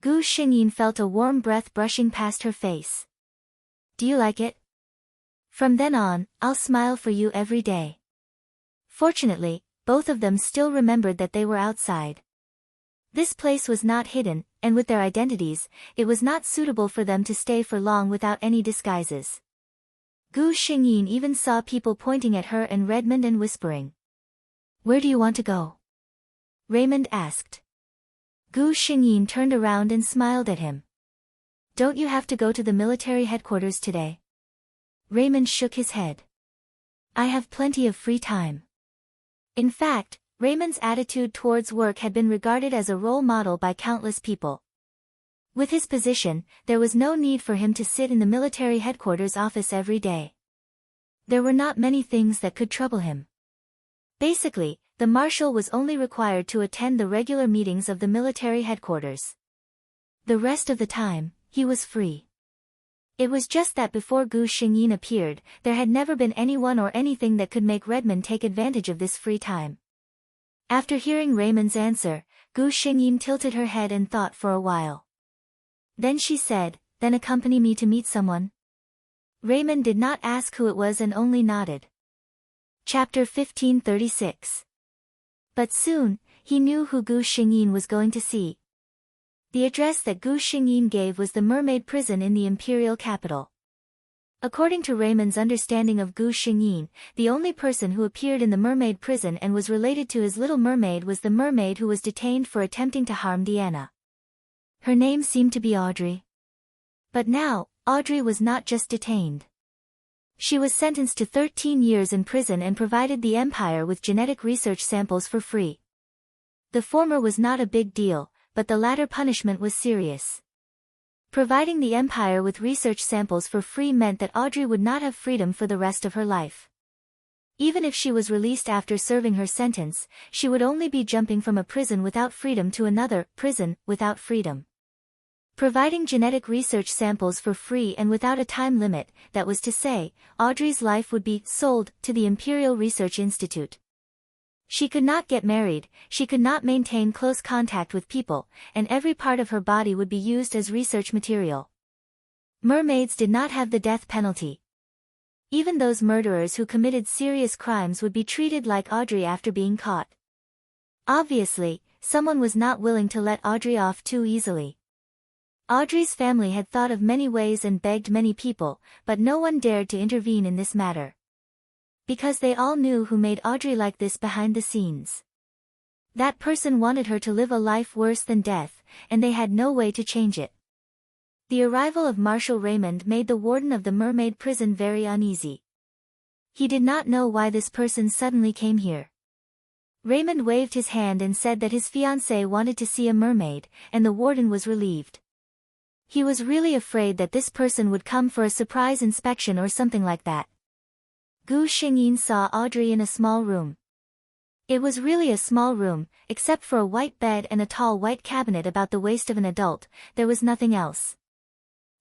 Gu Xingyin felt a warm breath brushing past her face. "Do you like it? From then on, I'll smile for you every day." Fortunately, both of them still remembered that they were outside. This place was not hidden, and with their identities, it was not suitable for them to stay for long without any disguises. Gu Xingyin even saw people pointing at her and Redmond and whispering. "Where do you want to go?" Raymond asked. Gu Xingyin turned around and smiled at him. "Don't you have to go to the military headquarters today?" Raymond shook his head. "I have plenty of free time." In fact, Raymond's attitude towards work had been regarded as a role model by countless people. With his position, there was no need for him to sit in the military headquarters office every day. There were not many things that could trouble him. Basically, the marshal was only required to attend the regular meetings of the military headquarters. The rest of the time, he was free. It was just that before Gu Xingyin appeared, there had never been anyone or anything that could make Redmond take advantage of this free time. After hearing Raymond's answer, Gu Xingyin tilted her head and thought for a while. Then she said, "Then accompany me to meet someone." Raymond did not ask who it was and only nodded. Chapter 1536. But soon, he knew who Gu Xingyin was going to see. The address that Gu Xingyin gave was the mermaid prison in the imperial capital. According to Raymond's understanding of Gu Xingyin, the only person who appeared in the mermaid prison and was related to his little mermaid was the mermaid who was detained for attempting to harm Deanna. Her name seemed to be Audrey. But now, Audrey was not just detained. She was sentenced to 13 years in prison and provided the Empire with genetic research samples for free. The former was not a big deal, but the latter punishment was serious. Providing the Empire with research samples for free meant that Audrey would not have freedom for the rest of her life. Even if she was released after serving her sentence, she would only be jumping from a prison without freedom to another prison without freedom. Providing genetic research samples for free and without a time limit, that was to say, Audrey's life would be sold to the Imperial Research Institute. She could not get married, she could not maintain close contact with people, and every part of her body would be used as research material. Mermaids did not have the death penalty. Even those murderers who committed serious crimes would be treated like Audrey after being caught. Obviously, someone was not willing to let Audrey off too easily. Audrey's family had thought of many ways and begged many people, but no one dared to intervene in this matter. Because they all knew who made Audrey like this behind the scenes. That person wanted her to live a life worse than death, and they had no way to change it. The arrival of Marshal Raymond made the warden of the mermaid prison very uneasy. He did not know why this person suddenly came here. Raymond waved his hand and said that his fiancée wanted to see a mermaid, and the warden was relieved. He was really afraid that this person would come for a surprise inspection or something like that. Gu Xingyin saw Audrey in a small room. It was really a small room, except for a white bed and a tall white cabinet about the waist of an adult, there was nothing else.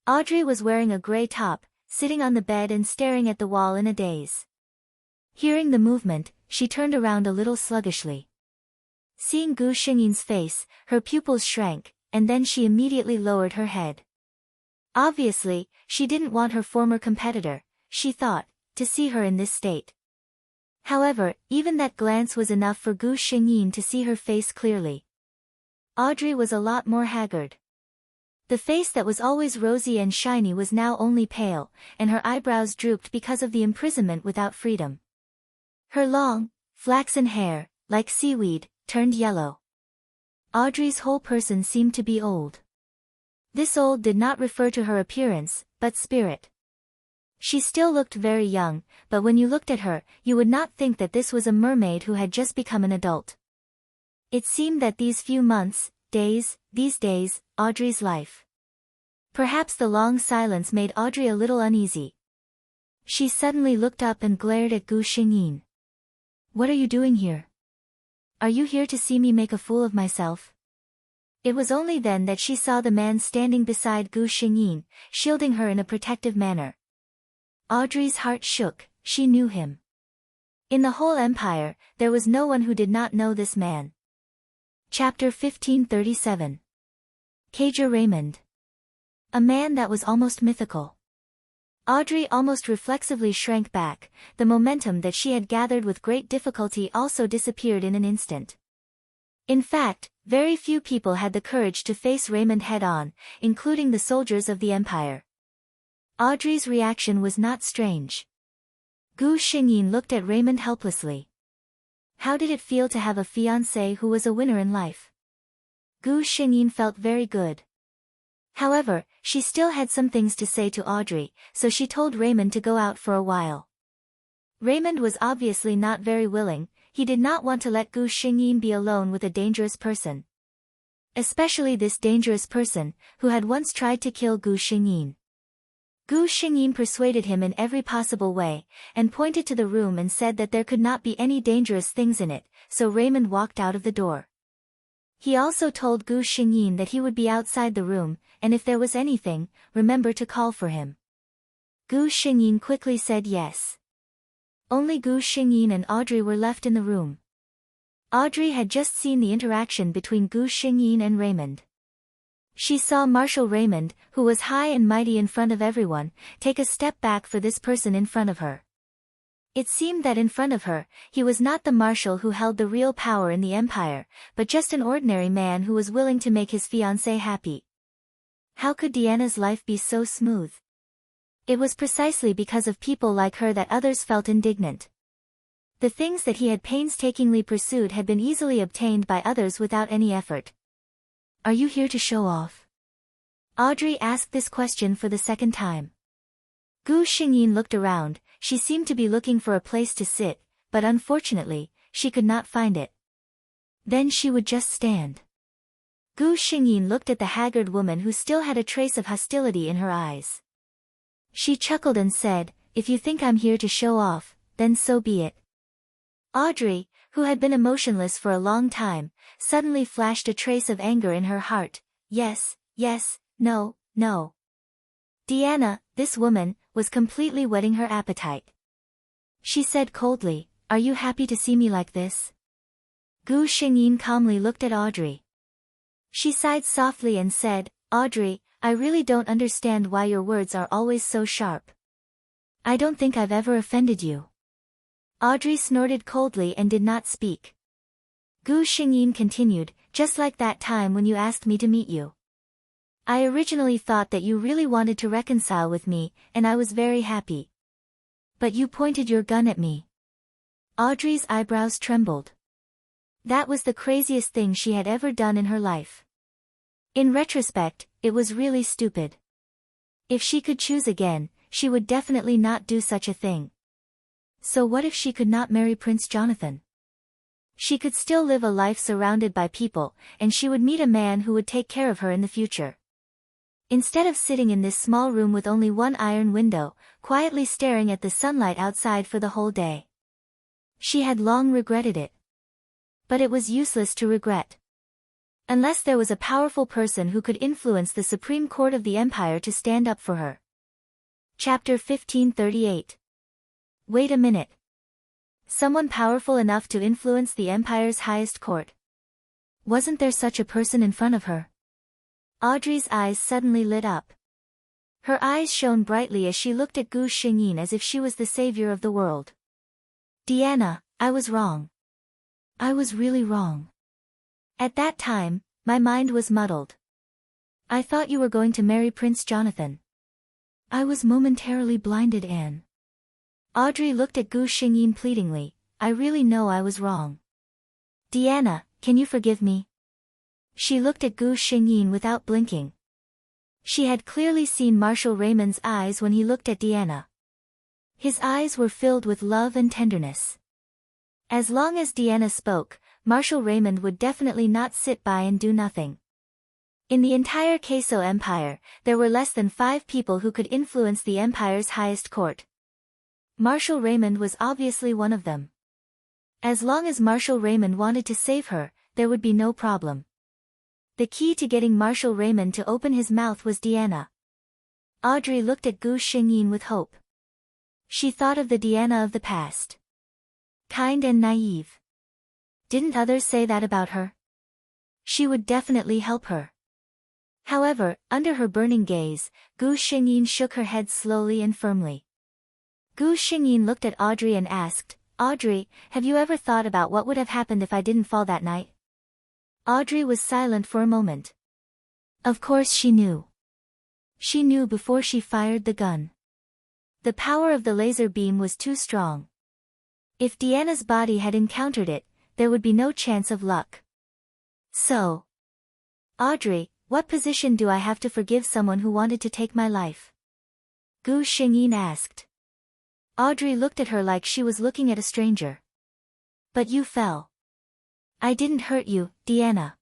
Audrey was wearing a gray top, sitting on the bed and staring at the wall in a daze. Hearing the movement, she turned around a little sluggishly. Seeing Gu Xingyin's face, her pupils shrank, and then she immediately lowered her head. Obviously, she didn't want her former competitor, she thought, to see her in this state. However, even that glance was enough for Gu Xingyin to see her face clearly. Audrey was a lot more haggard. The face that was always rosy and shiny was now only pale, and her eyebrows drooped because of the imprisonment without freedom. Her long, flaxen hair, like seaweed, turned yellow. Audrey's whole person seemed to be old. This old did not refer to her appearance, but spirit. She still looked very young, but when you looked at her, you would not think that this was a mermaid who had just become an adult. It seemed that these few months, these days, Audrey's life. Perhaps the long silence made Audrey a little uneasy. She suddenly looked up and glared at Gu Xingyin. "What are you doing here? Are you here to see me make a fool of myself?" It was only then that she saw the man standing beside Gu Xingyin, shielding her in a protective manner. Audrey's heart shook, she knew him. In the whole empire, there was no one who did not know this man. Chapter 1537. Cager Raymond. A man that was almost mythical. Audrey almost reflexively shrank back, the momentum that she had gathered with great difficulty also disappeared in an instant. In fact, very few people had the courage to face Raymond head-on, including the soldiers of the empire. Audrey's reaction was not strange. Gu Xingyin looked at Raymond helplessly. How did it feel to have a fiancé who was a winner in life? Gu Xingyin felt very good. However, she still had some things to say to Audrey, so she told Raymond to go out for a while. Raymond was obviously not very willing. He did not want to let Gu Xingyin be alone with a dangerous person. Especially this dangerous person, who had once tried to kill Gu Xingyin. Gu Xingyin persuaded him in every possible way, and pointed to the room and said that there could not be any dangerous things in it, so Raymond walked out of the door. He also told Gu Xingyin that he would be outside the room, and if there was anything, remember to call for him. Gu Xingyin quickly said yes. Only Gu Xingyin and Audrey were left in the room. Audrey had just seen the interaction between Gu Xingyin and Raymond. She saw Marshal Raymond, who was high and mighty in front of everyone, take a step back for this person in front of her. It seemed that in front of her, he was not the marshal who held the real power in the empire, but just an ordinary man who was willing to make his fiancée happy. How could Diana's life be so smooth? It was precisely because of people like her that others felt indignant. The things that he had painstakingly pursued had been easily obtained by others without any effort. "Are you here to show off?" Audrey asked this question for the second time. Gu Xingyin looked around. She seemed to be looking for a place to sit, but unfortunately, she could not find it. Then she would just stand. Gu Xingyin looked at the haggard woman who still had a trace of hostility in her eyes. She chuckled and said, "If you think I'm here to show off, then so be it." Audrey, who had been emotionless for a long time, suddenly flashed a trace of anger in her heart. Yes, no. Diana, this woman, was completely whetting her appetite. She said coldly, "Are you happy to see me like this?" Gu Xingyin calmly looked at Audrey. She sighed softly and said, "Audrey, I really don't understand why your words are always so sharp. I don't think I've ever offended you." Audrey snorted coldly and did not speak. Gu Xingyin continued, "Just like that time when you asked me to meet you. I originally thought that you really wanted to reconcile with me, and I was very happy. But you pointed your gun at me." Audrey's eyebrows trembled. That was the craziest thing she had ever done in her life. In retrospect, it was really stupid. If she could choose again, she would definitely not do such a thing. So what if she could not marry Prince Jonathan? She could still live a life surrounded by people, and she would meet a man who would take care of her in the future. Instead of sitting in this small room with only one iron window, quietly staring at the sunlight outside for the whole day. She had long regretted it. But it was useless to regret. Unless there was a powerful person who could influence the Supreme Court of the Empire to stand up for her. Chapter 1538. Wait a minute. Someone powerful enough to influence the Empire's highest court. Wasn't there such a person in front of her? Audrey's eyes suddenly lit up. Her eyes shone brightly as she looked at Gu Xingyin as if she was the savior of the world. Deanna, I was wrong. I was really wrong. At that time, my mind was muddled. I thought you were going to marry Prince Jonathan. I was momentarily blinded, Anne. Audrey looked at Gu Xingyin pleadingly. I really know I was wrong. Deanna, can you forgive me? She looked at Gu Xingyin without blinking. She had clearly seen Marshal Raymond's eyes when he looked at Deanna. His eyes were filled with love and tenderness. As long as Deanna spoke, Marshal Raymond would definitely not sit by and do nothing. In the entire Queso Empire, there were less than 5 people who could influence the empire's highest court. Marshal Raymond was obviously one of them. As long as Marshal Raymond wanted to save her, there would be no problem. The key to getting Marshal Raymond to open his mouth was Deanna. Audrey looked at Gu Xingyin with hope. She thought of the Deanna of the past. Kind and naive. Didn't others say that about her? She would definitely help her. However, under her burning gaze, Gu Xingyin shook her head slowly and firmly. Gu Xingyin looked at Audrey and asked, Audrey, have you ever thought about what would have happened if I didn't fall that night? Audrey was silent for a moment. Of course she knew. She knew before she fired the gun. The power of the laser beam was too strong. If Deanna's body had encountered it, there would be no chance of luck. So, Audrey, what position do I have to forgive someone who wanted to take my life? Gu Xingyin asked. Audrey looked at her like she was looking at a stranger. But you fell. I didn't hurt you, Deanna.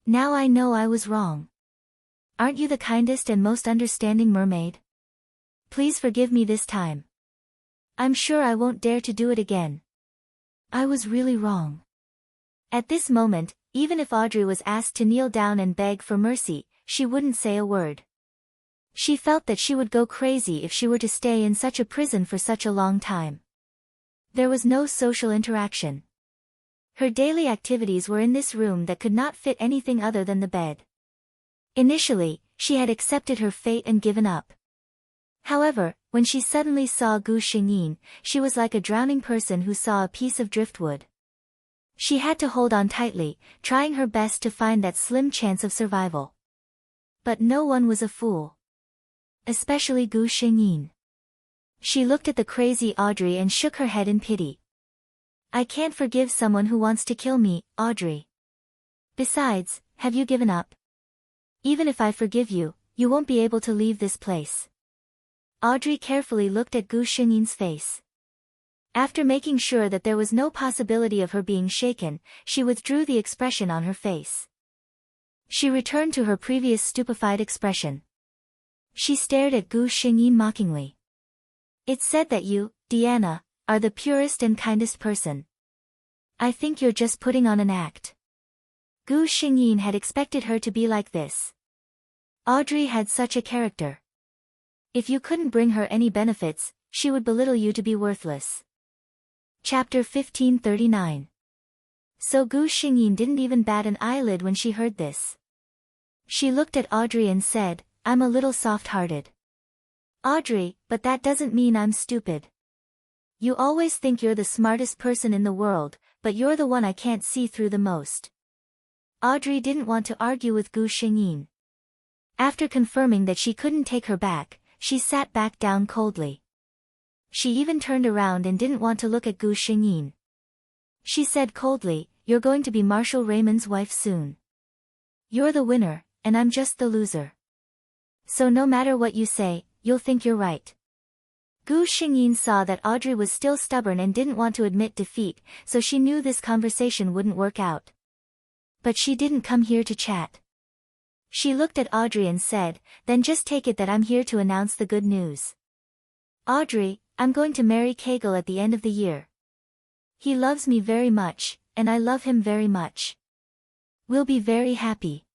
Now I know I was wrong. Aren't you the kindest and most understanding mermaid? Please forgive me this time. I'm sure I won't dare to do it again. I was really wrong. At this moment, even if Audrey was asked to kneel down and beg for mercy, she wouldn't say a word. She felt that she would go crazy if she were to stay in such a prison for such a long time. There was no social interaction. Her daily activities were in this room that could not fit anything other than the bed. Initially, she had accepted her fate and given up. However, when she suddenly saw Gu Xingyin, she was like a drowning person who saw a piece of driftwood. She had to hold on tightly, trying her best to find that slim chance of survival. But no one was a fool. Especially Gu Xingyin. She looked at the crazy Audrey and shook her head in pity. I can't forgive someone who wants to kill me, Audrey. Besides, have you given up? Even if I forgive you, you won't be able to leave this place. Audrey carefully looked at Gu Xingyin's face. After making sure that there was no possibility of her being shaken, she withdrew the expression on her face. She returned to her previous stupefied expression. She stared at Gu Xingyin mockingly. It's said that you, Deanna, are the purest and kindest person. I think you're just putting on an act. Gu Xingyin had expected her to be like this. Audrey had such a character. If you couldn't bring her any benefits, she would belittle you to be worthless. Chapter 1539. So Gu Xingyin didn't even bat an eyelid when she heard this. She looked at Audrey and said, I'm a little soft-hearted. Audrey, but that doesn't mean I'm stupid. You always think you're the smartest person in the world, but you're the one I can't see through the most. Audrey didn't want to argue with Gu Xingyin. After confirming that she couldn't take her back, she sat back down coldly. She even turned around and didn't want to look at Gu Xingyin. She said coldly, you're going to be Marshal Raymond's wife soon. You're the winner, and I'm just the loser. So no matter what you say, you'll think you're right. Gu Xingyin saw that Audrey was still stubborn and didn't want to admit defeat, so she knew this conversation wouldn't work out. But she didn't come here to chat. She looked at Audrey and said, then just take it that I'm here to announce the good news. Audrey, I'm going to marry Kegel at the end of the year. He loves me very much, and I love him very much. We'll be very happy.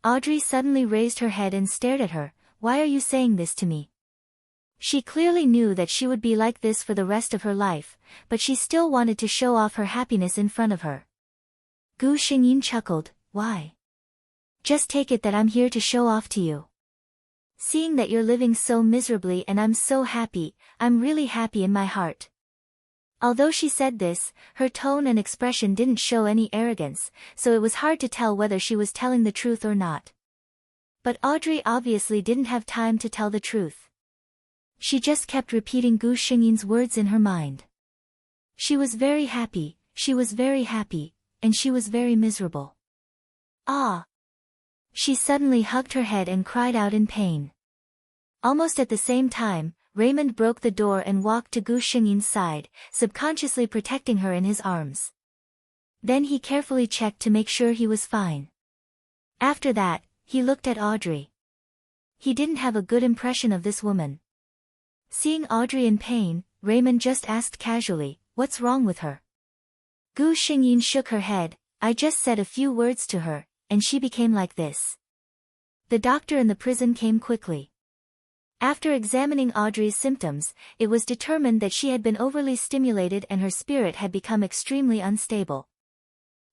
Audrey suddenly raised her head and stared at her. Why are you saying this to me? She clearly knew that she would be like this for the rest of her life, but she still wanted to show off her happiness in front of her. Gu Xingyin chuckled, why? Just take it that I'm here to show off to you. Seeing that you're living so miserably and I'm so happy, I'm really happy in my heart. Although she said this, her tone and expression didn't show any arrogance, so it was hard to tell whether she was telling the truth or not. But Audrey obviously didn't have time to tell the truth. She just kept repeating Gu Xingyin's words in her mind. She was very happy, she was very happy, and she was very miserable. Ah! She suddenly hugged her head and cried out in pain. Almost at the same time, Raymond broke the door and walked to Gu Xingyin's side, subconsciously protecting her in his arms. Then he carefully checked to make sure he was fine. After that, he looked at Audrey. He didn't have a good impression of this woman. Seeing Audrey in pain, Raymond just asked casually, "What's wrong with her?" Gu Xingyin shook her head. "I just said a few words to her, and she became like this." The doctor in the prison came quickly. After examining Audrey's symptoms, it was determined that she had been overly stimulated and her spirit had become extremely unstable.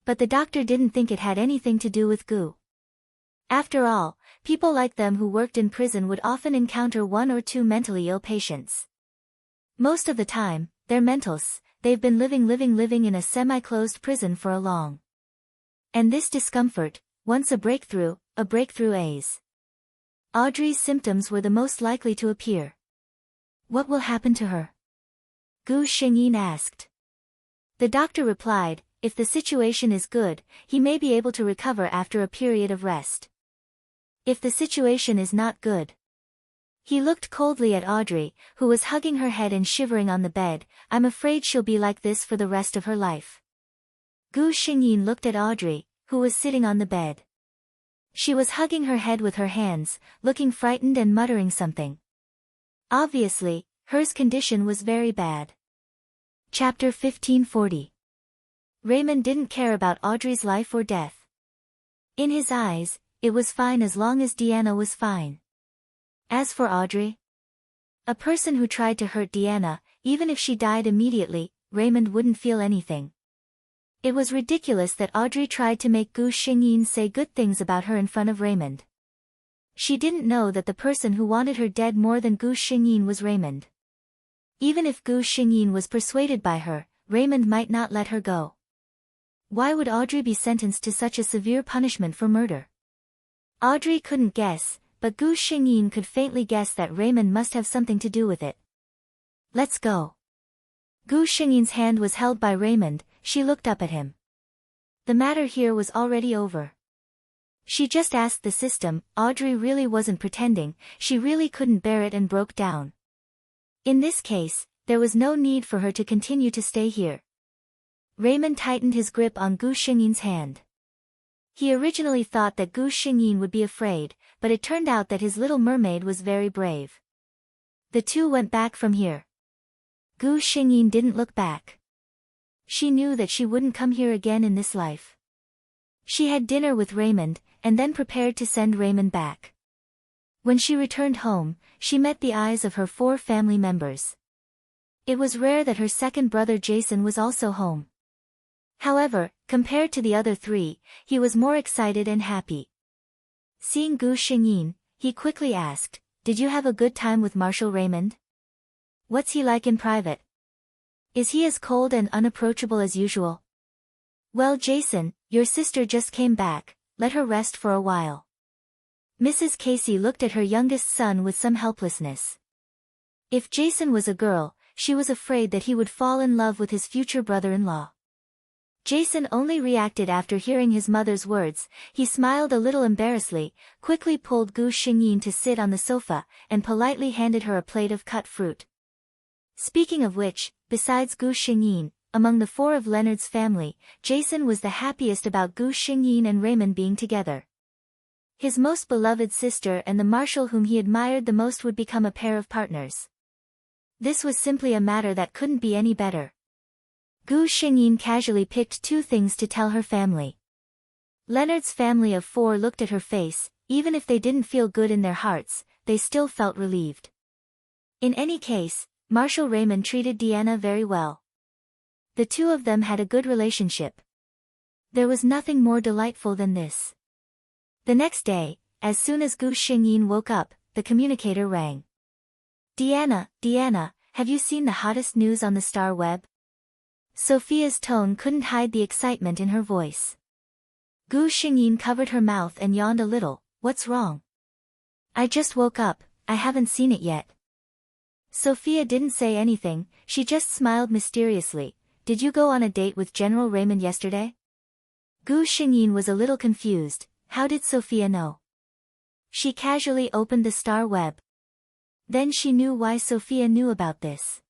But the doctor didn't think it had anything to do with Gu. After all, people like them who worked in prison would often encounter one or two mentally ill patients. Most of the time, they're mentals, they've been living in a semi-closed prison for a long. And this discomfort, once a breakthrough is. Audrey's symptoms were the most likely to appear. "What will happen to her?" Gu Xingyin asked. The doctor replied, "If the situation is good, he may be able to recover after a period of rest. If the situation is not good." He looked coldly at Audrey, who was hugging her head and shivering on the bed. "I'm afraid she'll be like this for the rest of her life." Gu Xingyin looked at Audrey, who was sitting on the bed. She was hugging her head with her hands, looking frightened and muttering something. Obviously, hers condition was very bad. Chapter 1540. Raymond didn't care about Audrey's life or death. In his eyes, it was fine as long as Deanna was fine. As for Audrey, a person who tried to hurt Deanna, even if she died immediately, Raymond wouldn't feel anything. It was ridiculous that Audrey tried to make Gu Xingyin say good things about her in front of Raymond. She didn't know that the person who wanted her dead more than Gu Xingyin was Raymond. Even if Gu Xingyin was persuaded by her, Raymond might not let her go. Why would Audrey be sentenced to such a severe punishment for murder? Audrey couldn't guess, but Gu Xingyin could faintly guess that Raymond must have something to do with it. "Let's go." Gu Xingyin's hand was held by Raymond. She looked up at him. The matter here was already over. She just asked the system. Audrey really wasn't pretending, she really couldn't bear it and broke down. In this case, there was no need for her to continue to stay here. Raymond tightened his grip on Gu Xingyin's hand. He originally thought that Gu Xingyin would be afraid, but it turned out that his little mermaid was very brave. The two went back from here. Gu Xingyin didn't look back. She knew that she wouldn't come here again in this life. She had dinner with Raymond, and then prepared to send Raymond back. When she returned home, she met the eyes of her 4 family members. It was rare that her second brother Jason was also home. However, compared to the other 3, he was more excited and happy. Seeing Gu Xingyin, he quickly asked, "Did you have a good time with Marshal Raymond? What's he like in private? Is he as cold and unapproachable as usual?" "Well, Jason, your sister just came back, let her rest for a while." Mrs. Casey looked at her youngest son with some helplessness. If Jason was a girl, she was afraid that he would fall in love with his future brother-in-law. Jason only reacted after hearing his mother's words. He smiled a little embarrassedly, quickly pulled Gu Xingyin to sit on the sofa, and politely handed her a plate of cut fruit. Speaking of which, besides Gu Xingyin, among the 4 of Leonard's family, Jason was the happiest about Gu Xingyin and Raymond being together. His most beloved sister and the marshal whom he admired the most would become a pair of partners. This was simply a matter that couldn't be any better. Gu Xingyin casually picked 2 things to tell her family. Leonard's family of 4 looked at her face. Even if they didn't feel good in their hearts, they still felt relieved. In any case, Marshal Raymond treated Deanna very well. The 2 of them had a good relationship. There was nothing more delightful than this. The next day, as soon as Gu Xingyin woke up, the communicator rang. Deanna, have you seen the hottest news on the star web?" Sophia's tone couldn't hide the excitement in her voice. Gu Xingyin covered her mouth and yawned a little. What's wrong? I just woke up, I haven't seen it yet. Sophia didn't say anything, she just smiled mysteriously. Did you go on a date with General Raymond yesterday? Gu Xingyin was a little confused. How did Sophia know? She casually opened the star web. Then she knew why Sophia knew about this.